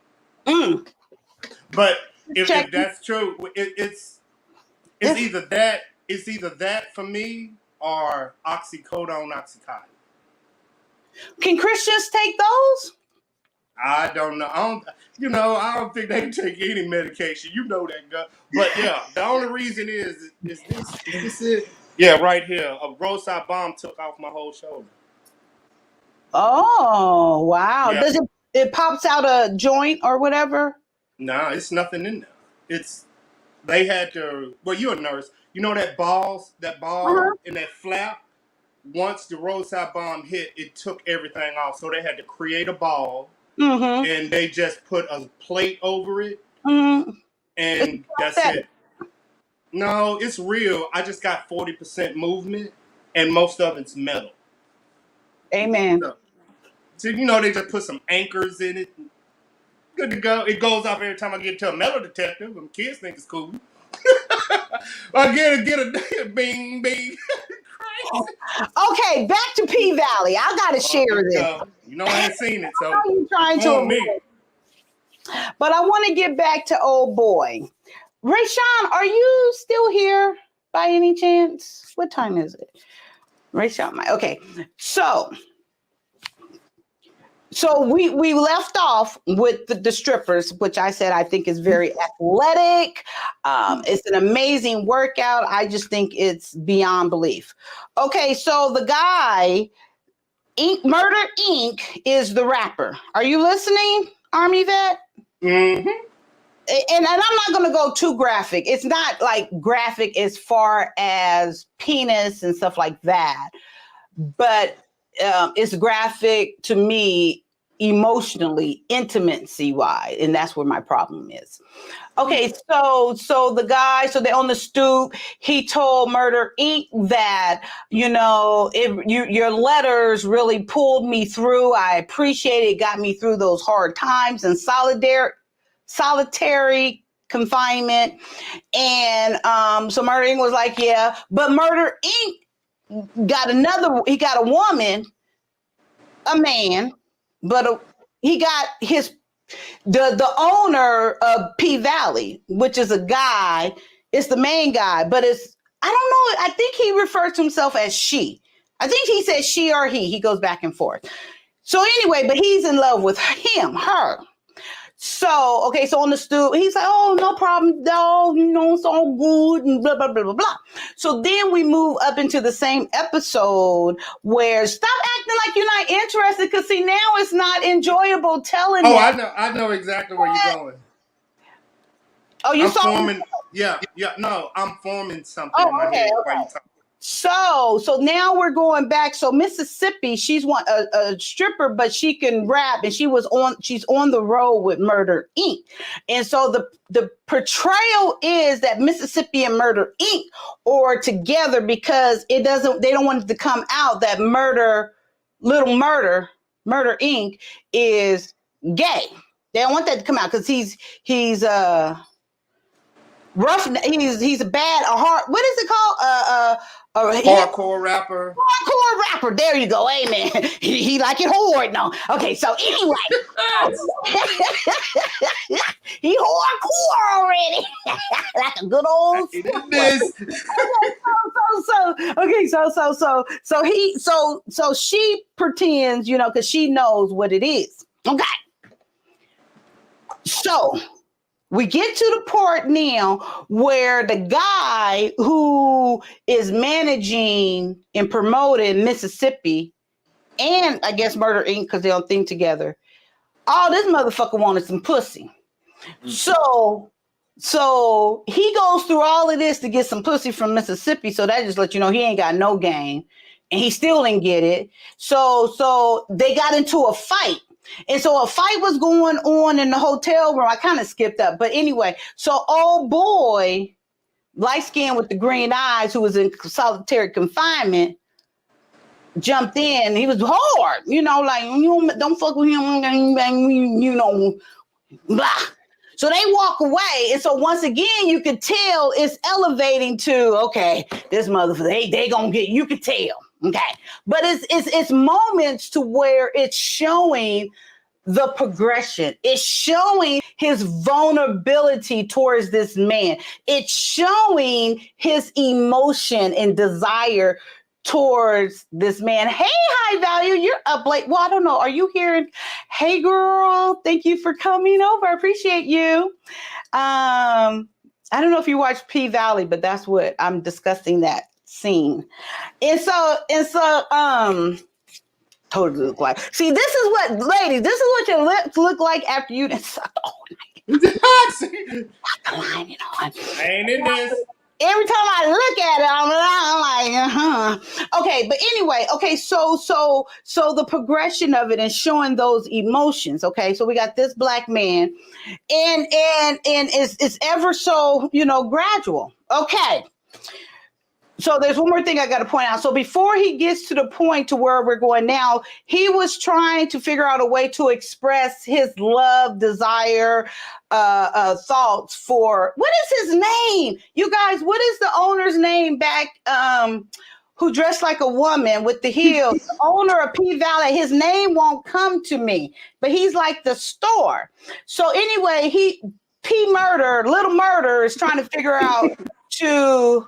But if that's true, it's either that for me or oxycodone, oxycontin. Can Christians take those? I don't know. I don't think they can take any medication. You know that, guy. But yeah, the only reason is this it? Yeah, right here. A roadside bomb took off my whole shoulder. Oh, wow. Yeah. Does it pops out a joint or whatever? Nah, it's nothing in there. They had to, well, you're a nurse. You know that ball and that flap? Once the roadside bomb hit, it took everything off. So they had to create a ball. And they just put a plate over it, and that's it. No, it's real. I just got 40% movement, and most of it's metal. Amen. So they just put some anchors in it. Good to go. It goes off every time I get to a metal detector. Them kids think it's cool. I get a bing, bing. Okay, back to P Valley. I gotta share this. You know I ain't seen it, so How are you trying it's to on me. avoid? But I want to get back to old boy. Rayshawn, are you still here by any chance? What time is it? Rayshawn, okay. So we left off with the strippers, which I said I think is very athletic. It's an amazing workout. I just think it's beyond belief. Okay, so the guy, Murder Inc. is the rapper. Are you listening, Army vet? Mm-hmm. And I'm not going to go too graphic. It's not like graphic as far as penis and stuff like that, but it's graphic to me emotionally, intimacy wise, and that's where my problem is. Okay, so the guy, so they're on the stoop. He told Murder Inc. that, you know, your letters really pulled me through. I appreciate it. Got me through those hard times and solitary confinement. And so Murder Inc. was like, yeah, but Murder Inc. he got a woman, a man, but he got the owner of P Valley, which is a guy. It's the main guy, but I don't know. I think he refers to himself as she. I think he says she or he. He goes back and forth. So anyway, but he's in love with her. So, okay, so on the stoop, he's like, oh, no problem, dog, you know, it's all good, and blah, blah, blah, blah, blah. So then we move up into the same episode where stop acting like you're not interested, because see, now it's not enjoyable telling Oh, them. I know exactly where you're going. Oh, you I'm saw forming, no, I'm forming something Oh, in my okay, head okay. while you talking. So now we're going back. So Mississippi, she's a stripper, but she can rap, and she's on the road with Murder Inc. And so the portrayal is that Mississippi and Murder Inc. are together because they don't want it to come out that Murder Inc. is gay. They don't want that to come out because he's rough. He's a hard. What is it called? Hardcore rapper. Hardcore rapper. There you go. Amen. He like it hard now. Okay, so anyway, he hardcore already. Like a good old. It is. So she pretends, you know, because she knows what it is. Okay. So we get to the part now where the guy who is managing and promoting Mississippi and I guess Murder Inc. because they don't think together. Oh, this motherfucker wanted some pussy. So he goes through all of this to get some pussy from Mississippi. So that just lets you know he ain't got no game, and he still didn't get it. So they got into a fight. And so a fight was going on in the hotel room. I kind of skipped up. But anyway, so old boy, light skin with the green eyes, who was in solitary confinement, jumped in. He was hard, you know, like, you don't fuck with him, you know, blah. So they walk away. And so once again, you could tell it's elevating to, okay, this motherfucker, they gonna get, you could tell. Okay. But it's moments to where it's showing the progression. It's showing his vulnerability towards this man. It's showing his emotion and desire towards this man. Hey, High Value, you're up late. Well, I don't know. Are you hearing? Hey, girl, thank you for coming over. I appreciate you. I don't know if you watch P Valley, but that's what I'm discussing, that scene. And so, totally look like. See, this is what, ladies, this is what your lips look like after you done sucked all night. I ain't in this. Every time I look at it, I'm like, Okay, but anyway, okay, so the progression of it and showing those emotions. Okay, so we got this black man, and it's ever so, you know, gradual. Okay. So there's one more thing I got to point out. So before he gets to the point to where we're going now, he was trying to figure out a way to express his love, desire, thoughts for, what is his name? You guys, what is the owner's name back who dressed like a woman with the heels, the owner of P Valley, his name won't come to me, but he's like the store. So anyway, Little Murder is trying to figure out to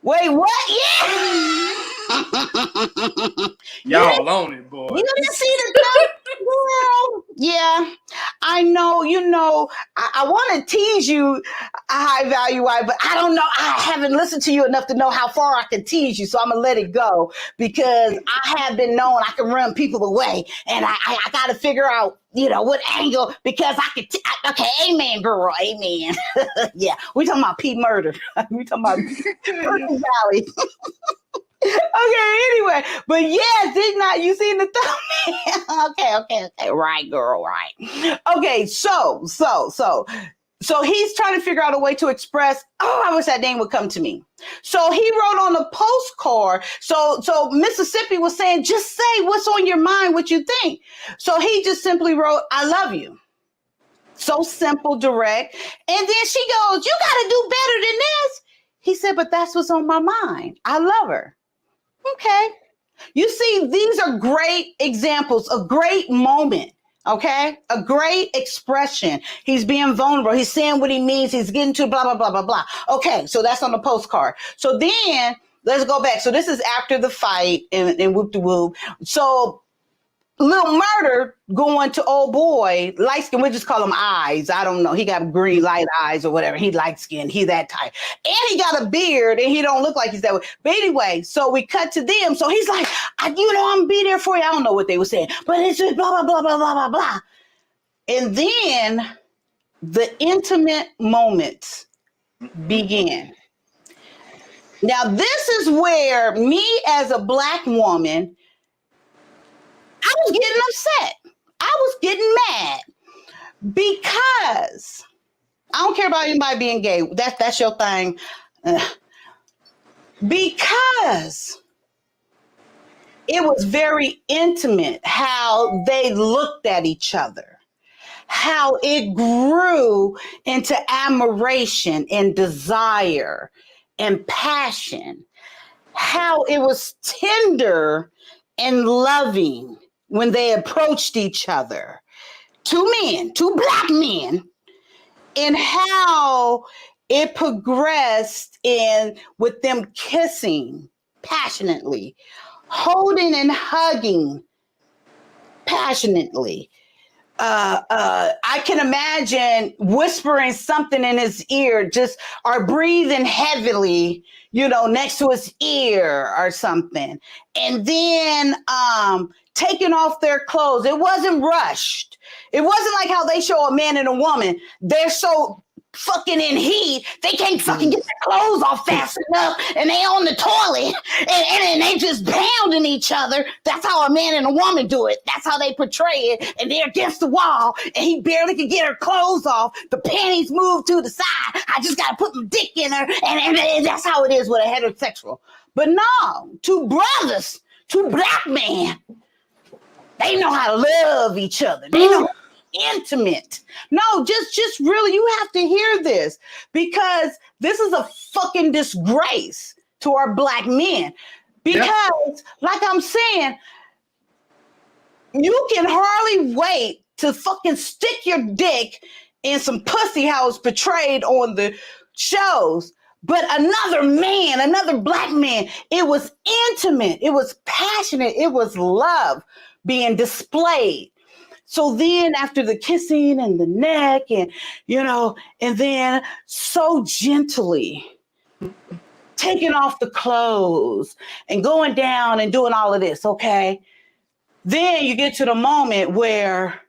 wait, what? Yeah. Y'all on it, boy. You didn't see the thumb, girl. Yeah, I know. I want to tease you, a high value wife, but I don't know. I haven't listened to you enough to know how far I can tease you, so I'm gonna let it go because I have been known I can run people away, and I got to figure out, what angle because I can. Okay, amen, girl, amen. Yeah, we talking about P murder. We talking about Purple Valley. Okay, anyway, but yes, did not you seen the thumbnail? Okay, right, girl, right. Okay, so he's trying to figure out a way to express, I wish that name would come to me. So he wrote on a postcard. So Mississippi was saying, just say what's on your mind, what you think. So he just simply wrote, I love you. So simple, direct. And then she goes, you got to do better than this. He said, but that's what's on my mind. I love her. Okay. You see, these are great examples, a great moment. Okay. A great expression. He's being vulnerable. He's saying what he means. He's getting to blah, blah, blah, blah, blah. Okay. So that's on the postcard. So then let's go back. So this is after the fight and whoop de whoop. So Little Murder going to old boy, light skin, we just call him eyes. I don't know. He got green light eyes or whatever. He light skin. He that type. And he got a beard and he don't look like he's that way. But anyway, so we cut to them. So he's like, I'm gonna be there for you. I don't know what they were saying, but it's just blah, blah, blah, blah, blah, blah, blah. And then the intimate moments begin. Now, this is where me as a Black woman, I was getting upset. I was getting mad because I don't care about anybody being gay. That's your thing. Because it was very intimate how they looked at each other, how it grew into admiration and desire and passion, how it was tender and loving when they approached each other, two Black men, and how it progressed in with them kissing passionately, holding and hugging passionately. I can imagine whispering something in his ear, or breathing heavily, next to his ear or something. And then taking off their clothes. It wasn't rushed. It wasn't like how they show a man and a woman. They're so fucking in heat, they can't fucking get their clothes off fast enough, and they on the toilet, and they just pounding each other. That's how a man and a woman do it. That's how they portray it, and they're against the wall, and he barely can get her clothes off. The panties move to the side. I just gotta put my dick in her, and that's how it is with a heterosexual. But no, two brothers, two Black men, they know how to love each other. They know intimate. No, just really, you have to hear this, because this is a fucking disgrace to our Black men. Because, like I'm saying, you can hardly wait to fucking stick your dick in some pussy how it's portrayed on the shows. But another man, another Black man, it was intimate, it was passionate, it was love being displayed. So then after the kissing and the neck and, and then so gently taking off the clothes and going down and doing all of this, okay? Then you get to the moment where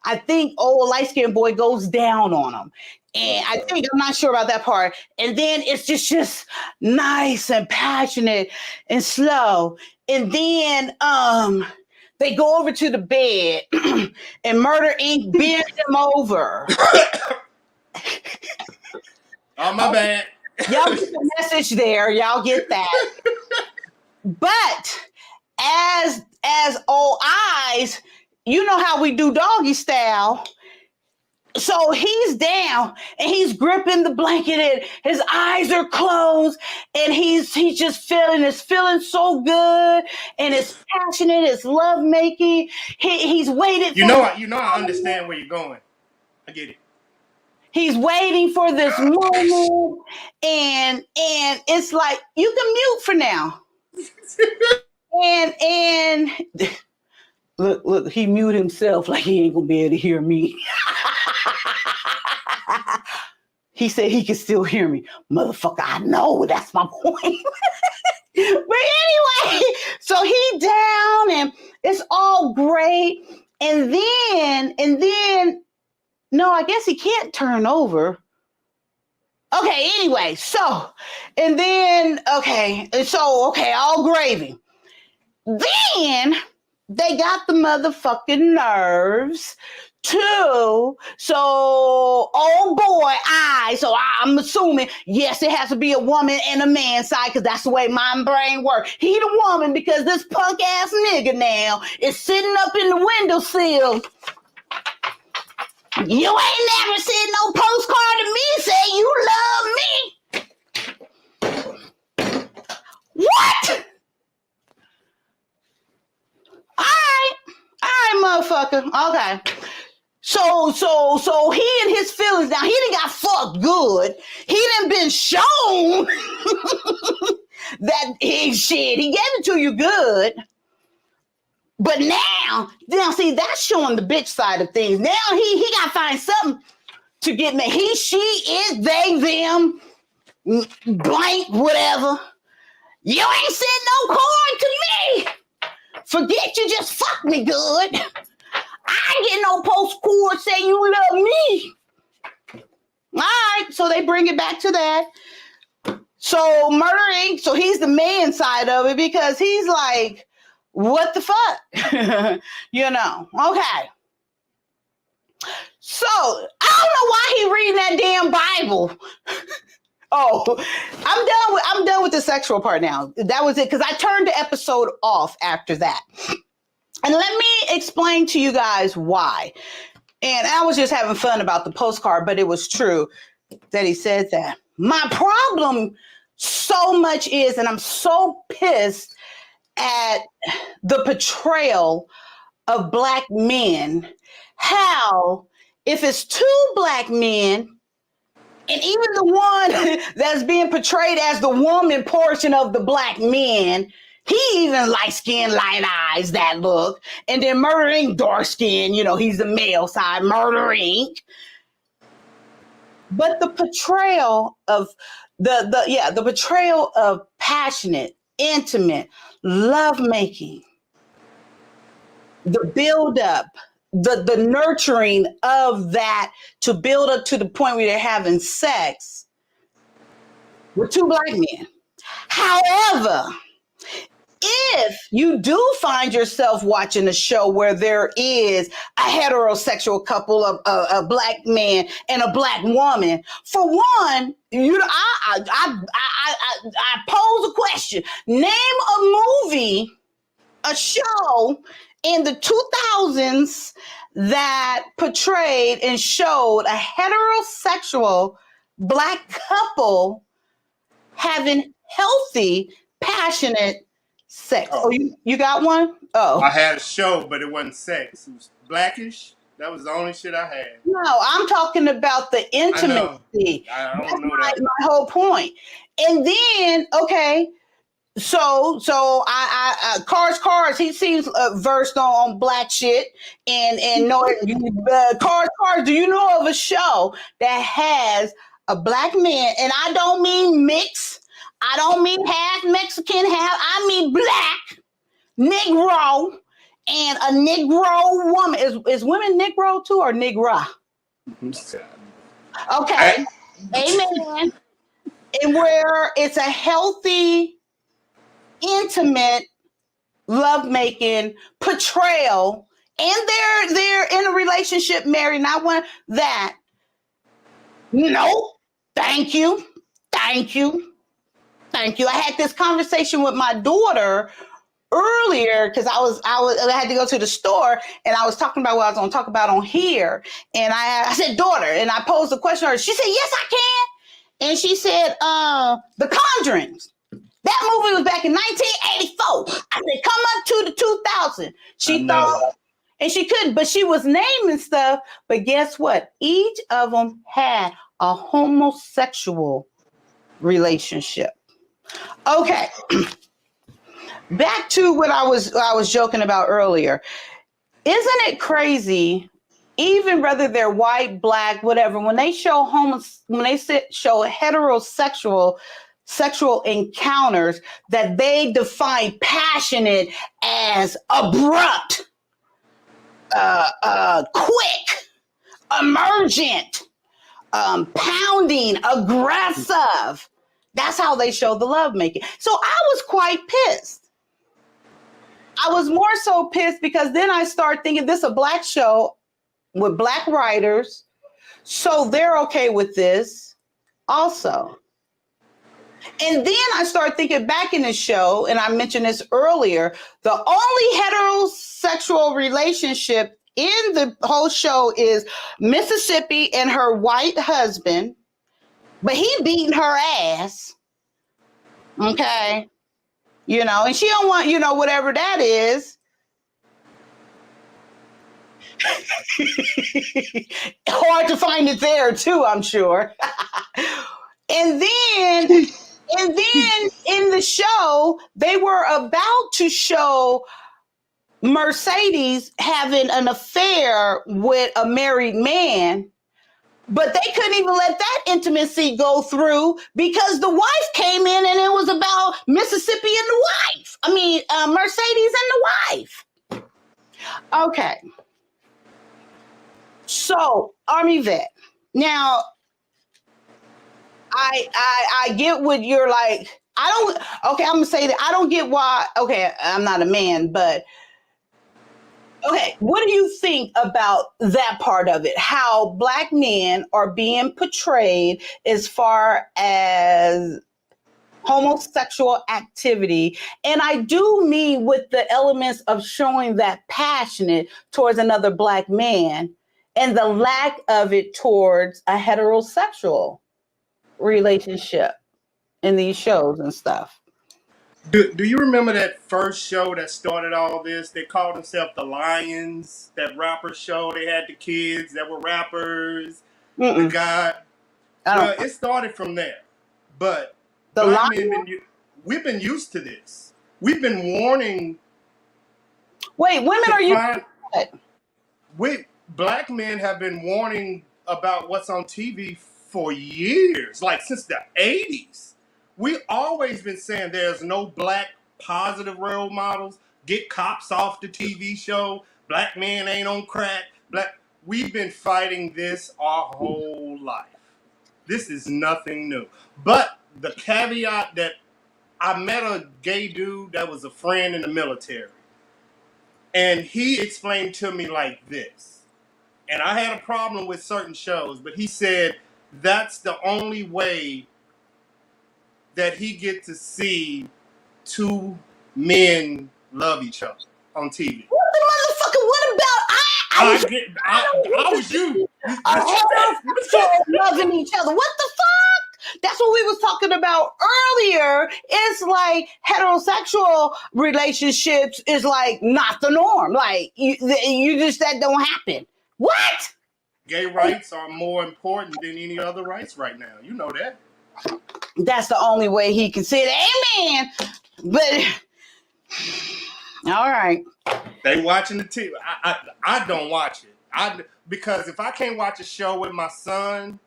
I think old light-skinned boy goes down on him. And I'm not sure about that part. And then it's just nice and passionate and slow. And then, they go over to the bed and Murder Inc. bends him over. Oh, my bad. Y'all get the message there. Y'all get that. But as old eyes, you know how we do doggy style. So he's down and he's gripping the blanket and his eyes are closed and he's just feeling so good and it's passionate, it's love making. He's waited You for know, I understand where you're going. I get it. He's waiting for this moment and it's like you can mute for now. and look, he mute himself like he ain't gonna be able to hear me. He said he can still hear me. Motherfucker, I know, that's my point. But anyway, so he down and it's all great. And then, no, I guess he can't turn over. Okay, anyway, so, and then, all gravy. Then they got the motherfucking nerves too. So, oh boy, so I'm assuming, yes, it has to be a woman and a man side because that's the way my brain works. He the woman because this punk ass nigga now is sitting up in the windowsill. You ain't never sent no postcard to me saying you love me. What? All right, motherfucker. Okay. So he and his feelings now, he done got fucked good. He done been shown that he gave it to you good. But now see, that's showing the bitch side of things. Now he got to find something to get me. He, she, it, they, them, blank, whatever. You ain't sent no card to me. Forget you just fucked me good. I ain't getting no postcard saying you love me. All right, so they bring it back to that. So Murder Inc., so he's the man side of it because he's like, what the fuck? You know, okay. So I don't know why he reading that damn Bible. Oh, I'm done with the sexual part now. That was it, because I turned the episode off after that. And let me explain to you guys why. And I was just having fun about the postcard, but it was true that he said that. My problem so much is, and I'm so pissed at the portrayal of Black men, how if it's two Black men, and even the one that's being portrayed as the woman portion of the Black men, he even light skin, light eyes, that look. And then Murder Inc., dark skin, you know, he's the male side, Murder Inc. But the portrayal of the portrayal of passionate, intimate, lovemaking, the build-up, the nurturing of that to build up to the point where they're having sex with two Black men. However, if you do find yourself watching a show where there is a heterosexual couple of a Black man and a Black woman, for one, I pose a question. Name a movie, a show in the 2000s that portrayed and showed a heterosexual Black couple having healthy, passionate sex. Oh, you got one? Oh. I had a show, but it wasn't sex. It was Blackish. That was the only shit I had. No, I'm talking about the intimacy. I don't know that. My whole point. And then, okay, so I Cars. He seems versed on Black shit and know Cars. Do you know of a show that has a Black man? And I don't mean mix. I don't mean half Mexican, I mean Black, Negro, and a Negro woman. Is women Negro too or Negra? Okay, amen. And where it's a healthy, intimate, lovemaking portrayal, and they're in a relationship, married, not one that. No, thank you. I had this conversation with my daughter earlier because I had to go to the store and I was talking about what I was going to talk about on here. And I said, daughter, and I posed a question to her. She said, yes, I can. And she said, The Conjurings. That movie was back in 1984. I said, come up to the 2000. She thought, and she couldn't, but she was naming stuff. But guess what? Each of them had a homosexual relationship. Okay. Back to what I was joking about earlier. Isn't it crazy? Even whether they're white, black, whatever, when they show show heterosexual sexual encounters, that they define passionate as abrupt, quick, emergent, pounding, aggressive. That's how they show the lovemaking. So I was quite pissed. I was more so pissed because then I start thinking this is a black show with black writers, so they're okay with this also. And then I start thinking back in the show, and I mentioned this earlier, the only heterosexual relationship in the whole show is Mississippi and her white husband, but he beating her ass. Okay. And she don't want, whatever that is. Hard to find it there too, I'm sure. And then in the show, they were about to show Mercedes having an affair with a married man, but they couldn't even let that intimacy go through because the wife came in and it was about Mississippi and the wife. I mean, Mercedes and the wife. Okay. So, Army vet. Now, I get what you're like. I'm going to say that I don't get why. Okay, I'm not a man, but okay, what do you think about that part of it? How black men are being portrayed as far as homosexual activity. And I do mean with the elements of showing that passionate towards another black man and the lack of it towards a heterosexual relationship in these shows and stuff. Do you remember that first show that started all this? They called themselves the Lions, that rapper show. They had the kids that were rappers, the guy. Well, it started from there. But the black men, we've been used to this. We've been warning. Wait, women are you? Black men have been warning about what's on TV for years, like since the 80s. We've always been saying there's no black positive role models. Get cops off the TV show. Black men ain't on crack. We've been fighting this our whole life. This is nothing new. But the caveat that I met a gay dude that was a friend in the military. And he explained to me like this. And I had a problem with certain shows, but he said that's the only way that he get to see two men love each other on TV. What the motherfucker? What about I was you. Loving each other. What the fuck? That's what we was talking about earlier. It's like heterosexual relationships is like not the norm. Like you just that don't happen. What? Gay rights are more important than any other rights right now. You know that. That's the only way he can see it. Amen. But all right. They watching the TV. I don't watch it. Because if I can't watch a show with my son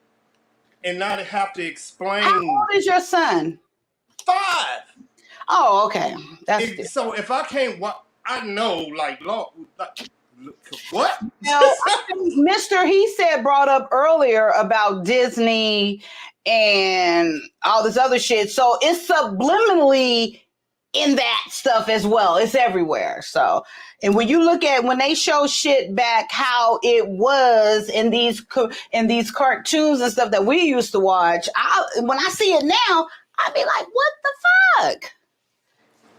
and not have to explain. How old is your son? 5. Oh, okay. So if I can't watch, I know, like, Lord, what? Now, Mr. He said brought up earlier about Disney and all this other shit. So it's subliminally in that stuff as well. It's everywhere. So, and when you look at when they show shit back how it was in these cartoons and stuff that we used to watch, when I see it now, I be like, what the fuck?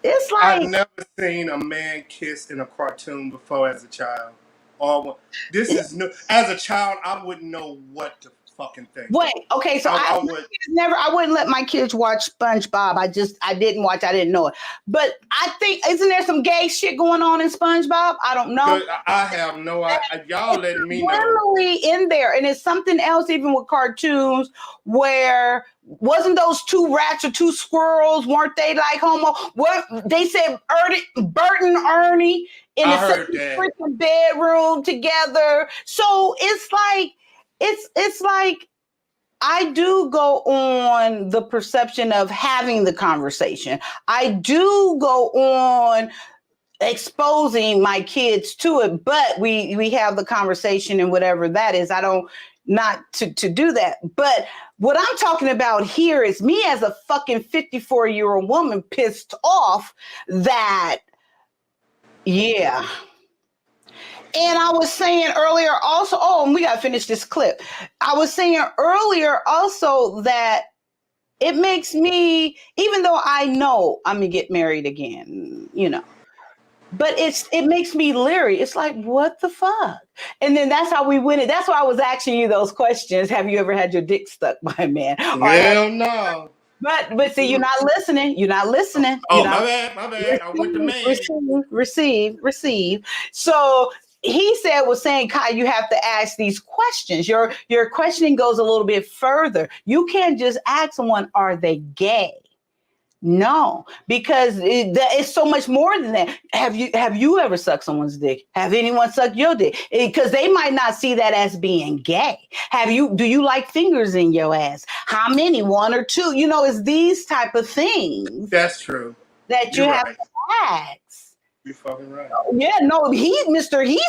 It's I've like never seen a man kiss in a cartoon before as a child. This is new. As a child, I wouldn't know what to fucking think. wait, okay, so I I would. I wouldn't let my kids watch SpongeBob. I didn't watch, I didn't know it. But I think, isn't there some gay shit going on in SpongeBob? I don't know. I have no idea. Y'all letting me know. Literally in there, and it's something else even with cartoons where wasn't those two rats or two squirrels, weren't they like homo? What they said, Bert and Ernie in I the heard same that. freaking bedroom together. So it's like it's like I do go on the perception of having the conversation. I do go on exposing my kids to it, but we have the conversation and whatever that is. I don't not to do that. But what I'm talking about here is me as a fucking 54-year-old woman pissed off that, yeah. And I was saying earlier also, and we gotta finish this clip. I was saying earlier also that it makes me, even though I know I'm gonna get married again, but it makes me leery. It's like, what the fuck? And then that's how we win it. That's why I was asking you those questions. Have you ever had your dick stuck by a man? Hell no. But see, you're not listening. You're not listening. Oh, You're not, my bad. I went to man. receive. So he was saying, Kai, you have to ask these questions. Your questioning goes a little bit further. You can't just ask someone, are they gay? No, because it's so much more than that. Have you ever sucked someone's dick? Have anyone sucked your dick? Because they might not see that as being gay. Do you like fingers in your ass? How many? One or two? It's these type of things. That's true. That you have to ask. You're fucking right. Yeah, no, he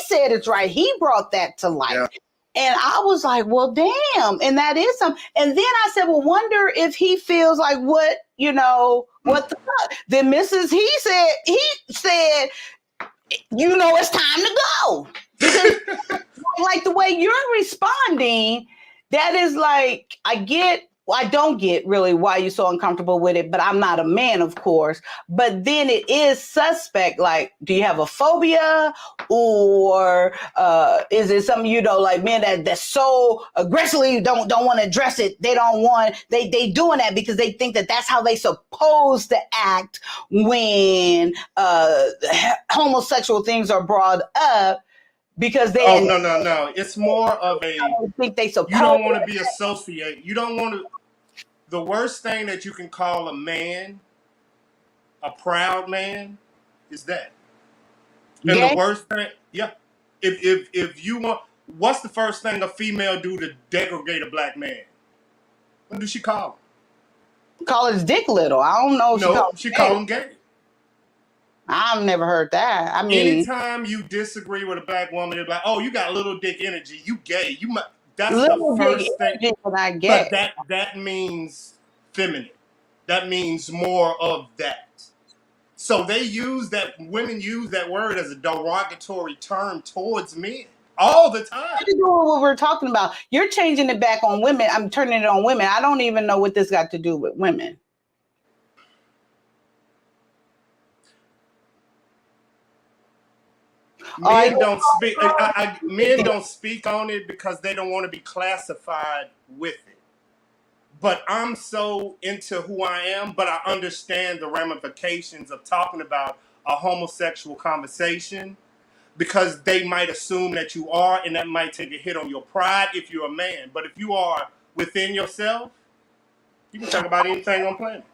said it's right. He brought that to light. Yeah. And I was like, well, damn. And that is something. And then I said, well, wonder if he feels like what the fuck? Then he said, it's time to go. Because like the way you're responding, that is like, I don't get really why you're so uncomfortable with it, but I'm not a man, of course. But then it is suspect. Like, do you have a phobia, or is it something like men that's so aggressively don't want to address it? They don't want they doing that because they think that that's how they supposed to act when homosexual things are brought up. Because they no. It's more of a, I don't think they supposed. You don't want to be associated. You don't want to. The worst thing that you can call a man, a proud man, is that. And gay? the worst thing, yeah. If you want, what's the first thing a female do to degrade a black man? What does she call him? Call his dick little. I don't know. No, she call him gay. I've never heard that. I mean, anytime you disagree with a black woman, they're like, "Oh, you got little dick energy. You gay. You." That's little the first thing. I get. But that means feminine. That means more of that. So women use that word as a derogatory term towards men all the time. What what we're talking about? You're changing it back on women. I'm turning it on women. I don't even know what this got to do with women. Men don't speak. Men don't speak on it because they don't want to be classified with it. But I'm so into who I am, but I understand the ramifications of talking about a homosexual conversation, because they might assume that you are, and that might take a hit on your pride if you're a man. But if you are within yourself, you can talk about anything on planet.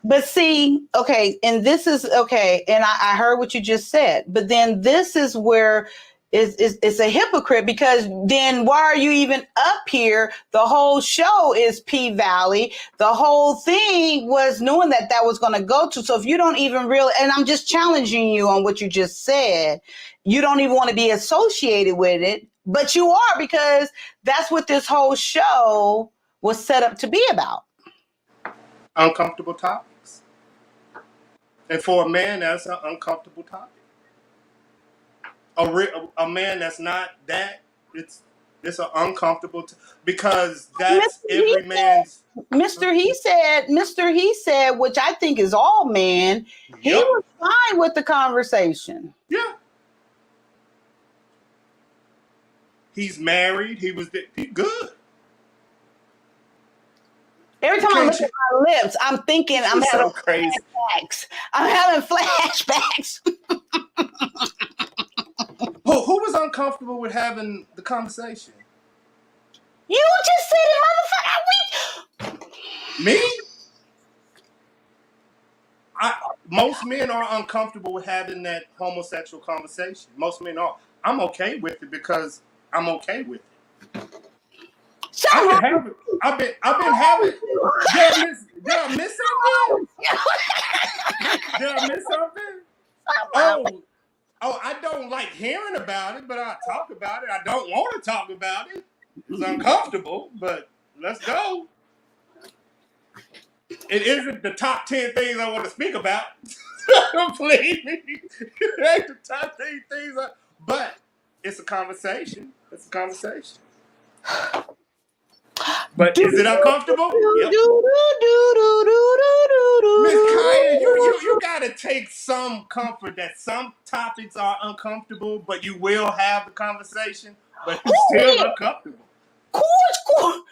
But see, okay, and this is okay, and I heard what you just said, but then this is where it's a hypocrite, because then why are you even up here? The whole show is P-Valley. The whole thing was knowing that was going to go to. So if you don't even really, and I'm just challenging you on what you just said, you don't even want to be associated with it, but you are, because that's what this whole show was set up to be about. Uncomfortable topics. And for a man, that's an uncomfortable topic. A man that's not that, it's It's an uncomfortable because that's every man's. Mr. He said, which I think is all men, he Yep. was fine with the conversation. Yeah. He's married. He good. Every time I look at my lips, I'm thinking I'm She's having so crazy. flashbacks. I'm having flashbacks. Who was uncomfortable with having the conversation? You just said it, motherfucker. Me? Most men are uncomfortable with having that homosexual conversation. Most men are. I'm okay with it because I'm okay with it. I've been having. Did I miss something? Did I miss something? Oh, I don't like hearing about it, but I talk about it. I don't want to talk about it. It's uncomfortable, but let's go. It isn't the top 10 things I want to speak about. Believe me. It ain't the top 10 things, but it's a conversation. It's a conversation. But is it uncomfortable? Yep. Miss Kaya, you gotta take some comfort that some topics are uncomfortable, but you will have the conversation, but it's still uncomfortable. Cool.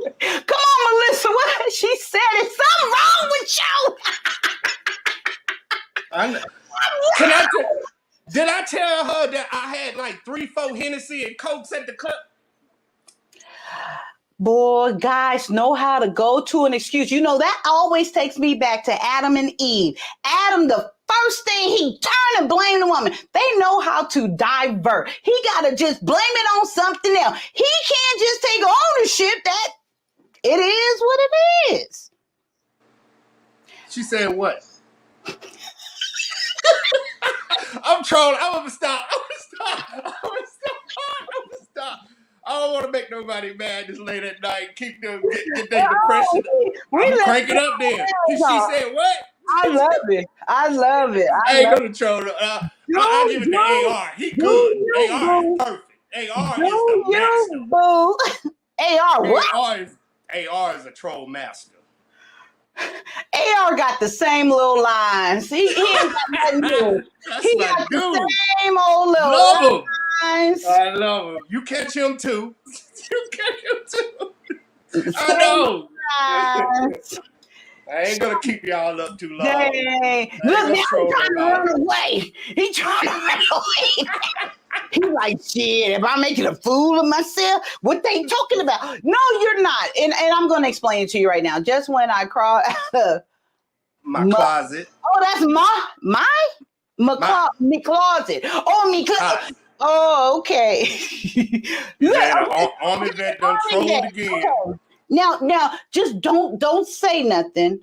Come on, Melissa. What she said? Is something wrong with you? Did I tell her that I had like 3-4 Hennessy and Cokes at the club? Boy, guys know how to go to an excuse. You know, that always takes me back to Adam and Eve. Adam, the first thing he turned and blamed the woman. They know how to divert. He got to just blame it on something else. He can't just take ownership that it is what it is. She said what? I'm trolling. I'm gonna stop. I don't want to make nobody mad this late at night. Keep them get their depression. I'm crank it up there. She said what? I love it. I ain't gonna troll her. I'll give it to AR. He good. AR is perfect. AR is the master. Boo. AR what? AR is a troll master. AR got the same little lines. He ain't got nothing new. He got the same old little lines. I love him. You catch him too. I know. I ain't gonna keep y'all up too long. Dang. Look, now he's trying to run away. He's trying to run away. He's like, shit, am I making a fool of myself? What they talking about? No, you're not. And I'm going to explain it to you right now. Just when I crawled out of my closet. Oh, that's my closet. Oh, me closet. Oh, okay. Army vet done trolled again. Okay. Now, just don't say nothing.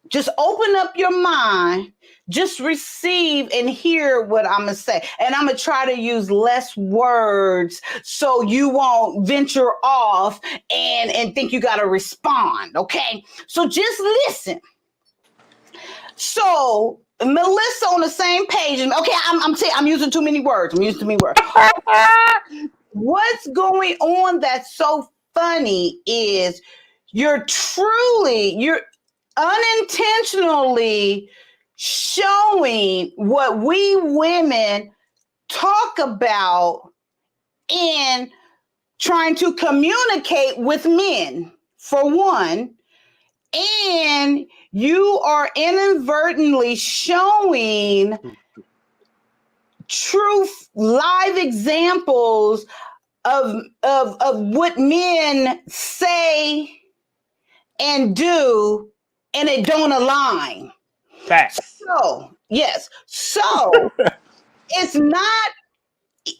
Just open up your mind. Just receive and hear what I'm going to say. And I'm going to try to use less words so you won't venture off and think you got to respond. Okay. So just listen. So Melissa on the same page. And okay, I'm using too many words. What's going on that's so funny is you're unintentionally showing what we women talk about in trying to communicate with men, for one, and you are inadvertently showing true live examples of what men say and do, and it don't align. Facts. So, yes. So, it's not,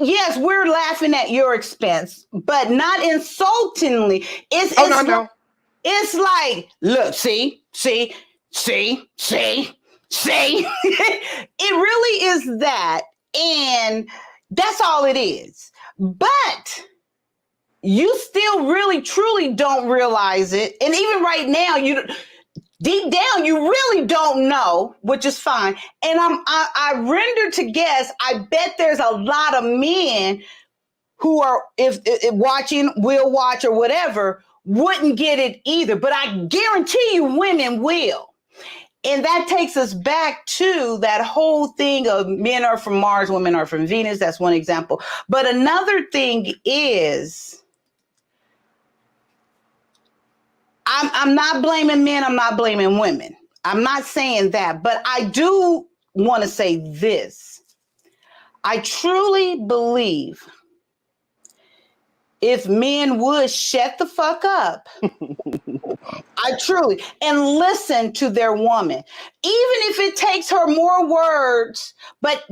yes, we're laughing at your expense, but not insultingly. No. It's like, look, see. It really is that. And that's all it is. But you still really, truly don't realize it. And even right now, deep down, you really don't know, which is fine. And I render to guess, I bet there's a lot of men who are if watching, will watch or whatever, wouldn't get it either. But I guarantee you women will. And that takes us back to that whole thing of men are from Mars, women are from Venus. That's one example. But another thing is, I'm not blaming men. I'm not blaming women. I'm not saying that. But I do want to say this. I truly believe if men would shut the fuck up, and listen to their woman, even if it takes her more words, but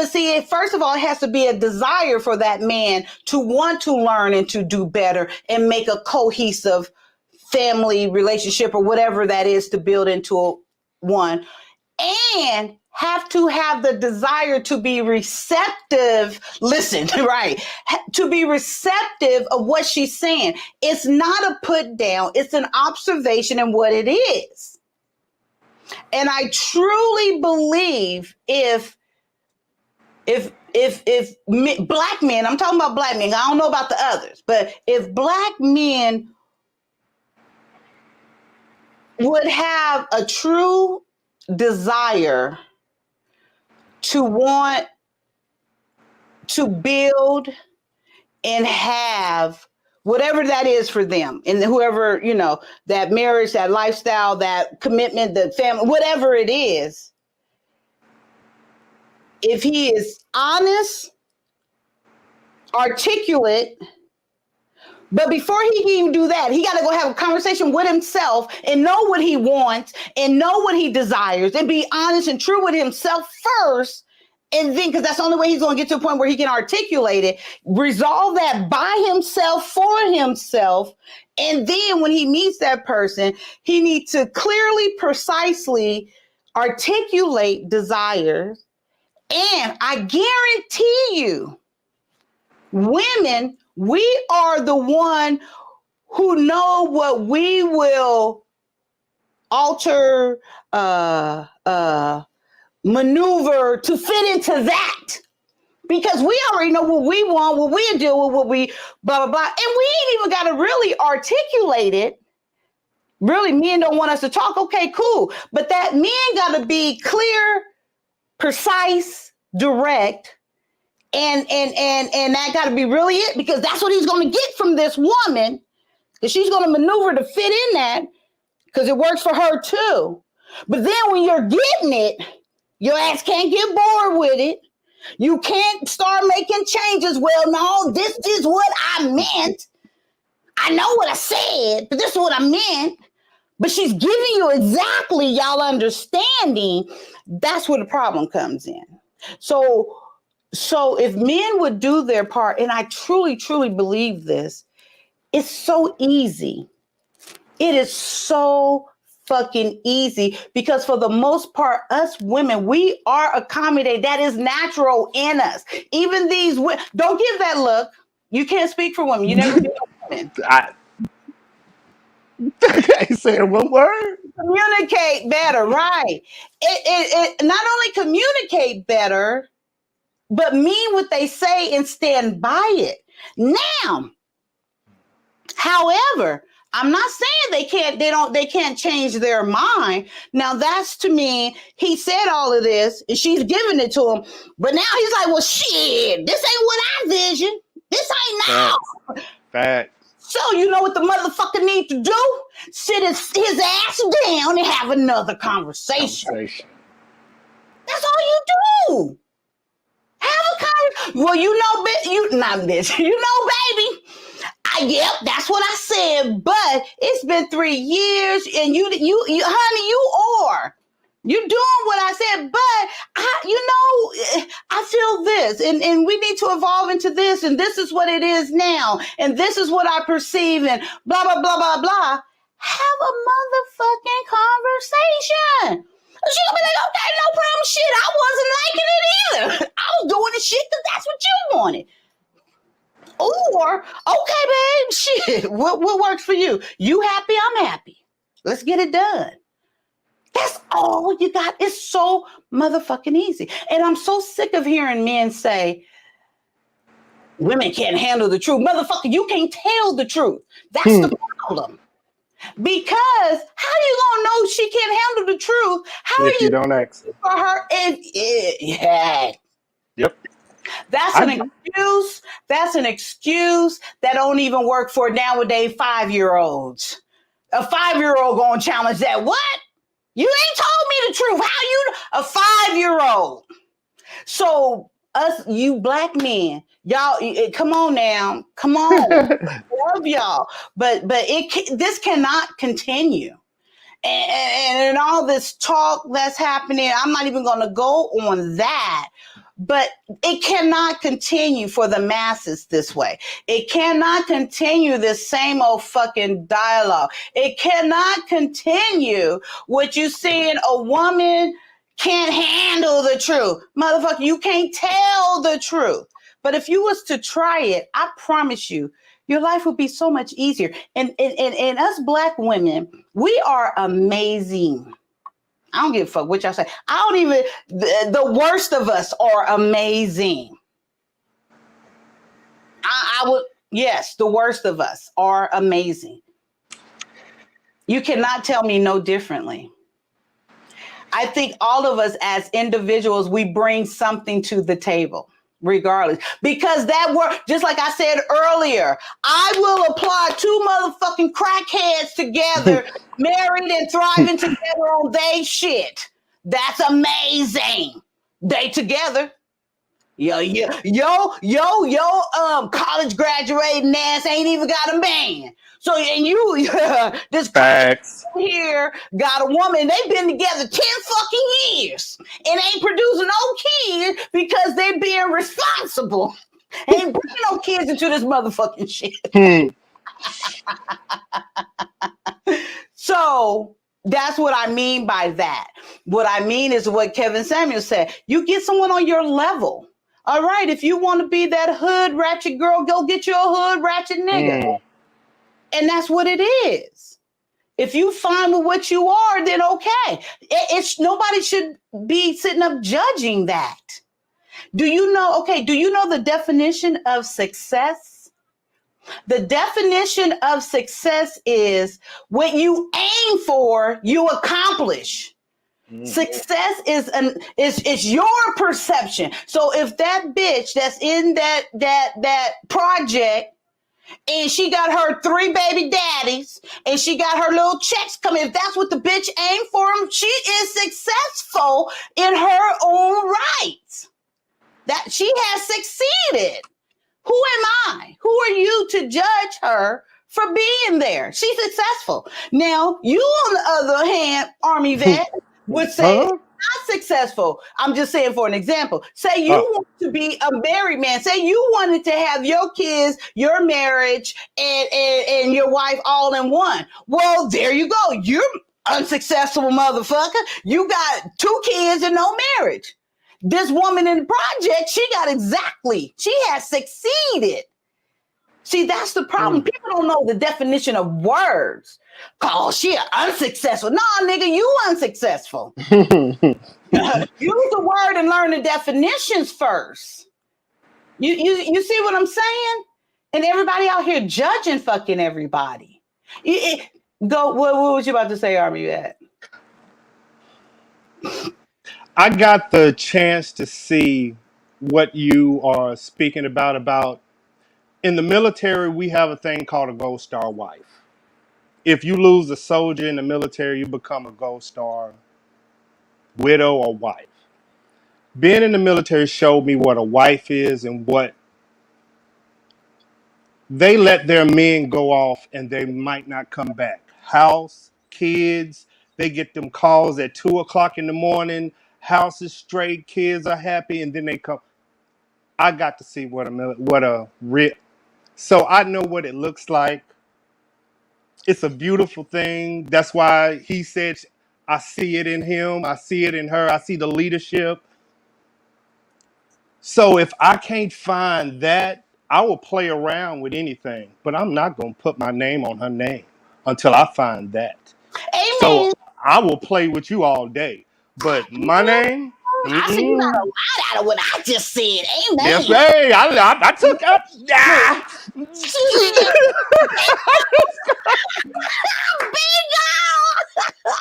see, first of all, it has to be a desire for that man to want to learn and to do better and make a cohesive family relationship or whatever that is to build into one, and have to have the desire to be receptive. Listen, right? To be receptive of what she's saying. It's not a put down. It's an observation in what it is. And I truly believe if black men, I'm talking about black men, I don't know about the others, but if black men would have a true desire to want to build and have whatever that is for them, and whoever, that marriage, that lifestyle, that commitment, the family, whatever it is, if he is honest, articulate, but before he can even do that, he got to go have a conversation with himself and know what he wants and know what he desires and be honest and true with himself first. And then, because that's the only way he's going to get to a point where he can articulate it, resolve that by himself, for himself. And then when he meets that person, he needs to clearly, precisely articulate desires. And I guarantee you, women, we are the one who know what we will alter, maneuver to fit into that, because we already know what we want, what we do with, what we blah blah blah, and we ain't even got to really articulate it. Really, men don't want us to talk. Okay, cool, but that men got to be clear, precise, direct, and that got to be really it, because that's what he's going to get from this woman, because she's going to maneuver to fit in that, because it works for her too. But then when you're getting it, your ass can't get bored with it. You can't start making changes. Well, no, this is what I meant. I know what I said, but this is what I meant. But she's giving you exactly y'all understanding. That's where the problem comes in. So if men would do their part, and I truly, truly believe this, it's so easy. It is so fucking easy, because for the most part, us women, we are accommodated. That is natural in us. Even these women, don't give that look. You can't speak for women. You never been a woman. I ain't saying one word. Communicate better, right? It not only communicate better, but mean what they say and stand by it. Now, however, I'm not saying they can't change their mind. Now that's, to me, he said all of this and she's giving it to him, but now he's like, well, shit, this ain't what I vision. This ain't now. Facts. So you know what the motherfucker need to do? Sit his ass down and have another conversation. That's all you do. Have a conversation. Well, bitch. You know, baby. Yep, that's what I said. But it's been 3 years, and you, honey, you're doing what I said. But I feel this, and we need to evolve into this, and this is what it is now, and this is what I perceive, and blah blah blah blah blah. Have a motherfucking conversation. She gonna be like, okay, no problem. Shit, I wasn't liking it either. I was doing the shit because that's what you wanted. Or, okay, babe, shit, what works for you? You happy, I'm happy. Let's get it done. That's all you got. It's so motherfucking easy. And I'm so sick of hearing men say, Women can't handle the truth. Motherfucker, you can't tell the truth. That's the problem. Because how you gonna know she can't handle the truth? How are If you you don't ask her. for her yeah. Yep. That's I an agree. excuse. That's an excuse that don't even work for nowadays 5-year-olds. A 5-year-old gonna challenge that. What? You ain't told me the truth. How you a 5-year-old? So us, you black men, y'all, come on now, come on, love y'all, but this cannot continue. And all this talk that's happening, I'm not even going to go on that. But it cannot continue for the masses this way. It cannot continue this same old fucking dialogue. It cannot continue what you saying a woman can't handle the truth. Motherfucker, you can't tell the truth. But if you was to try it, I promise you, your life would be so much easier. And us black women, we are amazing. I don't give a fuck what y'all say. I don't even, the worst of us are amazing. I would, yes, the worst of us are amazing. You cannot tell me no differently. I think all of us as individuals, we bring something to the table. Regardless, because that work, just like I said earlier, I will apply 2 motherfucking crackheads together, married and thriving together on they shit. That's amazing. They together. Yo, college graduating ass ain't even got a man. So, and you, this Facts. here got a woman, they've been together 10 fucking years and ain't producing no kids because they being responsible. Ain't bringing no kids into this motherfucking shit. So that's what I mean by that. What I mean is what Kevin Samuel said. You get someone on your level. All right, if you want to be that hood ratchet girl, go get your hood ratchet nigga. And that's what it is. If you fine with what you are, then okay. It's nobody should be sitting up judging that. Do you know the definition of success? The definition of success is what you aim for, you accomplish. Success is your perception. So if that bitch that's in that project and she got her 3 baby daddies and she got her little checks coming, if that's what the bitch aimed for, she is successful in her own right. That she has succeeded. Who am I? Who are you to judge her for being there? She's successful. Now, you on the other hand, Army vet, would say not successful. I'm just saying for an example. Say you want to be a married man. Say you wanted to have your kids, your marriage, and your wife all in one. Well, there you go. You're unsuccessful motherfucker. You got 2 kids and no marriage. This woman in the project, she has succeeded. See, that's the problem. People don't know the definition of words. Oh, she unsuccessful. Nah, nigga, you unsuccessful. Use the word and learn the definitions first. You see what I'm saying? And everybody out here judging fucking everybody. What was you about to say, Army? I got the chance to see what you are speaking about in the military. We have a thing called a Gold Star wife. If you lose a soldier in the military, you become a Gold Star widow or wife. Being in the military showed me what a wife is and what they let their men go off and they might not come back. House, kids, they get them calls at 2:00 in the morning. House is straight, kids are happy, and then they come. I got to see so I know what it looks like. It's a beautiful thing. That's why he said, I see it in him. I see it in her. I see the leadership. So if I can't find that, I will play around with anything, but I'm not going to put my name on her name until I find that. Amen. So I will play with you all day, but my name, I said, you got a lot out of what I just said. Amen. Yes, hey, I took up.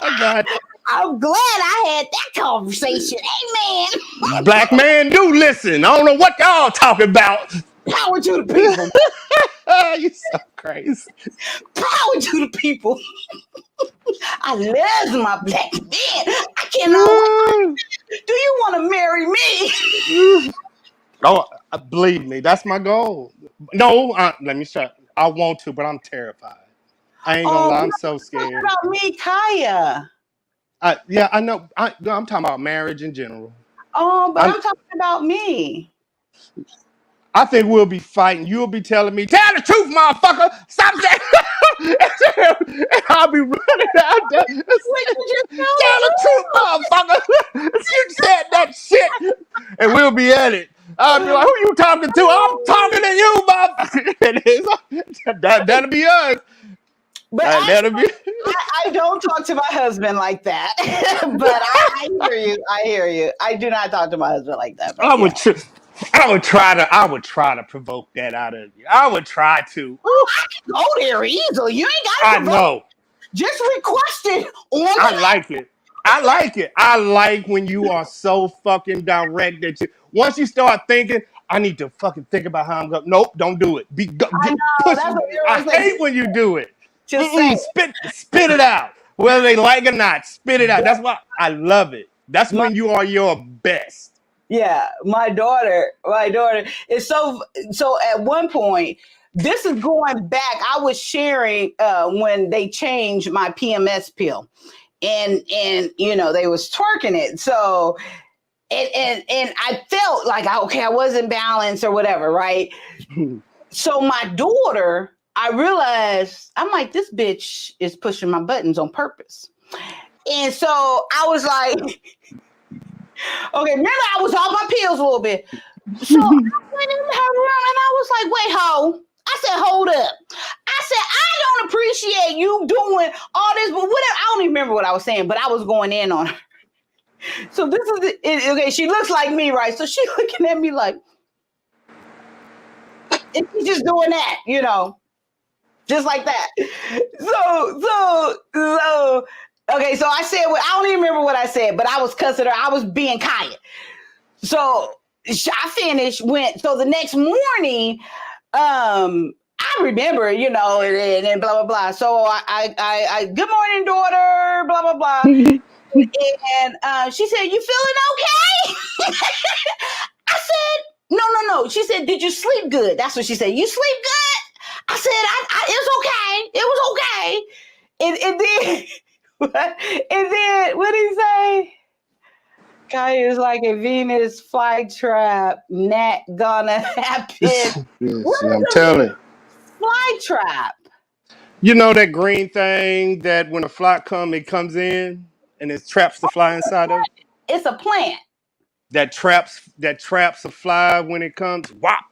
I got I'm glad I had that conversation. Amen. black man do listen. I don't know what y'all talking about. Power to the people. You so crazy. Power to the people. I love my black man. I cannot wait. Do you want to marry me? Oh, believe me, that's my goal. No, let me shut. I want to, but I'm terrified. I ain't gonna lie, I'm so Talking scared. about me, Kaya. Yeah, I know. I'm talking about marriage in general. Oh, but I'm, I'm talking about me. I think we'll be fighting. You'll be telling me, tell the truth, motherfucker. Stop saying. And I'll be running out there. What you just tell Tell the truth, motherfucker. You said that shit. And we'll be at it. I'll be like, who you talking to? I'm talking to you, motherfucker. That'll be us. But That'll be. I don't talk to my husband like that. But I hear you. I hear you. I do not talk to my husband like that. But I would try to provoke that out of you. I would try to. I can go there easily. You ain't got to I provoke. know. Just request it on I like it. I like it. I like when you are so fucking direct that you once you start thinking, I need to fucking think about how I'm going. Nope, don't do it. I know. Push. That's what I everyone's like. hate when you do it. Just say Spit it out. Whether they like it or not, spit it out. That's why I love it. That's when you are your best. Yeah, my daughter is so at one point, this is going back. I was sharing when they changed my PMS pill and they was twerking it. So and I felt like I wasn't balanced or whatever, right? So my daughter, I realized I'm like, this bitch is pushing my buttons on purpose. And so I was like, okay, remember I was off my pills a little bit. So I went in her room and I was like, wait, ho. I said, hold up. I said, I don't appreciate you doing all this, but whatever. I don't even remember what I was saying, but I was going in on her. So this is okay. She looks like me, right? So she looking at me like, and she's just doing that, just like that. So okay. So I said, I don't even remember what I said, but I was cussing her. I was being Kaya. So I finished. So the next morning, I remember, and blah blah blah. So I good morning, daughter, blah blah blah. And she said, you feeling okay? I said, no. She said, did you sleep good? That's what she said. You sleep good? I said, it was okay. It was okay. And then what did he say? Kaya is like a Venus flytrap, not gonna happen. Yes, I'm telling you. Flytrap. You know that green thing that when a fly it comes in and it traps the fly inside of it? It's a plant. That traps a fly when it comes. Whop.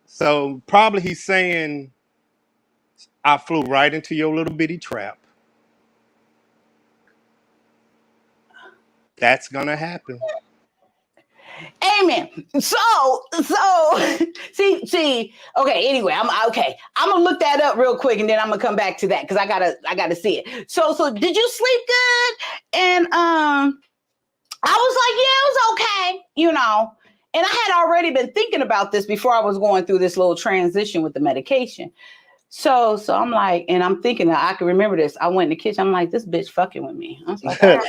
So probably he's saying, I flew right into your little bitty trap. That's gonna happen. Amen. So see. Okay. Anyway, I'm okay. I'm gonna look that up real quick, and then I'm gonna come back to that because I gotta see it. So did you sleep good? And I was like, yeah, it was okay, And I had already been thinking about this before I was going through this little transition with the medication. So I'm like, and I'm thinking that I can remember this. I went in the kitchen. I'm like, this bitch fucking with me. I was like, all right.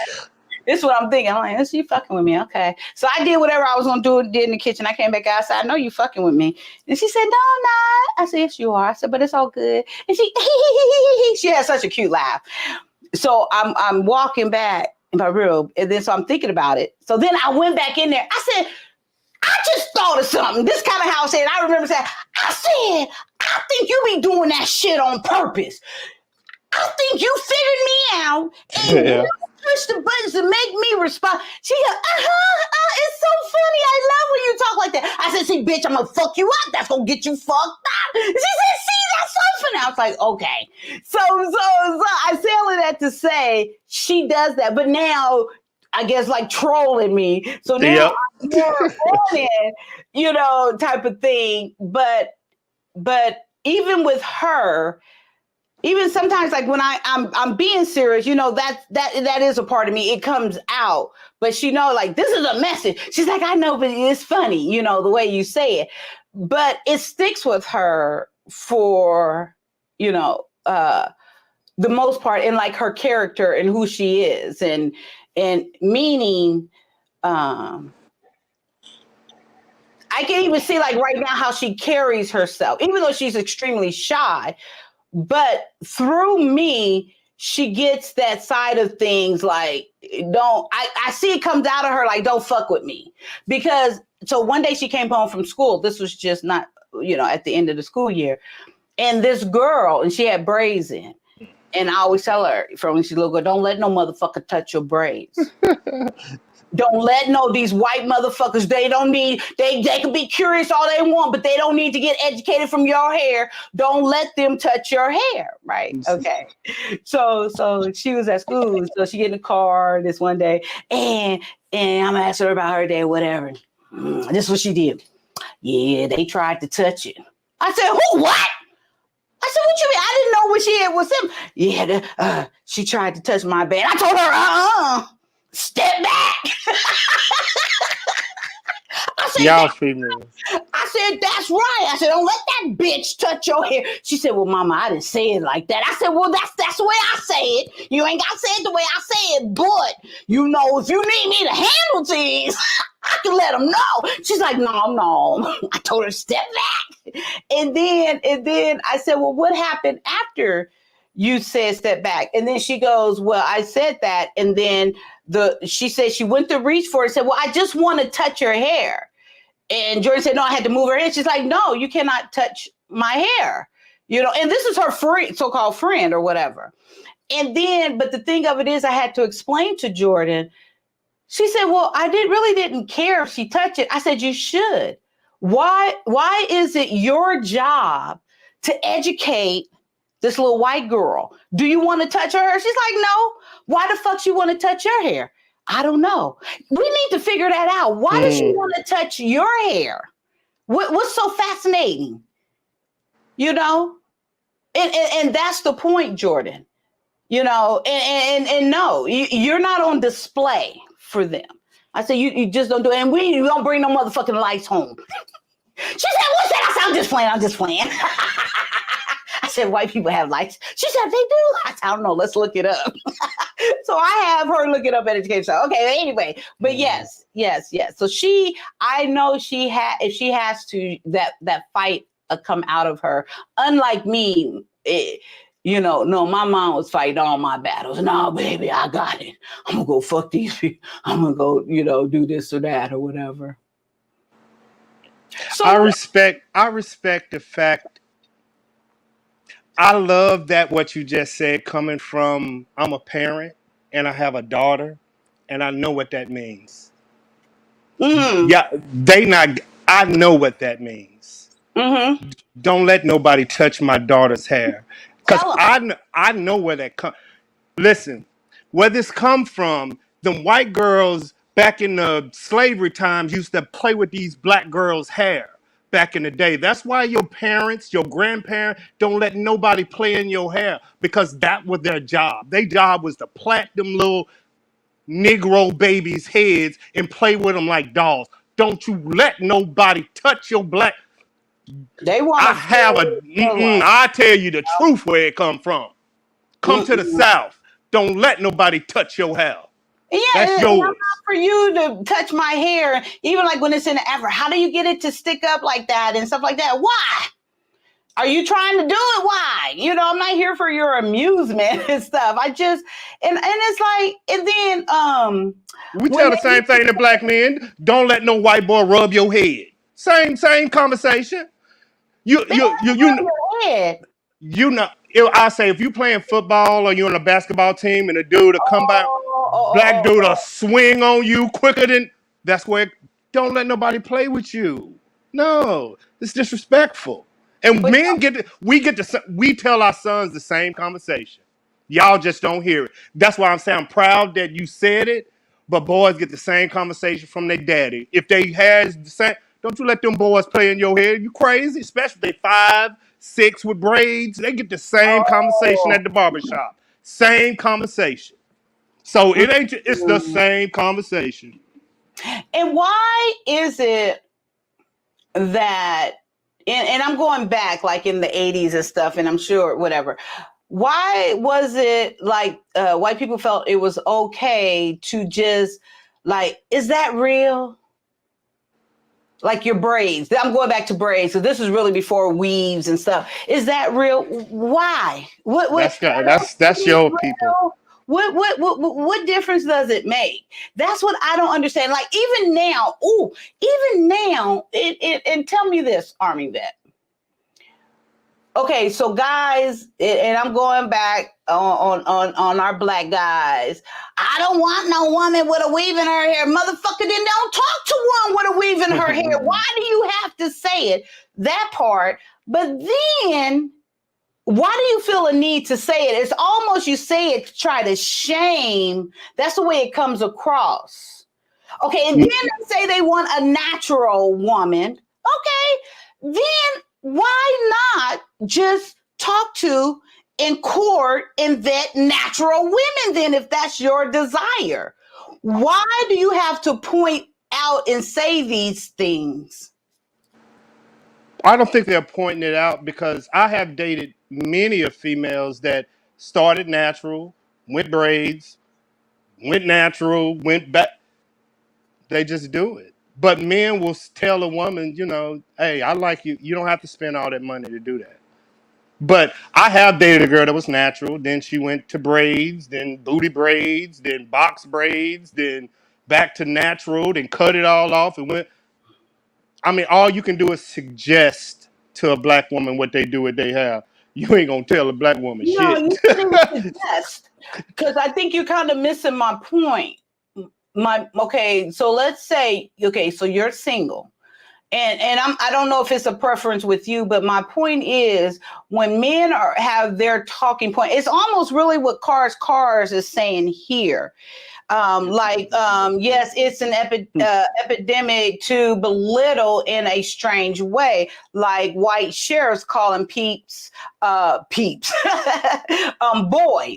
This is what I'm thinking. I'm like, is she fucking with me? Okay. So I did whatever I was going to did in the kitchen. I came back outside. I know you fucking with me. And she said, no, I'm not. I said, yes, you are. I said, but it's all good. And she had such a cute laugh. So I'm walking back in my room. And then so I'm thinking about it. So then I went back in there. I said, I just thought of something. This kind of how I said, I remember saying, I think you be doing that shit on purpose. I think you figured me out and you push the buttons to make me respond. She goes, it's so funny. I love when you talk like that. I said, see, bitch, I'm going to fuck you up. That's going to get you fucked up. She said, see, that's so funny. I was like, okay. So I say all of that to say she does that. But now I guess like trolling me. So now Yep. I'm more on it, you know, type of thing. But even with her, even sometimes like when I'm being serious, you know, that is a part of me. It comes out. But she know like this is a message. She's like, I know, but it's funny, you know, the way you say it. But it sticks with her for, you know, the most part, in like her character and who she is, and meaning I can even see like right now how she carries herself, even though she's extremely shy. But through me, she gets that side of things like, I see it comes out of her like, don't fuck with me. Because so one day she came home from school. This was just not, you know, at the end of the school year. And this girl, and she had braids in. And I always tell her from when she's little girl, don't let no motherfucker touch your braids. Don't let these white motherfuckers, they don't need, they can be curious all they want, but they don't need to get educated from your hair. Don't let them touch your hair, right? Okay. So she was at school, so she get in the car this one day, and I'm asking her about her day, whatever. This is what she did. Yeah, they tried to touch it. I said, who, what? I said, what you mean? I didn't know what she had with him. Yeah, she tried to touch my band. I told her, step back. Y'all females. I said, that's right. I said, don't let that bitch touch your hair. She said, well, mama, I didn't say it like that. I said, well, that's the way I say it. You ain't got to say it the way I say it. But, you know, if you need me to handle things, I can let them know. She's like, no. I told her, step back. And then I said, well, what happened after you said step back? And then she goes, well, I said that. And then she said she went to reach for it and said, well, I just want to touch your hair. And Jordan said, no, I had to move her in. She's like, no, you cannot touch my hair. You know, and this is her so-called friend or whatever. And then, but the thing of it is, I had to explain to Jordan. She said, well, I really didn't care if she touched it. I said, you should. Why is it your job to educate this little white girl? Do you want to touch her hair? She's like, no. Why the fuck you want to touch your hair? I don't know. We need to figure that out. Why does she want to touch your hair? What's so fascinating? You know? And that's the point, Jordan. You know, and no, you're not on display for them. I said, you just don't do it. And we don't bring no motherfucking lights home. She said, what's that? I said, I'm just playing. I said, white people have lights. She said, they do. I said, I don't know. Let's look it up. So I have her look it up at education. Okay, anyway, but yes. So I know if she has to, that fight come out of her. Unlike me, you know, no, my mom was fighting all my battles. No, baby, I got it. I'm gonna go fuck these people. I'm gonna go, you know, do this or that or whatever. So I respect the fact. I love that what you just said, coming from, I'm a parent and I have a daughter and I know what that means. Mm-hmm. Yeah, I know what that means. Mm-hmm. Don't let nobody touch my daughter's hair. Because I know where that comes. Listen, where this come from, them white girls back in the slavery times used to play with these black girls' hair back in the day. That's why your parents, your grandparents, don't let nobody play in your hair, because that was their job. Their job was to plait them little Negro babies' heads and play with them like dolls. Don't you let nobody touch your black. They want I have I tell you the truth where it come from. Come to the South. Don't let nobody touch your hair. Yeah, that's I'm yours. not for you to touch my hair, even like when it's in the effort. How do you get it to stick up like that and stuff like that? Why? Are you trying to do it? Why? You know, I'm not here for your amusement and stuff. I just and it's like, and then we tell the same thing to black men. Don't let no white boy rub your head. Same conversation. You know, I say if you playing football or you're on a basketball team and a dude will come by, black dude will swing on you quicker than, that's where, don't let nobody play with you. No, it's disrespectful. And men we tell our sons the same conversation. Y'all just don't hear it. That's why I'm saying I'm proud that you said it, but boys get the same conversation from their daddy. If they has the same, don't you let them boys play in your head. You crazy? Especially if they 5, 6 with braids. They get the same conversation Oh. at the barbershop. Same conversation. So it ain't. It's the Mm. same conversation. And why is it that, and I'm going back like in the 80s and stuff, and I'm sure whatever. Why was it like white people felt it was okay to just like, is that real? Like your braids. I'm going back to braids. So this is really before weaves and stuff. Is that real? Why? That's your people. What difference does it make? That's what I don't understand. Like even now, and tell me this, Army Vet. Okay, so guys, and I'm going back on our black guys. I don't want no woman with a weave in her hair. Motherfucker, then don't talk to one with a weave in her hair. Why do you have to say it? That part. But then why do you feel a need to say it? It's almost you say it to try to shame. That's the way it comes across. Okay, and then they say they want a natural woman. Okay, then why not just talk to and court and vet natural women then if that's your desire? Why do you have to point out and say these things? I don't think they're pointing it out because I have dated many of females that started natural, went braids, went natural, went back. They just do it. But men will tell a woman, hey, I like you. You don't have to spend all that money to do that. But I have dated a girl that was natural. Then she went to braids, then booty braids, then box braids, then back to natural, then cut it all off and went. I mean, all you can do is suggest to a black woman what they do with their hair. You ain't gonna tell a black woman No, shit. you shouldn't suggest because I think you're kind of missing my point. Okay, so let's say so you're single. And I don't know if it's a preference with you, but my point is when men have their talking point, it's almost really what Cars is saying here. Yes, it's an epidemic to belittle in a strange way, like white sheriffs calling peeps, boy,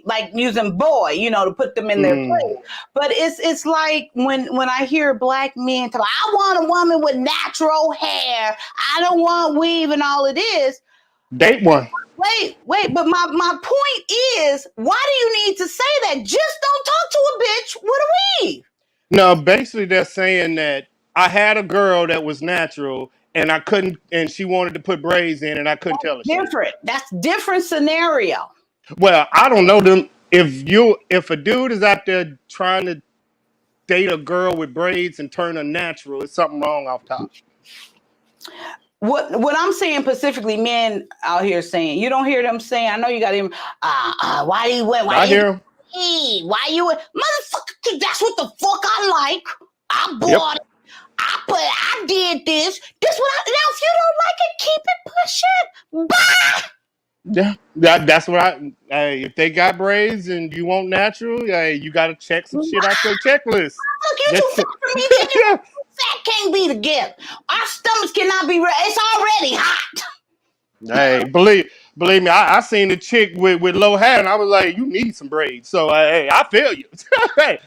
like using boy, to put them in their place. But it's like when I hear black men talk, I want a woman with natural hair. I don't want weave and all it is. Date one. Wait, but my point is, why do you need to say that? Just don't talk to a bitch with a weave. No, basically they're saying that I had a girl that was natural and I couldn't, and she wanted to put braids in and I couldn't tell her shit. Different. That's different scenario. Well, I don't know them. If a dude is out there trying to date a girl with braids and turn her natural, it's something wrong off top. What I'm saying specifically, men out here saying, you don't hear them saying, I know you got him, why you went, I hear him. Why you went, motherfucker, that's what the fuck I like. I bought it. I did this. This what now if you don't like it, keep it pushing. Bye. Yeah, that's what hey, if they got braids and you want natural, hey, you got to check some shit out your checklist. Look, you too fat for me. Then fat can't be together. Our stomachs cannot be. It's already hot. Hey, believe me, I seen a chick with low hair, and I was like, you need some braids. So hey, I feel you. hey,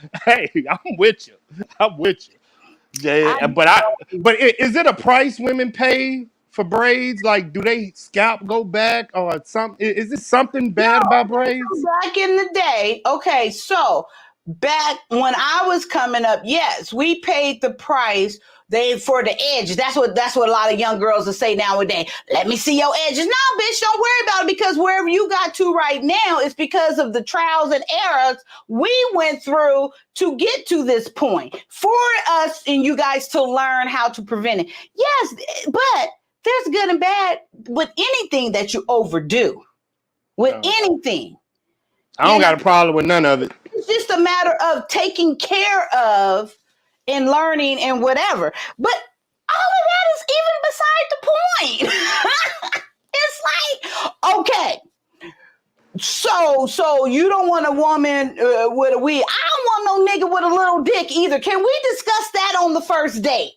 I'm with you. I'm with you. Yeah, but is it a price women pay for braids? Like, do they scalp go back or something? Is this something bad about braids? Back in the day, okay, so back when I was coming up, yes, we paid the price for the edges. That's what a lot of young girls will say nowadays. Let me see your edges. No, bitch, don't worry about it because wherever you got to right now is because of the trials and errors we went through to get to this point for us and you guys to learn how to prevent it. Yes, but there's good and bad with anything that you overdo. With anything. I don't got a problem with none of it. It's just a matter of taking care of and learning and whatever. But all of that is even beside the point. It's like, okay, so you don't want a woman with a weave. I don't want no nigga with a little dick either. Can we discuss that on the first date?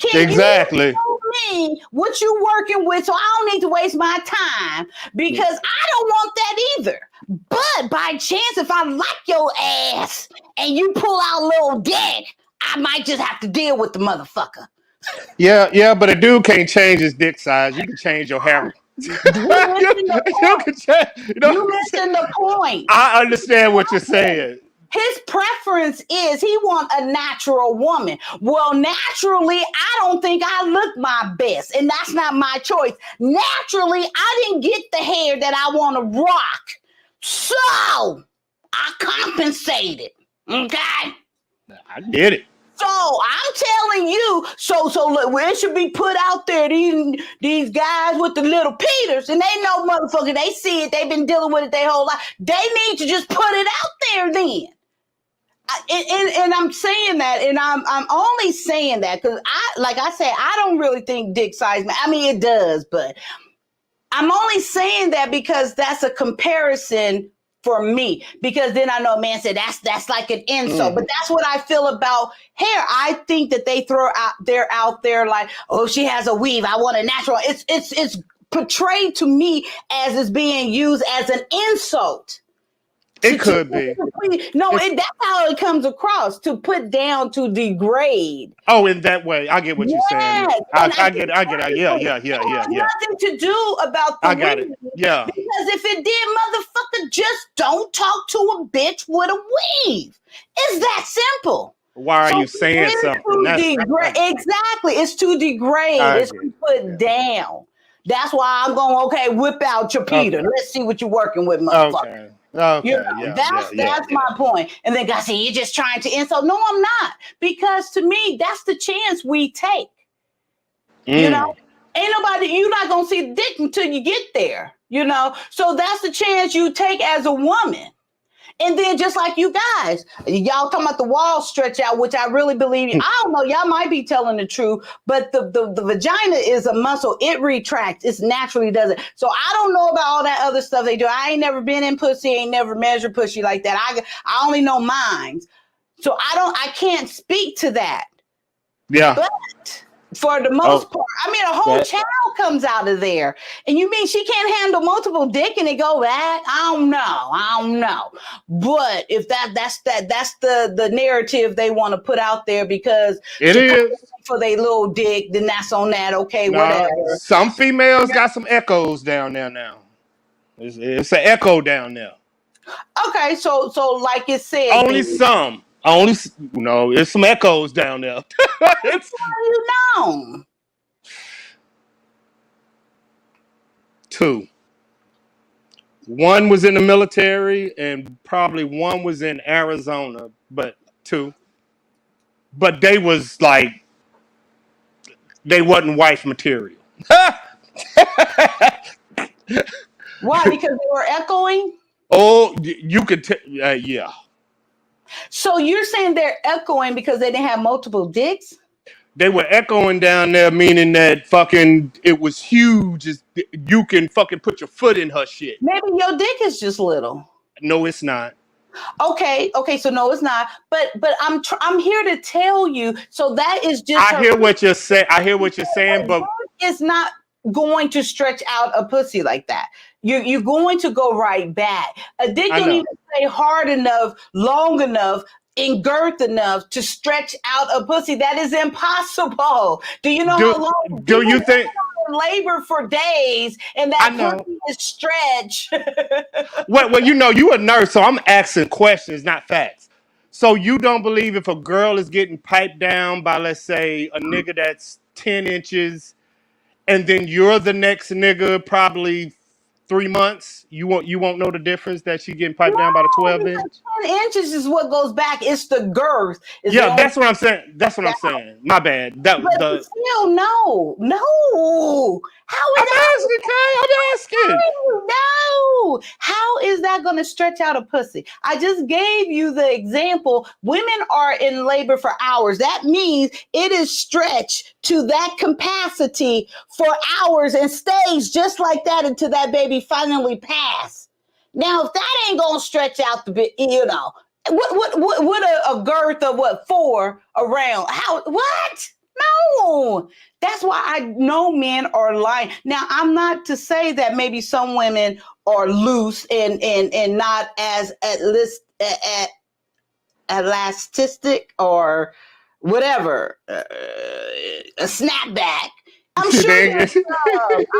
Can Exactly. you tell me what you working with so I don't need to waste my time? Because I don't want that either. But by chance, if I like your ass and you pull out a little dick, I might just have to deal with the motherfucker. Yeah, but a dude can't change his dick size. You can change your hair. You missing the You point. can change, You missing the point. I understand what you're saying. His preference is he want a natural woman. Well, naturally, I don't think I look my best, and that's not my choice. Naturally, I didn't get the hair that I want to rock, so I compensated. Okay. I get it. So I'm telling you, so look, it should be put out there. These guys with the little Peters, and they know motherfucker, they see it, they've been dealing with it their whole life. They need to just put it out there then. And I'm saying that, and I'm only saying that because I don't really think dick size. I mean, it does, but I'm only saying that because that's a comparison for me. Because then I know a man said that's like an insult, but that's what I feel about hair. I think that they throw out there like, oh, she has a weave. I want a natural. It's portrayed to me as it's being used as an insult. It could be. No, that's how it comes across, to put down, to degrade. Oh, in that way. I get what you're saying. I get it. Yeah. Nothing to do about the I got weave. it. Yeah. Because if it did, motherfucker, just don't talk to a bitch with a weave. It's that simple. Why are you saying something? Exactly. It's to degrade. It's to put down. That's why I'm going, whip out your Peter. Okay. Let's see what you're working with, motherfucker. Okay. That's my point. And then guys say, you're just trying to insult. No, I'm not. Because to me, that's the chance we take. You know, you're not going to see the dick until you get there, So that's the chance you take as a woman. And then just like you guys, y'all talking about the walls stretch out, which I really believe, I don't know, y'all might be telling the truth, but the vagina is a muscle. It retracts. It naturally does it. So I don't know about all that other stuff they do. I ain't never been in pussy, ain't never measured pussy like that. I only know mine. So I can't speak to that. Yeah. But for the most part, I mean, a whole child comes out of there. And you mean she can't handle multiple dick and it go back? I don't know. But if that's the narrative they want to put out there, because it is for their little dick, then that's on that. Okay, whatever. Some females got some echoes down there now. It's an echo down there. Okay, so like it said, only some. It's some echoes down there. How do you know? 2. One was in the military, and probably one was in Arizona, but 2. But they was like, they wasn't wife material. Why? Because they were echoing? Oh, you could yeah. So you're saying they're echoing because they didn't have multiple dicks? They were echoing down there, meaning that fucking it was huge. You can fucking put your foot in her shit. Maybe your dick is just little. No, it's not. Okay, so no, it's not. But I'm here to tell you. So that is just. I hear what you're saying, but it's not going to stretch out a pussy like that. You're going to go right back. A dick don't even stay hard enough, long enough, in girth enough to stretch out a pussy. That is impossible. Do you know how long? Do you think labor for days and that pussy is stretch? well, you a nurse, so I'm asking questions, not facts. So you don't believe if a girl is getting piped down by, let's say, a nigga that's 10 inches, and then you're the next nigga probably 3 months, you won't know the difference that she getting piped down by the 12 inch? 10 inches is what goes back. It's the girth. That's what I'm saying. I'm saying. My bad. Still, no. How is I'm asking. No. How is that going to stretch out a pussy? I just gave you the example. Women are in labor for hours. That means it is stretched to that capacity for hours and stays just like that until that baby finally pass. Now, if that ain't going to stretch out the bit, What a girth of what 4 around? How what? No, that's why I know men are lying. Now, I'm not to say that maybe some women are loose and not as at elastic or whatever, a snapback. I'm sure there's some.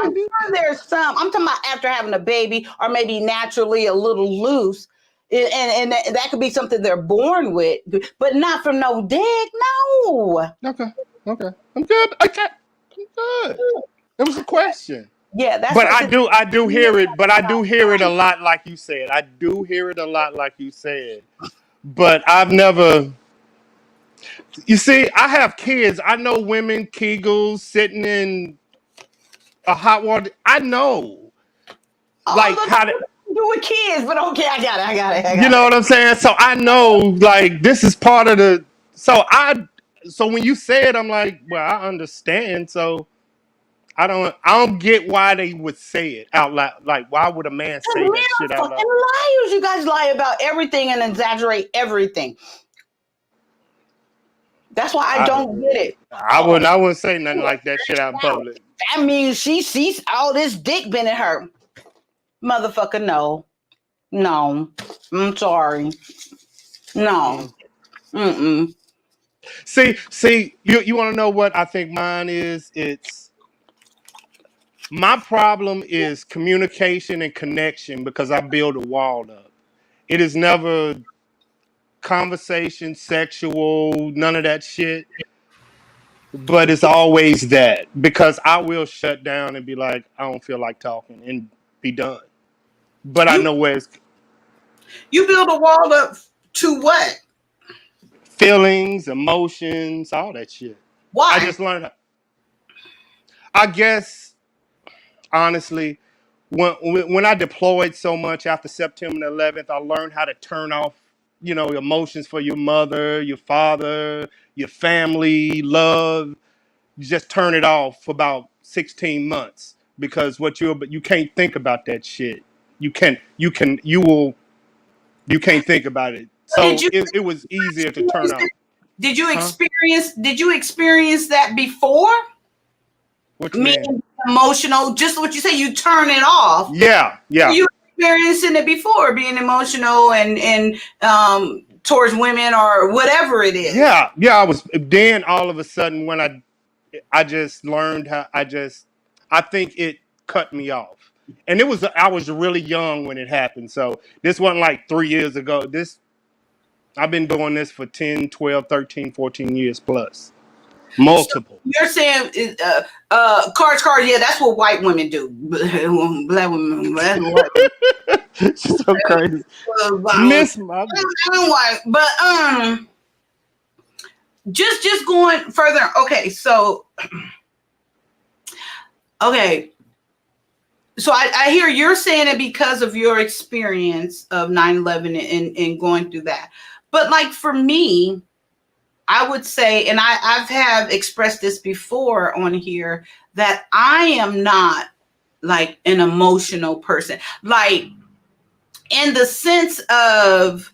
I'm sure there's some. I'm talking about after having a baby or maybe naturally a little loose. And that could be something they're born with, but not from no dick. No. Okay. I'm good. Okay. I'm good. It was a question. Yeah, that's But what I do hear it, but I do hear it a lot like you said. I do hear it a lot like you said. But I've never, you see, I have kids. I know women Kegels sitting in a hot water. I know. Like how to, do with kids, but okay, I got it. you know what I'm saying? So I know like this is part of the, so when you say it, I'm like, well, I understand. So I don't get why they would say it out loud. Like, why would a man Because say men that shit are out fucking loud? liars. You guys lie about everything and exaggerate everything. That's why I don't get it. I wouldn't say nothing like that shit out in public. That means she sees all this dick been in her. Motherfucker, no. I'm sorry. No. Mm-mm. See, you want to know what I think mine is? It's my problem is communication and connection because I build a wall up. It is never conversation, sexual, none of that shit. But it's always that because I will shut down and be like, I don't feel like talking and be done. But I You know where it's you build a wall up to what? feelings, emotions, all that shit. I Why? just learned. I guess honestly, when I deployed so much after September 11th, I learned how to turn off, emotions for your mother, your father, your family, love. You just turn it off for about 16 months because you can't think about that shit. You can't think about it. Did So you it was easier to turn off. Huh? did you experience that before? What you mean? Meaning emotional, just what you say, you turn it off. Yeah. You experiencing it before, being emotional and towards women or whatever it is. Yeah. I was then all of a sudden when I just learned how I think it cut me off. And I was really young when it happened. So this wasn't like 3 years ago. I've been doing this for 10, 12, 13, 14 years plus. Multiple. You're saying cards, yeah, that's what white women do. Black women, that's what So crazy. Miss my white. But just going further. Okay, so So I hear you're saying it because of your experience of 9/11 and going through that. But like for me, I would say, and I've have expressed this before on here, that I am not like an emotional person. Like in the sense of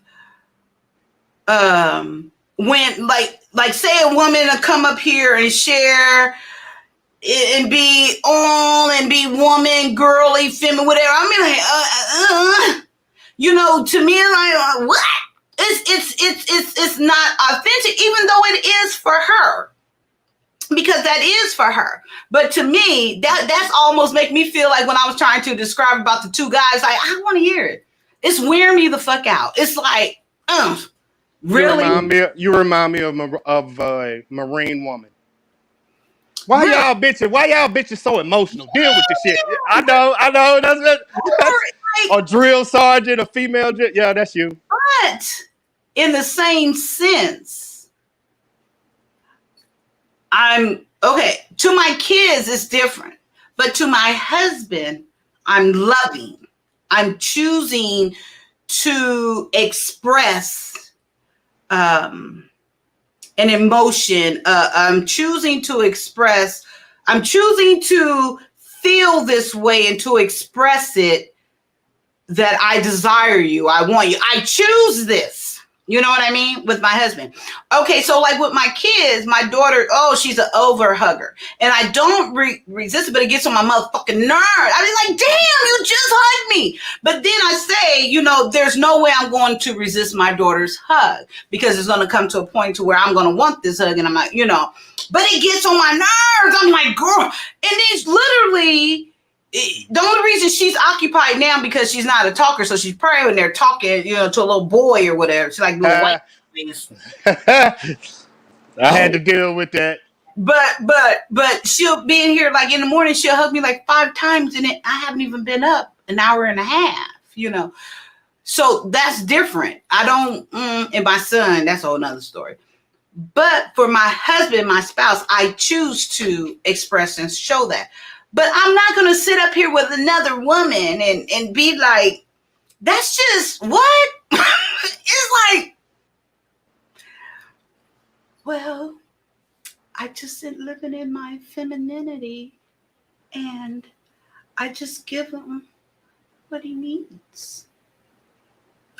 when like say a woman will come up here and share and be on and be woman, girly, feminine, whatever. I mean, like, to me, like, what? It's not authentic, even though it is for her, because that is for her. But to me, that's almost make me feel like when I was trying to describe about the two guys, like I want to hear it. It's wearing me the fuck out. It's like, really. You remind me of a Marine woman. Why y'all bitches so emotional? Deal with the shit. I know. That's a drill sergeant, a female. Yeah, that's you. But in the same sense, I'm okay. To my kids, it's different. But to my husband, I'm loving. I'm choosing to express an emotion. I'm choosing to feel this way and to express it, that I desire you. I want you. I choose this. You know what I mean? With my husband. Okay, so like with my kids, my daughter, she's an over hugger. And I don't resist it, but it gets on my motherfucking nerve. I mean, like, damn, you just hugged me. But then I say, there's no way I'm going to resist my daughter's hug because it's going to come to a point to where I'm going to want this hug and I'm like, but it gets on my nerves. I'm like, girl. And it's literally... The only reason she's occupied now because she's not a talker, so she's probably when they're talking, to a little boy or whatever. She's like little white things. I had to deal with that. But she'll be in here like in the morning. She'll hug me like 5 times, and I haven't even been up an hour and a half. So that's different. I don't. And my son, that's a whole nother story. But for my husband, my spouse, I choose to express and show that. But I'm not going to sit up here with another woman and be like, that's just what? It's like, well, I just am living in my femininity and I just give him what he needs.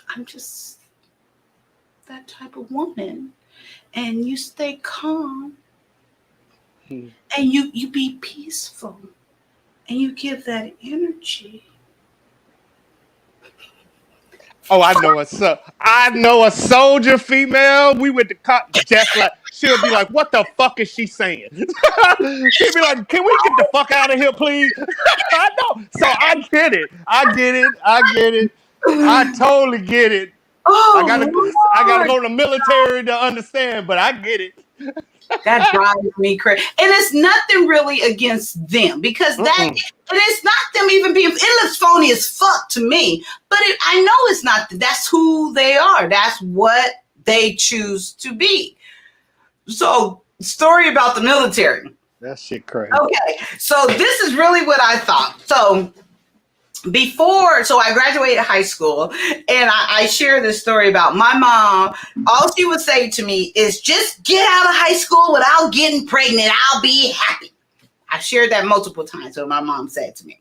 I'm just that type of woman. And you stay calm and you be peaceful. And you give that energy. Oh, I know a soldier female. We went to cop just like she'll be like, "What the fuck is she saying?" She'll be like, "Can we get the fuck out of here, please?" I know. So I get it. I totally get it. I gotta go to the military to understand, but I get it. That drives me crazy. And it's nothing really against them because and it's not them even being, it looks phony as fuck to me, but I know it's not, that's who they are. That's what they choose to be. So story about the military. That shit crazy. Okay. So this is really what I thought. So I graduated high school and I share this story about my mom. All she would say to me is just get out of high school without getting pregnant. I'll be happy. I shared that multiple times what my mom said to me.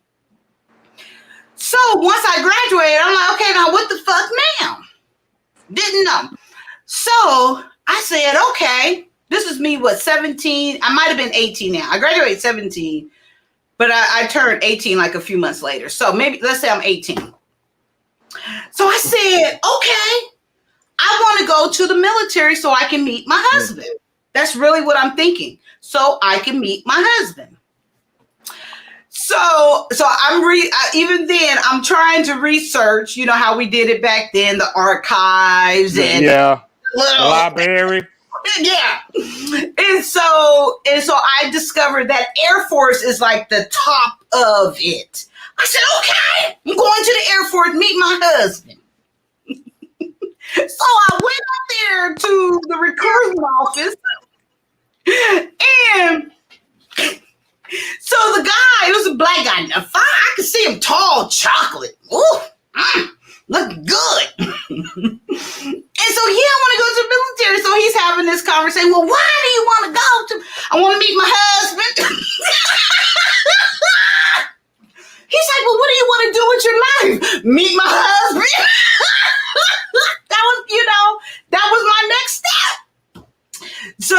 So once I graduated, I'm like, okay, now what the fuck now? Didn't know. So I said, okay, this is me, 17? I might have been 18 now. I graduated 17. But I turned 18 like a few months later. So maybe, let's say I'm 18. So I said, okay, I want to go to the military so I can meet my husband. That's really what I'm thinking. So I can meet my husband. So even then, I'm trying to research, how we did it back then, the archives and the library. Yeah. And so I discovered that Air Force is like the top of it. I said, okay, I'm going to the Air Force, meet my husband. So I went up there to the recruiting office and so the guy, it was a black guy. I could see him tall, chocolate. Ooh, look good. And so he don't want to go to the military. So he's having this conversation. Well, why do you want to go to? I want to meet my husband. He's like, well, what do you want to do with your life? Meet my husband. That was my next step. So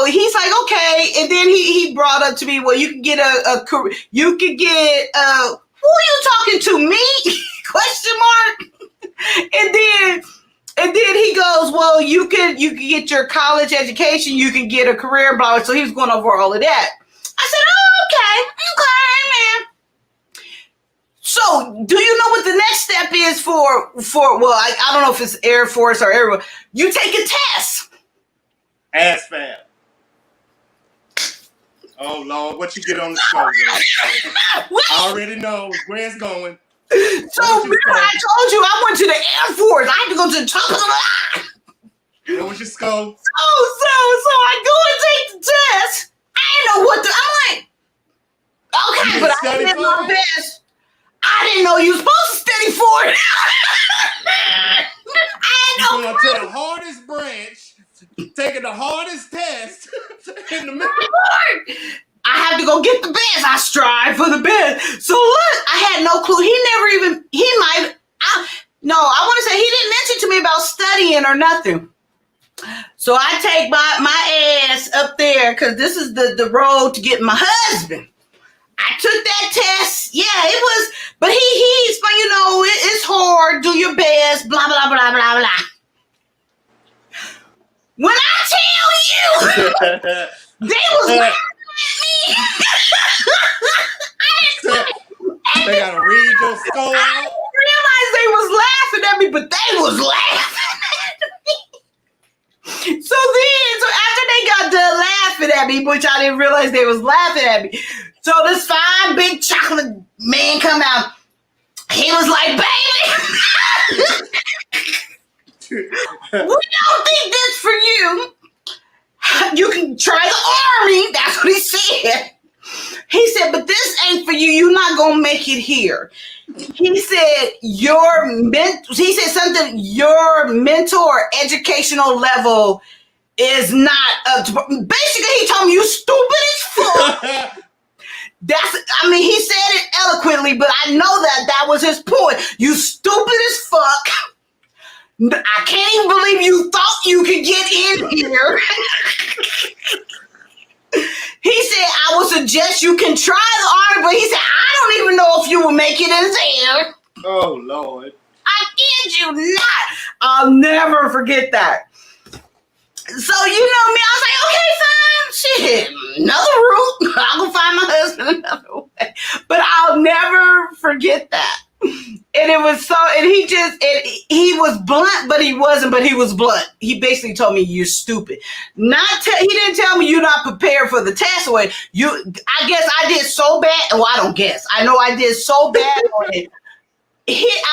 he's like, okay. And then he brought up to me, well, you can get a career. You could get, who are you talking to, me? Question mark. And then he goes, well, you can get your college education, you can get a career, blah, blah. So he was going over all of that. I said, oh, okay, man. So do you know what the next step is for well, I don't know if it's Air Force or Air. You take a test. ASVAB. Oh, Lord, what you get on the show, girl? I already know where it's going. So remember I told you I went to the Air Force. I had to go to the top of the line. What was your score? So I go and take the test. I didn't know what I'm like, okay, but I did my best. I didn't know you were supposed to study for it. You're going to the hardest branch, taking the hardest test in the middle. I have to go get the best. I strive for the best. So look, I had no clue. No, I want to say he didn't mention to me about studying or nothing. So I take my ass up there because this is the road to get my husband. I took that test. Yeah, it was, but he's, you know, it's hard. Do your best. Blah blah blah blah blah. When I tell you, they was laughing at me. They gotta read your score I out. didn't realize they was laughing at me, but they was laughing at me. So after they got done laughing at me, which I didn't realize they was laughing at me. So this fine big chocolate man come out. He was like, baby, we don't think this for you. You can try the army. That's what he said. He said, but this ain't for you. You're not going to make it here. He said, your mental or educational level is not up to, basically he told me you stupid as fuck. He said it eloquently, but I know that was his point. You stupid as fuck. I can't even believe you thought you could get in here. He said, I would suggest you can try the army, but he said, I don't even know if you will make it in there. Oh, Lord. I kid you not. I'll never forget that. So, you know me, I was like, okay, fine. Shit, another route. I'll go find my husband another way. But I'll never forget that. And it was so, and he was blunt, but he wasn't, but he was blunt. He basically told me, you're stupid. He didn't tell me you're not prepared for the test. I guess I did so bad. Well, I don't guess. I know I did so bad on it.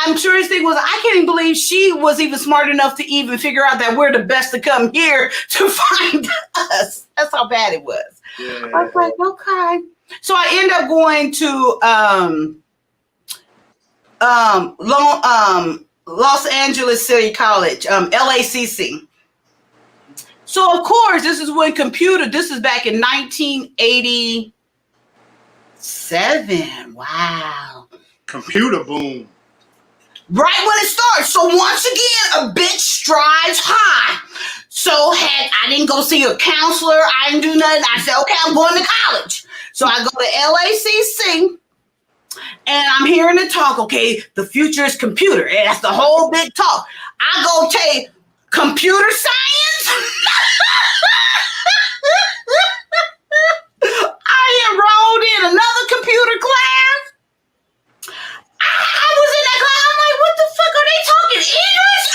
I'm sure his thing was, I can't even believe she was even smart enough to even figure out that we're the best to come here to find us. That's how bad it was. Yeah. I was like, okay. So I end up going to Los Angeles City College, LACC. So of course, this is back in 1987. Wow. Computer boom. Right when it starts. So once again, a bitch strives high. So I didn't go see a counselor. I didn't do nothing. I said, okay, I'm going to college. So I go to LACC. And I'm hearing the talk, okay, the future is computer. And that's the whole big talk. I go take computer science. I enrolled in another computer class. I was in that class. I'm like, what the fuck are they talking English?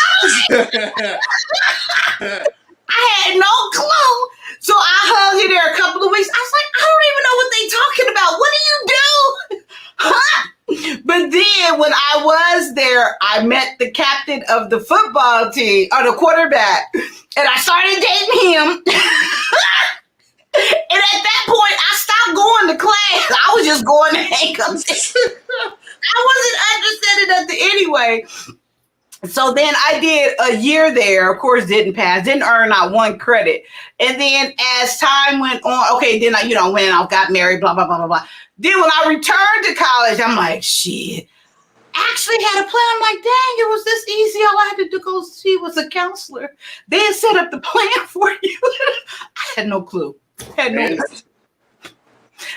I had no clue. So I hung in there a couple of weeks. I was like, I don't even know what they talking about. What do you do? But then when I was there, I met the captain of the football team, or the quarterback, and I started dating him. And at that point, I stopped going to class. I was just going to hang up. I wasn't understanding nothing anyway. So then I did a year there, of course, didn't pass, didn't earn not one credit. And then as time went on, okay, then I, went out, got married, blah, blah, blah, blah, blah. Then when I returned to college, I'm like, shit, actually had a plan. I'm like, dang, it was this easy. All I had to do go see was a counselor. They had set up the plan for you. I had no clue.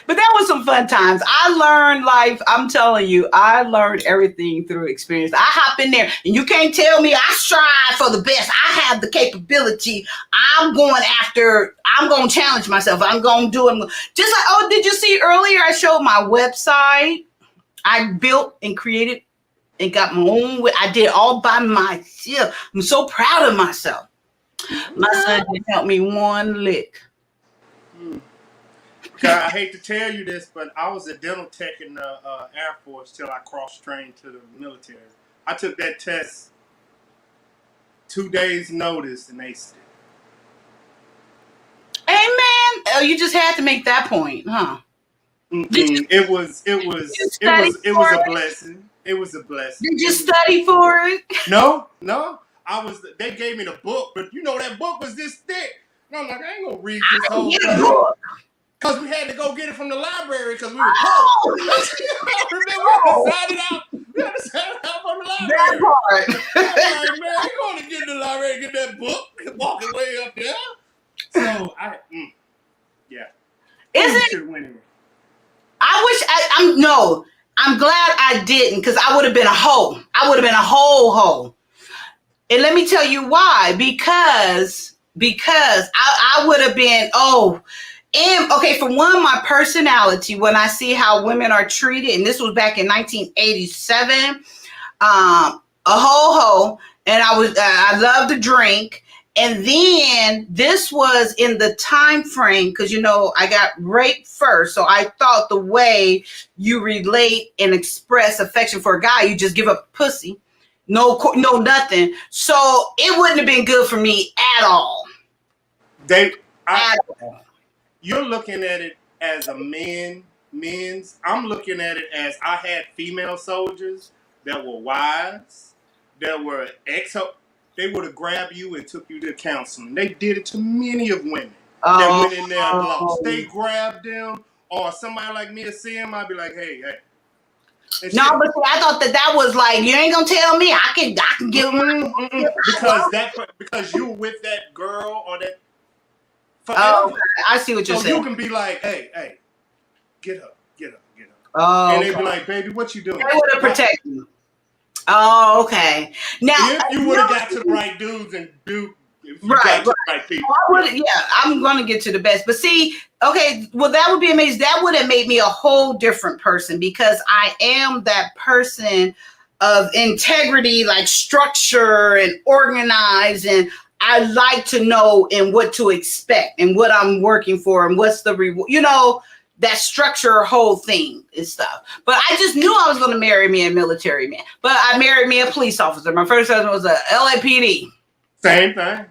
But that was some fun times. I learned life. I'm telling you, I learned everything through experience. I hop in there and you can't tell me I strive for the best. I have the capability. I'm going to challenge myself. I'm going to do it. Just like, oh, did you see earlier I showed my website? I built and created and got my own. I did all by myself. I'm so proud of myself. My son didn't help me one lick. I hate to tell you this, but I was a dental tech in the Air Force till I cross-trained to the military. I took that test 2 days notice and aced it. Amen. Oh, you just had to make that point, huh? It was a blessing. It was a blessing. Did you study for it? No. They gave me the book, but that book was this thick. And I'm like, I ain't gonna read this whole thing. Because we had to go get it from the library because we were poor. Remember, we had to from the That library. part. I'm like, man, you going to get in the library and get that book, walking way up there. So yeah, Isn't food it? should have went in. I'm glad I didn't, because I would have been a hoe. I would have been a hoe. And let me tell you why. Because I would have been, and okay, for one, my personality, when I see how women are treated, and this was back in 1987, a ho, and I love to drink. And then this was in the time frame, because I got raped first, so I thought the way you relate and express affection for a guy, you just give up pussy, no nothing. So it wouldn't have been good for me at all. You're looking at it as a men's. I'm looking at it as I had female soldiers that were wives, that were they would have grabbed you and took you to counseling. They did it to many of women that Oh, went in there and lost. They grabbed them, or somebody like me to see them, I'd be like, hey. And no, but see, I thought that was like, you ain't gonna tell me. I can give because you were with that girl or that forever. Oh, okay. I see what you're saying. So you can be like, hey, get up. Oh, and they'd be like, baby, what you doing? They would have protected you. Oh, okay. Now, if you would have got to the right dudes and if you got to the right people. I'm going to get to the best. But see, okay, well, that would be amazing. That would have made me a whole different person, because I am that person of integrity, like structure and organized, and I like to know and what to expect and what I'm working for and what's the reward, that structure whole thing and stuff. But I just knew I was going to marry me a military man. But I married me a police officer. My first husband was a LAPD. Same thing.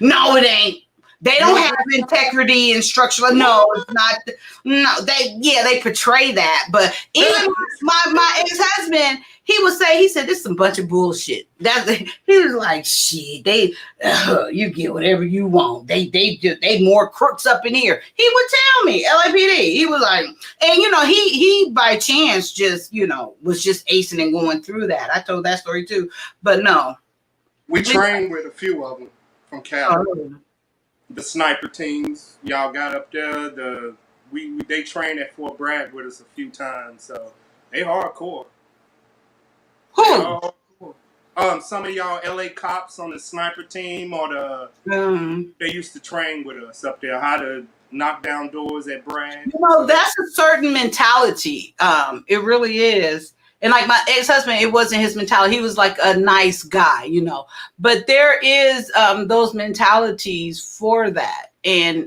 No, it ain't. They don't have integrity and structure. No, it's not. No, they portray that. But even my ex-husband, he said, this is some bunch of bullshit. He was like, shit, you get whatever you want. They more crooks up in here. He would tell me, LAPD. He was like, and he by chance just, was just acing and going through that. I told that story too. But no. We trained with a few of them from Cal. The sniper teams, y'all got up there. They trained at Fort Bragg with us a few times, so they hardcore. Who? Some of y'all LA cops on the sniper team, or they used to train with us up there how to knock down doors at Bragg. That's a certain mentality. It really is. And like my ex-husband, it wasn't his mentality. He was like a nice guy, But there is those mentalities for that. And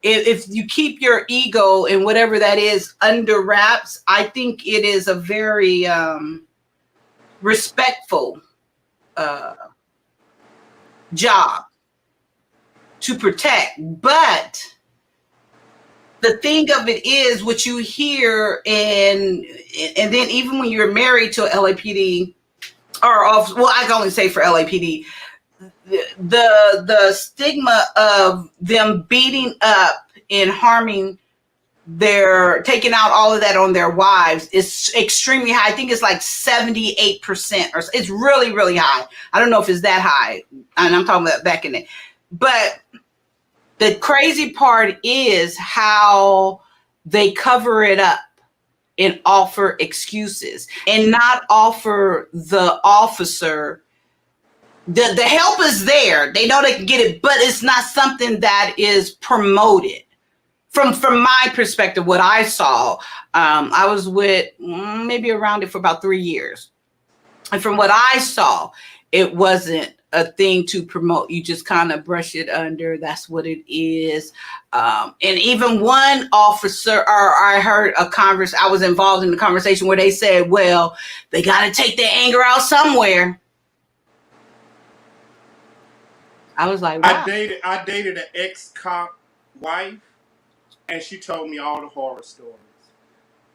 if you keep your ego and whatever that is under wraps, I think it is a very respectful job to protect. But the thing of it is, what you hear, and then even when you're married to a LAPD, I can only say for LAPD, the stigma of them beating up and harming taking out all of that on their wives is extremely high. I think it's like 78%, or it's really, really high. I don't know if it's that high, and I'm talking about back in it, but the crazy part is how they cover it up and offer excuses and not offer the officer. The help is there. They know they can get it, but it's not something that is promoted. From my perspective, what I saw, I was with maybe around it for about 3 years. And from what I saw, it wasn't a thing to promote. You just kind of brush it under. That's what it is. And even one officer, or I heard I was involved in the conversation where they said, well, they got to take their anger out somewhere. I was like, wow. I dated an ex-cop wife, and she told me all the horror stories.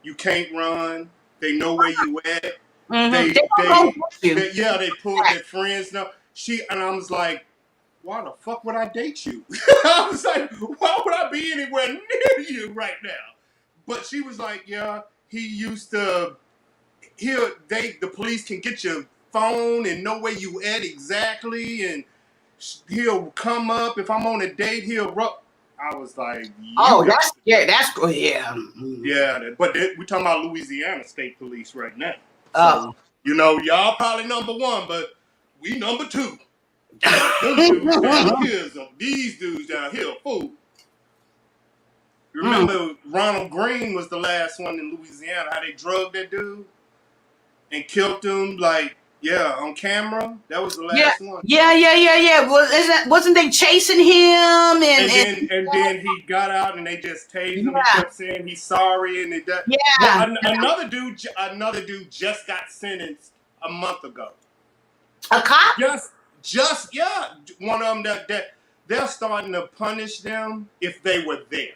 You can't run. They know where you at. Mm-hmm. They pulled their friends now. And I was like, why the fuck would I date you? I was like, why would I be anywhere near you right now? But she was like, yeah, he used to the police can get your phone and know where you at exactly, and he'll come up if I'm on a date. I was like, that's yeah. yeah, but we're talking about Louisiana State Police right now. Oh. So, y'all probably number one, but we number two. Them dudes down here, these dudes down here, fool. Remember, Ronald Green was the last one in Louisiana, how they drugged that dude and killed him, on camera? That was the last one. Yeah. Wasn't they chasing him? And then he got out and they just tased him. He kept saying he's sorry. And another dude just got sentenced a month ago. A cop? One of them that they're starting to punish them if they were there.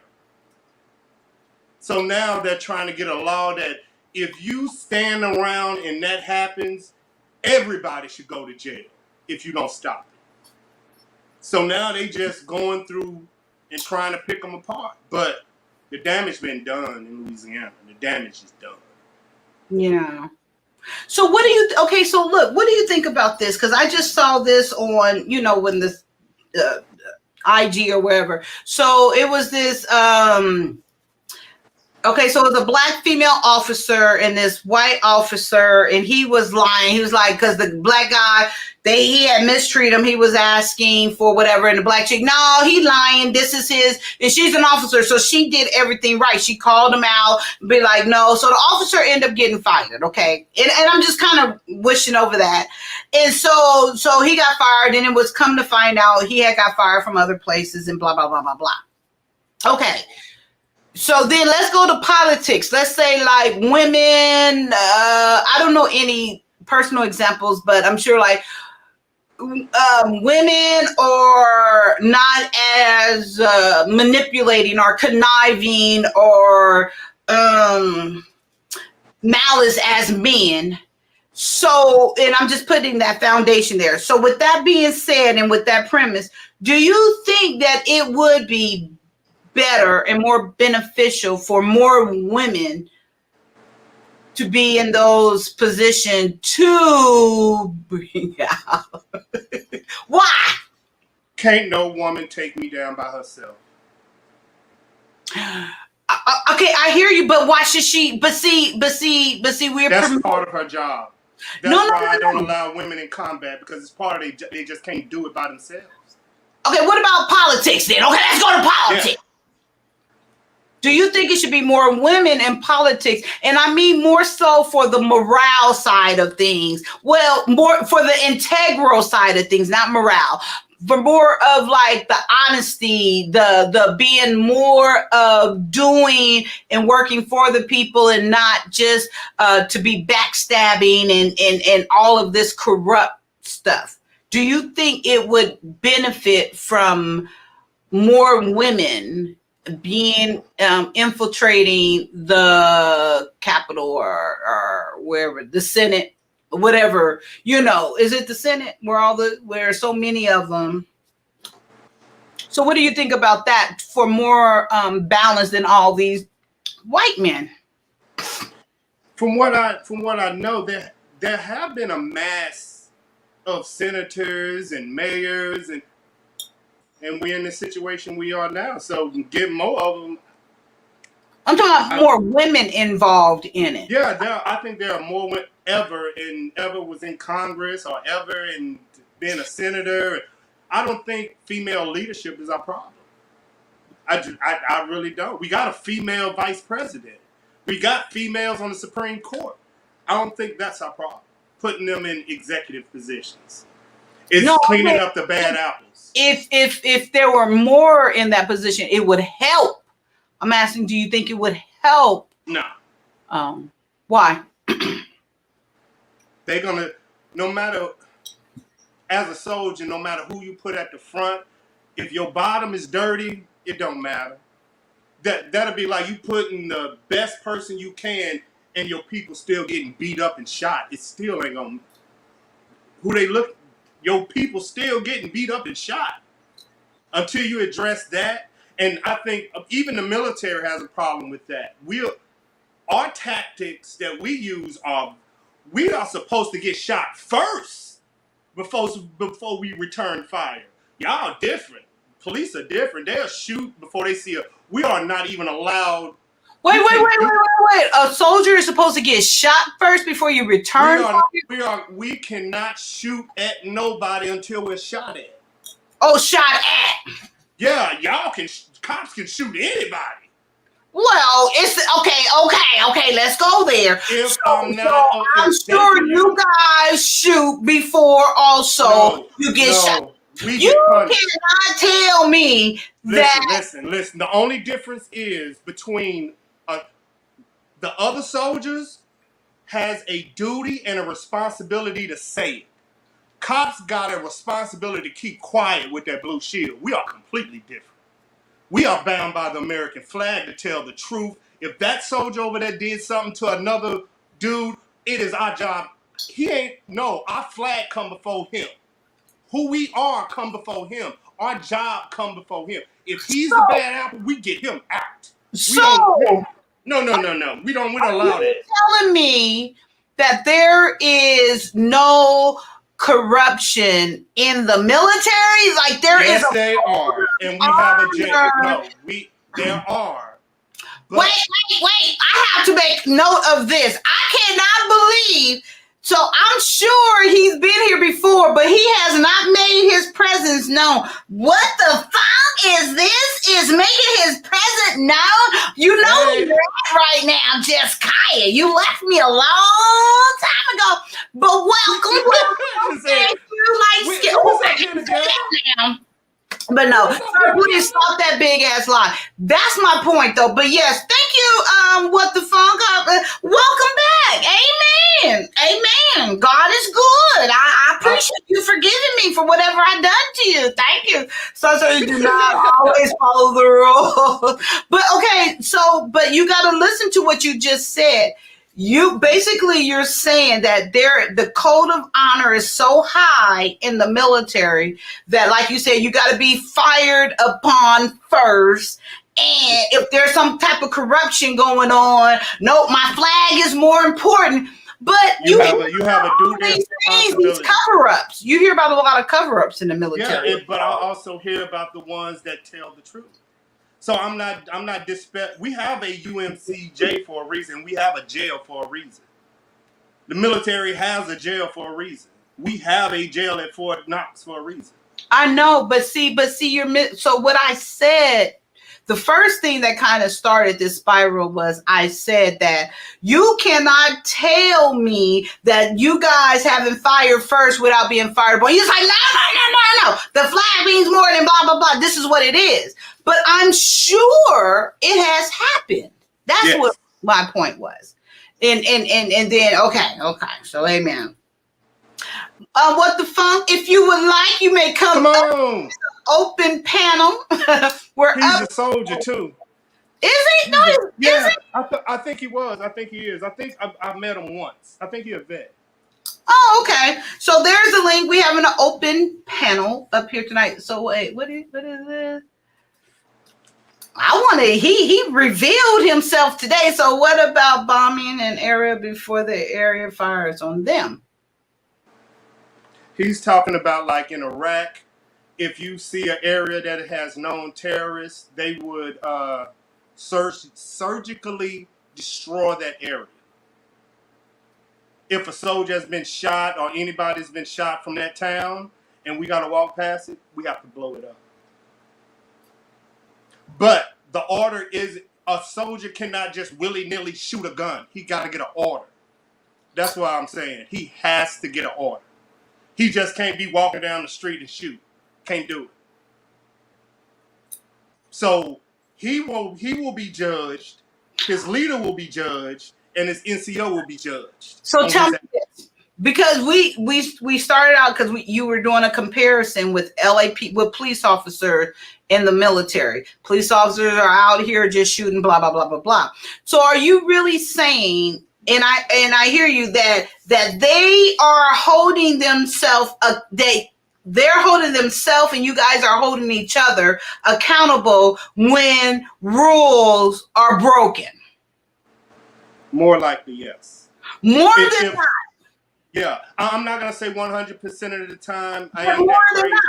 So now they're trying to get a law that if you stand around and that happens, everybody should go to jail if you don't stop it. So now they just going through and trying to pick them apart. But the damage been done in Louisiana. The damage is done. Yeah. So what do you think about this? Because I just saw this on, when this IG or wherever. So it was this okay, so it was a black female officer and this white officer, and he was lying. He was like, because the black guy, he had mistreated him. He was asking for whatever, and the black chick, no, he lying. This is his, and she's an officer, so she did everything right. She called him out, be like, no. So the officer ended up getting fired, okay? And I'm just kind of wishing over that. And so he got fired, and it was come to find out he had got fired from other places and blah, blah, blah, blah, blah. Okay. So then let's go to politics. Let's say like women, I don't know any personal examples, but I'm sure like women are not as manipulating or conniving or malice as men. So, and I'm just putting that foundation there. So with that being said, and with that premise, do you think that it would be better and more beneficial for more women to be in those positions to bring out? Why? Can't no woman take me down by herself. Okay, I hear you, but why should she? But see, that's part of her job. That's why I don't allow women in combat, because it's part of they just can't do it by themselves. Okay, what about politics then? Okay, let's go to politics. Yeah. Do you think it should be more women in politics? And I mean more so for the morale side of things. Well, more for the integral side of things, not morale. For more of like the honesty, the being more of doing and working for the people, and not just to be backstabbing and all of this corrupt stuff. Do you think it would benefit from more women being infiltrating the Capitol or wherever, the Senate, whatever, is it the Senate where so many of them? So what do you think about that for more balance than all these white men? From what I know, there have been a mass of senators and mayors, and we're in the situation we are now. So get more of them. I'm talking about more women involved in it. Yeah, I think there are more women ever was in Congress or ever in being a senator. I don't think female leadership is our problem. I really don't. We got a female vice president. We got females on the Supreme Court. I don't think that's our problem. Putting them in executive positions. It's cleaning up the bad apples. If there were more in that position, it would help. I'm asking, do you think it would help? No. Why? They're gonna, no matter, as a soldier, no matter who you put at the front, if your bottom is dirty, it don't matter. That'll be like you putting the best person you can and your people still getting beat up and shot. It still ain't gonna, your people still getting beat up and shot until you address that. And I think even the military has a problem with that. our tactics that we use are, we are supposed to get shot first before we return fire. Y'all different. Police are different. They'll shoot before they see us. We are not even allowed. Wait. A soldier is supposed to get shot first before you return fire? We cannot shoot at nobody until we're shot at. Oh, shot at. Yeah, cops can shoot anybody. Well, it's okay. Let's go there. If I'm sure you guys shoot before also you get shot. You cannot tell me that. Listen. The only difference is between the other soldiers has a duty and a responsibility to say it. Cops got a responsibility to keep quiet with that blue shield. We are completely different. We are bound by the American flag to tell the truth. If that soldier over there did something to another dude, it is our job. Our flag come before him. Who we are come before him. Our job come before him. If he's the bad apple, we get him out. No. We don't allow that. Telling me that there is no corruption in the military? Like yes, they are, and we have a jail. No, there are. Wait! I have to make note of this. I cannot believe. So I'm sure he's been here before, but he has not made his presence known. What the fuck is this? Is making his presence known? You know where you're at right now, Jessica. You left me a long time ago. But welcome. Thank you. But no, sir, please stop that big ass lie. That's my point, though. But yes, thank you. What the funk up? Welcome back. Amen. God is good. I appreciate you forgiving me for whatever I done to you. Thank you. So you do not always follow the rules. But okay, but you got to listen to what you just said. You're saying that the code of honor is so high in the military that, like you said, you got to be fired upon first. And if there's some type of corruption going on, no, my flag is more important. But you have a duty. These cover-ups. You hear about a lot of cover-ups in the military. Yeah, but I also hear about the ones that tell the truth. So I'm not we have a UMCJ for a reason. We have a jail for a reason. The military has a jail for a reason. We have a jail at Fort Knox for a reason. I know, but see, so what I said, the first thing that kind of started this spiral was I said that you cannot tell me that you guys haven't fired first without being fired. But he's like, no. The flag means more than blah, blah, blah. This is what it is. But I'm sure it has happened. That's what my point was. And then, okay. So, amen. What the funk? If you would like, you may come on. Open panel. He's a soldier too. Is he? No, is he? I think he was. I think he is. I think I met him once. I think he's a vet. Oh, okay. So there's a link. We have an open panel up here tonight. So wait, what is this? He revealed himself today. So what about bombing an area before the area fires on them? He's talking about like in Iraq, if you see an area that has known terrorists, they would surgically destroy that area. If a soldier has been shot or anybody's been shot from that town and we got to walk past it, we have to blow it up. But the order is a soldier cannot just willy-nilly shoot a gun. He got to get an order. That's why I'm saying he has to get an order. He just can't be walking down the street and shoot. Can't do it. So he will be judged. His leader will be judged, and his NCO will be judged. So tell me this, because we started out because you were doing a comparison with with police officers in the military. Police officers are out here just shooting, blah blah blah blah blah. So are you really saying? And I hear you that they are holding themselves they're holding themselves and you guys are holding each other accountable when rules are broken. More likely, yes. More If, than if not. yeah, I'm not gonna say 100% of the time. I But ain't more that than crazy. not.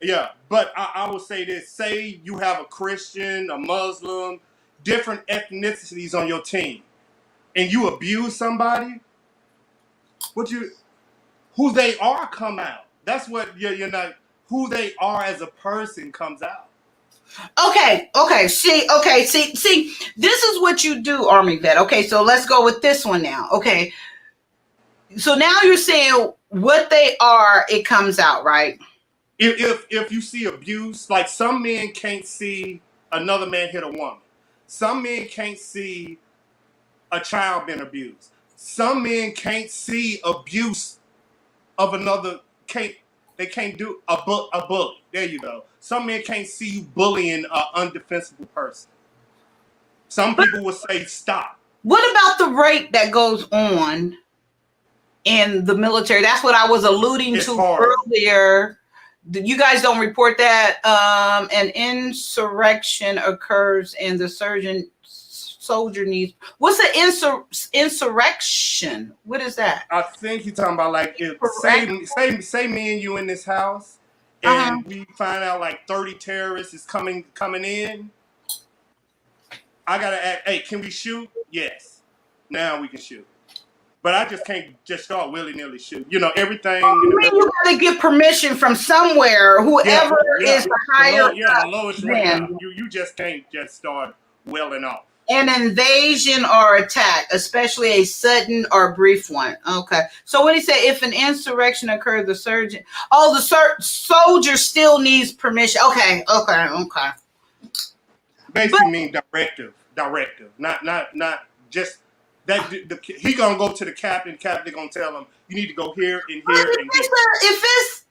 Yeah, but I will say this: say you have a Christian, a Muslim, different ethnicities on your team, and you abuse somebody, who they are come out. That's what you're not. Who they are as a person comes out. Okay. See. This is what you do, Army vet. Okay, so let's go with this one now. Okay, so now you're saying what they are, it comes out, right? If you see abuse, like some men can't see another man hit a woman. Some men can't see a child being abused. Some men can't see abuse of another. They can't do a bully? There you go. Some men can't see you bullying an undefensible person. Some But people will say stop. what about the rape that goes on in the military? That's what I was alluding It's to horrible. earlier. You guys don't report that an insurrection occurs and the soldier needs. What's an insurrection? What is that? I think you're talking about like if say me and you in this house Uh-huh. and we find out like 30 terrorists is coming in. I gotta ask, hey, can we shoot? Yes. Now we can shoot. But I just can't just start willy-nilly shoot. You know, everything Oh, in the you mean middle. you got to get permission from somewhere, whoever is the higher the lowest rank. then. You just can't just start welling off. An invasion or attack, especially a sudden or brief one. Okay. So what he said, if an insurrection occurs, the soldier still needs permission. Okay. Basically mean directive, not just that. He gonna go to the captain. Captain gonna tell him you need to go here and But here if and it's, here. if it's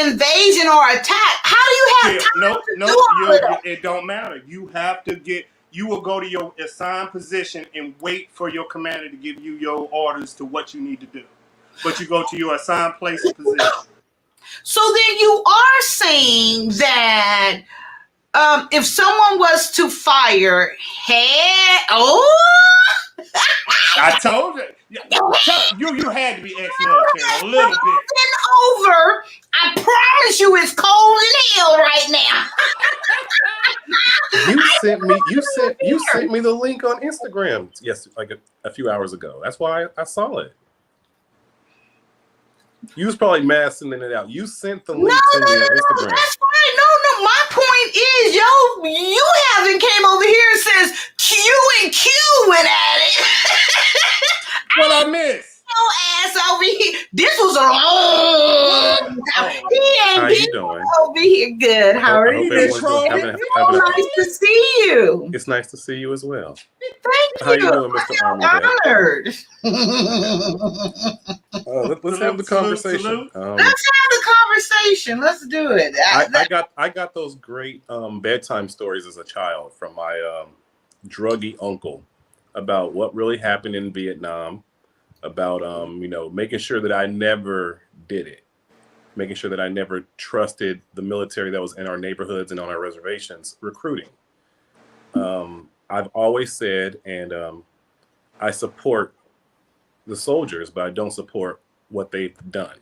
invasion or attack, how do you have time to do all of that? It don't matter. You will go to your assigned position and wait for your commander to give you your orders to what you need to do. But you go to your assigned place and position. So then you are saying that if someone was to fire, I told you. You had to be ex-military a little bit. over. I promise you, it's cold in hell right now. You sent me the link on Instagram. Yes, like a few hours ago. That's why I saw it. You was probably mad sending it out. You sent the link to me on Instagram. That's fine. No. My point is, you haven't came over here and says Q and Q went at it. What I missed? Your ass over here. This was a long time. How you doing? Over here. Good. How are I hope you? everyone's having Nice to see you. It's nice to see you as well. Thank How you. you doing, Mr. I'm Army? honored. Let's have the conversation. Salute. Let's have the conversation. Let's do it. I got those great bedtime stories as a child from my druggy uncle about what really happened in Vietnam, about making sure that I never did it, making sure that I never trusted the military that was in our neighborhoods and on our reservations recruiting. I've always said, and I support the soldiers, but I don't support what they've done.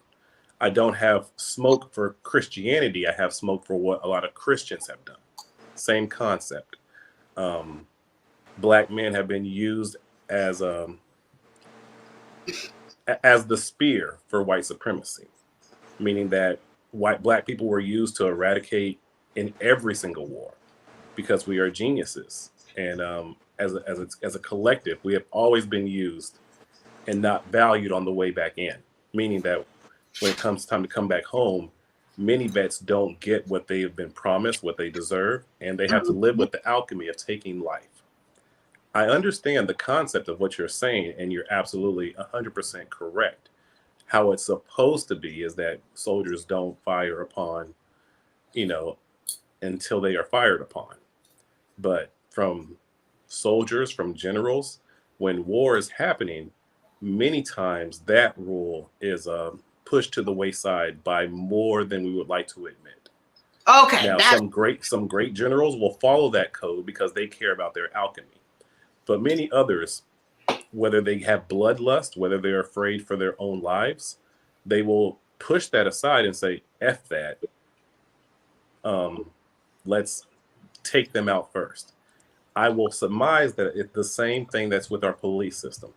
I don't have smoke for Christianity. I have smoke for what a lot of Christians have done. Same concept. Black men have been used as the spear for white supremacy, meaning that black people were used to eradicate in every single war because we are geniuses. And as a collective, we have always been used and not valued on the way back in, meaning that when it comes time to come back home, many vets don't get what they have been promised, what they deserve, and they have to live with the alchemy of taking life. I understand the concept of what you're saying, and you're absolutely 100% correct. How it's supposed to be is that soldiers don't fire upon, until they are fired upon. But from soldiers, from generals, when war is happening, many times that rule is pushed to the wayside by more than we would like to admit. Okay. Now, some great generals will follow that code because they care about their alchemy. But many others, whether they have bloodlust, whether they're afraid for their own lives, they will push that aside and say, F that. Let's take them out first. I will surmise that it's the same thing that's with our police system.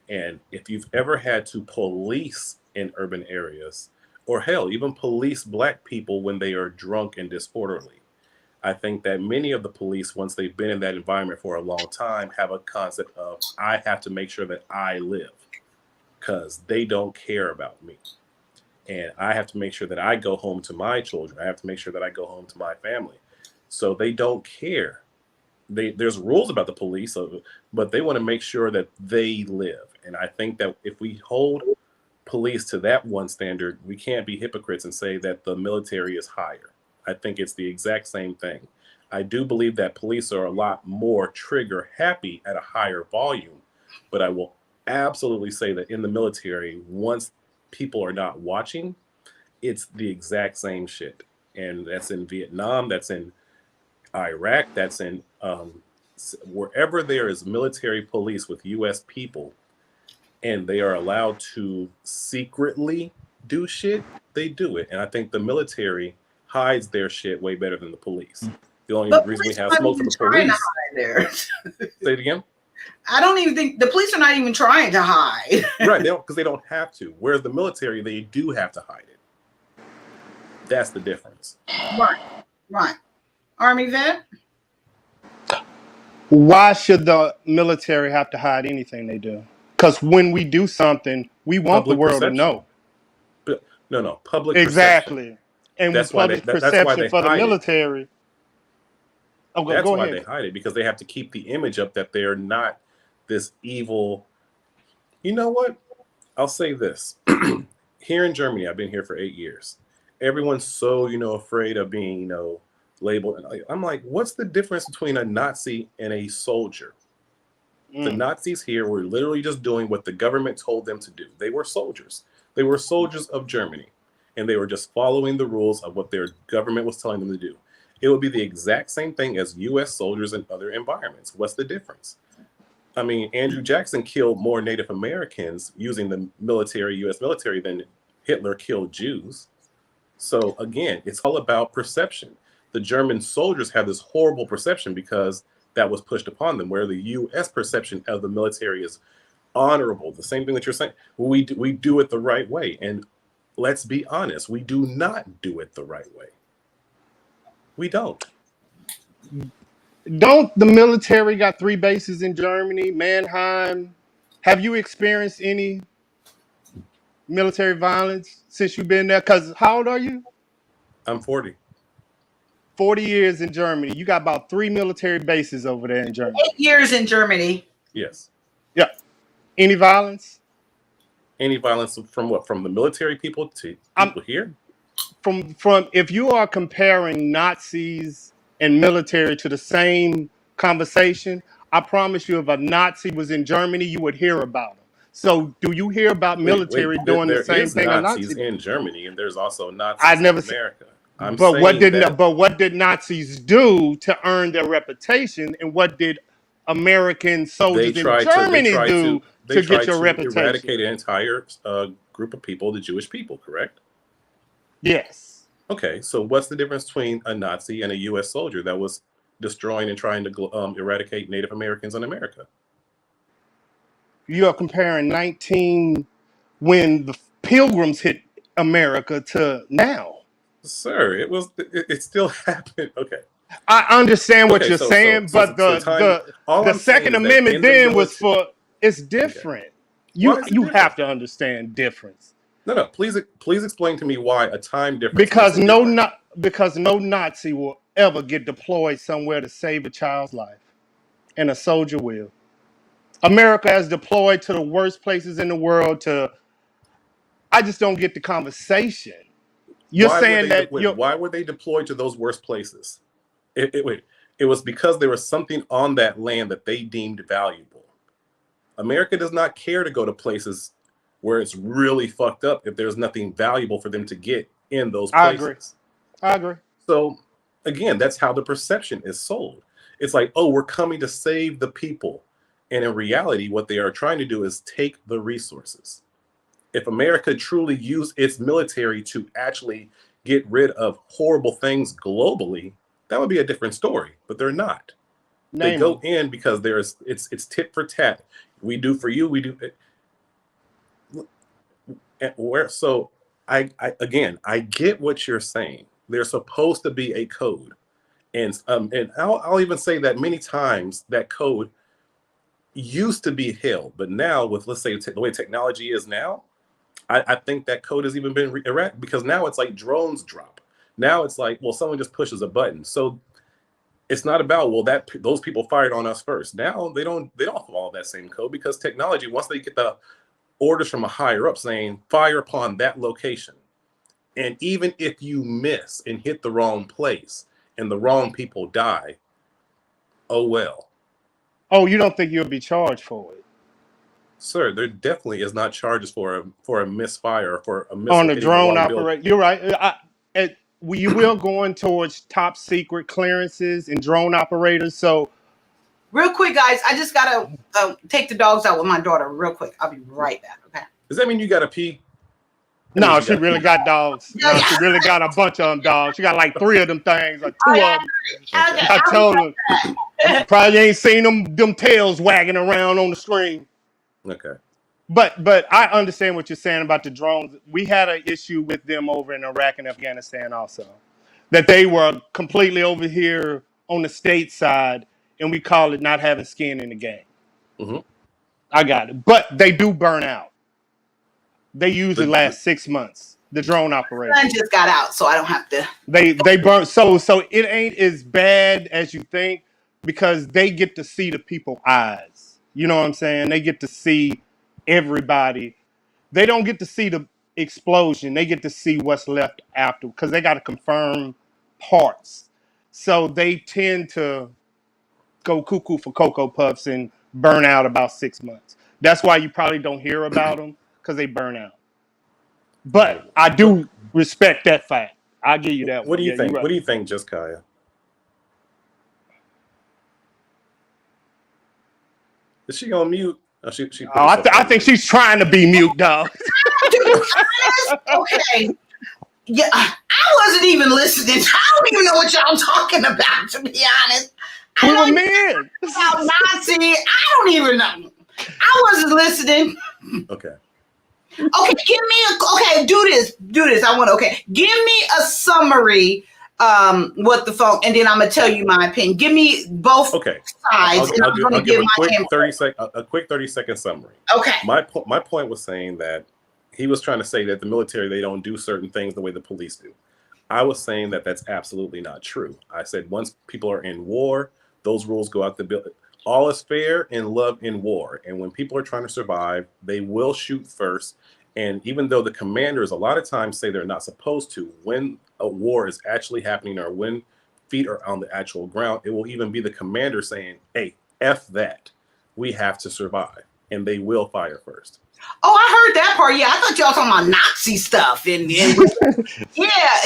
And if you've ever had to police in urban areas, or hell, even police black people when they are drunk and disorderly, I think that many of the police, once they've been in that environment for a long time, have a concept of, I have to make sure that I live because they don't care about me. And I have to make sure that I go home to my children. I have to make sure that I go home to my family. So they don't care. There's rules about the police, but they want to make sure that they live. And I think that if we hold police to that one standard, we can't be hypocrites and say that the military is higher. I think it's the exact same thing. I do believe that police are a lot more trigger happy at a higher volume, but I will absolutely say that in the military, once people are not watching, it's the exact same shit. And that's in Vietnam, that's in Iraq, that's in wherever there is military police with U.S. people and they are allowed to secretly do shit, they do it. And I think the military hides their shit way better than the police. The only reason we have smoke for the police. There. Say it again. I don't even think the police are not even trying to hide. Right, because they don't have to. Whereas the military, they do have to hide it. That's the difference. Right. Army vet? Why should the military have to hide anything they do? Because when we do something, we want Public the world perception. to know. No, public Exactly. perception. And That's public why perception they for the hide it. military. Oh, That's go why ahead. they hide it, because they have to keep the image up that they're not this evil. You know what? I'll say this. Here in Germany, I've been here for 8 years. Everyone's so, afraid of being, labeled. I'm like, what's the difference between a Nazi and a soldier? The Nazis here were literally just doing what the government told them to do. They were soldiers. They were soldiers of Germany, and they were just following the rules of what their government was telling them to do. It would be the exact same thing as U.S. soldiers in other environments. What's the difference? I mean, Andrew Jackson killed more Native Americans using the military, U.S. military, than Hitler killed Jews. So again, it's all about perception. The German soldiers have this horrible perception because that was pushed upon them, where the U.S. perception of the military is honorable. The same thing that you're saying. We do it the right way. And let's be honest, we do not do it the right way. We don't. Don't the military got 3 bases in Germany, Mannheim? Have you experienced any military violence since you've been there? Because how old are you? I'm 40. 40 years in Germany. You got about 3 military bases over there in Germany. 8 years in Germany. Yes. Yeah. Any violence? Any violence from what? From the military people to people here? From if you are comparing Nazis and military to the same conversation, I promise you, if a Nazi was in Germany, you would hear about them. So, do you hear about military doing the same thing? There is Nazis in Germany, and there's also Nazis in America. But what did Nazis do to earn their reputation, and what did American soldiers in Germany do to get your reputation? Eradicate an entire group of people, the Jewish people, correct? Yes. Okay, so what's the difference between a Nazi and a U.S. soldier that was destroying and trying to eradicate Native Americans in America? You are comparing when the Pilgrims hit America to now. Sir, it still happened. Okay. I understand what you're saying, but the Second Amendment then was for, it's different. Okay. You have to understand difference. No. Please explain to me why a time difference. Because no Nazi will ever get deployed somewhere to save a child's life, and a soldier will. America has deployed to the worst places in the world. I just don't get the conversation. Why were they deployed to those worst places? It was because there was something on that land that they deemed valuable. America does not care to go to places where it's really fucked up if there's nothing valuable for them to get in those places. I agree. So again, that's how the perception is sold. It's like, oh, we're coming to save the people. And in reality, what they are trying to do is take the resources. If America truly used its military to actually get rid of horrible things globally, that would be a different story. But they're not. They go in because it's tit for tat. We do for you, we do. So I get what you're saying. There's supposed to be a code, and I'll even say that many times that code used to be held, but now with, let's say, the way technology is now, I think that code has even been erased, because now it's like drones drop. Now it's like, well, someone just pushes a button. So it's not about, well, that those people fired on us first. Now they don't follow that same code, because technology, once they get the orders from a higher up saying fire upon that location, and even if you miss and hit the wrong place and the wrong people die, oh well. Oh, you don't think you'll be charged for it? Sir, there definitely is not charges for a misfire, for a missile On the hitting drone wrong building. operation. You're right. You will going towards top secret clearances and drone operators. So, real quick, guys, I just gotta take the dogs out with my daughter real quick. I'll be right back. Okay. Does that mean you gotta pee? No, she really got dogs. No, she really got a bunch of them dogs. She got like 3 of them things, or 2 of them. Okay. I told her, probably ain't seen them tails wagging around on the screen. Okay. But I understand what you're saying about the drones. We had an issue with them over in Iraq and Afghanistan also, that they were completely over here on the state side, and we call it not having skin in the game. Mm-hmm. I got it. But they do burn out. They usually last 6 months. The drone operation. I just got out, so I don't have to. They burn. So it ain't as bad as you think, because they get to see the people's eyes. You know what I'm saying? They get to see everybody. They don't get to see the explosion. They get to see what's left after, because they got to confirm parts. So they tend to go cuckoo for Cocoa Puffs and burn out about 6 months. That's why you probably don't hear about them, because they burn out. But I do respect that fact. I'll give you that one. What do you think? Right. What do you think, Just Kaya? Is she on mute? Oh, I think she's trying to be mute, dog. Okay. Yeah, I wasn't even listening. I don't even know what y'all talking about, to be honest. We were men. About Nazi, I don't even know. I wasn't listening. Okay. Okay, do this. Give me a summary. What the phone, and then I'm gonna tell you my opinion. Give me both sides, and I'm gonna give my a quick 30-second summary. Okay. My point was saying that he was trying to say that the military, they don't do certain things the way the police do. I was saying that that's absolutely not true. I said once people are in war, those rules go out the bill. All is fair in love in war, and when people are trying to survive, they will shoot first. And even though the commanders a lot of times say they're not supposed to, when a war is actually happening or when feet are on the actual ground, it will even be the commander saying, hey, F that. We have to survive. And they will fire first. Oh, I heard that part. Yeah, I thought y'all talking about Nazi stuff. And yeah,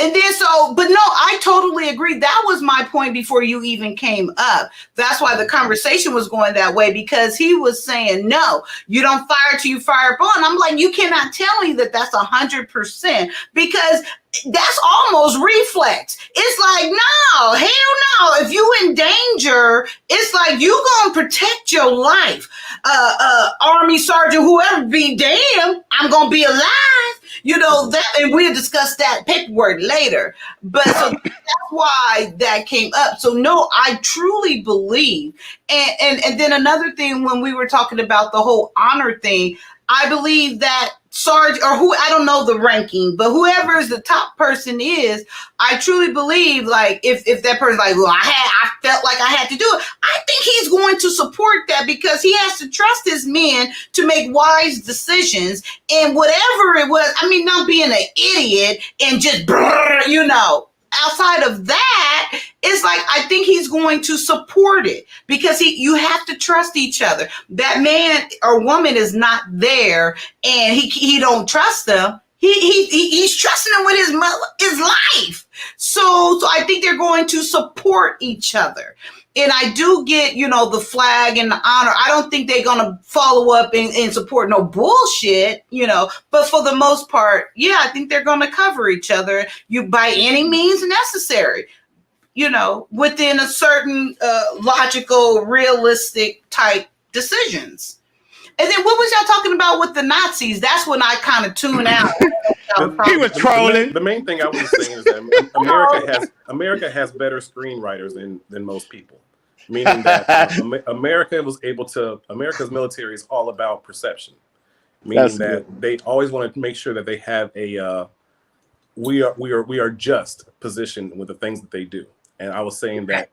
and then but no, I totally agree. That was my point before you even came up. That's why the conversation was going that way, because he was saying, no, you don't fire till you fire upon. I'm like, you cannot tell me that that's 100%, because that's almost reflex. It's like, no, hell no. If you in danger, it's like you gonna protect your life. Army sergeant, whoever, be damned, I'm gonna be alive. You know that, and we'll discuss that paperwork later. But so that's why that came up. So no, I truly believe. And then another thing, when we were talking about the whole honor thing, I believe that Sarge, or who, I don't know the ranking, but whoever is the top person is, I truly believe, like, if that person's like, well, I felt like I had to do it, I think he's going to support that, because he has to trust his men to make wise decisions, and whatever it was, I mean, not being an idiot and just, outside of that, it's like, I think he's going to support it, because you have to trust each other. That man or woman is not there, and he don't trust them. He's trusting them with his life. So I think they're going to support each other. I do get, the flag and the honor. I don't think they're gonna follow up and support no bullshit, But for the most part, yeah, I think they're gonna cover each other. You by any means necessary, within a certain logical, realistic type decisions. And then what was y'all talking about with the Nazis? That's when I kind of tune out. He was trolling. The main thing I was saying is that America has better screenwriters than most people. Meaning that America's military is all about perception. Meaning that they always want to make sure that they have a we are just positioned with the things that they do. And I was saying that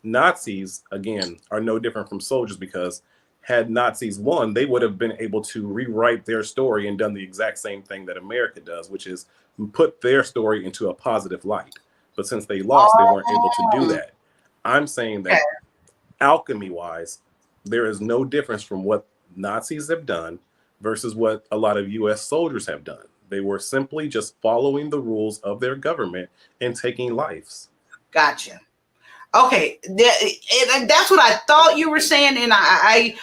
Nazis, again, are no different from soldiers, because had Nazis won, they would have been able to rewrite their story and done the exact same thing that America does, which is put their story into a positive light. But since they lost, they weren't able to do that. I'm saying that alchemy-wise, there is no difference from what Nazis have done versus what a lot of U.S. soldiers have done. They were simply just following the rules of their government and taking lives. Gotcha. Okay, that's what I thought you were saying, and I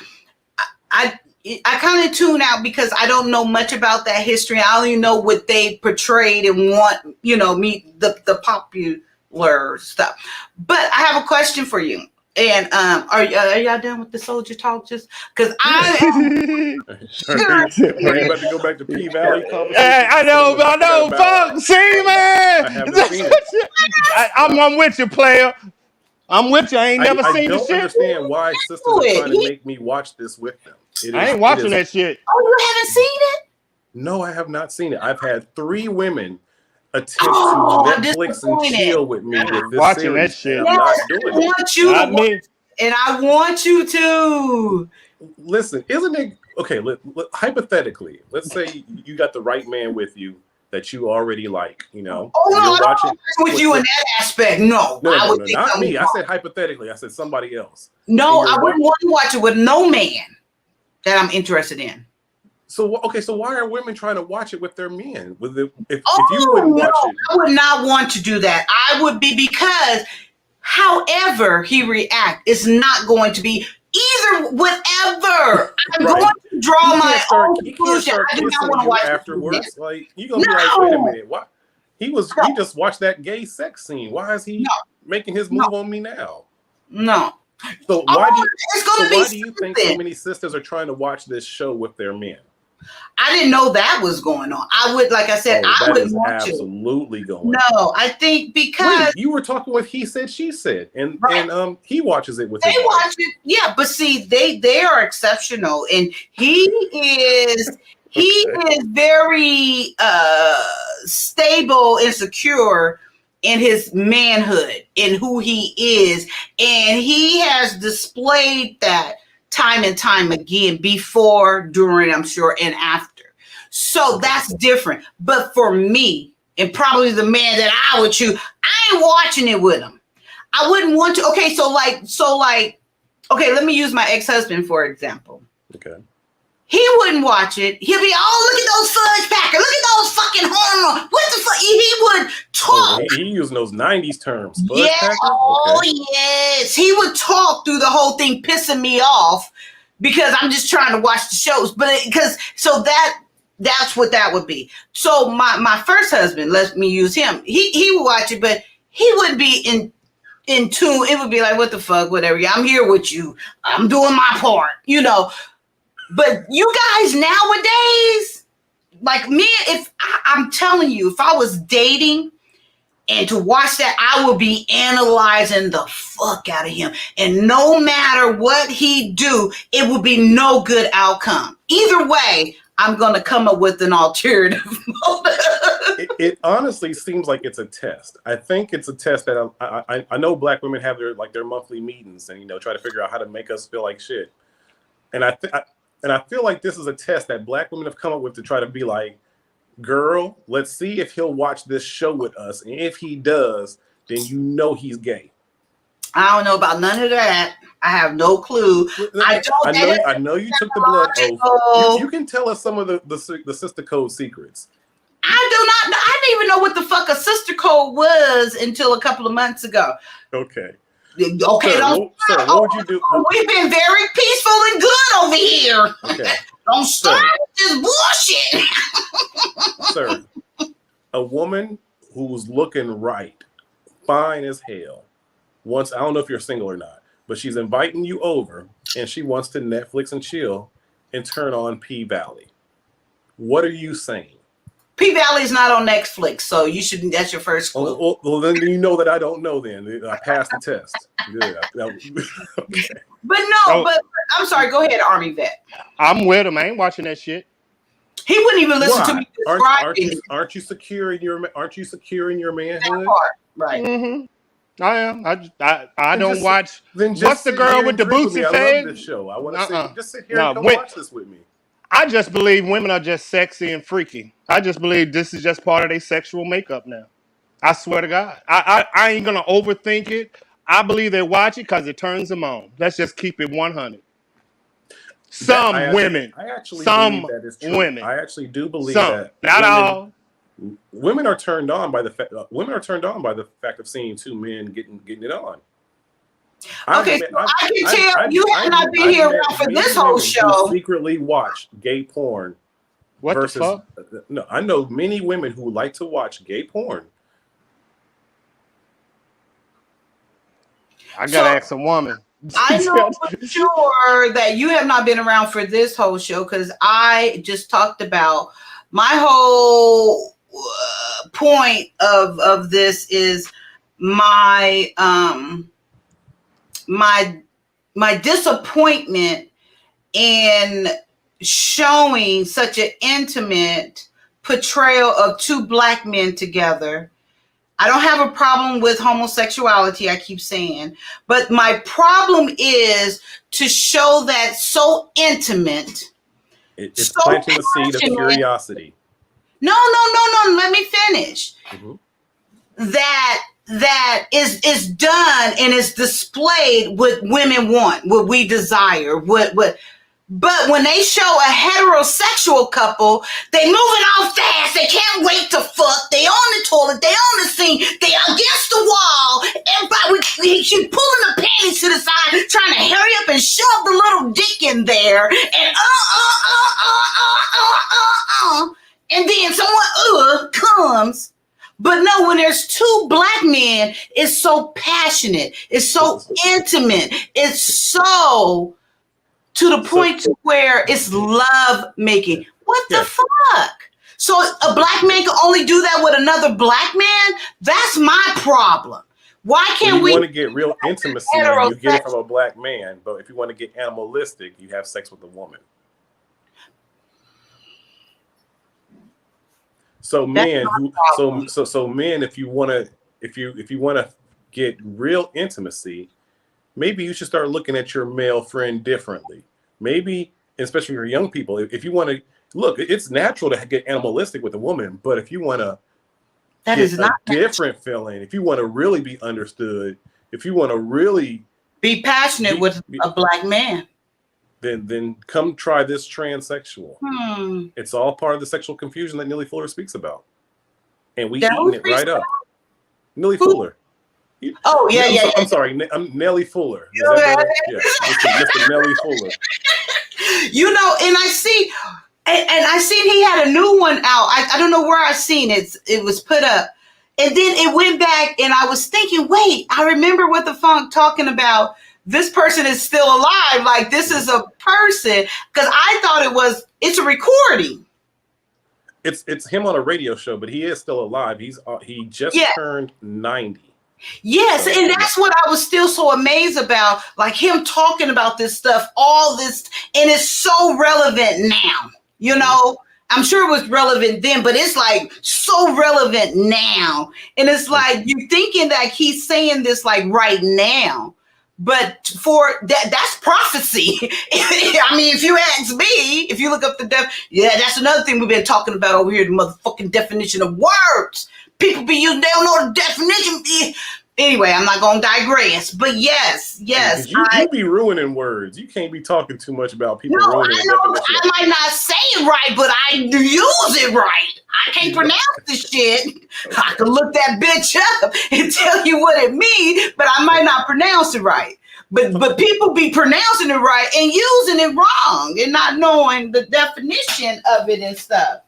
kind of tune out because I don't know much about that history. I only know what they portrayed and want, meet the popular stuff. But I have a question for you. And are y'all done with the soldier talk? Just because I am. Are you about to go back to P Valley conversation? I know, fuck, see, man. I haven't seen it. I'm with you, player. I'm with you. I ain't never seen the shit. I don't understand why sisters are trying to make me watch this with them. I ain't watching that shit. Oh, you haven't seen it? No, I have not seen it. I've had 3 women attempt to Netflix and chill with me with this watching series. That shit. I'm not doing it. Not me. And I want you to. Listen, isn't it okay? Hypothetically, let's say you got the right man with you that you already like. Oh no, I'm not with you in that aspect. No, not me. I said hypothetically. I said somebody else. No, I wouldn't want to watch it with no man that I'm interested in. So so why are women trying to watch it with their men? If you wouldn't watch it, I would not want to do that. I would be, because however he react is not going to be either whatever. I'm going to draw my own conclusion. I do not want to watch afterwards. Like you're gonna be like, wait a minute, what? He just watched that gay sex scene. Why is he making his move on me now? No. So why do you think so many sisters are trying to watch this show with their men? I didn't know that was going on. I would, like I said, I would want to. Absolutely going on. No, I think because you were talking with he said, she said, and he watches it with. They watch it, yeah. But see, they are exceptional, and he is very stable and secure in his manhood, in who he is, and he has displayed that time and time again, before, during, I'm sure, and after. So that's different. But for me, and probably the man that I would choose, I ain't watching it with him. I wouldn't want to. Okay, okay, let me use my ex-husband for example. Okay. He wouldn't watch it. He'd be, oh, look at those fudge packers. Look at those fucking hormones. What the fuck? He would talk. He using those 90s terms. Fudge packer? Oh, okay. Yes. He would talk through the whole thing, pissing me off because I'm just trying to watch the shows. But that's what that would be. So my first husband, let me use him. He would watch it, but he would be in tune. It would be like, what the fuck, whatever. Yeah, I'm here with you. I'm doing my part, But you guys nowadays, like me, I'm telling you, if I was dating and to watch that, I would be analyzing the fuck out of him. And no matter what he do, it would be no good outcome. Either way, I'm going to come up with an alternative. It honestly seems like it's a test. I think it's a test that I know Black women have their monthly meetings and, try to figure out how to make us feel like shit. And I feel like this is a test that Black women have come up with to try to be like, girl, let's see if he'll watch this show with us. And if he does, then he's gay. I don't know about none of that. I have no clue. I know you took the blood oath. You can tell us some of the sister code secrets. I didn't even know what the fuck a sister code was until a couple of months ago. Okay. Okay, sir, what would you do? We've been very peaceful and good over here. Okay. Don't start with this bullshit. Sir, a woman who's looking right, fine as hell, I don't know if you're single or not, but she's inviting you over and she wants to Netflix and chill and turn on P-Valley. What are you saying? P-Valley's not on Netflix, so you should. That's your first clue. Well, then you know that I don't know. Then I passed the test. Yeah. Okay. But no, but I'm sorry. Go ahead, Army Vet. I'm with him. I ain't watching that shit. He wouldn't even listen to me describing. Aren't you secure in your manhood? Right. Mm-hmm. I am. I don't watch. Then just what's the girl with the boots and fade? I love fade? this show. I want to just sit here and watch this with me. I just believe women are just sexy and freaky. I just believe this is just part of their sexual makeup now. I swear to God. I ain't going to overthink it. I believe they watch it because it turns them on. Let's just keep it 100. Some women. I actually believe that is true. Women. I actually do believe that. Not all. Women are turned on by the fact. Women are turned on by the fact of seeing two men getting it on. Okay, so I can tell you have not been here around for this whole show. Secretly watch gay porn. What the fuck? No, I know many women who like to watch gay porn. I gotta ask a woman. I know for sure that you have not been around for this whole show because I just talked about my whole point of this is my my disappointment in showing such an intimate portrayal of two black men together. I don't have a problem with homosexuality, I keep saying, but my problem is to show that so intimate. It's so planting the seed of curiosity. No, let me finish. Mm-hmm. That is done and is displayed what women want, what we desire, but when they show a heterosexual couple, they moving off fast. They can't wait to fuck. They on the toilet. They on the scene. They against the wall. Everybody, she's pulling the panties to the side, trying to hurry up and shove the little dick in there. And and then someone comes. But no, when there's two black men, it's so passionate. It's so intimate. It's so to the point to where it's love making. What the fuck? So a black man can only do that with another black man? That's my problem. Why can't we? You want to get real intimacy, you get it from a black man. But if you want to get animalistic, you have sex with a woman. So men, men, if you want to get real intimacy, maybe you should start looking at your male friend differently. Maybe, especially for young people, if you want to look, it's natural to get animalistic with a woman, but if you want to get a different feeling, if you want to really be understood, if you want to really be passionate with a black man, then come try this transsexual. It's all part of the sexual confusion that Nellie Fuller speaks about, and we eating it right up. Nellie Fuller. Oh yeah, I'm sorry, I'm Nellie Fuller. Mr. Nellie Fuller. You know, and I see, and I seen he had a new one out. I don't know where I seen it. It was put up, and then it went back, and I was thinking, wait, I remember what the funk talking about. This person is still alive. Like this is a person, because I thought it's a recording. It's him on a radio show, but he is still alive. He just turned 90. Yes, and that's what I was still so amazed about, like him talking about this stuff, all this, and it's so relevant now. You know, I'm sure it was relevant then, but it's like so relevant now. And it's like you thinking that he's saying this like right now, but for that's prophecy. I mean, if you ask me, if you look up that's another thing we've been talking about over here, the motherfucking definition of words. People be using, they don't know the definition. Anyway, I'm not going to digress, but yes, Because you be ruining words. You can't be talking too much about people No, ruining I the know definition. I might not say it right, but I use it right. I can't pronounce the shit. I can look that bitch up and tell you what it means, but I might not pronounce it right. But people be pronouncing it right and using it wrong and not knowing the definition of it and stuff.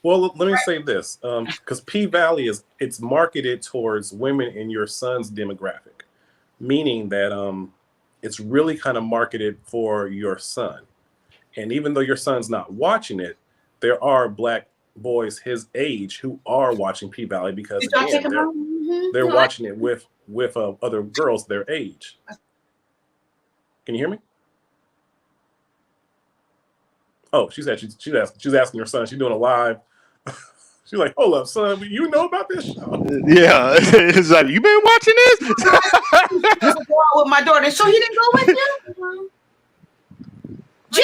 Well, let me say this, because P-Valley it's marketed towards women in your son's demographic, meaning that it's really kind of marketed for your son. And even though your son's not watching it, there are black boys his age who are watching P-Valley because again they're watching it with other girls their age. Can you hear me? Oh, she's asking her son. She's doing a live. She's like, "Hold up, son. You know about this show?" Yeah, it's like, you been watching this? With my daughter, so he didn't go with you, Jim.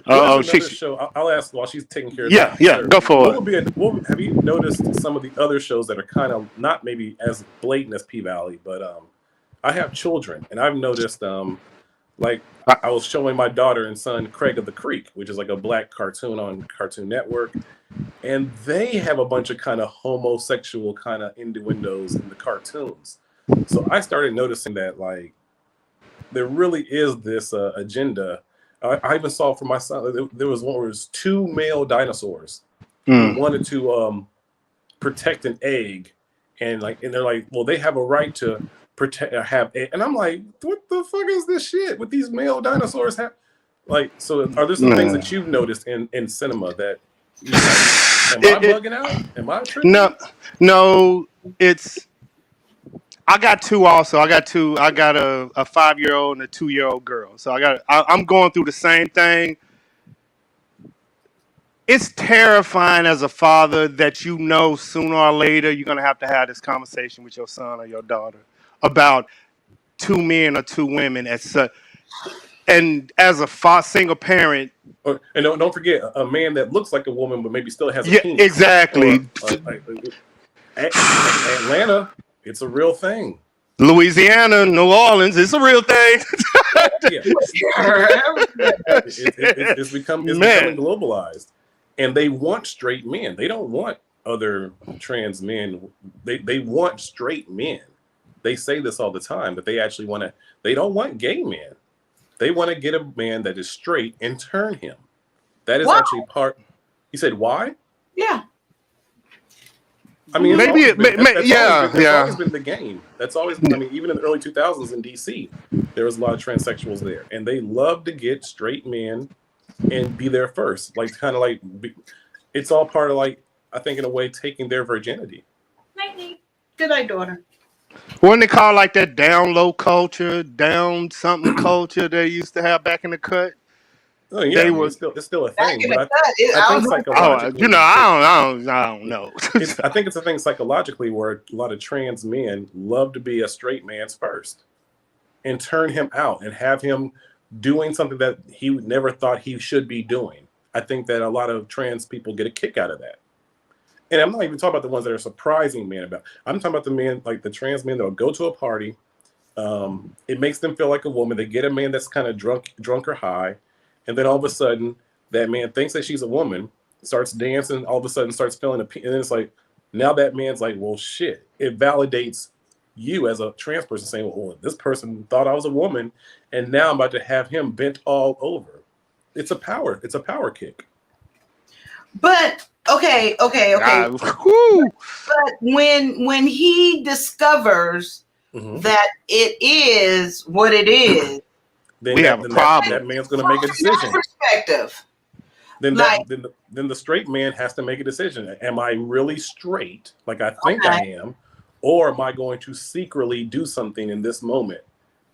Oh, show. I'll ask while she's taking care of that. Yeah, go for it. Have you noticed some of the other shows that are kind of not maybe as blatant as P-Valley, but I have children, and I've noticed like I was showing my daughter and son Craig of the Creek, which is like a black cartoon on Cartoon Network, and they have a bunch of kind of homosexual kind of innuendos in the cartoons. So I started noticing that like there really is this agenda. I even saw for my son, there was one where it was 2 male dinosaurs who wanted to protect an egg, and they're like, well, they have a right to protect and I'm like, what the fuck is this shit with these male dinosaurs have? Like, so are there some things that you've noticed in cinema that am I bugging out? Am I tripping? No, it's. I got 2 also. I got a 5-year-old and a 2-year-old girl. So I'm going through the same thing. It's terrifying as a father that you know sooner or later you're going to have this conversation with your son or your daughter about 2 men or 2 women and as a single parent. And don't forget a man that looks like a woman but maybe still has a penis. Exactly. Atlanta, it's a real thing. Louisiana, New Orleans, it's a real thing. It's becoming globalized, and they want straight men. They don't want other trans men. They want straight men. They say this all the time, but they actually want to. They don't want gay men. They want to get a man that is straight and turn him. That is actually part. You said why? Yeah. I mean, that's always been the game. That's always been, I mean, even in the early 2000s in DC, there was a lot of transsexuals there, and they love to get straight men and be there first. Like, kind of like, it's all part of, like, I think in a way, taking their virginity. Good night, daughter. Wasn't it called like that down low culture, down something culture they used to have back in the cut? Oh yeah, it's still a thing. But I think psychologically, I don't know. I think it's a thing psychologically where a lot of trans men love to be a straight man's first, and turn him out and have him doing something that he never thought he should be doing. I think that a lot of trans people get a kick out of that. And I'm not even talking about the ones that are surprising men about. I'm talking about the men, like the trans men that will go to a party. It makes them feel like a woman. They get a man that's kind of drunk or high. And then all of a sudden, that man thinks that she's a woman, starts dancing, all of a sudden starts feeling and then it's like, now that man's like, well, shit. It validates you as a trans person saying, well, this person thought I was a woman, and now I'm about to have him bent all over. It's a power kick. But okay. But when he discovers that it is what it is, then we have a problem. That man's going to make a decision. Perspective. Then the straight man has to make a decision. Am I really straight, like I think I am, or am I going to secretly do something in this moment?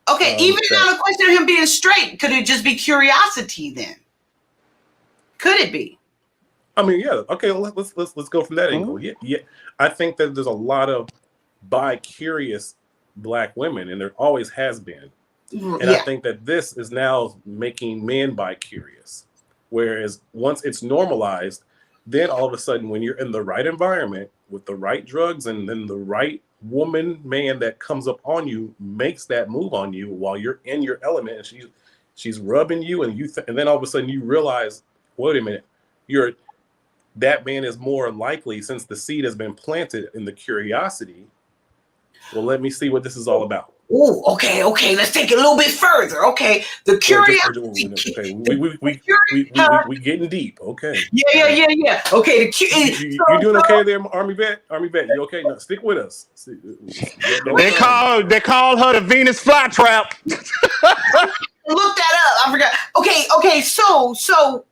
Okay, even not a question of him being straight. Could it just be curiosity then? Could it be? I mean, yeah. Okay, let's go from that angle. Yeah. I think that there's a lot of bi-curious Black women, and there always has been. And I think that this is now making men bi-curious. Whereas once it's normalized, then all of a sudden when you're in the right environment with the right drugs and then the right man that comes up on you makes that move on you while you're in your element, and she's rubbing you, and and then all of a sudden you realize, wait a minute, that man is more likely, since the seed has been planted in the curiosity. Well, let me see what this is all about. Oh, okay. Let's take it a little bit further. Okay, the curiosity. Okay, we getting deep. Okay. Yeah. Okay, you doing okay there, Army vet? You okay? No, stick with us. They call her the Venus flytrap. Look that up. I forgot. Okay. So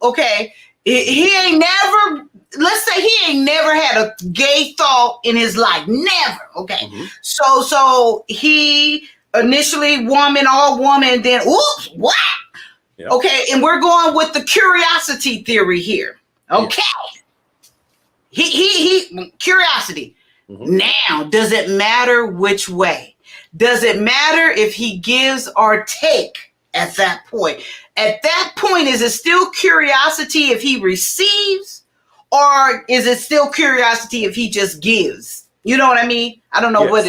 okay. He ain't never. Let's say he ain't never had a gay thought in his life. Never. Okay. Mm-hmm. So he initially all woman, then oops, what? Yep. Okay, and we're going with the curiosity theory here. Okay. Yeah. He curiosity. Mm-hmm. Now, does it matter which way? Does it matter if he gives or take at that point? At that point, is it still curiosity if he receives, or is it still curiosity if he just gives? You know what I mean? I don't know what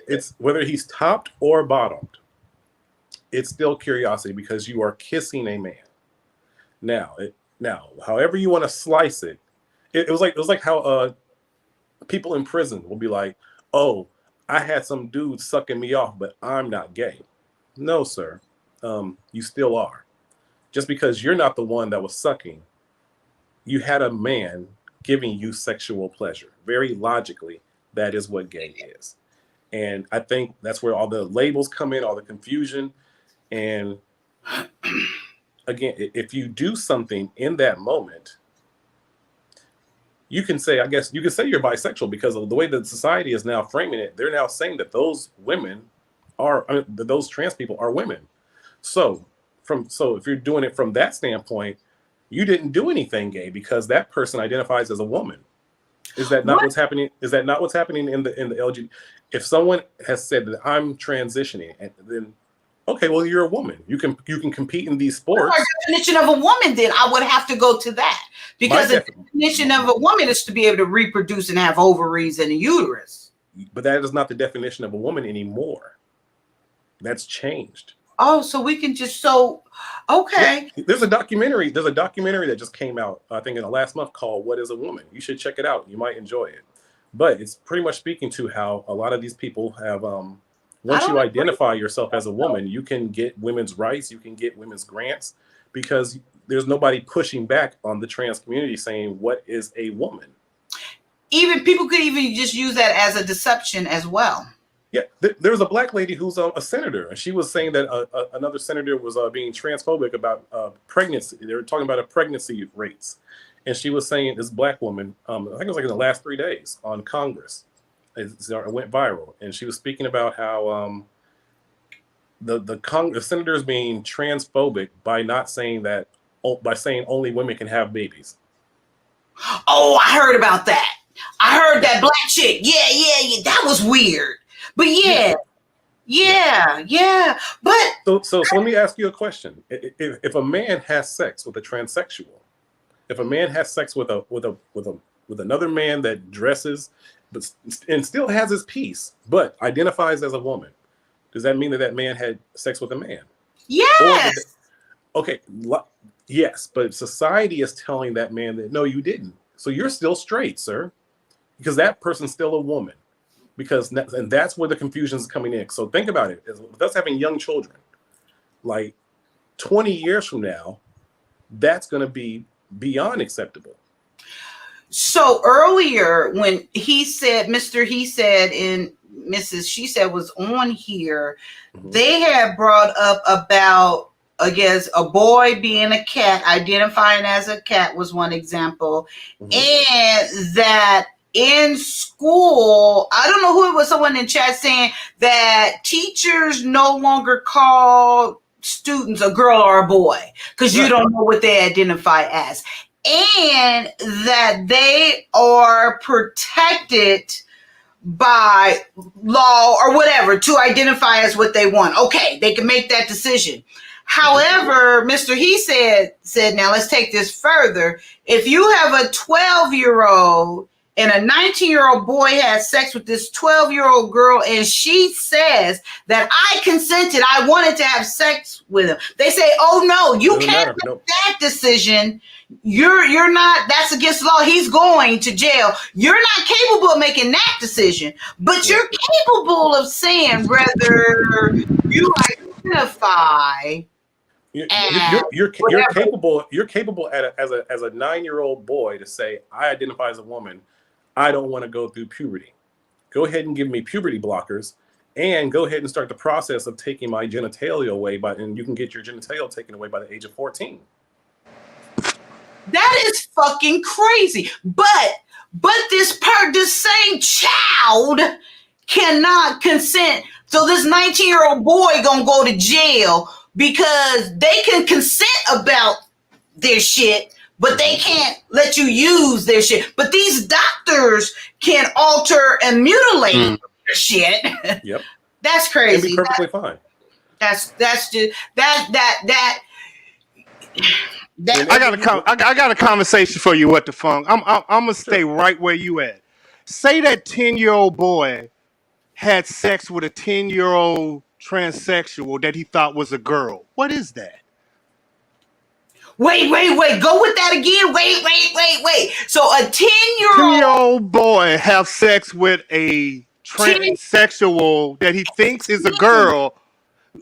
it's whether he's topped or bottomed. It's still curiosity because you are kissing a man. Now, however you want to slice it, it was like how people in prison will be like, "Oh, I had some dude sucking me off, but I'm not gay." No, sir. You still are. Just because you're not the one that was sucking, you had a man giving you sexual pleasure. Very logically, that is what gay is. And I think that's where all the labels come in, all the confusion. And again, if you do something in that moment, you can say you're bisexual because of the way that society is now framing it. They're now saying that those those trans people are women. So if you're doing it from that standpoint, you didn't do anything gay because that person identifies as a woman. Is that not what's happening? Is that not what's happening in the LGBT? If someone has said that I'm transitioning, and then okay, well, you're a woman. You can compete in these sports. What's our definition of a woman? Then I would have to go to that because the definition of a woman is to be able to reproduce and have ovaries and a uterus. But that is not the definition of a woman anymore. That's changed. Oh, so we can just okay. Yeah, there's a documentary that just came out, I think in the last month, called "What is a Woman?" You should check it out. You might enjoy it. But it's pretty much speaking to how a lot of these people have once you identify yourself as a woman, you can get women's rights, you can get women's grants, because there's nobody pushing back on the trans community saying, what is a woman? Even people could even just use that as a deception as well. Yeah, there was a black lady who's a senator, and she was saying that another senator was being transphobic about pregnancy. They were talking about pregnancy rates, and she was saying, this black woman, I think it was like in the last 3 days on Congress, it went viral, and she was speaking about how the senator is being transphobic by not saying that, by saying only women can have babies. Oh, I heard about that. I heard that black chick. Yeah. That was weird. But yeah. But so let me ask you a question. If a man has sex with a transsexual, if a man has sex with another man that dresses and still has his piece, but identifies as a woman, does that mean that man had sex with a man? Yes. Yes, but society is telling that man that no, you didn't. So you're still straight, sir, because that person's still a woman. And that's where the confusion is coming in. So think about it. With us having young children, like 20 years from now, that's going to be beyond acceptable. So earlier when Mr. He said and Mrs. She said was on here, mm-hmm. They had brought up about, I guess, a boy being a cat, identifying as a cat was one example. Mm-hmm. And that in school, I don't know who it was, someone in chat saying that teachers no longer call students a girl or a boy because you don't know what they identify as, and that they are protected by law or whatever to identify as what they want. Okay, they can make that decision. However, Mr. He said, now let's take this further. If you have a 12-year-old and a 19-year-old boy has sex with this 12-year-old girl, and she says that I consented, I wanted to have sex with him, they say, oh no, you Doesn't can't matter. make Nope. that decision. You're not, that's against the law. He's going to jail. You're not capable of making that decision, but Yeah. you're capable of saying whether you identify You're whatever. capable as a 9-year-old boy to say, I identify as a woman. I don't want to go through puberty. Go ahead and give me puberty blockers, and go ahead and start the process of taking my genitalia away and you can get your genitalia taken away by the age of 14. That is fucking crazy. But this same child cannot consent. So this 19-year-old boy gonna go to jail because they can consent about their shit, but they can't let you use their shit. But these doctors can alter and mutilate their shit. Yep. That's And crazy. be perfectly fine. That's just that. I got a conversation for you. What the funk? I'm gonna stay right where you at. Say that 10-year-old boy had sex with a 10-year-old transsexual that he thought was a girl. What is that? Wait. Go with that again. Wait. So a 10-year-old 10-year-old boy have sex with a transsexual that he thinks is a girl,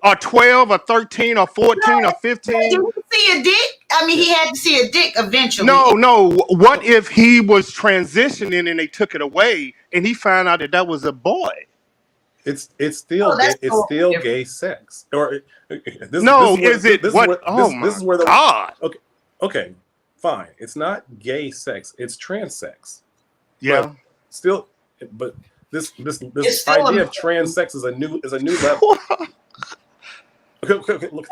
or 12 or 13 or 14 or 15. Did he see a dick? I mean, he had to see a dick eventually. No. What if he was transitioning and they took it away and he found out that was a boy? It's still gay sex. Or this is where God. Okay, fine. It's not gay sex. It's trans sex. Yeah. But this idea of trans sex is a new level. Okay, look,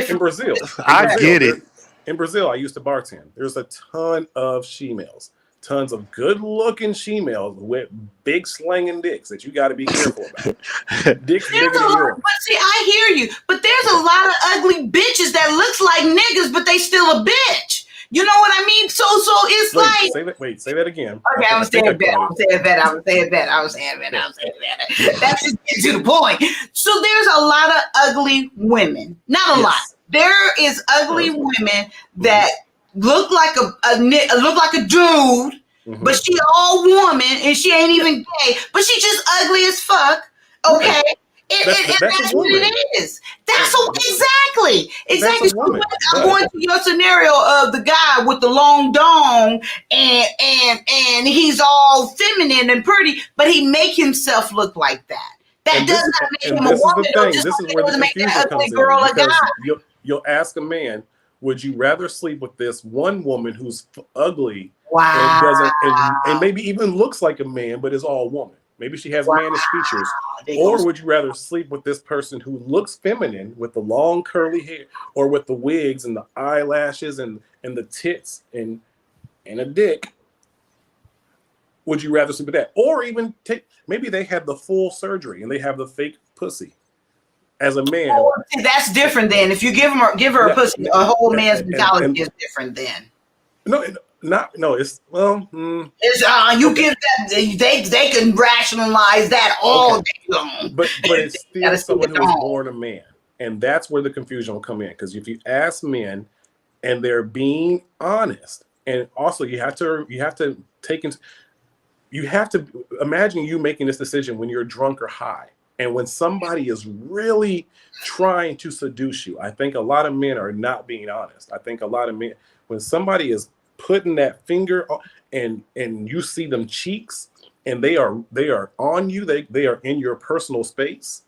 in Brazil. I get it. In Brazil, I used to bartend. There's a ton of she-males, tons of good-looking she-males with big slanging dicks that you got to be careful about. Dicks bigger than yours. But see, I hear you. But there's a lot of ugly bitches that looks like niggas, but they still a bitch. You know what I mean? So it's Say that again. Okay, I'm saying it better. That's just get to the point. So there's a lot of ugly women. Not a lot. There is ugly women that look like a dude, but she all woman and she ain't even gay, but she just ugly as fuck. Okay. That's what it is. Exactly. So I'm going to your scenario of the guy with the long dong and he's all feminine and pretty, but he make himself look like that. That does not make him a woman. This is where the confusion comes in. Because you'll ask a man, would you rather sleep with this one woman who's ugly and maybe even looks like a man, but is all woman? Maybe she has mannish features. Or would you rather sleep with this person who looks feminine with the long curly hair, or with the wigs and the eyelashes and the tits and a dick? Would you rather sleep with that? Or even maybe they have the full surgery and they have the fake pussy. As a man, see, that's different. Then if you give her a pussy, a whole man's mentality is different. Then it's you give that they can rationalize that all day long. But it's still someone who was born a man, and that's where the confusion will come in. Because if you ask men, and they're being honest, and also you have to imagine you making this decision when you're drunk or high. And when somebody is really trying to seduce you, I think a lot of men are not being honest. I think a lot of men, when somebody is putting that finger on, and you see them cheeks and they are on you, they are in your personal space.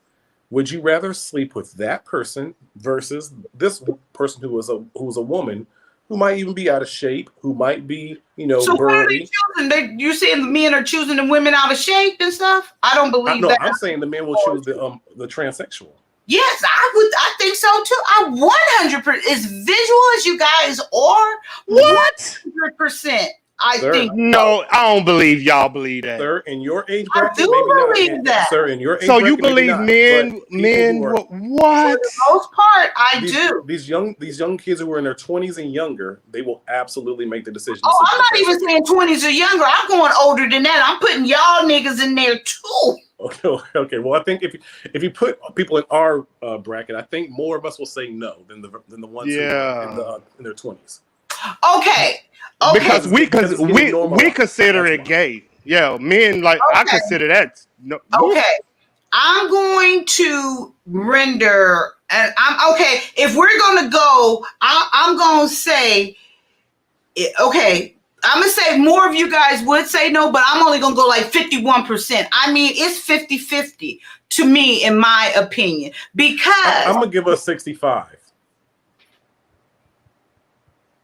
Would you rather sleep with that person versus this person who's a woman, who might even be out of shape, who might be, so burly? What are they choosing? You saying the men are choosing the women out of shape and stuff? I don't believe that. I'm saying the men will choose the transsexual. Yes, I think so too. I 100%, as visual as you guys are, what 100%. I Sir, think No, I don't believe y'all believe that. sir, in your age I bracket, do maybe not. believe that. Sir, in your age So you bracket, maybe believe not. men But people who are For what? the most part, I these do. these young kids who are in their 20s and younger, they will absolutely make the decision. To Oh, sleep I'm with not even saying 20s or younger. I'm going older than that. I'm putting y'all niggas in there too. Okay. Well, I think if you put people in our bracket, I think more of us will say no than the ones who are in their 20s. Okay. Because we Because it's getting normalized. consider That's it why. gay. Yeah, men like I Okay. consider that. No, Okay. I'm going to render, and I'm okay. If we're gonna go, I'm gonna say, okay. I'm gonna say more of you guys would say no, but I'm only gonna go like 51%. I mean, it's 50-50 to me, in my opinion, because I'm gonna give us 65.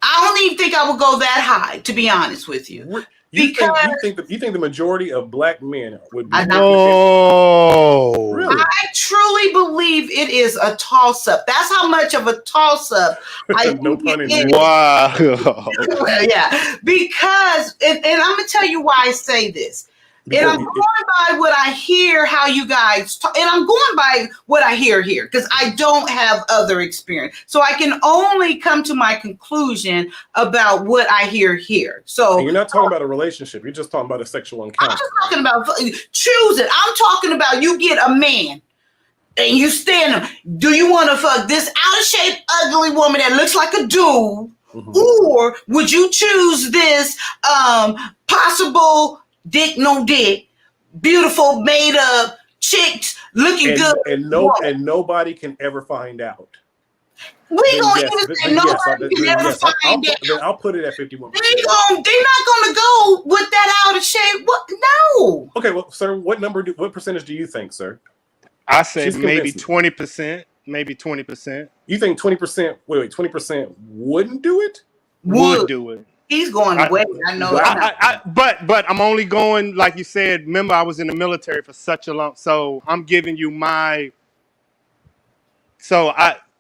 I don't even think I would go that high, to be honest with you. You think the majority of black men would be? no. Really? I truly believe it is a toss-up. That's how much of a toss-up I No think pun it intended. is. Wow. Yeah, because, and I'm gonna tell you why I say this. And I'm going by what I hear, how you guys talk, and I'm going by what I hear here because I don't have other experience. So I can only come to my conclusion about what I hear here. So and you're not talking about a relationship. You're just talking about a sexual encounter. I'm just talking about choose it. I'm talking about you get a man and you stand him. Do you want to fuck this out of shape, ugly woman that looks like a dude? Mm-hmm. Or would you choose this possible dick, no dick, beautiful, made up chicks looking good? And nobody can ever find out. We gonna even say nobody can ever find out. Then I'll put it at 51%. They're not gonna go with that out of shape. What? No. Okay, well, sir, what percentage do you think, sir? I say maybe 20%. Maybe 20%. You think 20%? Wait, 20% wouldn't do it? Would do it. He's going away. I know. But I'm only going, like you said. Remember, I was in the military for such a long. So I'm giving you my. So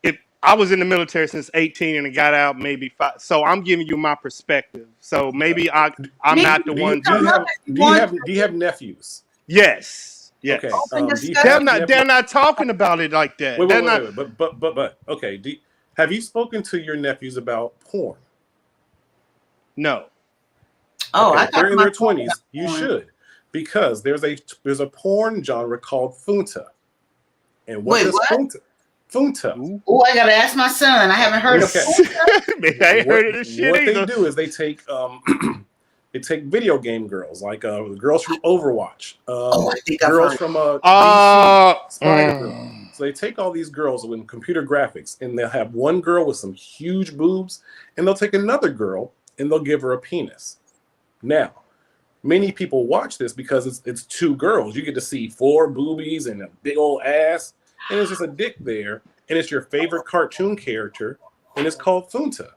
if I was in the military since 18 and I got out maybe 5. So I'm giving you my perspective. So maybe I'm not the one. Do you have nephews? Yes. Yes. Okay. They're not talking about it like that. Wait. But okay. Have you spoken to your nephews about porn? No. Oh, okay. I If they're in their 20s. You porn. should, because there's a porn genre called funta. And what is funta? Funta. Oh, I gotta ask my son. I haven't heard of funta. I ain't heard of this shit either. What they do is they take they take video game girls, like the girls from Overwatch, girls from DC, Spider-Man. So they take all these girls with computer graphics, and they'll have one girl with some huge boobs, and they'll take another girl, and they'll give her a penis. Now, many people watch this because it's two girls. You get to see 4 boobies and a big old ass, and it's just a dick there, and it's your favorite cartoon character, and it's called funta.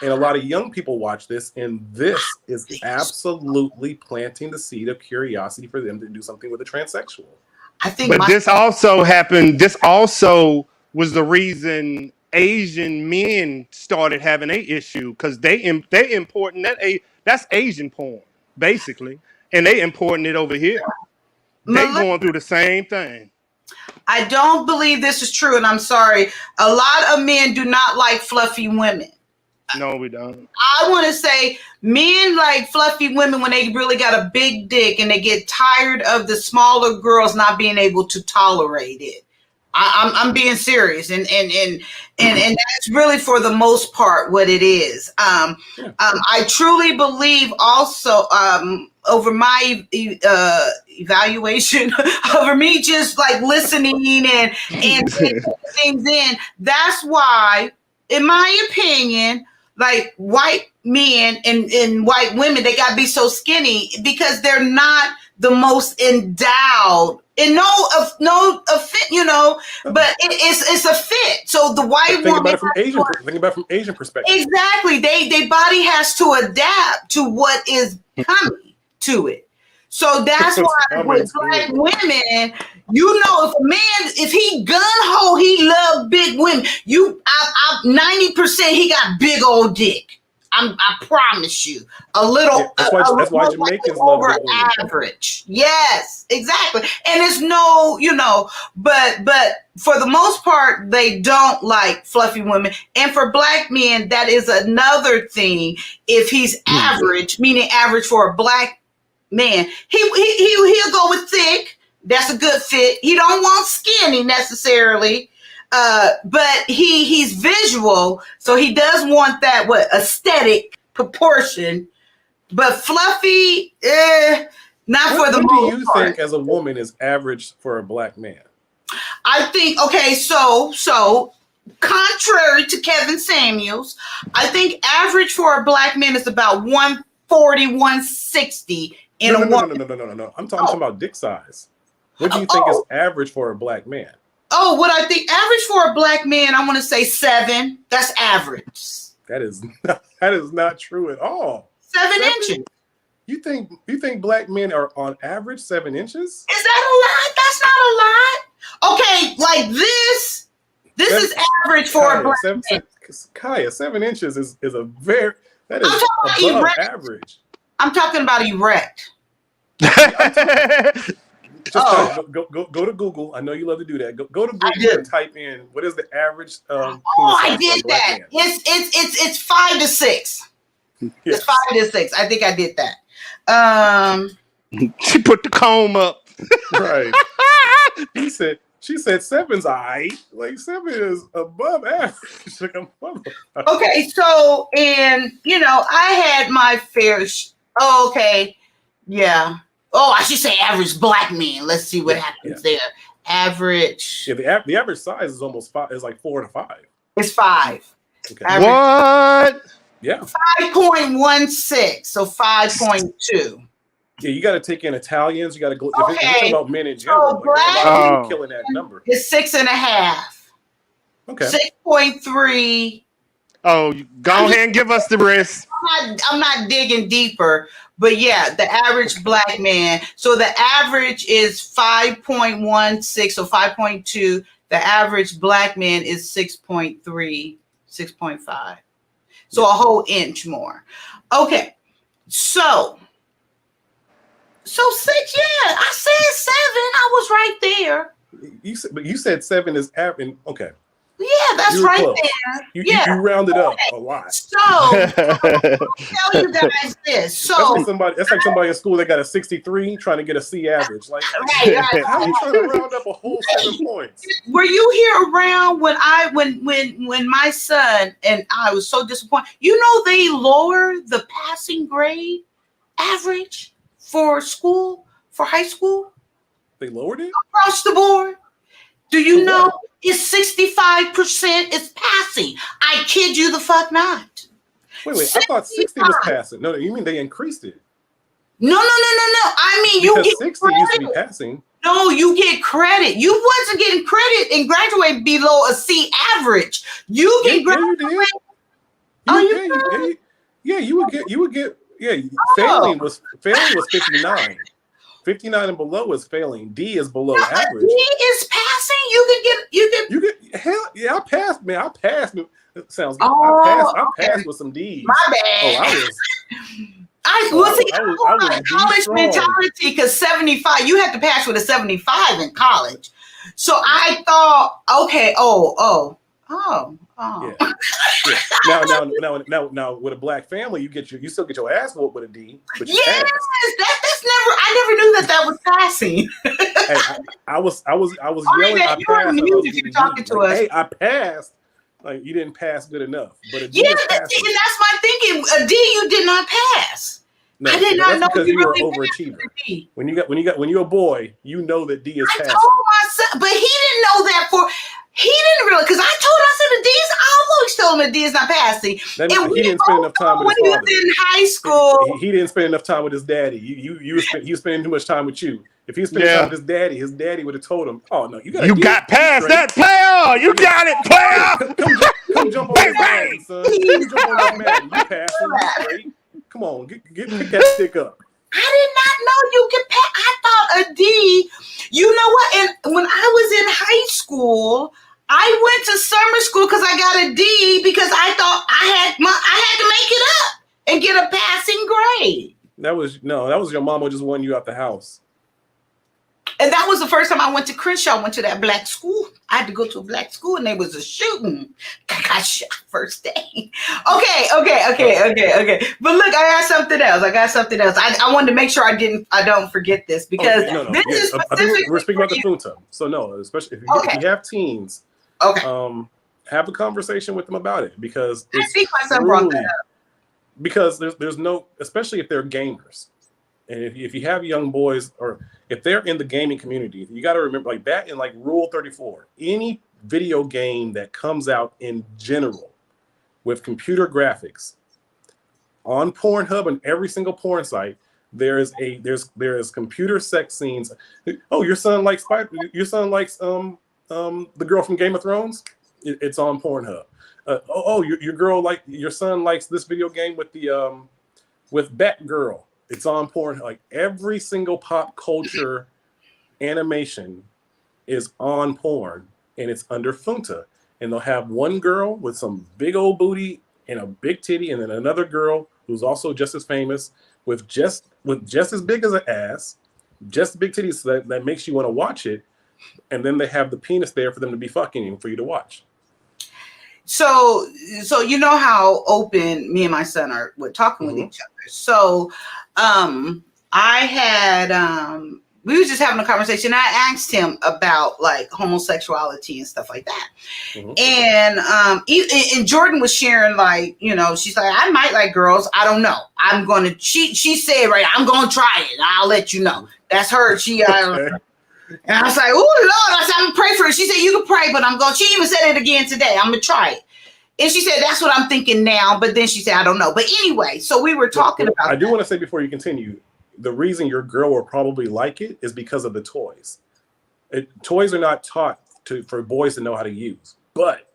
And a lot of young people watch this, and this is absolutely planting the seed of curiosity for them to do something with a transsexual. I think this also happened. This also was the reason Asian men started having an issue, because they importing that's Asian porn basically, and they importing it over here. They going through the same thing. I don't believe this is true, and I'm sorry. A lot of men do not like fluffy women. No, we don't. I want to say men like fluffy women when they really got a big dick and they get tired of the smaller girls not being able to tolerate it. I'm being serious, and that's really for the most part what it is. I truly believe also over my evaluation, over me just like listening and taking things in. That's why, in my opinion, like white men and white women, they gotta be so skinny because they're not the most endowed. And no fit, but it's a fit. So the white woman. Think about it from Asian perspective. Exactly, they body has to adapt to what is coming to it. So that's why with black women, if he gun ho, he love big women. 90% he got big old dick. I promise you, a little. Yeah, that's why Jamaicans love over big women. average. Yes, exactly. And it's no, but for the most part, they don't like fluffy women. And for black men, that is another thing. If he's average, meaning average for a black man, he'll go with thick. That's a good fit. He don't want skinny necessarily. But he's visual, so he does want that aesthetic proportion. But fluffy, not for the most part. What do you think as a woman is average for a black man? I think so contrary to Kevin Samuels, I think average for a black man is about 140, 160 in a woman. No. I'm talking about dick size. What do you think is average for a black man? Oh, what I think average for a black man, I want to say 7. That's average. That is not true at all. 7 inches. You think black men are on average 7 inches? Is that a lot? That's not a lot. Okay, like this is average for a black man. Kaya, 7 inches is a very that is above average. I'm talking about erect. Go to Google. I know you love to do that. Go to Google and type in what is the average. I did that. Man. It's 5 to 6. Yes. It's 5 to 6. I think I did that. She put the comb up. Right. She said 7's alright. Like 7 is above average. Okay, so and I had my fair. Okay, yeah. Oh, I should say average black men. Let's see what happens there. Average. Yeah, the average size is almost 5. Is like 4 to 5. It's 5. Okay. What? Yeah. 5.16. So 5.2. Yeah, you got to take in Italians. You got to go. If you're talking about men in general, killing that number. It's 6.5. Okay. 6.3. Oh, go ahead and give us the rest. I'm not digging deeper, but yeah, the average black man. So the average is 5.16 or 5.2. The average black man is 6.3, 6.5. So a whole inch more. Okay, so 6. Yeah, I said 7. I was right there. You said 7 is average. Okay. Yeah, that's right close. There. You rounded up a lot. So I'll tell you guys this. So that's like somebody in school that got a 63 trying to get a C average. Like, right. How are you trying to round up a whole 7 points? Were you here around when my son and I was so disappointed? They lower the passing grade average for school, for high school. They lowered it across the board. Do you know? It's 65% is passing. I kid you the fuck not. Wait. 65. I thought 60 was passing. No, you mean they increased it? No. I mean, because you get 60 credit. used to be passing. No, you get credit. You wasn't getting credit and graduate below a C average. You get graduate. You would get. Yeah, failing was 59. 59 and below is failing. D is below average. D is passing. You get hell yeah, I passed, man. I passed. It sounds good. I passed with some D's. My bad. I was college mentality because 75, you had to pass with a 75 in college. So I thought, okay, Yeah. Now, with a black family, you still get your ass whooped with a D, but you pass. I never knew that was passing. Hey, I was yelling. I passed. Hey, I passed. Like you didn't pass good enough, but a D is passing. And that's my thinking. A D, you did not pass. No, I did not know because you were an overachiever. When you're a boy, you know that D is passing. I told my son, but he didn't know that he didn't realize because I said the D's. I always told him the D is not passing. He didn't spend enough time with his father. When he was in high school, he didn't spend enough time with his daddy. He was spending too much time with you. If he was spending time with his daddy would have told him, "Oh no, you got past that player. You got it, player. Come jump on his man, son. Come jump on his man. You passing straight. Come on, pick that stick up." I did not know you could pass. I thought a D. You know what? And when I was in high school, I went to summer school because I got a D because I thought I had to make it up and get a passing grade. That was your mama just wanting you out the house. And that was the first time I went to Crenshaw, went to that black school. I had to go to a black school and there was a shooting. I got shot first day. Okay. But look, I got something else. I wanted to make sure I don't forget this because this is specific. I think we're speaking about the Funta. So no, especially if you have teens, have a conversation with them about it because I think my son brought that up. Because there's no, especially if they're gamers. And if you have young boys or if they're in the gaming community, you got to remember like that in like Rule 34, any video game that comes out in general with computer graphics on Pornhub and every single porn site, there's computer sex scenes. Oh, your son likes the girl from Game of Thrones. It's on Pornhub. Your son likes this video game with the with Batgirl. It's on porn. Like every single pop culture animation is on porn and it's under Funta. And they'll have one girl with some big old booty and a big titty, and then another girl who's also just as famous with just as big as an ass, just big titties that makes you want to watch it. And then they have the penis there for them to be fucking and for you to watch. So you know how open me and my son we're talking with each other. So I had we were just having a conversation. I asked him about like homosexuality and stuff like that. And Jordan was sharing like, you know, she's like, I might like girls. I don't know. She said, right, I'm gonna try it. I'll let you know. That's her. And I was like, oh Lord, I said, I'm gonna pray for her. She said, you can pray, but she even said it again today. I'm gonna try it. And she said, that's what I'm thinking now. But then she said, I don't know. But anyway, so we were talking about I do want to say before you continue, the reason your girl will probably like it is because of the toys. Toys are not taught for boys to know how to use. But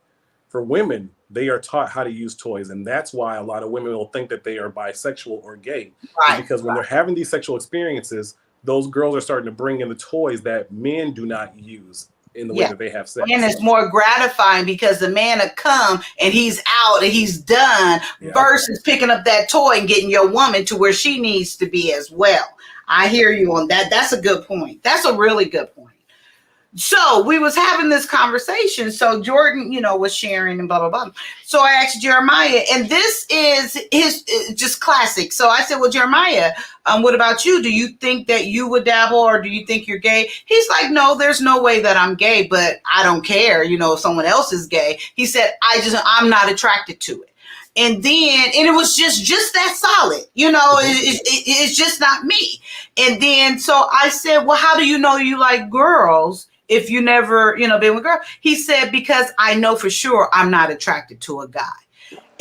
for women, they are taught how to use toys. And that's why a lot of women will think that they are bisexual or gay. Right. Because when they're having these sexual experiences, those girls are starting to bring in the toys that men do not use in the way that they have sex. And it's more gratifying because the man will come and he's out and he's done versus picking up that toy and getting your woman to where she needs to be as well. I hear you on that. That's a good point. That's a really good point. So we was having this conversation. So Jordan, you know, was sharing and blah, blah, blah. So I asked Jeremiah, and this is his just classic. So I said, well, Jeremiah, what about you? Do you think that you would dabble or do you think you're gay? He's like, no, there's no way that I'm gay, but I don't care. You know, if someone else is gay, he said, I'm not attracted to it. And it was just that solid, you know, it's just not me. And then, so I said, well, how do you know you like girls if you never, you know, been with a girl? He said, because I know for sure I'm not attracted to a guy.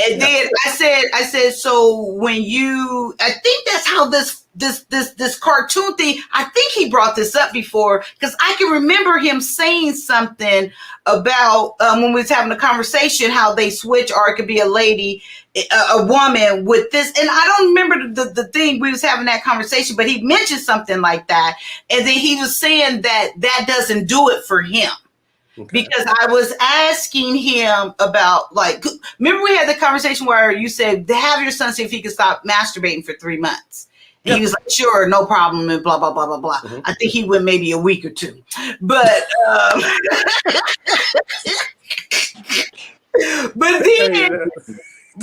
And then I said, so when I think that's how this cartoon thing, I think he brought this up before, because I can remember him saying something about when we was having a conversation, how they switch, or it could be a lady, a woman with this. And I don't remember the thing we was having that conversation, but he mentioned something like that. And then he was saying that doesn't do it for him. Okay. Because I was asking him about, like, remember we had the conversation where you said, have your son see if he can stop masturbating for 3 months. And he was like, sure, no problem, and blah, blah, blah, blah, blah. Mm-hmm. I think he went maybe a week or two. But but then,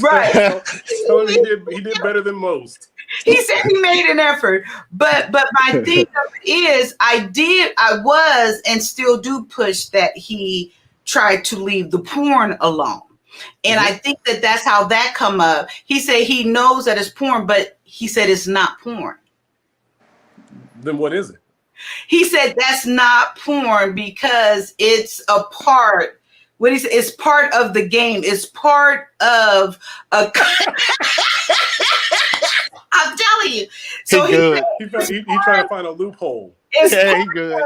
right. So he did better than most. He said he made an effort, but my thing is, I was and still do push that he tried to leave the porn alone. And I think that's how that come up. He said he knows that it's porn, but he said it's not porn. Then what is it? He said that's not porn because it's a part. What he said, it's part of the game. It's part of a. I'm telling you. So he trying to find a loophole. He good.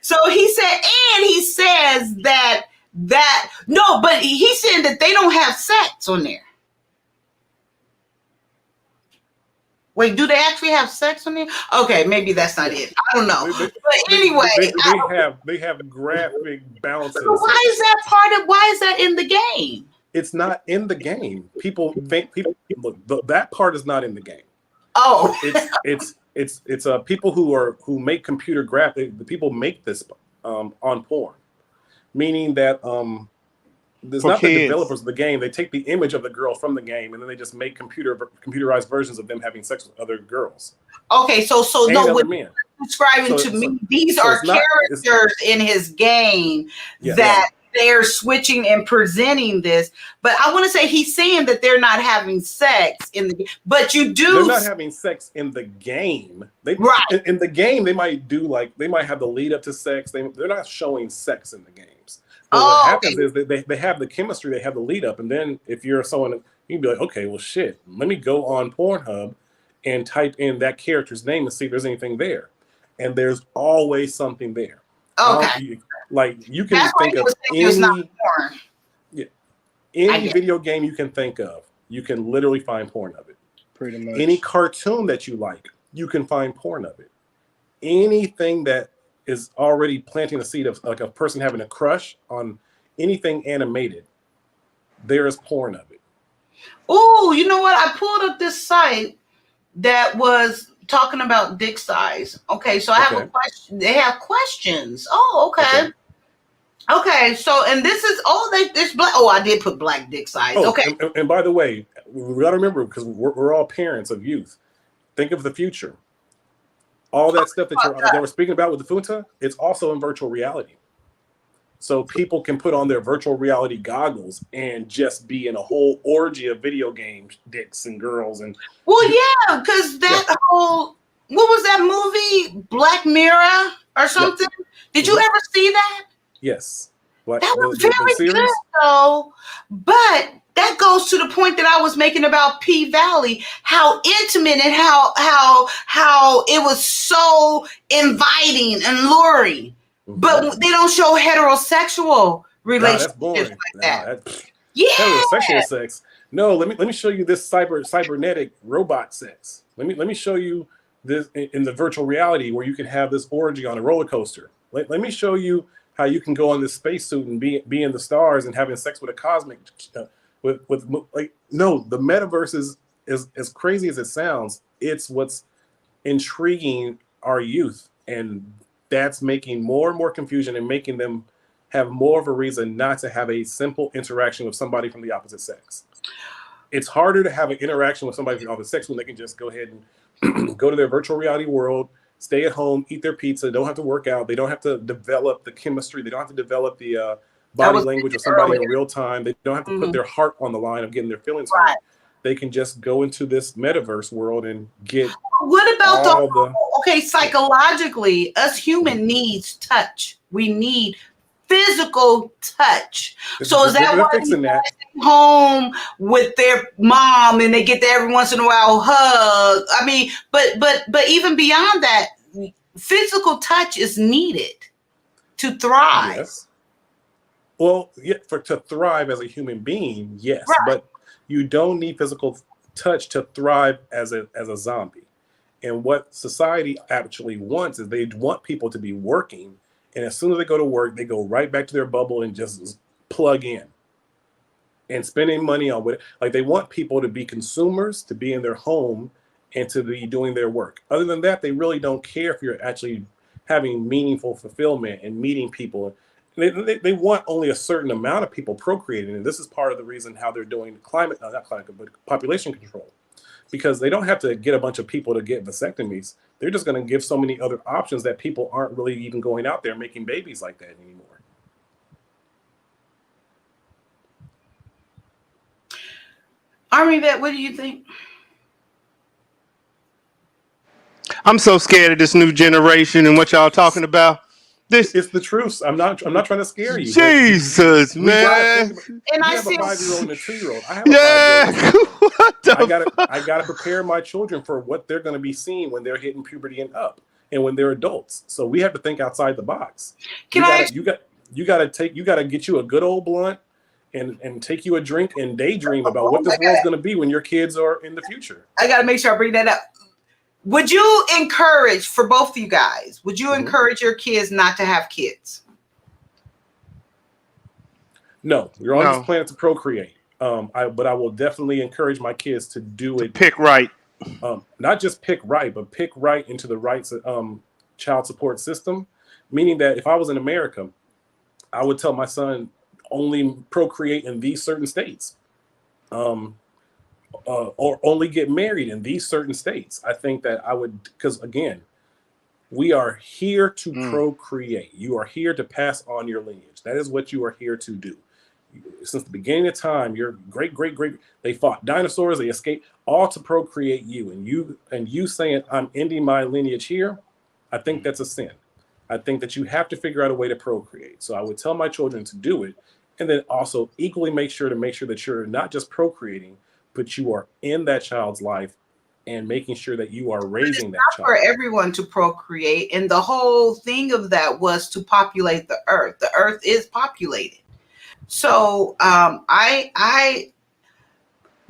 So he said, and he says that no, but he's saying that they don't have sex on there. Wait, do they actually have sex on it? Okay, maybe that's not it. I don't know. But anyway, they have graphic bouncing why scenes. is that part of? Why is that in the game? It's not in the game. People look, that part is not in the game. Oh, it's people who make computer graphic. The people make this on porn, meaning that there's For not kids. the developers of the game. They take the image of the girl from the game and then they just make computerized versions of them having sex with other girls. okay. So and no, other what men. you're describing So- to me, so- these so are it's not- characters in his game Yeah. that they're switching and presenting this. But I want to say he's saying that they're not having sex in the, but you do. They're not having sex in the game. Right. In the game, they might have the lead up to sex. They're not showing sex in the games. But what happens is they have the chemistry, they have the lead up, and then if you're someone, you can be like, okay, well, shit, let me go on Pornhub and type in that character's name and see if there's anything there. And there's always something there. Okay. Like you can That's why think he of was saying it was not porn. any video game you can think of, you can literally find porn of it. Pretty much. Any cartoon that you like, you can find porn of it. Anything that is already planting the seed of like a person having a crush on anything animated, there is porn of it. Oh, you know what? I pulled up this site that was talking about dick size. Okay, so I have a question. They have questions. Oh, okay. Okay, so and this is this black. Oh, I did put black dick size. Oh, okay. And by the way, we got to remember because we're all parents of youth. Think of the future. All that stuff that we're speaking about with the Funta, it's also in virtual reality. So people can put on their virtual reality goggles and just be in a whole orgy of video games, dicks and girls and. Well, yeah, because that whole what was that movie, Black Mirror or something? Yeah. Did you ever see that? Yes. That was very good, though. But that goes to the point that I was making about P Valley, how intimate and how it was so inviting and luring. Mm-hmm. But they don't show heterosexual relationships like that. Yeah, heterosexual sex. No, let me show you this cybernetic robot sex. Let me show you this in the virtual reality where you can have this orgy on a roller coaster. Let me show you how you can go on this spacesuit and be in the stars and having sex with a cosmic with like no, the metaverse is as crazy as it sounds. It's what's intriguing our youth, and that's making more and more confusion and making them have more of a reason not to have a simple interaction with somebody from the opposite sex. It's harder to have an interaction with somebody from the opposite sex when they can just go ahead and go to their virtual reality world, stay at home, eat their pizza, don't have to work out. They don't have to develop the chemistry. They don't have to develop the body language of somebody in real time. They don't have to put their heart on the line of getting their feelings hurt. They can just go into this metaverse world and get. What about psychologically, us human needs touch. We need physical touch. So is that why people stay home with their mom and they get to every once in a while hug? I mean, but even beyond that, physical touch is needed to thrive. Yes. Well, yeah, to thrive as a human being, yes, but you don't need physical touch to thrive as a zombie. And what society actually wants is they want people to be working. And as soon as they go to work, they go right back to their bubble and just plug in and spending money on what, like they want people to be consumers, to be in their home and to be doing their work. Other than that, they really don't care if you're actually having meaningful fulfillment and meeting people. They want only a certain amount of people procreating. And this is part of the reason how they're doing population control. Because they don't have to get a bunch of people to get vasectomies. They're just going to give so many other options that people aren't really even going out there making babies like that anymore. Army Vet, what do you think? I'm so scared of this new generation and what y'all talking about. This is the truth. I'm not trying to scare you. Jesus, man. And I have a 5-year-old and a 2-year-old. I have a 5-year-old. I gotta prepare my children for what they're gonna be seeing when they're hitting puberty and up and when they're adults. So we have to think outside the box. You gotta get you a good old blunt and take you a drink and daydream about what this world's gonna be when your kids are in the future. I gotta make sure I bring that up. would you encourage, for both of you guys, would you Mhm. encourage your kids not to have kids? No, you're on this No. planet to procreate. But I will definitely encourage my kids to do it. Pick right. Not just pick right, but pick right into the right child support system. Meaning that if I was in America, I would tell my son only procreate in these certain states, or only get married in these certain states. I think that I would, because again, we are here to procreate. You are here to pass on your lineage. That is what you are here to do. Since the beginning of time, your great, they fought dinosaurs, they escaped, all to procreate you. And you saying, I'm ending my lineage here, I think that's a sin. I think that you have to figure out a way to procreate. So I would tell my children to do it, and then also equally make sure that you're not just procreating, but you are in that child's life and making sure that you are raising that child. For everyone to procreate, and the whole thing of that was to populate the earth. The earth is populated. So and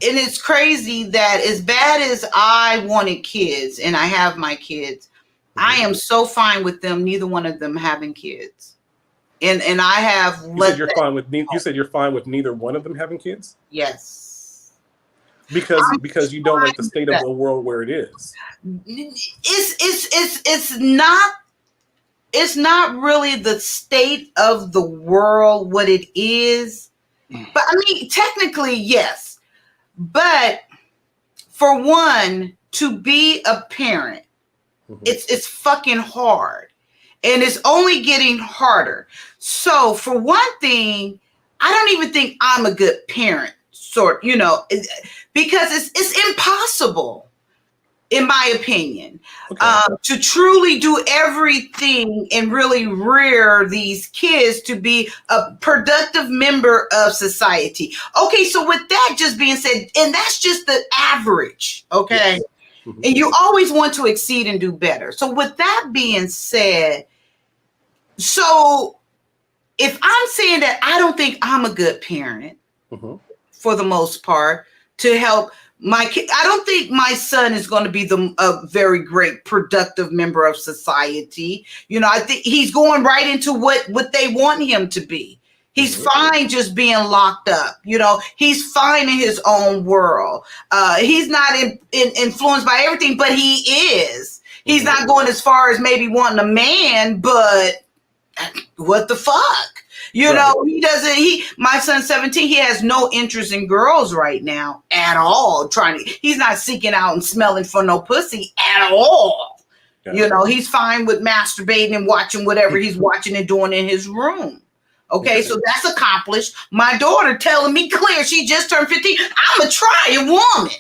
it's crazy that as bad as I wanted kids, and I have my kids, I am so fine with them, neither one of them having kids. And I have you said you're fine with you said you're fine with neither one of them having kids? Yes. Because you don't like the state of the world where it is. It's not really the state of the world what it is. But I mean, technically, yes. But for one, to be a parent, it's fucking hard. And it's only getting harder. So for one thing, I don't even think I'm a good parent, because it's impossible, in my opinion, to truly do everything and really rear these kids to be a productive member of society. Okay, so with that just being said, and that's just the average, okay? Yes. And you always want to exceed and do better. So with that being said, so if I'm saying that I don't think I'm a good parent for the most part to help my kid, I don't think my son is going to be a very great productive member of society. I think he's going right into what they want him to be. He's fine just being locked up. He's fine in his own world. He's not influenced by everything, but he is. He's not going as far as maybe wanting a man, but what the fuck? He doesn't, my son's 17, he has no interest in girls right now at all. He's not seeking out and smelling for no pussy at all. Yeah. He's fine with masturbating and watching whatever he's watching and doing in his room. Okay, so that's accomplished. My daughter telling me clear, she just turned 15. I'm a trying woman.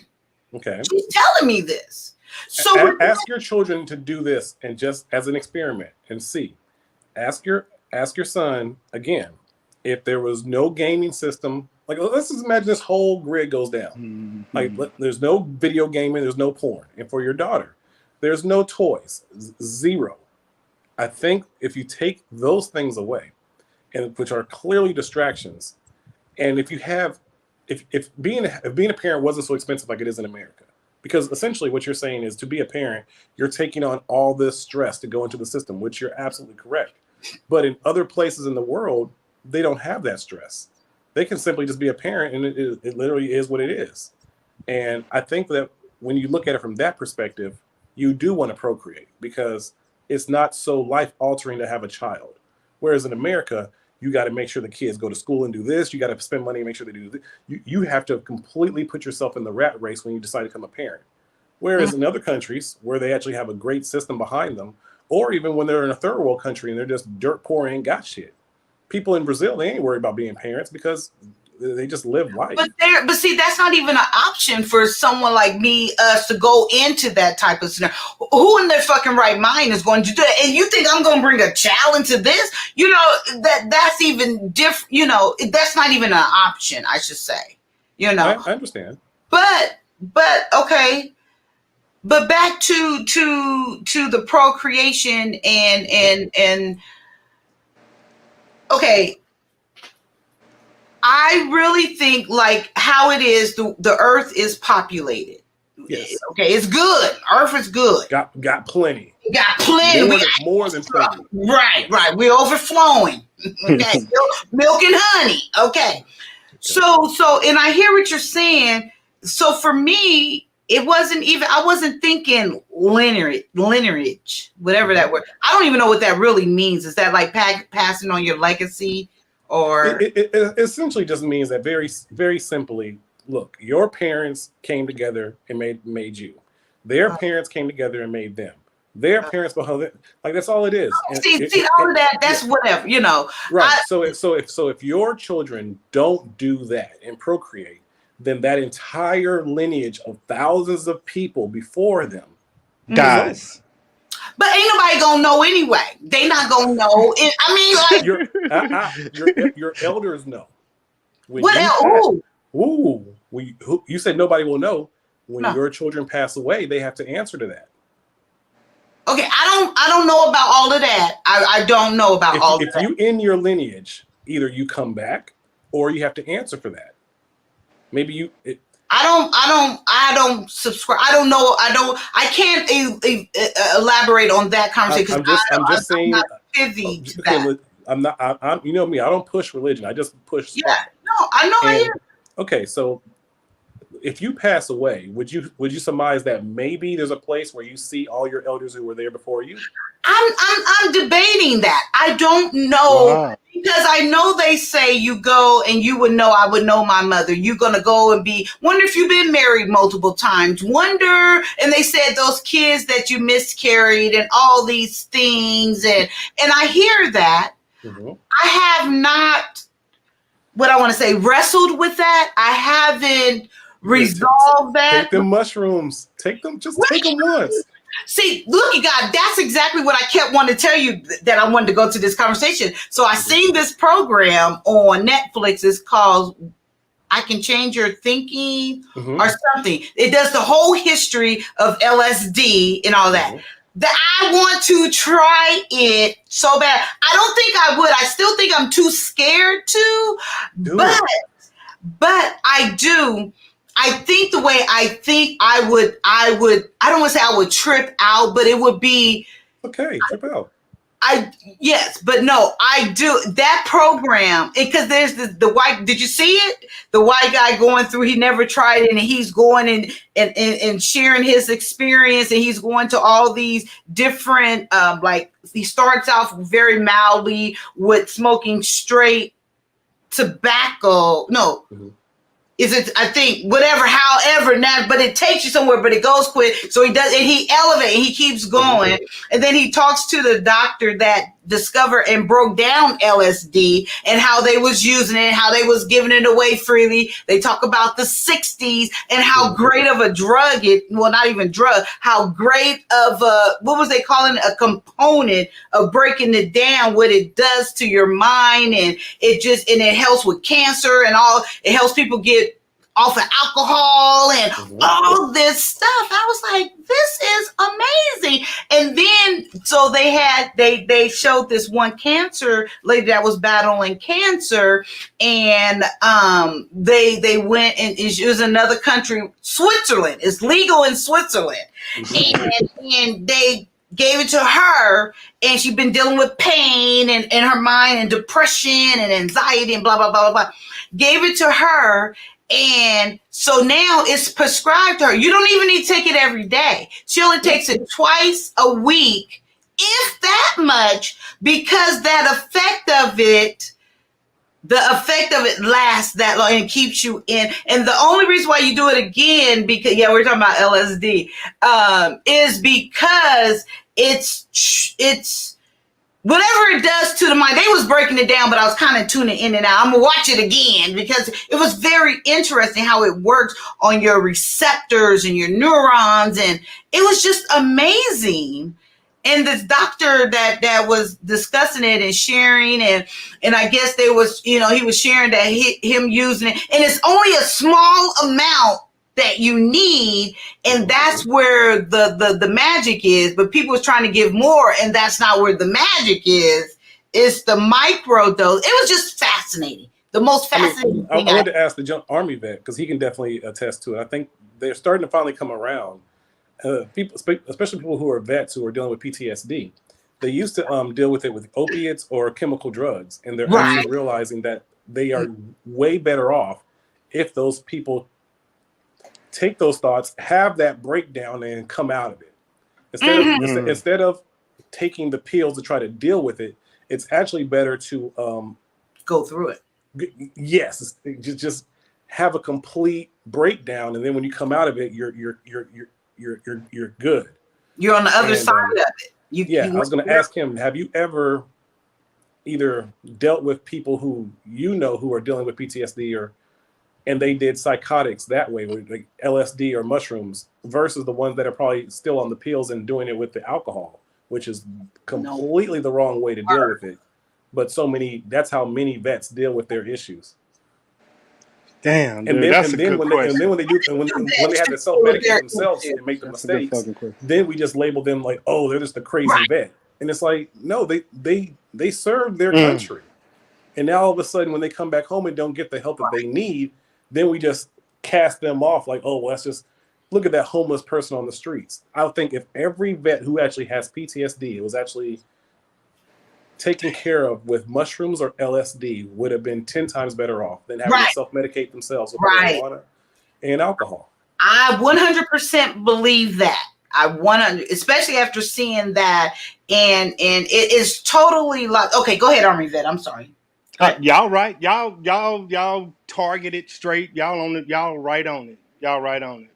Okay. She's telling me this. So ask your children to do this, and just as an experiment, and see. Ask your son again, if there was no gaming system, like let's just imagine this whole grid goes down. Like there's no video gaming, there's no porn. And for your daughter, there's no toys, zero. I think if you take those things away, and which are clearly distractions, and if being a parent wasn't so expensive like it is in America, because essentially what you're saying is to be a parent, you're taking on all this stress to go into the system, which you're absolutely correct. But in other places in the world, they don't have that stress. They can simply just be a parent, and it literally is what it is. And I think that when you look at it from that perspective, you do want to procreate because it's not so life-altering to have a child. Whereas in America, you got to make sure the kids go to school and do this. You got to spend money and make sure they do this. You have to completely put yourself in the rat race when you decide to become a parent. Whereas in other countries where they actually have a great system behind them, or even when they're in a third world country and they're just dirt poor and ain't got shit. People in Brazil, they ain't worried about being parents because they just live life. But see, that's not even an option for someone like me, us to go into that type of scenario. Who in their fucking right mind is going to do that? And you think I'm going to bring a child into this? That's even different. That's not even an option, I should say. I understand. But okay. But back to the procreation and okay, I really think like how it is, the earth is populated. Yes. Okay, it's good. Earth is good. Got plenty. Got plenty. More than plenty. Right. We're overflowing. Okay, milk and honey. Okay. So, and I hear what you're saying. So for me, it wasn't even, I wasn't thinking lineage, whatever that word. I don't even know what that really means. Is that like passing on your legacy, or? It essentially just means that very, very simply, look, your parents came together and made you. Their parents came together and made them. Their parents behind it, like that's all it is. See, all of that, that's whatever, you know. Right. So if your children don't do that and procreate, then that entire lineage of thousands of people before them dies. But ain't nobody gonna know anyway. They not gonna know. I mean, like your elders know. When what else? You said nobody will know. When No. your children pass away, they have to answer to that. Okay, I don't know about all of that. I don't know about all of that. If you end your lineage, either you come back or you have to answer for that. Maybe you. I don't subscribe. I don't know. I can't elaborate on that conversation. I'm just saying. I'm not privy to that. I'm not. I'm. You know me. I don't push religion. I just push. Yeah. No, I know. I hear. Okay, so if you pass away, would you surmise that maybe there's a place where you see all your elders who were there before you? I'm debating that. I don't know because I know they say you go and you would know. I would know my mother. You're gonna go and wonder if you've been married multiple times. Wonder, and they said those kids that you miscarried and all these things, and I hear that. Mm-hmm. I have not. What I want to say, wrestled with that. I haven't resolved that. Take them mushrooms. Take them once. See, look at God. That's exactly what I kept wanting to tell you, that I wanted to go to this conversation. So I seen this program on Netflix. It's called I Can Change Your Thinking or something. It does the whole history of LSD and all that. That I want to try it so bad. I don't think I would. I still think I'm too scared to, but I do. I think the way I think I don't want to say I would trip out, but it would be okay. Trip out. Yes, but no, I do that program because there's the white. Did you see it? The white guy going through. He never tried it, and he's going and sharing his experience, and he's going to all these different like he starts off very mildly with smoking straight tobacco. No. Is it? I think whatever, however, now, but it takes you somewhere, but it goes quick. So he does, and he elevates, and he keeps going, and then he talks to the doctor that discovered and broke down LSD and how they was using it, how they was giving it away freely. They talk about the 60s and how great of a drug not even drug, how great of what was they calling it? A component of breaking it down, what it does to your mind, and it helps with cancer and all. It helps people get off of alcohol and all this stuff. I was like, this is amazing. And then, so they showed this one cancer lady that was battling cancer, and they went, and it was another country, Switzerland. It's legal in Switzerland. And they gave it to her, and she'd been dealing with pain and in her mind and depression and anxiety and blah, blah, blah, blah, blah. Gave it to her. And so now it's prescribed to her. You don't even need to take it every day. She only takes it twice a week, if that much, because the effect of it lasts that long and keeps you in. And the only reason why you do it again, because we're talking about LSD, is because it's whatever it does to the mind. They was breaking it down, but I was kind of tuning in and out. I'm gonna watch it again because it was very interesting how it works on your receptors and your neurons, and it was just amazing. And this doctor that was discussing it and sharing, and I guess he was sharing that him using it, and it's only a small amount that you need, and that's where the magic is. But people was trying to give more, and that's not where the magic is. It's the micro dose. It was just fascinating. The most fascinating I thing. wanted to ask the Army vet because he can definitely attest to it. I think they're starting to finally come around. People, especially people who are vets who are dealing with PTSD, they used to deal with it with opiates or chemical drugs, and they're Right. actually realizing that they are way better off if those people take those thoughts, have that breakdown, and come out of it. Instead of taking the pills to try to deal with it, it's actually better to go through it. Yes, just have a complete breakdown, and then when you come out of it, you're good. You're on the other side of it. I was going to ask him: have you ever either dealt with people who who are dealing with PTSD, and they did psychotics that way, like LSD or mushrooms, versus the ones that are probably still on the pills and doing it with the alcohol, which is completely the wrong way to deal with it. But that's how many vets deal with their issues. Damn, dude, that's a good question. When they have to self-medicate themselves and make the mistakes, then we just label them like, oh, they're just a crazy vet. And it's like, no, they serve their country. And now all of a sudden, when they come back home and don't get the help that they need, then we just cast them off like, oh, well, that's just, look at that homeless person on the streets. I think if every vet who actually has PTSD was actually taken care of with mushrooms or LSD, would have been 10 times better off than having to self-medicate themselves with marijuana and alcohol. I 100% believe that. Especially after seeing that, and it is totally like, okay, go ahead, Army vet. I'm sorry. Y'all right. Y'all targeted straight. Y'all right on it. Y'all right on it.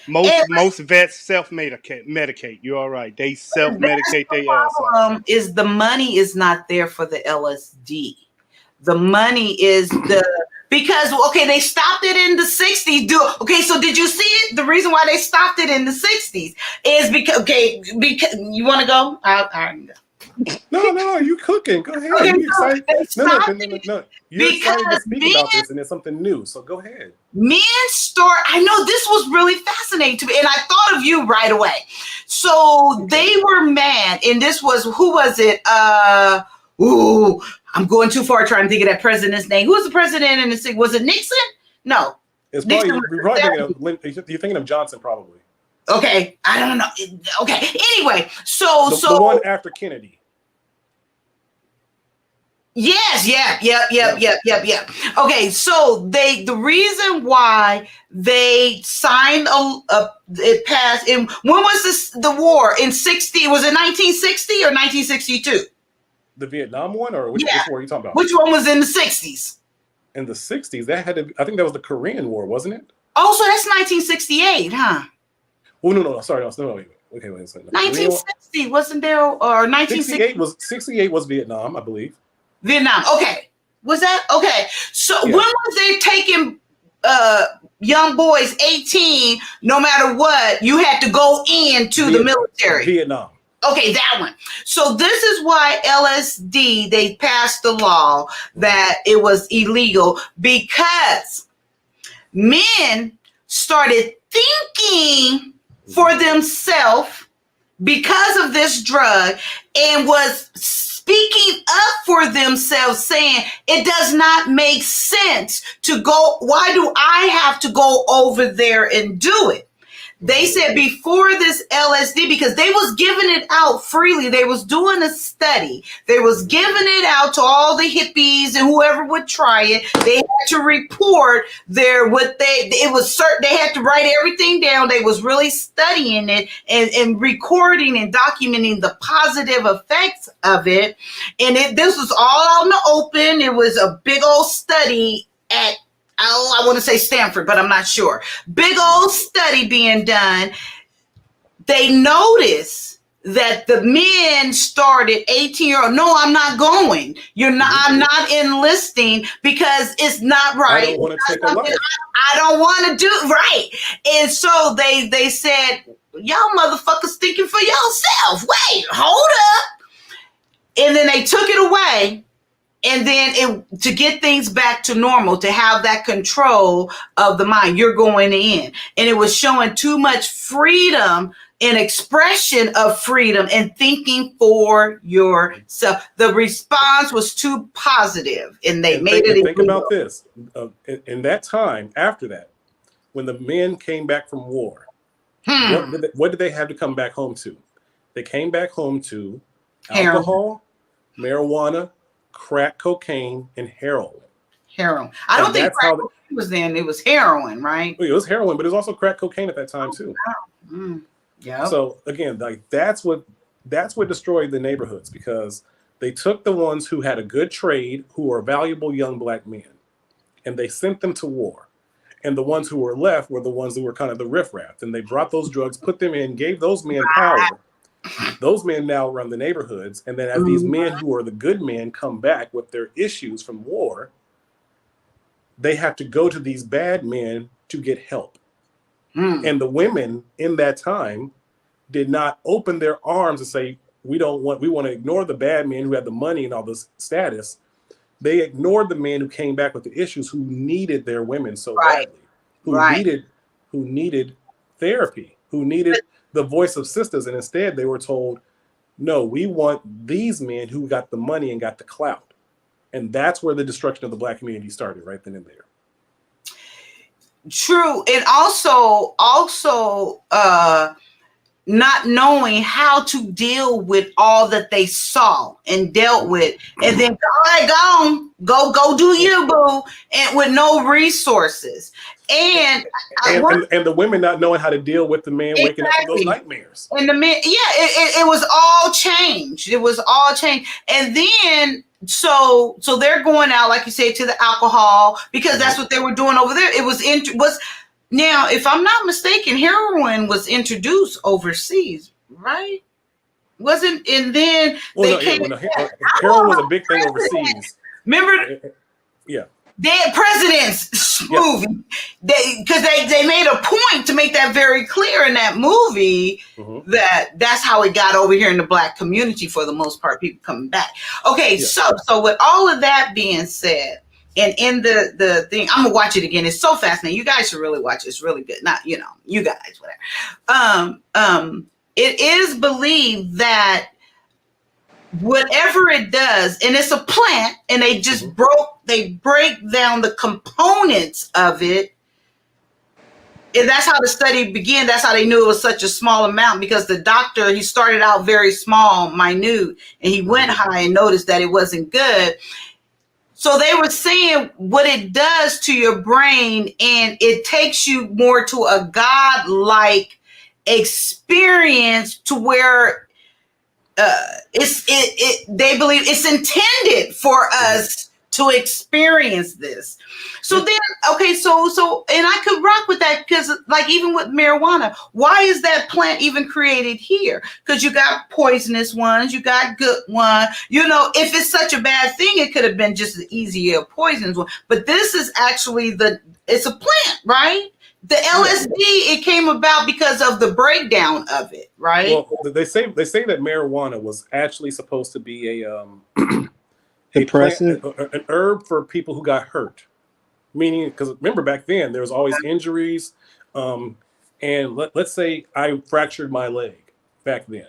Most vets self-medicate. You're all right. They self-medicate their ass off. Is the money is not there for the LSD. The money is because they stopped it in the 60s. So did you see it? The reason why they stopped it in the 60s is because you want to go? I No, you cooking. Go ahead. Okay, you excited? No. You're excited to speak about this, and it's something new. So go ahead. I know this was really fascinating to me, and I thought of you right away. So they were mad, and this was, who was it? I'm going too far trying to think of that president's name. Who was the president in the city? Was it Nixon? No. It's you're thinking of Johnson, probably. Okay, I don't know. Okay, anyway, so the one after Kennedy. Yes, yep. Okay, so the reason why they signed it passed. And when was the war? In 60? Was it 1960 or 1962? The Vietnam one, or which war are you talking about? Which one was in the 60s? In the 60s, that had to. I think that was the Korean War, wasn't it? Oh, so that's 1968, huh? Oh no, sorry, no, wait. Okay, wait a second. 1960 wasn't there, or 1968? 68 was Vietnam, I believe. Vietnam. Okay. Was that? Okay. So when was they taking young boys 18, no matter what, you had to go into the military? Vietnam. Okay, that one. So this is why LSD, they passed the law that it was illegal, because men started thinking for themselves because of this drug, and was speaking up for themselves, saying it does not make sense to go. Why do I have to go over there and do it? They said before this LSD, because they was giving it out freely. They was doing a study. They was giving it out to all the hippies and whoever would try it. They had to report they had to write everything down. They was really studying it and recording and documenting the positive effects of it. And this was all out in the open. It was a big old study at, I want to say Stanford, but I'm not sure. Big old study being done. They noticed that the men started 18-year-old. No, I'm not going. I'm not enlisting because it's not right. I don't want to take a life. I don't want to do it right. And so they said, y'all motherfuckers thinking for yourself. Wait, hold up. And then they took it away. And then to get things back to normal, to have that control of the mind, you're going in. And it was showing too much freedom an expression of freedom and thinking for yourself. The response was too positive, and they made it think about this. In that time, after that, when the men came back from war, what did they have to come back home to? They came back home to alcohol, marijuana, crack cocaine, and heroin. Heroin. I don't think crack cocaine was then. It was heroin, right? It was heroin, but it was also crack cocaine at that time too. Yeah. So again, like that's what destroyed the neighborhoods, because they took the ones who had a good trade, who were valuable young black men, and they sent them to war. And the ones who were left were the ones who were kind of the riffraff. And they brought those drugs, put them in, gave those men power. Those men now run the neighborhoods. And then as these men who are the good men come back with their issues from war, they have to go to these bad men to get help. And the women in that time did not open their arms and say, we want to ignore the bad men who had the money and all this status. They ignored the men who came back with the issues, who needed their women so badly, who needed therapy, who needed the voice of sisters. And instead they were told, no, we want these men who got the money and got the clout. And that's where the destruction of the black community started, right then and there. True. And also not knowing how to deal with all that they saw and dealt with, and then all right, go do you, boo, and with no resources. And the women not knowing how to deal with the man waking up from those nightmares. And the men, it was all changed. It was all changed. And then so they're going out, like you say, to the alcohol, because that's what they were doing over there. It was now, if I'm not mistaken, heroin was introduced overseas, right? Wasn't, and then heroin was a big thing overseas. Remember? Yeah. Dead Presidents movie, because they made a point to make that very clear in that movie, that's how it got over here in the black community for the most part, people coming back. Okay, so with all of that being said, and in the thing, I'm gonna watch it again. It's so fascinating. You guys should really watch it. It's really good. Not, you guys, whatever. It is believed that whatever it does, and it's a plant, and they just break down the components of it. And that's how the study began. That's how they knew it was such a small amount, because the doctor, he started out very small, minute, and he went high and noticed that it wasn't good. So they were saying what it does to your brain, and it takes you more to a God-like experience, to where they believe it's intended for us to experience this. So then, okay, so and I could rock with that, because like even with marijuana, why is that plant even created here? Because you got poisonous ones, you got good one. If it's such a bad thing, it could have been just as easy a poisonous one. But this is actually it's a plant, right? The LSD, it came about because of the breakdown of it, right? Well, they say that marijuana was actually supposed to be a depressant, an herb for people who got hurt. Meaning, because remember back then there was always injuries, and let's say I fractured my leg back then,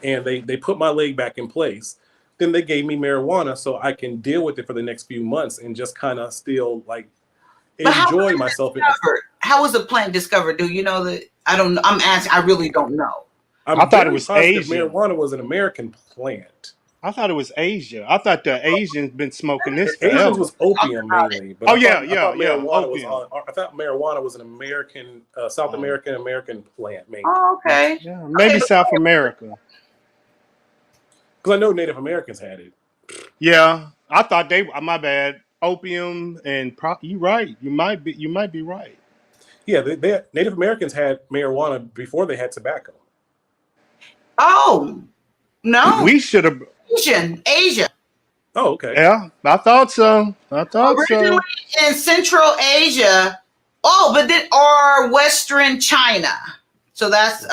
and they put my leg back in place. Then they gave me marijuana so I can deal with it for the next few months and just kind of still like enjoy myself. How was the plant discovered? Do you know that? I don't know. I'm asking. I really don't know. I thought it was Asia. Marijuana was an American plant. I thought it was Asia. I thought the Asians been smoking this forever. Asians was opium mainly. But I thought marijuana was an American, South American plant mainly. Oh, okay. Yeah, maybe South America. Because I know Native Americans had it. Yeah, I thought my bad. Opium and you right. You might be right. Yeah, Native Americans had marijuana before they had tobacco. Oh no, we should have. Asia. Oh, okay. Yeah, I thought so. Originally in Central Asia. Or Western China. So that's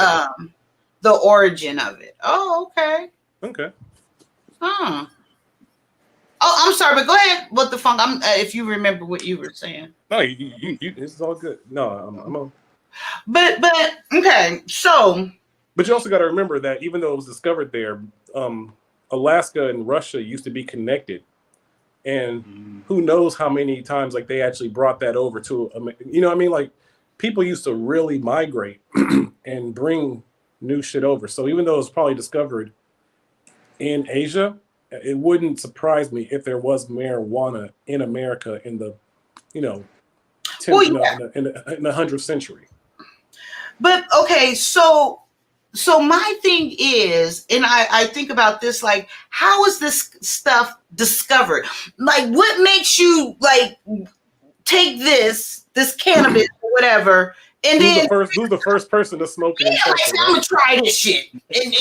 the origin of it. Oh, okay. Okay. Oh, I'm sorry, but go ahead. What the funk? If you remember what you were saying. No, you this is all good. No, I'm on. But okay, so But you also got to remember that even though it was discovered there, Alaska and Russia used to be connected, and who knows how many times like they actually brought that over to, you know what I mean? Like people used to really migrate and bring new shit over. So even though it was probably discovered in Asia, it wouldn't surprise me if there was marijuana in America in the, you know, in the 100th century. But okay, so my thing is, and I think about this, like, how is this stuff discovered? Like, what makes you like take this cannabis or whatever, and who's then the first person to smoke it in person? I'm gonna try this shit.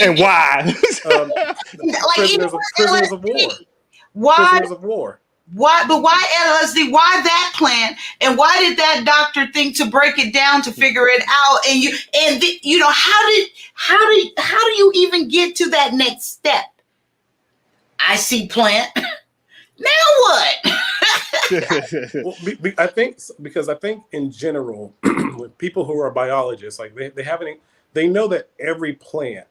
And why? Prisoners of war. Why? Prisoners of war. Why? But why LSD? Why that plant? And why did that doctor think to break it down to figure it out? And you know, how do you even get to that next step? I see plant. Now what? Well, I think in general, with people who are biologists, like they know that every plant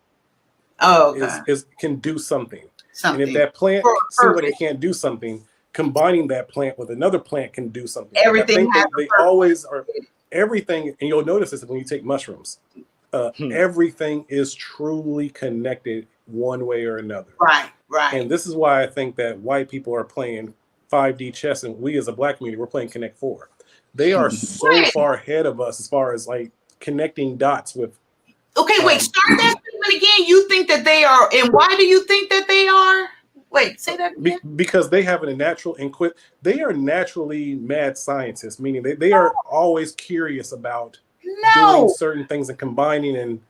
can do something. And if that plant seems like it can't do something, combining that plant with another plant can do something. Everything they always are. Everything, and you'll notice this when you take mushrooms. Everything is truly connected one way or another. Right. And this is why I think that white people are playing 5D chess, and we as a black community, we're playing Connect 4. They are so far ahead of us as far as like connecting dots with. Okay, wait, start that statement again. You think that they are, and why do you think that they are? Wait, say that again. Because they have a natural they are naturally mad scientists, meaning they are always curious about doing certain things and combining. And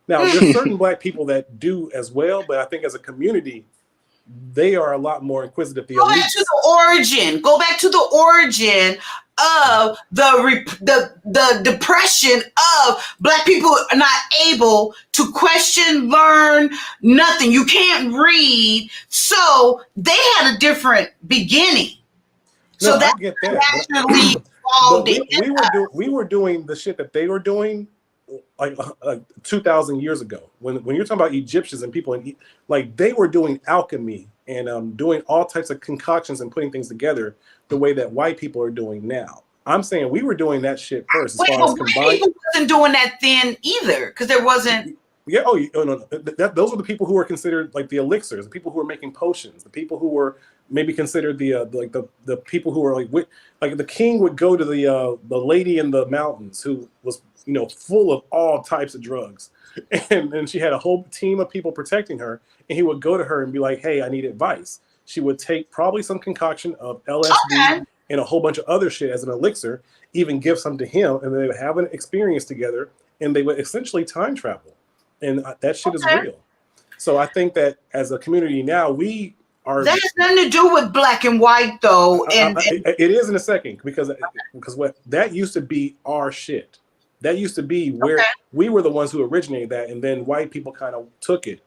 now there's certain black people that do as well, but I think as a community, they are a lot more inquisitive. Go back to the origin of the depression of black people are not able to question, learn, nothing. You can't read. So they had a different beginning. So I get that. We were doing the shit that they were doing like 2,000 years ago. When you're talking about Egyptians and people, like they were doing alchemy and doing all types of concoctions and putting things together the way that white people are doing now. I'm saying we were doing that shit first. As far as combined, people wasn't doing that then either, because there wasn't. Yeah. Oh no. Those are the people who were considered like the elixirs, the people who were making potions, the people who were maybe considered the people who were like the king would go to the lady in the mountains who was full of all types of drugs, and she had a whole team of people protecting her, and he would go to her and be like, hey, I need advice. She would take probably some concoction of LSD and a whole bunch of other shit as an elixir, even give some to him, and they would have an experience together, and they would essentially time travel, and that shit is real. So I think that as a community now, we are. That has nothing to do with black and white, though. It is in a second because what that used to be our shit. That used to be where we were the ones who originated that, and then white people kind of took it,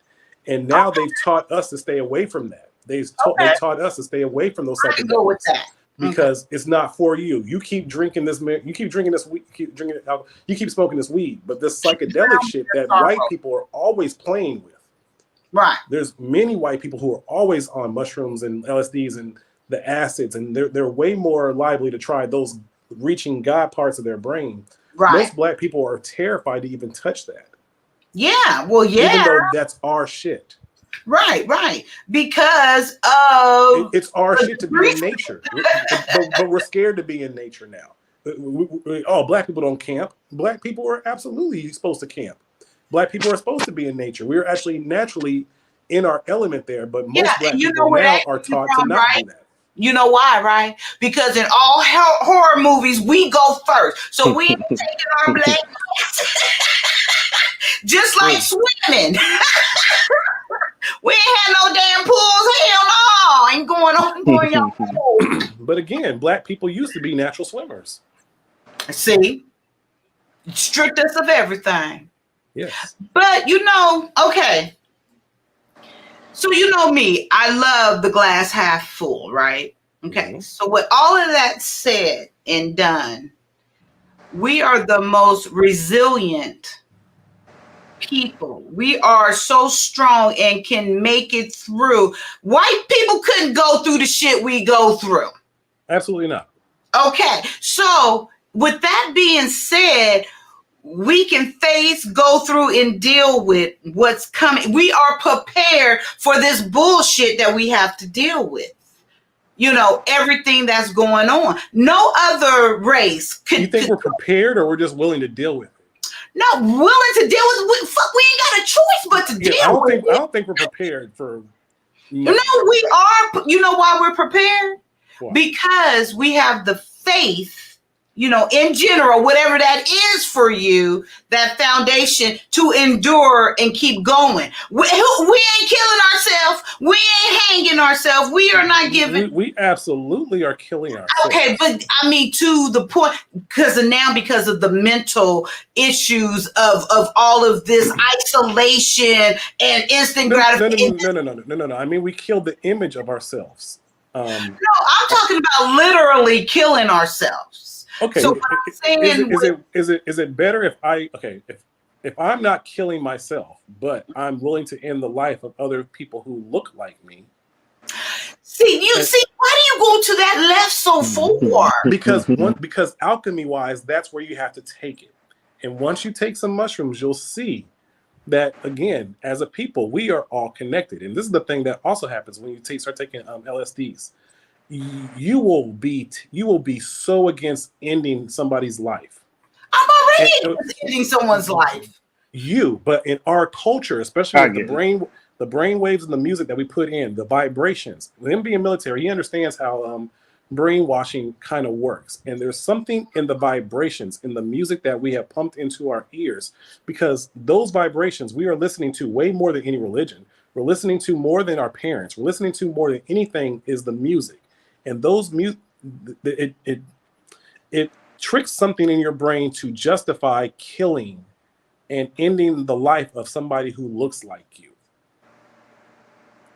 and now they've taught us to stay away from that. They taught us to stay away from those psychedelics. Go with that. Because it's not for you. You keep drinking this. You keep drinking this. You keep smoking this weed. But this psychedelic shit that white people are always playing with. Right. There's many white people who are always on mushrooms and LSDs and the acids, and they're way more liable to try those reaching God parts of their brain. Right. Most black people are terrified to even touch that. Yeah. Well, yeah. Even though that's our shit. Right. Because of it's our shit to be in nature, but we're scared to be in nature now. Black people don't camp. Black people are absolutely supposed to camp. Black people are supposed to be in nature. We're actually naturally in our element there, but most black people now are taught to not do that. You know why, right? Because in all horror movies, we go first. So we ain't taking our black just like swimming. We ain't had no damn pools. Hell no. Ain't going on pool. But again, black people used to be natural swimmers. See? Strictest of everything. Yes. But okay. So me, I love the glass half full, right? Okay. Mm-hmm. So with all of that said and done, we are the most resilient people. We are so strong and can make it through. White people couldn't go through the shit we go through. Absolutely not. Okay, so with that being said, we can face, go through, and deal with what's coming. We are prepared for this bullshit that we have to deal with. You know, everything that's going on. No other race could. You think we're prepared, or we're just willing to deal with it? Not willing to deal with. Fuck, we ain't got a choice but to deal with it. I don't think we're prepared for. No, we are. You know why we're prepared? Why? Because we have the faith, you know, in general, whatever that is for you, that foundation to endure and keep going. We ain't killing ourselves. We ain't hanging ourselves. We are not giving. We absolutely are killing ourselves. Okay, but I mean, to the point, because of the mental issues of all of this isolation and instant gratification. No. I mean, we killed the image of ourselves. No, I'm talking about literally killing ourselves. Okay, so is it better if I'm not killing myself, but I'm willing to end the life of other people who look like me? See, why do you go to that left so far? Because alchemy wise, that's where you have to take it. And once you take some mushrooms, you'll see that, again, as a people, we are all connected. And this is the thing that also happens when you start taking LSDs. You will be so against ending somebody's life. I'm already against ending someone's life. But in our culture, especially with the brain waves and the music that we put in, the vibrations. With him being military, he understands how brainwashing kind of works. And there's something in the vibrations, in the music that we have pumped into our ears, because those vibrations we are listening to way more than any religion. We're listening to more than our parents. We're listening to more than anything is the music. And those it tricks something in your brain to justify killing and ending the life of somebody who looks like you.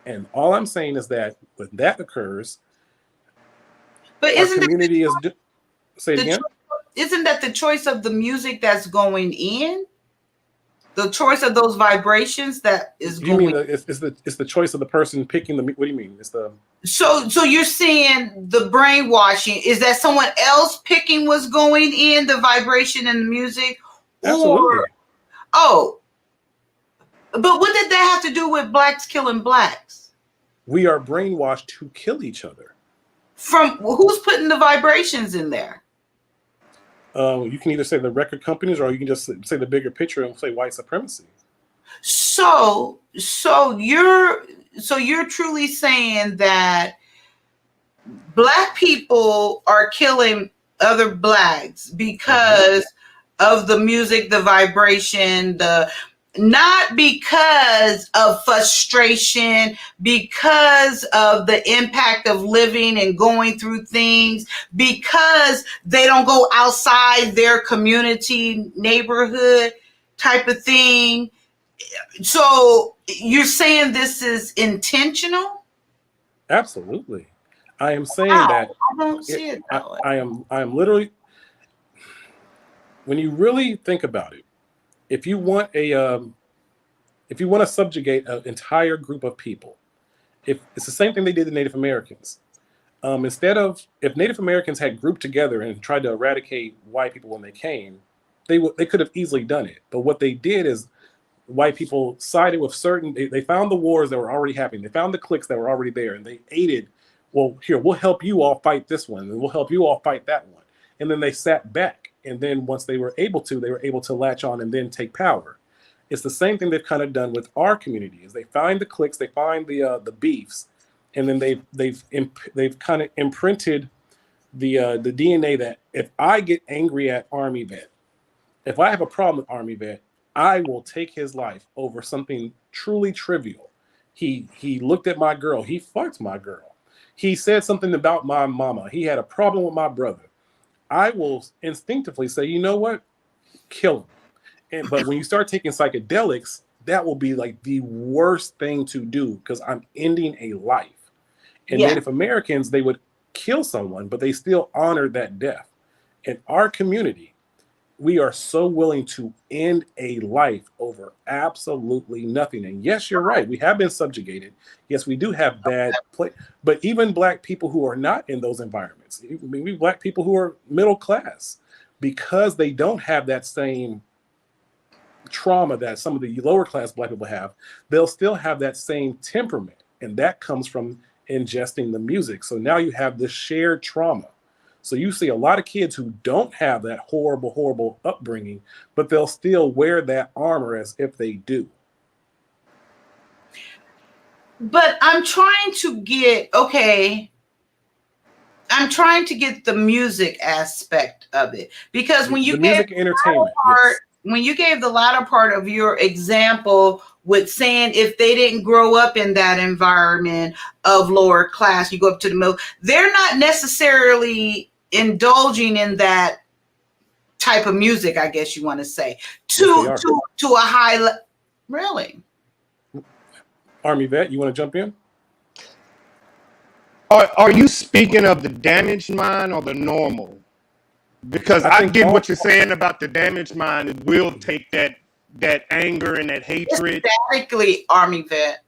And all I'm saying is that when that occurs, but our community is. Say it again. Isn't that the choice of the music that's going in? The choice of those vibrations that is going. You mean it's the choice of the person picking the? What do you mean? It's the. So you're saying the brainwashing is that someone else picking what's going in, the vibration and the music? Absolutely. But what did that have to do with blacks killing blacks? We are brainwashed to kill each other. From who's putting the vibrations in there? You can either say the record companies, or you can just say the bigger picture and say white supremacy. So you're truly saying that black people are killing other blacks because of the music, the vibration, not because of frustration, because of the impact of living and going through things, because they don't go outside their community, neighborhood type of thing. So you're saying this is intentional? Absolutely. I am saying that I don't see it that way. I am literally, when you really think about it, if you want to subjugate an entire group of people, if it's the same thing they did to Native Americans. If Native Americans had grouped together and tried to eradicate white people when they came, they could have easily done it. But what they did is white people sided with they found the wars that were already happening. They found the cliques that were already there, and they aided. Well, here, we'll help you all fight this one, and we'll help you all fight that one. And then they sat back. And then once they were able to latch on and then take power. It's the same thing they've kind of done with our community. Is they find the cliques, they find the beefs, and then they've kind of imprinted the DNA that if I get angry at Army Vet, if I have a problem with Army Vet, I will take his life over something truly trivial. He looked at my girl. He fucked my girl. He said something about my mama. He had a problem with my brother. I will instinctively say, you know what? Kill him. But when you start taking psychedelics, that will be like the worst thing to do because I'm ending a life. And Native Americans, they would kill someone, but they still honored that death. In our community, we are so willing to end a life over absolutely nothing. And yes, you're right. We have been subjugated. Yes, we do have bad play. But even Black people who are not in those environments, maybe Black people who are middle class, because they don't have that same trauma that some of the lower class Black people have, they'll still have that same temperament. And that comes from ingesting the music. So now you have this shared trauma. So you see a lot of kids who don't have that horrible, horrible upbringing, but they'll still wear that armor as if they do. But I'm trying to get the music aspect of it, because when you the music entertainment, when you gave the latter part of your example with saying if they didn't grow up in that environment of lower class, you go up to the middle, they're not necessarily indulging in that type of music, I guess you want to say, to a high level. Really? Army vet, you want to jump in? Are you speaking of the damaged mind or the normal? Because I get what you're saying about the damaged mind. It will take that anger and that hatred. Exactly, Army vet.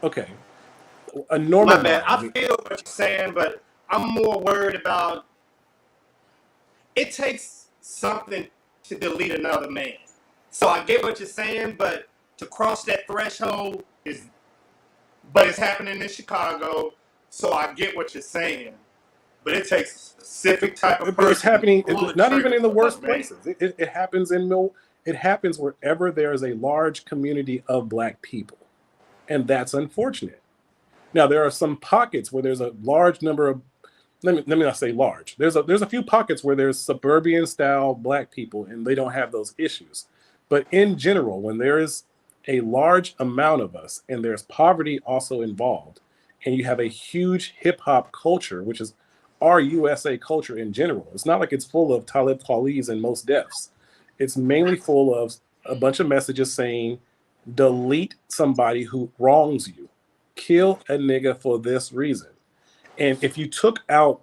Okay. A normal. My bad. I feel what you're saying, but I'm more worried about it takes something to delete another man. So I get what you're saying, but to cross that threshold but it's happening in Chicago, so I get what you're saying. But it takes a specific type of person. It's happening not even in the worst places. It happens it happens wherever there is a large community of Black people. And that's unfortunate. Now there are some pockets where there's a large number of, let me not say large. There's a few pockets where there's suburban style Black people and they don't have those issues. But in general, when there is a large amount of us and there's poverty also involved, and you have a huge hip hop culture, which is our USA culture in general. It's not like it's full of Talib Kweli's and Mos Defs. It's mainly full of a bunch of messages saying, delete somebody who wrongs you. Kill a nigga for this reason. And if you took out,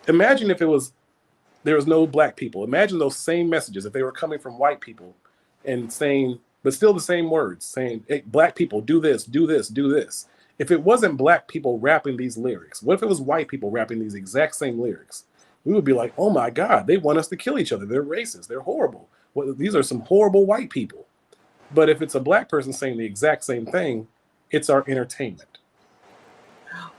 imagine if there was no Black people. Imagine those same messages if they were coming from white people and saying, but still the same words, saying, hey, Black people, do this, do this, do this. If it wasn't Black people rapping these lyrics, what if it was white people rapping these exact same lyrics? We would be like, oh my God, they want us to kill each other. They're racist. They're horrible. Well, these are some horrible white people. But if it's a Black person saying the exact same thing, it's our entertainment.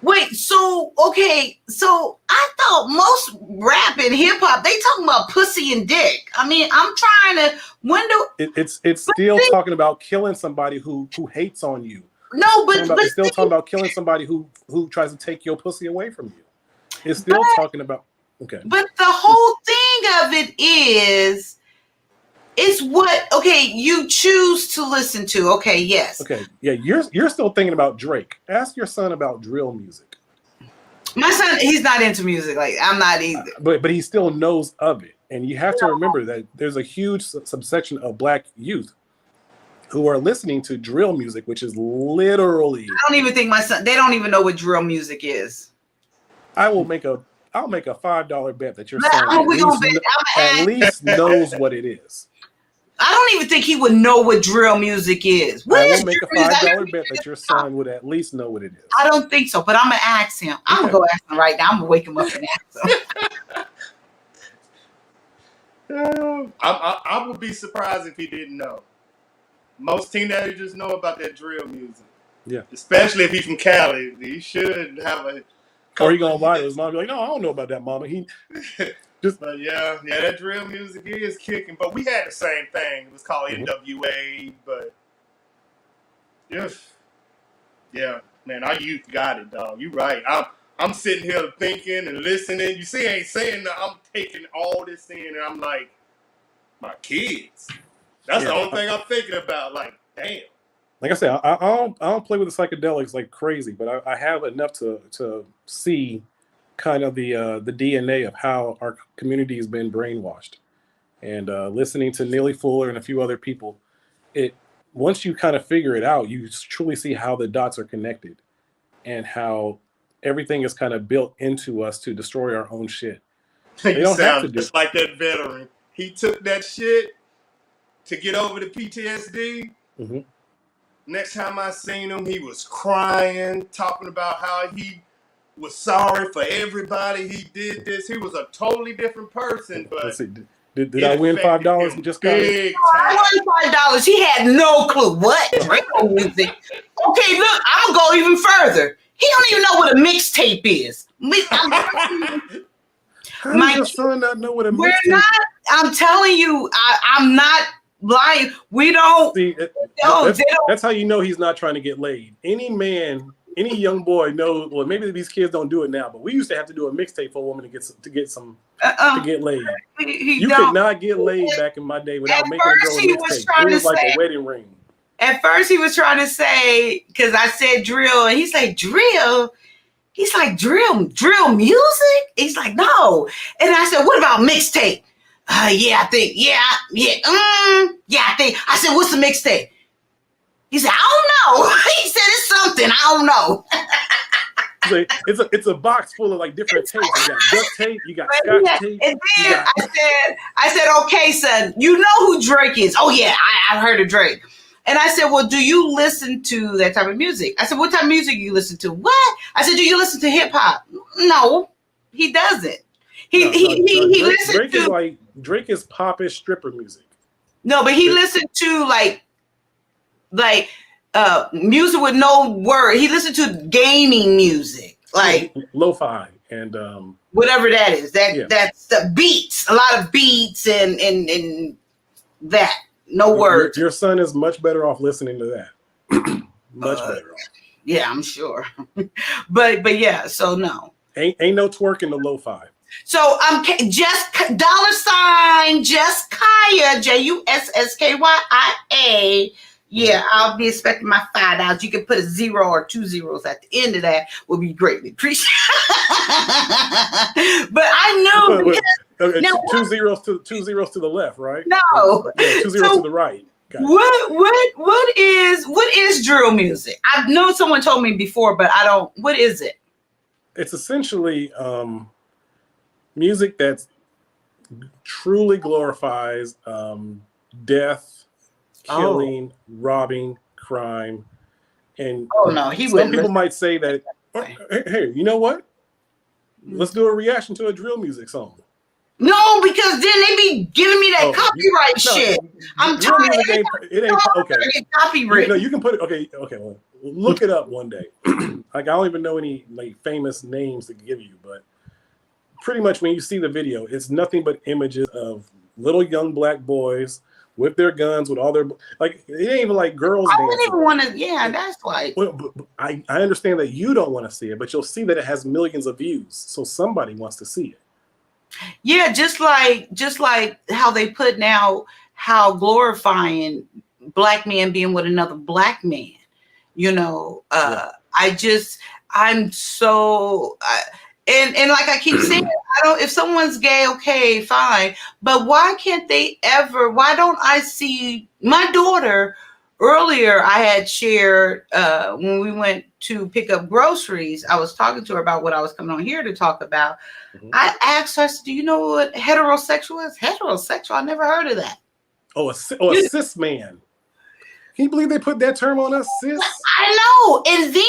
Wait, so I thought most rap and hip hop, they talking about pussy and dick. I mean, I'm trying to It's still talking about killing somebody who hates on you. No, but it's still talking about killing somebody who tries to take your pussy away from you. It's still talking about But the whole thing of it is what you choose to listen to. Okay, yes. Okay, yeah, you're still thinking about Drake. Ask your son about drill music. My son, he's not into music. Like, I'm not either. But he still knows of it. And you have to remember that there's a huge subsection of Black youth who are listening to drill music, which is literally. I don't even think my son, they don't even know what drill music is. I'll make a $5 bet that your son at least knows what it is. I don't even think he would know what drill music is. I will make a $5 bet that your son would at least know what it is. I don't think so, but I'm gonna ask him. I'm gonna go ask him right now. I'm gonna wake him up and ask him. I would be surprised if he didn't know. Most teenagers know about that drill music. Yeah. Especially if he's from Cali. He should have a. Or he gonna lie to his mom, be like, no, I don't know about that, mama. But yeah, that drill music is kicking. But we had the same thing. It was called NWA, but yeah, man, our youth got it, dog. You right. I'm sitting here thinking and listening. You see, I ain't saying that. I'm taking all this in, and I'm like, my kids. That's the only thing I'm thinking about. Like, damn. Like I said, I don't play with the psychedelics like crazy, but I have enough to see kind of the DNA of how our community has been brainwashed. And listening to Neely Fuller and a few other people, once you kind of figure it out, you truly see how the dots are connected and how everything is kind of built into us to destroy our own shit. They You don't have to sound do. just like that veteran. He took that shit to get over the PTSD. Mm-hmm. Next time I seen him, he was crying, talking about how he was sorry for everybody. He did this. He was a totally different person, but Let's see. Did it I win affected $5? him You just got it. big I time. won $5. He had no clue what drill music. Okay, look, I'm gonna go even further. He don't even know what a mixtape is. How does your son not know what a We're mixtape? not. I'm telling you, I'm not lying. We don't. See, that's how you know he's not trying to get laid. Any man, any young boy knows. Well, maybe these kids don't do it now, but we used to have to do a mixtape for a woman to get laid. You could not get laid back in my day without making a girl a mixtape. It was like a wedding ring. At first, he was trying to say, because I said drill, and he's like, drill? He's like, drill music? He's like, no. And I said, what about mixtape? I think. I said, what's the mixtape? He said, I don't know. He said, it's something. I don't know. It's a box full of like different tapes. You got duct tape, you got scotch tape. And then I said, okay, son, you know who Drake is? Oh yeah, I've heard of Drake. And I said, well, do you listen to that type of music? I said, what type of music do you listen to? What? I said, do you listen to hip hop? No, he doesn't. He listens to Drake is popish stripper music. No, but he listened to like music with no word. He listened to gaming music, like lo-fi and whatever that is. That's the beats, a lot of beats and that. No words. Your son is much better off listening to that. Much better off. Yeah, I'm sure. but yeah, so no. Ain't no twerking the lo-fi. So just $ just Kaya, JUSSKYIA. Yeah, I'll be expecting my $5. You can put a 0 or 2 zeros at the end of that. Will be greatly appreciated. But I know because now, two zeros to the left, right? No, yeah, 2 zeros to the right. What is drill music? I know someone told me before, but I don't. What is it? It's essentially music that truly glorifies death, killing, robbing, crime, and some people might say that. Hey, you know what? Let's do a reaction to a drill music song. No, because then they be giving me that copyright shit. I'm trying to get copyright. No, you can put it. Okay. Well, look it up one day. Like I don't even know any like famous names to give you, but pretty much when you see the video, it's nothing but images of little young black boys with their guns, with all their like. It ain't even like girls. I wouldn't even want to. Yeah, that's like. Well, but I understand that you don't want to see it, but you'll see that it has millions of views, so somebody wants to see it. Yeah, just like how they put now how glorifying black men being with another black man. You know, I'm so and like I keep saying, if someone's gay, okay, fine. But why can't they ever? Why don't I see my daughter? Earlier, I had shared when we went to pick up groceries, I was talking to her about what I was coming on here to talk about. Mm-hmm. I asked her, I said, do you know what heterosexual is? Heterosexual? I never heard of that. Oh, a cis man. Can you believe they put that term on us, cis? I know. And then, she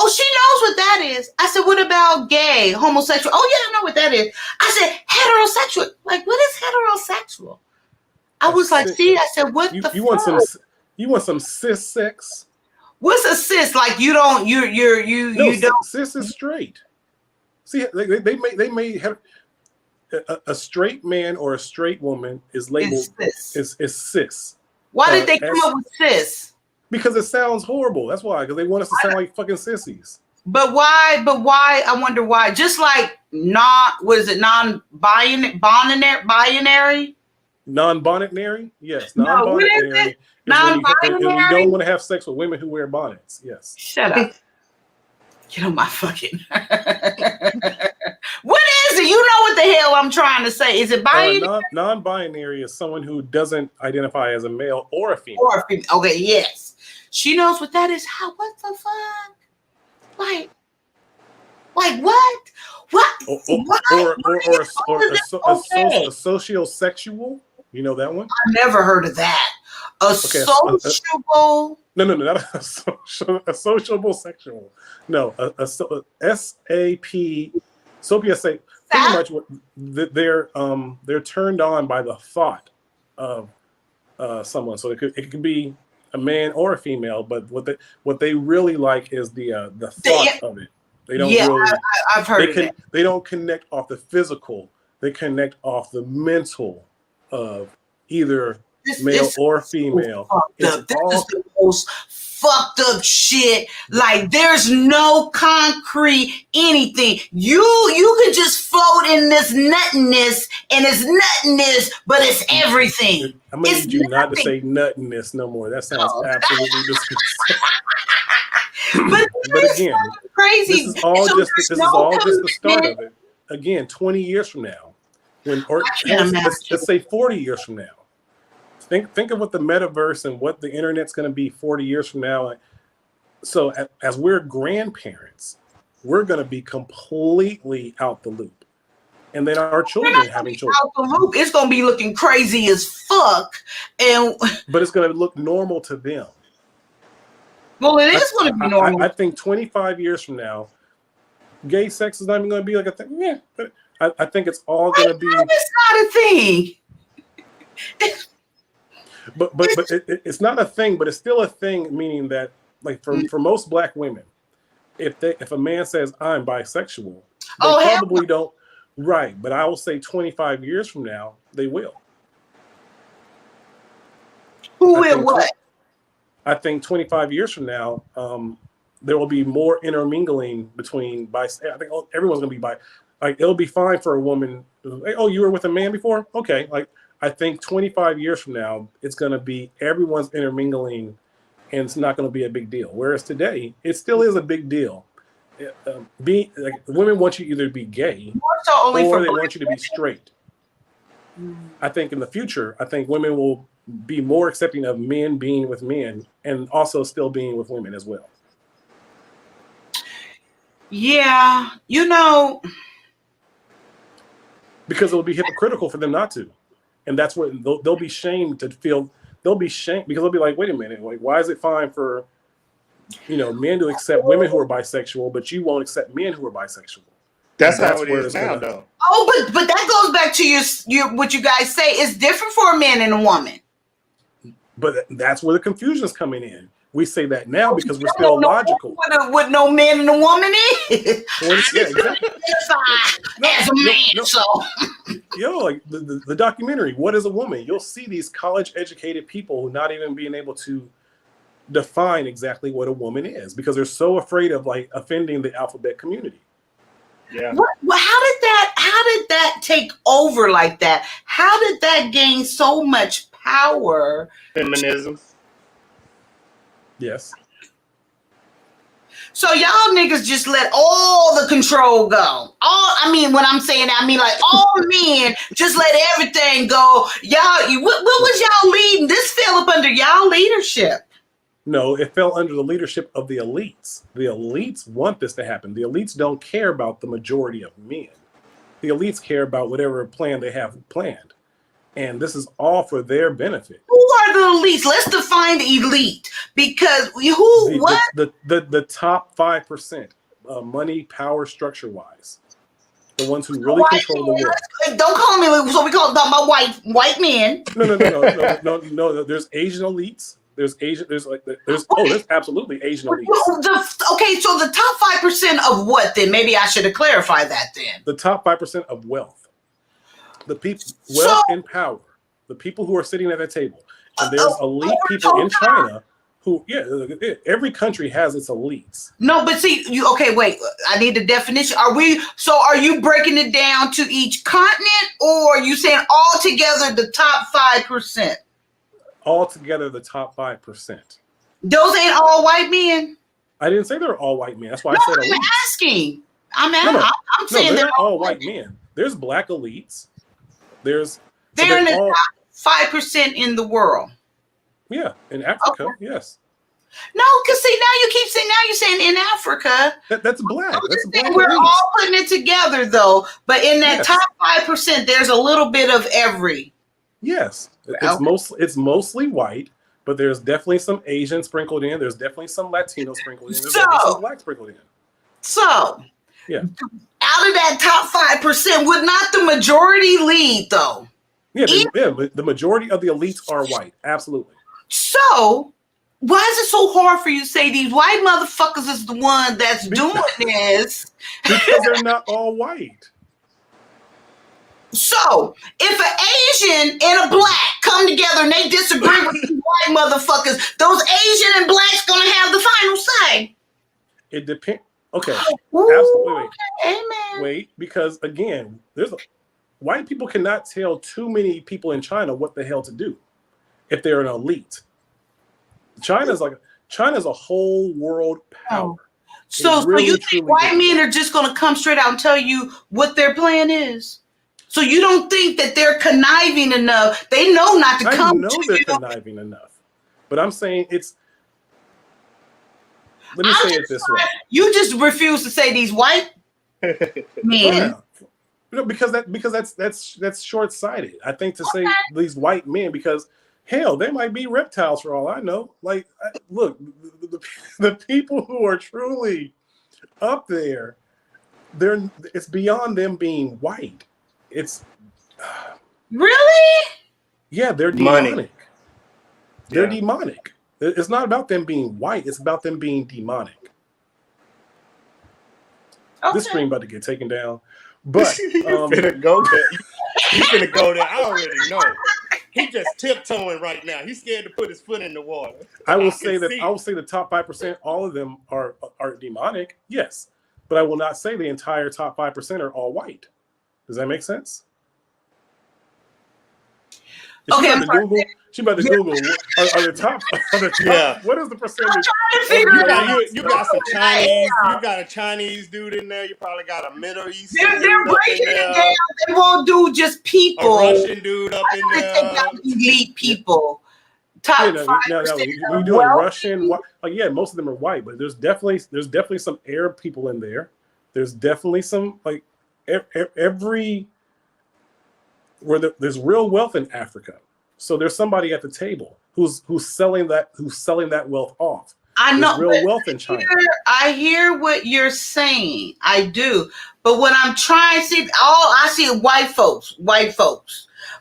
knows what that is. I said, what about gay, homosexual? Oh, yeah, I know what that is. I said, heterosexual. Like, what is heterosexual? I was like, see, I said, what the fuck? You want some cis sex? What's a cis? Like you don't. Cis is straight. See, they made a straight man or a straight woman is labeled is cis. Why did they come up with cis? Because it sounds horrible. That's why. Because they want us to sound like fucking sissies. But why? I wonder why. Just like non-binary? Non-binary? Yes. Non-binary. Non-binary. You don't want to have sex with women who wear bonnets. Yes. Shut up. Get on my fucking. What is it? You know what the hell I'm trying to say? Is it binary? Non-binary is someone who doesn't identify as a male or a female. Okay, yes. She knows what that is. What the fuck? Like, Like what? What? Or Why? or Why? or, or, a, How is it okay? a sociosexual. You know that one? I've never heard of that. A Okay, sociable. no, not a sociable sexual. No, a SAP, sopiosexual. Pretty much what they're turned on by the thought of someone. So it could be a man or a female, but what they really like is the thought of it. They don't really. I've heard of that. They don't connect off the physical. They connect off the mental of either male or female. This is the most fucked up shit. Like there's no concrete anything. You can just float in this nothingness, and it's nothingness, but it's everything. I'm gonna need you not to say nothingness no more. That sounds absolutely disgusting. But again, crazy. This is all just the start of it. Again, 20 years from now, let's say 40 years from now. Think of what the metaverse and what the internet's going to be 40 years from now. So as we're grandparents, we're going to be completely out the loop. And then our children having children. Out the loop. It's going to be looking crazy as fuck. But it's going to look normal to them. Well, it is going to be normal. I think 25 years from now, gay sex is not even going to be like a thing. Yeah, but I think it's all going to be. It's not a thing. But it's not a thing, but it's still a thing. Meaning that, like for most Black women, if a man says I'm bisexual, they probably don't. Right, but I will say 25 years from now, they will. Who will what? I think 25 years from now, there will be more intermingling between I think everyone's gonna be like it'll be fine for a woman. Like, oh, you were with a man before? Okay. Like I think 25 years from now, it's gonna be everyone's intermingling, and it's not gonna be a big deal. Whereas today, it still is a big deal. Women want you either to be gay or they want you to be straight. I think in the future, I think women will be more accepting of men being with men and also still being with women as well. Yeah, because it'll be hypocritical for them not to, and that's what they'll be shamed to feel. They'll be shamed because they'll be like, wait a minute, like why is it fine for men to accept women who are bisexual, but you won't accept men who are bisexual? That's how it is now, though. Oh, but that goes back to your what you guys say. It's different for a man and a woman. But that's where the confusion is coming in. We say that now because we're still logical. What no man and a woman is. Yeah, exactly. As a man, so. Like the documentary, What is a Woman? You'll see these college-educated people who not even being able to define exactly what a woman is because they're so afraid of like offending the alphabet community. Yeah. How did that take over like that? How did that gain so much power? Feminism. Yes. So y'all niggas just let all the control go. When I'm saying that, I mean like all men just let everything go. Y'all, what was y'all leading? This fell up under y'all leadership. No, it fell under the leadership of the elites. The elites want this to happen. The elites don't care about the majority of men. The elites care about whatever plan they have planned. And this is all for their benefit. Who are the elites? Let's define elite. Because the top 5%, money, power, structure-wise. The ones who really control the world. Don't call me, so we talking about white men. No. There's Asian elites. There's absolutely Asian elites. Okay, so the top 5% of what then? Maybe I should have clarified that then. The top 5% of wealth. The people, wealth and power. The people who are sitting at that table. And there's elite people in China who, every country has its elites. No, but see, wait. I need the definition. Are you breaking it down to each continent, or are you saying all together the top 5%? Altogether, the top 5%. Those ain't all white men. I didn't say they're all white men. That's why I said elites. I'm asking. I'm saying they're all white men. There's black elites. They're in the top 5% in the world. Yeah, in Africa, yes. No, because see, now you're saying in Africa. That's black. That's black. We're elites. all putting it together though. But in that Yes. top 5%, there's a little bit of every. Yes, Okay. it's mostly white, but there's definitely some Asian sprinkled in. There's definitely some Latino sprinkled in. There's definitely some black sprinkled in. So, Yeah. out of that top 5%, would not the majority lead though? Yeah, the majority of the elites are white. Absolutely. So, why is it so hard for you to say these white motherfuckers is the one that's doing this? Because they're not all white. So, if an Asian and a black come together and they disagree with these white motherfuckers, those Asian and blacks gonna have the final say. It depends. Okay. Ooh, Absolutely. Amen. Wait, because again, white people cannot tell too many people in China what the hell to do if they're an elite. China's a whole world power. So you think white men are just going to come straight out and tell you what their plan is? So you don't think that they're conniving enough? They know not to come. I know they're conniving enough, but I'm saying it's. Let me say it this way: you just refuse to say these white men. No, because that's short-sighted. I think to say these white men because. Hell, they might be reptiles for all I know. Like, look, the people who are truly up there, it's beyond them being white. It's really, yeah, they're demonic. Money. They're demonic. It's not about them being white. It's about them being demonic. Okay. This stream about to get taken down, but you finna go there. You finna go there. I already know. He just tiptoeing right now. He's scared to put his foot in the water. I will say the top 5%, all of them are demonic, yes. But I will not say the entire top 5% are all white. Does that make sense? Okay, she about to Google are the top what is the percentage? You got some Chinese, you got a Chinese dude in there, you probably got a Middle East. They're breaking it down. They won't do just people. A Russian dude up in there. Elite people. Top 5%. We doing Russian. Most of them are white, but there's definitely some Arab people in there. There's definitely some like there's real wealth in Africa. So there's somebody at the table who's selling that wealth off. I know there's real wealth in China. I hear what you're saying. I do. But what I'm trying to see, I see white folks.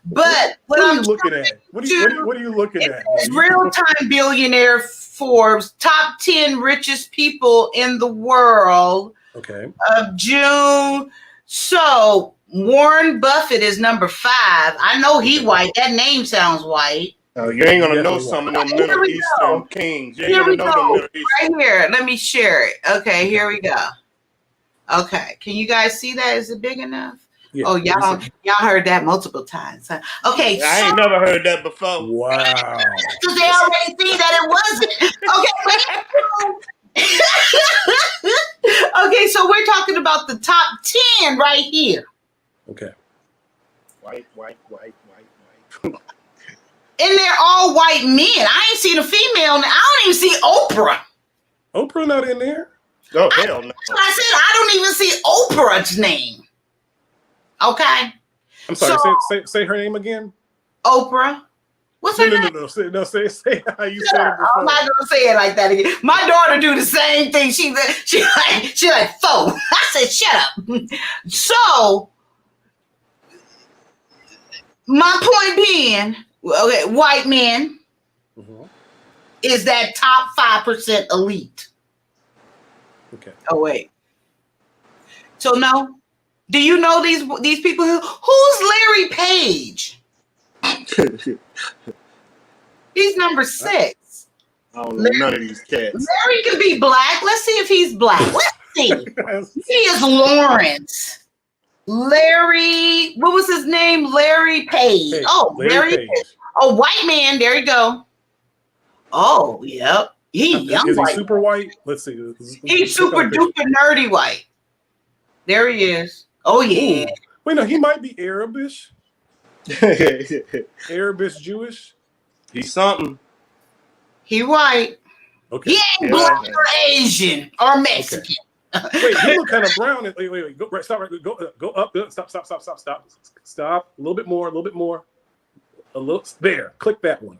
But what are you looking at? What are you looking at? Real-time billionaire Forbes, top 10 richest people in the world. Okay. Of June. So Warren Buffett is number 5. I know he white. That name sounds white. Oh, you ain't gonna know some of them Middle Eastern kings. You ain't gonna know them Middle Eastern. Right here. Let me share it. Okay, here we go. Okay, can you guys see that? Is it big enough? Yeah, oh, y'all heard that multiple times. Huh? Okay, I ain't never heard that before. Wow. Because they already see that it wasn't. Okay. Okay, so we're talking about the top 10 right here. Okay. White. And they're all white men. I ain't seen a female. I don't even see Oprah. Oprah not in there? Oh, hell no. I said I don't even see Oprah's name. Okay. I'm sorry. So, say her name again. Oprah. What's her name? No. Say how you said it before. I'm not gonna say it like that again. My daughter do the same thing. She like phone. I said shut up. So my point being, okay, white men is that top 5% elite. Okay. Oh wait. So no. Do you know these people? Who's Larry Page? He's number 6. I don't know none of these cats. Larry can be black. Let's see if he's black. Let's see. He is Lawrence. Larry, what was his name? Larry Page. Larry Page. Oh, white man. There you go. Oh, yep. He young is white. He super white? Let's see. He's super duper nerdy white. There he is. Oh yeah. Ooh. Wait, no, he might be Arabish. Arabish Jewish. He's something. He white. Okay. He ain't black or Asian or Mexican. Wait, he look kind of brown. Wait. Go right. Stop. Right. Go up. Stop. A little bit more. A little. There. Click that one.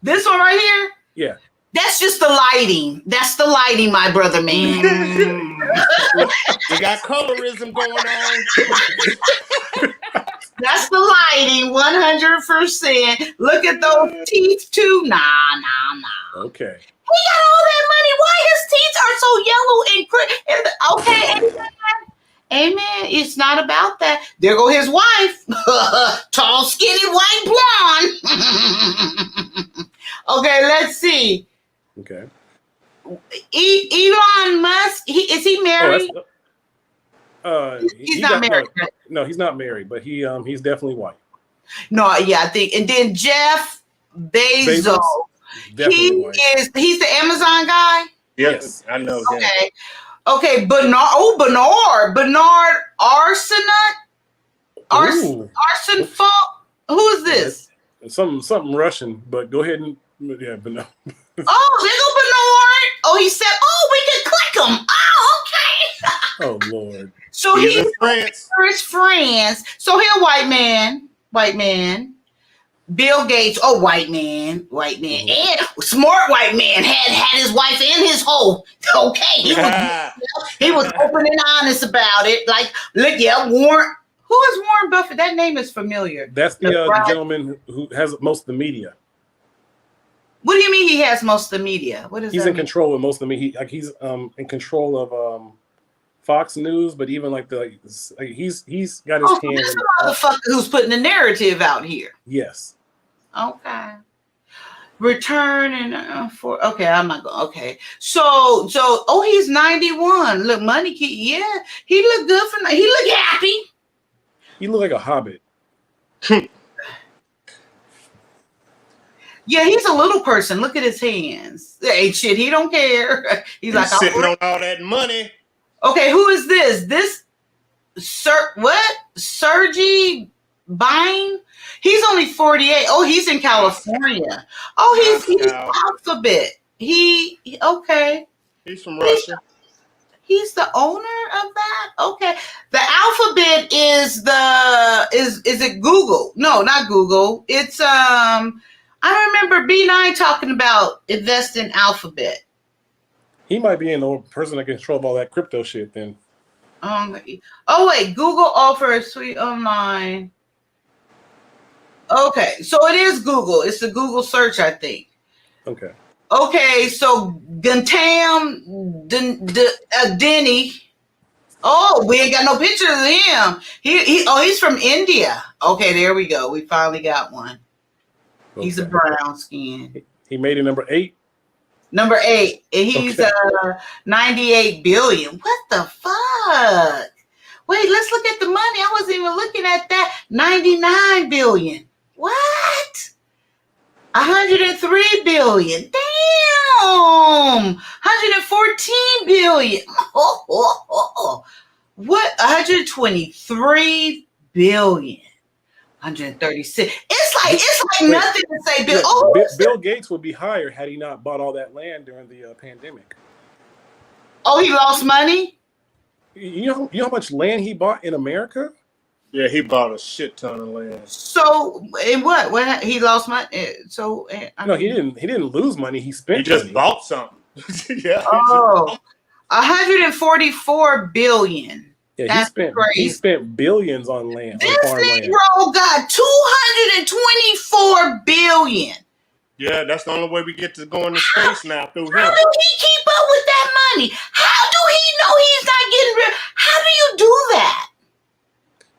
This one right here. Yeah. That's just the lighting. That's the lighting, my brother, man. You got colorism going on. That's the lighting, 100%. Look at those teeth too. Nah. Okay. He got all that money. Why his teeth are so yellow and okay, amen. It's not about that. There go his wife, tall, skinny, white blonde. Okay, let's see. Okay. Elon Musk. Is he married? He's not married. No, he's not married, but he's definitely white. No, yeah, I think. And then Jeff Bezos. He's the Amazon guy. Yes, I know him. Okay, Bernard Arson Falk. Who is this? Something Russian, but go ahead and yeah, but no. Oh, there go Bernard. Oh, he said, "Oh, we can click him." Oh, okay. Oh Lord. So he's in France. France. So he's a white man. Bill Gates, white man, Mm-hmm. and smart white man had his wife in his hole. Okay, he was open and honest about it. Like, look, Warren. Who is Warren Buffett? That name is familiar. That's the gentleman who has most of the media. What do you mean he has most of the media? What is he's that in mean? control of most of the media. He's in control of Fox News, but even he's got his hand. That's the motherfucker who's putting the narrative out here. Yes. Okay. Return and I'm not going. Okay. So he's 91. Look, money key. Yeah, he look good for. He look happy. He look like a hobbit. Yeah, he's a little person. Look at his hands. Hey, shit, he don't care. He's like sitting on all that money. Okay, who is this? Sergey Bine? He's only 48. Oh, he's in California. Oh, he's Alphabet. Okay. He's from Russia. He's the owner of that? Okay. The Alphabet is it Google? No, not Google. It's I remember B9 talking about invest in Alphabet. He might be the person that can control all that crypto shit then. Wait, Google offers suite online. Okay, so it is Google. It's the Google search, I think. Okay. Okay, so Gantam Denny. Oh, we ain't got no pictures of him. He's from India. Okay, there we go. We finally got one. Okay. He's a brown skin. He made it number 8. Number 8. And he's 98 billion. What the fuck? Wait, let's look at the money. I wasn't even looking at that. 99 billion. What? 103 billion. Damn. 114 billion. What? 123 billion. 136. It's like nothing to say. Bill Gates would be higher had he not bought all that land during the pandemic. Oh, he lost money? You know how much land he bought in America? Yeah, he bought a shit ton of land. So, in what? When he lost money? So, no, he didn't. He didn't lose money. He spent. He just money. bought something. Yeah. Oh, 144 billion. Yeah, he spent billions on land. This Negro got 224 billion. Yeah, that's the only way we get to go into space now through him. How do he keep up with that money? How do he know he's not getting rid? How do you do that?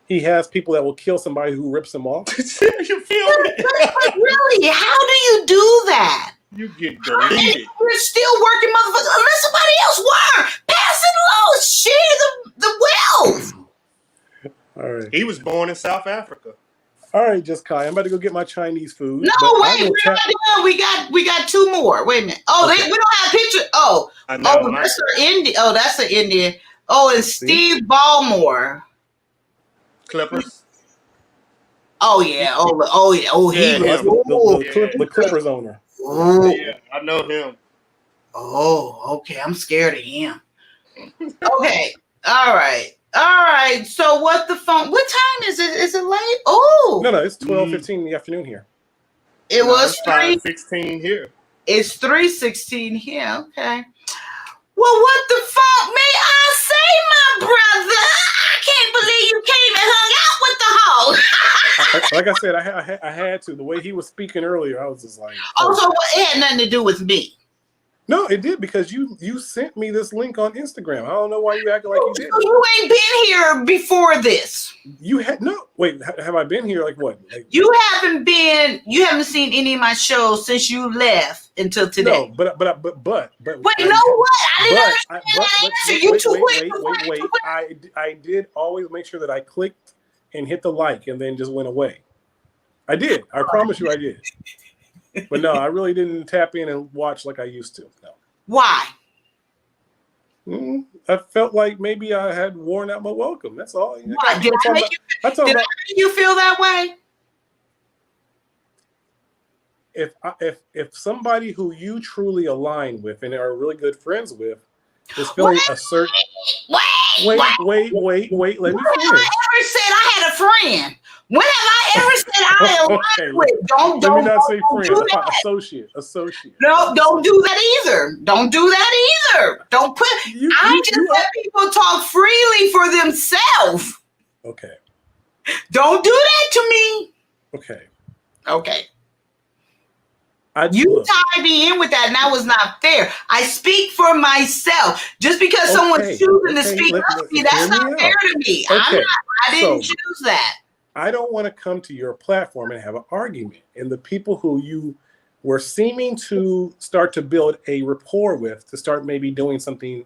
He has people that will kill somebody who rips him off. You feel me? But really, how do you do that? You get deleted. You're still working, motherfucker. Unless somebody else were passing low, share the wealth. All right. He was born in South Africa. All right, just Kai. I'm about to go get my Chinese food. No, wait, we're not done. We got 2 more. Wait a minute. Oh, okay. We don't have pictures. Oh, that's our Indian. Oh, that's an Indian. Oh, and Steve Ballmore. Clippers. Oh yeah. Oh yeah. Oh, he was the Clippers owner. Oh. Yeah, I know him. Oh, okay. I'm scared of him. Okay. All right. All right. So what the phone? What time is it? Is it late? Oh, No, it's 12:15 in the afternoon here. it No, was it's 3. 5:16 here. It's 3:16 here. Okay. Well, what the fuck may I say, my brother? I can't believe you came and hung out with the hoe. Like I said, I had to. The way he was speaking earlier, I was just like, oh. Also, it had nothing to do with me. No, it did, because you sent me this link on Instagram. I don't know why you acting like you didn't. You ain't been here before this. You had no. Wait, have I been here? Like what? Like, You haven't seen any of my shows since you left until today. no, but. Wait, you know what? I didn't understand that answer. You too quick. I did always make sure that I clicked and hit the like and then just went away. I did. I promise you I did. But no, I really didn't tap in and watch like I used to. No. Why? I felt like maybe I had worn out my welcome. That's all. Why? Did I make you feel that way? If somebody who you truly align with and are really good friends with is feeling a certain wait, let me finish. When have I ever said I had a friend? When have I ever said I aligned with? Don't let me not say friend. Do that. Associate. No, don't do that either. Don't do that either. Don't put. I just let people talk freely for themselves. Okay. Don't do that to me. Okay. You tied me in with that, and that was not fair. I speak for myself. Just because someone's choosing to speak up to me, that's not fair to me. I didn't choose that. I don't want to come to your platform and have an argument. And the people who you were seeming to start to build a rapport with, to start maybe doing something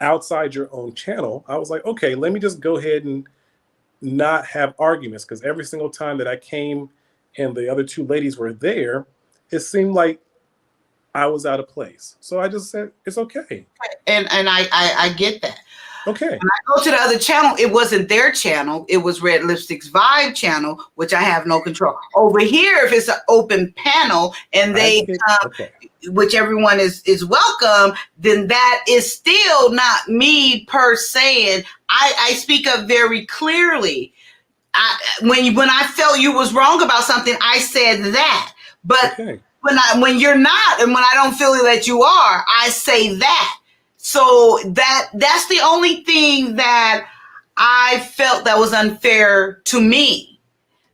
outside your own channel, I was like, okay, let me just go ahead and not have arguments, because every single time that I came and the other two ladies were there, it seemed like I was out of place. So I just said, it's okay. And I get that. Okay. When I go to the other channel, it wasn't their channel. It was Red Lipstick's Vibe channel, which I have no control. Over here, if it's an open panel and they which everyone is welcome, then that is still not me per se. And I speak up very clearly. When I felt you was wrong about something, I said that. But when you're not, and when I don't feel that you are, I say that. So that's the only thing that I felt that was unfair to me,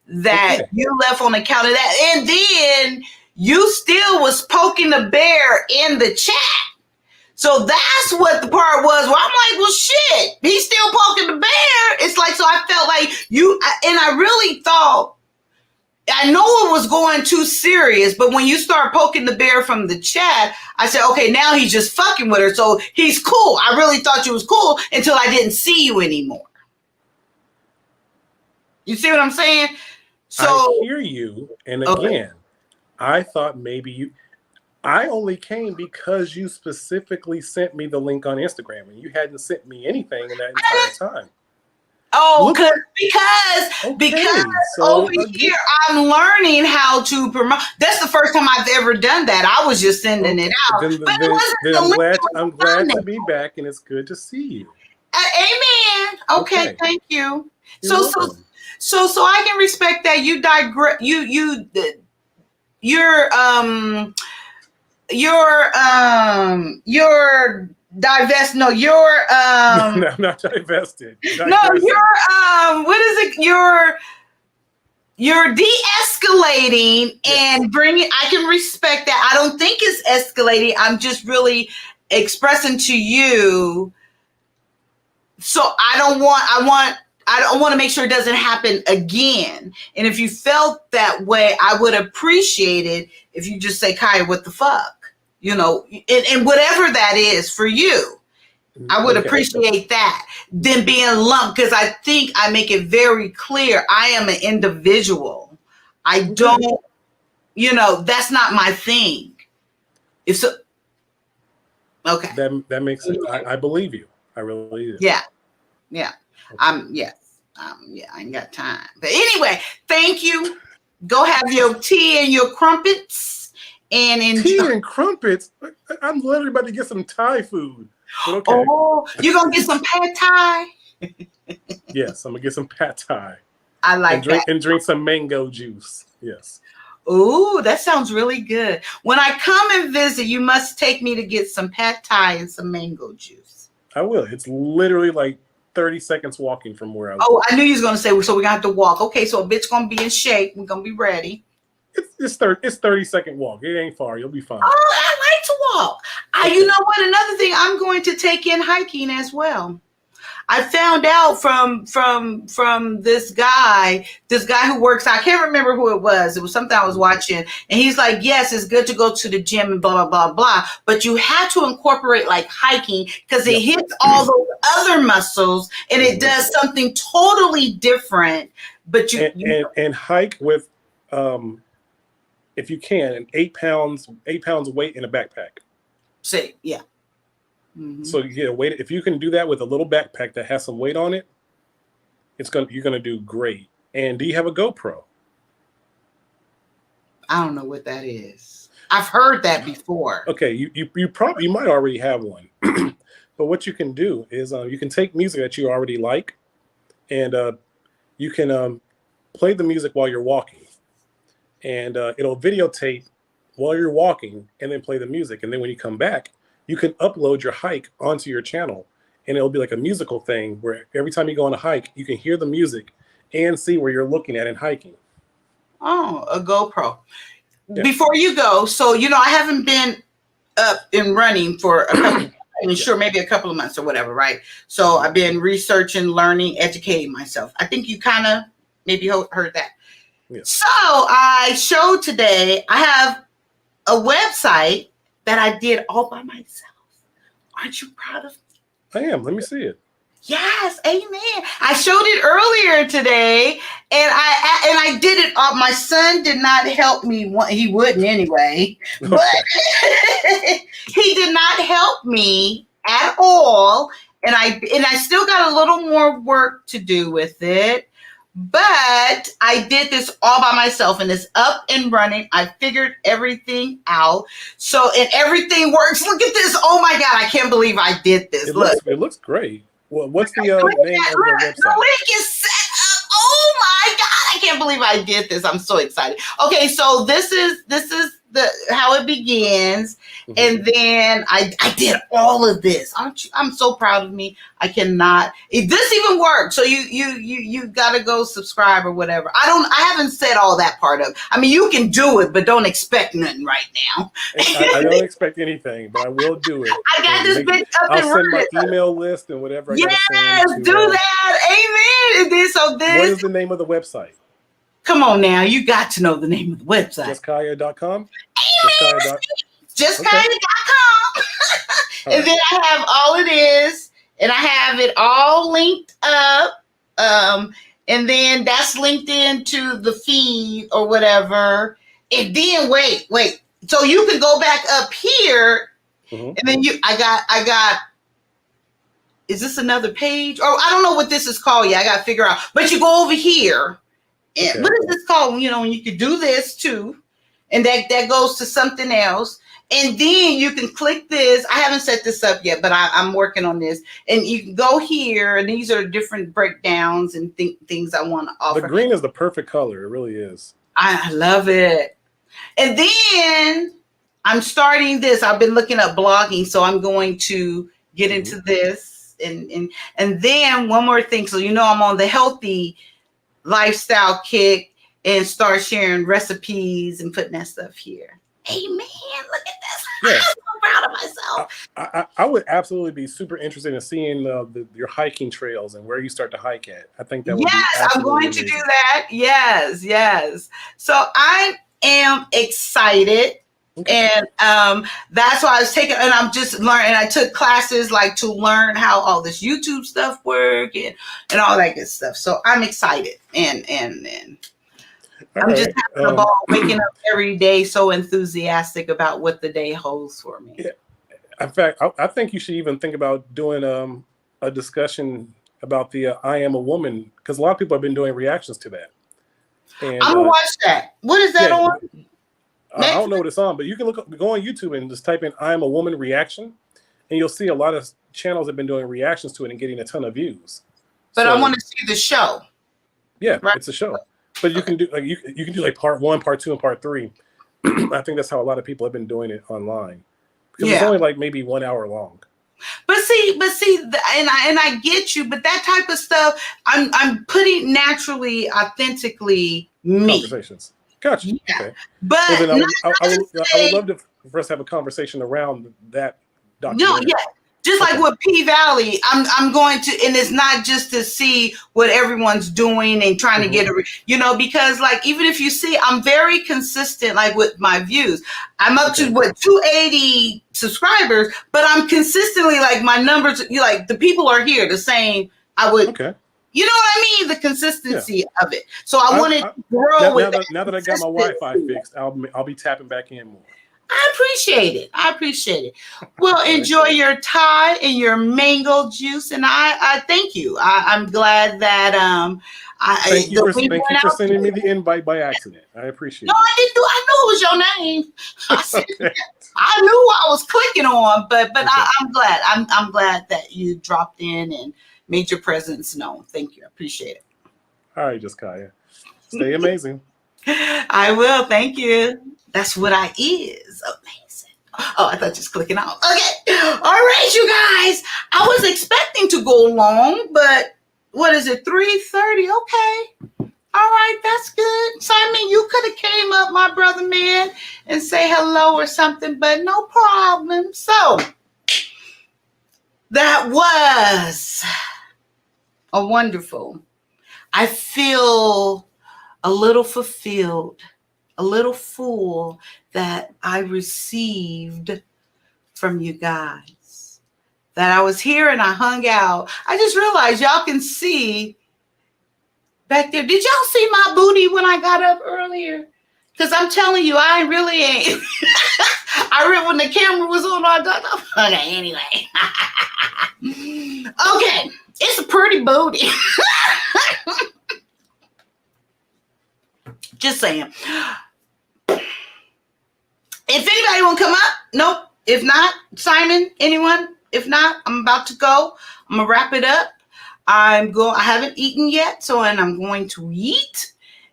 that you left on account of that. And then you still was poking the bear in the chat. So that's what the part was where I'm like, well, shit, he's still poking the bear. It's like, so I felt like and I really thought, I know it was going too serious, but when you start poking the bear from the chat, I said, okay, now he's just fucking with her. So he's cool. I really thought you was cool until I didn't see you anymore. You see what I'm saying? So I hear you. And again, I thought maybe I only came because you specifically sent me the link on Instagram, and you hadn't sent me anything in that entire time. Oh, because over here I'm learning how to promote. That's the first time I've ever done that. I was just sending it out. I'm glad to be back, and it's good to see you. Amen. Okay, thank you. So I can respect that you digress. No, I'm not divested. No, what is it? You're de-escalating and bringing. I can respect that. I don't think it's escalating. I'm just really expressing to you. So I don't want to make sure it doesn't happen again. And if you felt that way, I would appreciate it if you just say, Kaya, what the fuck? You know, and whatever that is for you, I would appreciate that than being lumped, because I think I make it very clear I am an individual. I don't, that's not my thing. If so, okay. That makes sense. I believe you. I really do. Yeah. I ain't got time. But anyway, thank you. Go have your tea and your crumpets. and Tea enjoy. and crumpets. I'm literally about to get some Thai food. But okay. Oh, you're gonna get some pad thai? Yes, I'm gonna get some pad thai. I like that. And drink some mango juice. Yes. Ooh, that sounds really good. When I come and visit, you must take me to get some pad thai and some mango juice. I will. It's literally like 30 seconds walking from where I live. Oh, I knew you was gonna say so. We're gonna have to walk. Okay, so a bitch gonna be in shape. We're gonna be ready. It's 30-second walk. It ain't far. You'll be fine. Oh, I like to walk. Okay. You know what? Another thing, I'm going to take in hiking as well. I found out from this guy who works out. I can't remember who it was. It was something I was watching, and he's like, "Yes, it's good to go to the gym and blah blah blah blah, but you have to incorporate like hiking because it hits all those other muscles and it does something totally different." But and hike with, if you can, 8 pounds weight in a backpack. See, yeah. Mm-hmm. So you get a weight. If you can do that with a little backpack that has some weight on it, you're gonna do great. And do you have a GoPro? I don't know what that is. I've heard that before. Okay, you might already have one. But what you can do is you can take music that you already like, and you can play the music while you're walking, and it'll videotape while you're walking, and then play the music. And then when you come back, you can upload your hike onto your channel, and it'll be like a musical thing where every time you go on a hike, you can hear the music and see where you're looking at and hiking. Oh, a GoPro. Yeah. Before you go, so I haven't been up and running for a couple, sure, maybe a couple of months or whatever, right? So I've been researching, learning, educating myself. I think you kind of maybe heard that. Yeah. So I showed today, I have a website that I did all by myself. Aren't you proud of me? I am. Let me see it. Yes, amen. I showed it earlier today, and I did it. My son did not help me. He wouldn't anyway, but he did not help me at all. And I still got a little more work to do with it. But I did this all by myself, and it's up and running. I figured everything out. So, and everything works. Look at this. Oh my God, I can't believe I did this. It looks great. Well, what's the name of the website? The link is set up. Oh my God, I can't believe I did this. I'm so excited. Okay, so this is how it begins. Mm-hmm. And then I did all of this. I'm so proud of me. I cannot. This even worked. So you gotta go subscribe or whatever. I haven't said all that part of. I mean, you can do it, but don't expect nothing right now. I don't expect anything, but I will do it. I got this bitch up and running. I'll send my email list and whatever. Yes, do that. Amen. And then what is the name of the website? Come on now, you got to know the name of the website. JustKaya.com? JustKaya.com. And then I have all it is, and I have it all linked up. And then that's linked into the feed or whatever. And then wait. So you can go back up here, and then I got. Is this another page? Or I don't know what this is called yet. I got to figure out. But you go over here. And what is this called? When you can do this too. And that goes to something else. And then you can click this. I haven't set this up yet, but I'm working on this. And you can go here, and these are different breakdowns and things I want to offer. The green is the perfect color. It really is. I love it. And then I'm starting this. I've been looking up blogging, so I'm going to get into this. And then one more thing. So I'm on the healthy lifestyle kick and start sharing recipes and putting that stuff here. Amen. Look at this. Yeah. I'm so proud of myself. I would absolutely be super interested in seeing your hiking trails and where you start to hike at. I think that would be I'm going to do that. Yes. So I am excited. Okay. And that's why I was taking, and I'm just learning. I took classes to learn how all this YouTube stuff work and all that good stuff. So I'm excited, and I'm just having a ball, waking up every day, so enthusiastic about what the day holds for me. Yeah. In fact, I think you should even think about doing a discussion about the I Am a Woman, because a lot of people have been doing reactions to that. And I'm gonna watch that. What is that on? I don't know what it's on, but you can go on YouTube and just type in "I am a woman" reaction, and you'll see a lot of channels have been doing reactions to it and getting a ton of views. But So, I want to see the show. Yeah, Right. it's a show. But you can do like you can do like part 1, part 2, and part 3. I think that's how a lot of people have been doing it online because it's only like maybe 1 hour long. But see, and I get you, but that type of stuff, I'm putting naturally, authentically me. Conversations. Gotcha. Yeah. Okay. But well, then I would say, love for us to have a conversation around that documentary. No, yeah. Just like with P Valley, I'm going to, and it's not just to see what everyone's doing and trying to get because like, even if you see, I'm very consistent, like with my views, I'm up to 280 subscribers, but I'm consistently like my numbers, like the people are here the same. I would, you know what I mean? The consistency of it. So I wanted to grow with that. Now that I got my Wi-Fi fixed, I'll be tapping back in more. I appreciate it. Well, enjoy your Thai and your mango juice, and I thank you. I'm glad that thank you for sending me the invite by accident. I appreciate it. No, I didn't do. I knew it was your name. I knew I was clicking on, but I'm glad. I'm glad that you dropped in and made your presence known. Thank you. I appreciate it. All right, Josiah. Stay amazing. I will. Thank you. That's what I is. Amazing. Oh, I thought just clicking out. Okay. All right, you guys. I was expecting to go long, but what is it? 3:30. Okay. All right, that's good. Simon, you could have came up, my brother man, and say hello or something, but no problem. So that was a wonderful. I feel a little fulfilled, a little full that I received from you guys. That I was here and I hung out. I just realized y'all can see back there. Did y'all see my booty when I got up earlier? Because I'm telling you, I really ain't. When the camera was on, I thought, okay, anyway. Okay, it's a pretty booty. Just saying. If anybody want to come up, nope. If not, Simon, anyone? If not, I'm about to go. I'm gonna wrap it up. I haven't eaten yet, and I'm going to eat.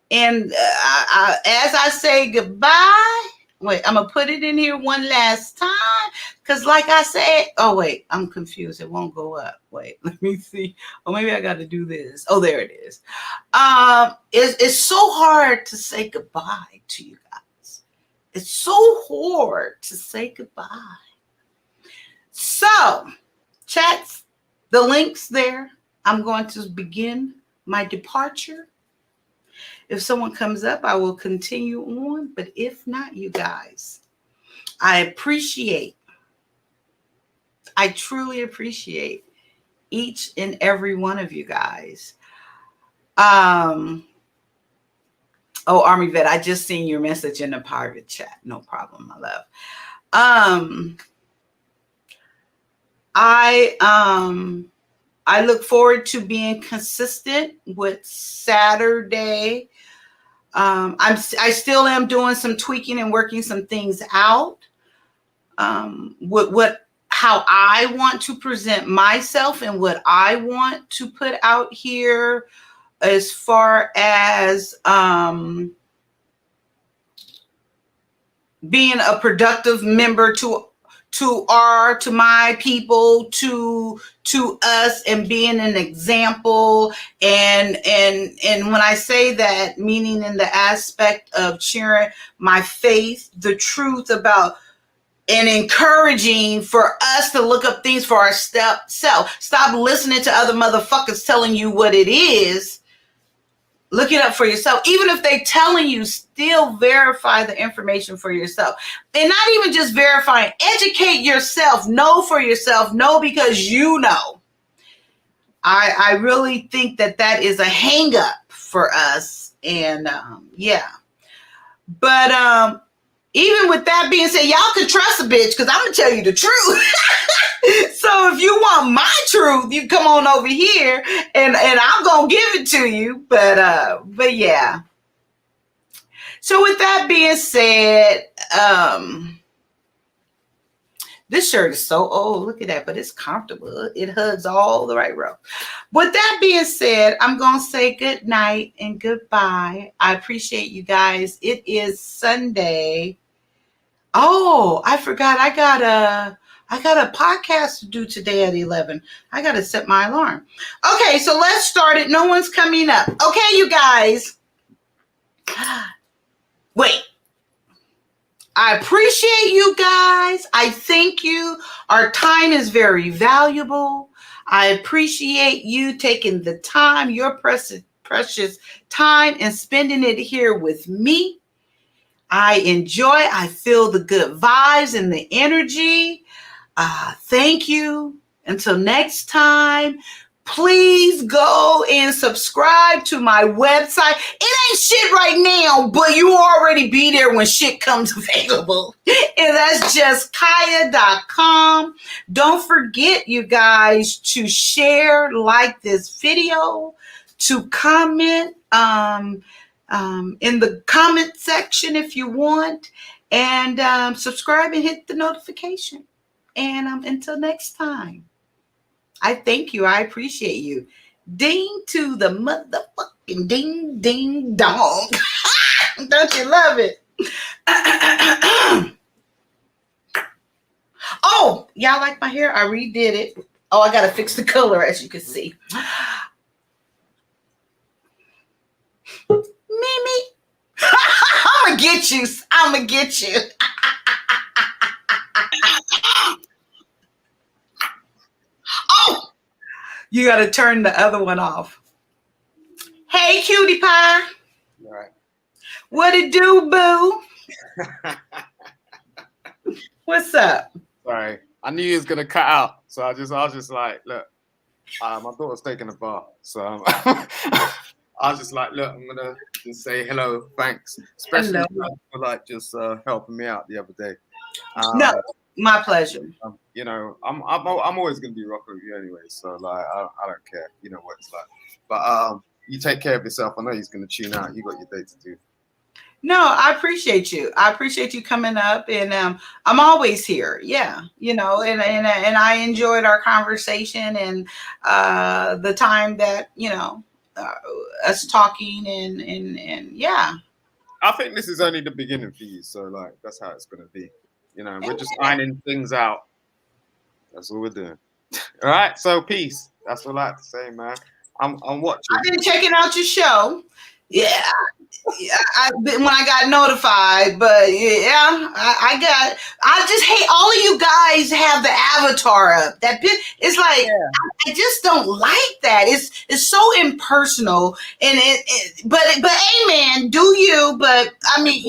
And as I say goodbye, wait, I'm gonna put it in here one last time, because like I said, oh wait, I'm confused. It won't go up. Wait, let me see. Oh, maybe I got to do this. Oh, there it is. It's so hard to say goodbye to you guys. It's so hard to say goodbye. So, chats, the links there. I'm going to begin my departure. If someone comes up, I will continue on. But if not, you guys, I truly appreciate each and every one of you guys. Oh, Army Vet, I just seen your message in the private chat. No problem, my love. I look forward to being consistent with Saturday. I still am doing some tweaking and working some things out. How I want to present myself and what I want to put out here as far as being a productive member to my people, to us, and being an example. And when I say that, meaning in the aspect of sharing my faith, the truth about, and encouraging for us to look up things for our self. Stop listening to other motherfuckers telling you what it is. Look it up for yourself. Even if they're telling you, still verify the information for yourself. And not even just verifying, educate yourself. Know for yourself. Know because you know. I really think that is a hang up for us. And yeah. But even with that being said, y'all can trust a bitch because I'm going to tell you the truth. So if you want my truth, you come on over here and I'm going to give it to you. But yeah. So with that being said, This shirt is so old. Look at that, but it's comfortable. It hugs all the right row. With that being said, I'm going to say good night and goodbye. I appreciate you guys. It is Sunday. Oh, I forgot. I got a podcast to do today at 11. I got to set my alarm. Okay, so let's start it. No one's coming up. Okay, you guys. Wait. I appreciate you guys. I thank you. Our time is very valuable. I appreciate you taking the time, your precious time, and spending it here with me. I feel the good vibes and the energy. Thank you. Until next time, please go and subscribe to my website. It ain't shit right now, but you already be there when shit comes available. And that's just Kaya.com. Don't forget, you guys, to share, like this video, to comment in the comment section if you want, and subscribe and hit the notification. And until next time, I thank you. I appreciate you. Ding to the motherfucking ding, ding, dong. Don't you love it? Oh, y'all like my hair? I redid it. Oh, I got to fix the color, as you can see. Mimi. I'm going to get you. I'm going to get you. Oh, you got to turn the other one off. Hey, cutie pie. All right. What it do, boo? What's up? Sorry, I knew you was gonna cut out, so I was just like, look, my daughter's taking a bath, so I was just like, look, I'm gonna just say hello, thanks, especially for like just helping me out the other day. No, my pleasure. You know, I'm always gonna be rocking with you anyway, so like I don't care, you know what it's like. But you take care of yourself. I know he's gonna tune out. You got your day to do. No, I appreciate you. I appreciate you coming up, and I'm always here. Yeah, you know, and I enjoyed our conversation and the time that us talking and yeah. I think this is only the beginning for you, so like that's how it's gonna be. You know, we're just ironing things out. That's all we're doing. All right, so peace. That's what I like to say, man. I'm watching. I've been checking out your show. Yeah. When I got notified, but yeah, I just hate all of you guys have the avatar up. That bit, it's like I just don't like that. It's so impersonal, and but amen, do you? But I mean,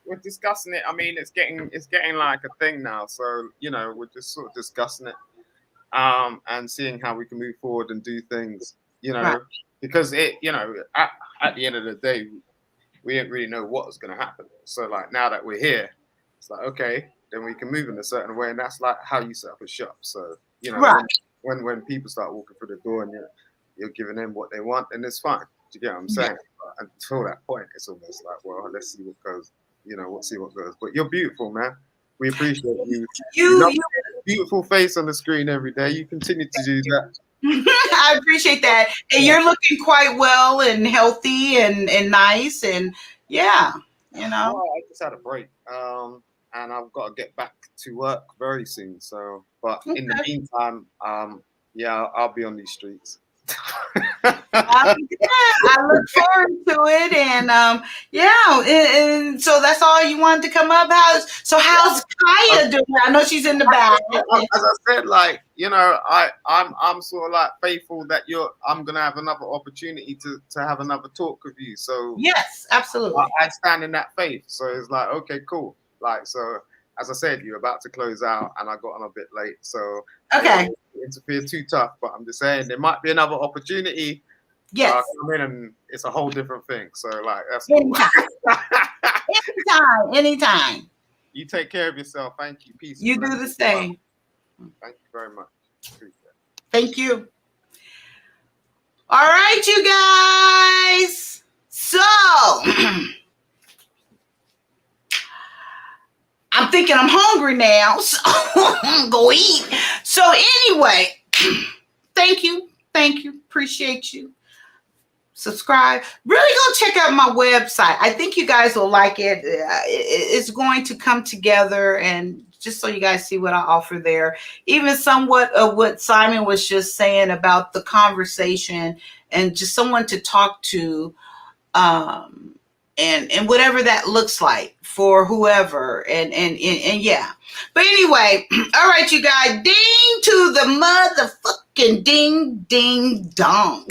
we're discussing it. I mean, it's getting like a thing now. So you know, we're just sort of discussing it, and seeing how we can move forward and do things. You know. Right. Because at the end of the day, we didn't really know what was going to happen. So like now that we're here, it's like okay, then we can move in a certain way, and that's like how you set up a shop. So you know, right. when people start walking through the door and you're giving them what they want, then it's fine. Do you get what I'm saying? Yeah. Until that point, it's almost like, well, let's see what goes. You know, let's see what goes. But you're beautiful, man. We appreciate you. You beautiful face on the screen every day. You continue to do that. I appreciate that. And you're looking quite well and healthy and nice. And yeah, you know. Well, I just had a break. And I've got to get back to work very soon. So, but in the meantime, I'll be on these streets. I look forward to it, and and so that's all you wanted to come up. How's Kaya doing? I know she's in the back. As I said, like you know, I'm sort of like faithful that I'm gonna have another opportunity to have another talk with you. So yes, absolutely. I stand in that faith. So it's like okay, cool. Like so, as I said, you're about to close out, and I got on a bit late, so okay. Interfere too tough, but I'm just saying there might be another opportunity. Yes, come in and it's a whole different thing. So like that's anytime. You take care of yourself. Thank you. Peace. You do the same. Thank you very much. Appreciate it. Thank you. All right, you guys. So I'm thinking I'm hungry now, so go eat. So anyway, thank you. Appreciate you. Subscribe. Really go check out my website. I think you guys will like it. It's going to come together, and just so you guys see what I offer there, even somewhat of what Simon was just saying about the conversation and just someone to talk to, and whatever that looks like for whoever, and yeah. But anyway, all right, you guys, ding to the motherfucking ding dong.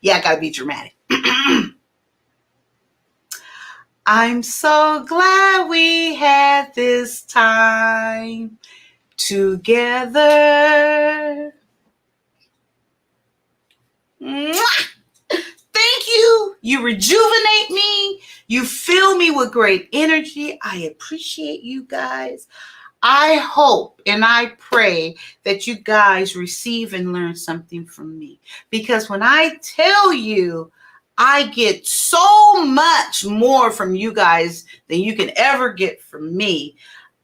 Yeah, I gotta be dramatic. I'm so glad we had this time together. Mwah! Thank you. You rejuvenate me. You fill me with great energy. I appreciate you guys. I hope and I pray that you guys receive and learn something from me. Because when I tell you, I get so much more from you guys than you can ever get from me.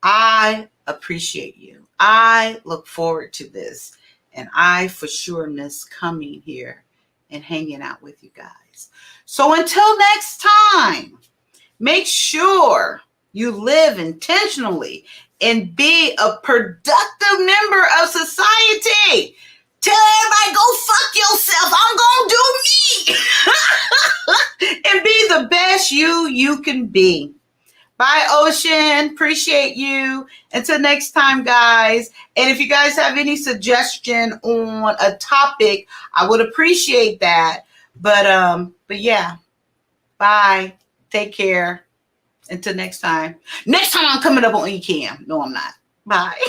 I appreciate you. I look forward to this. And I for sure miss coming here and hanging out with you guys. So until next time, make sure you live intentionally and be a productive member of society. Tell everybody, go fuck yourself. I'm going to do me. And be the best you can be. Bye, Ocean. Appreciate you. Until next time, guys. And if you guys have any suggestion on a topic, I would appreciate that. But yeah. Bye. Take care. Until next time. Next time I'm coming up on eCam. No, I'm not. Bye.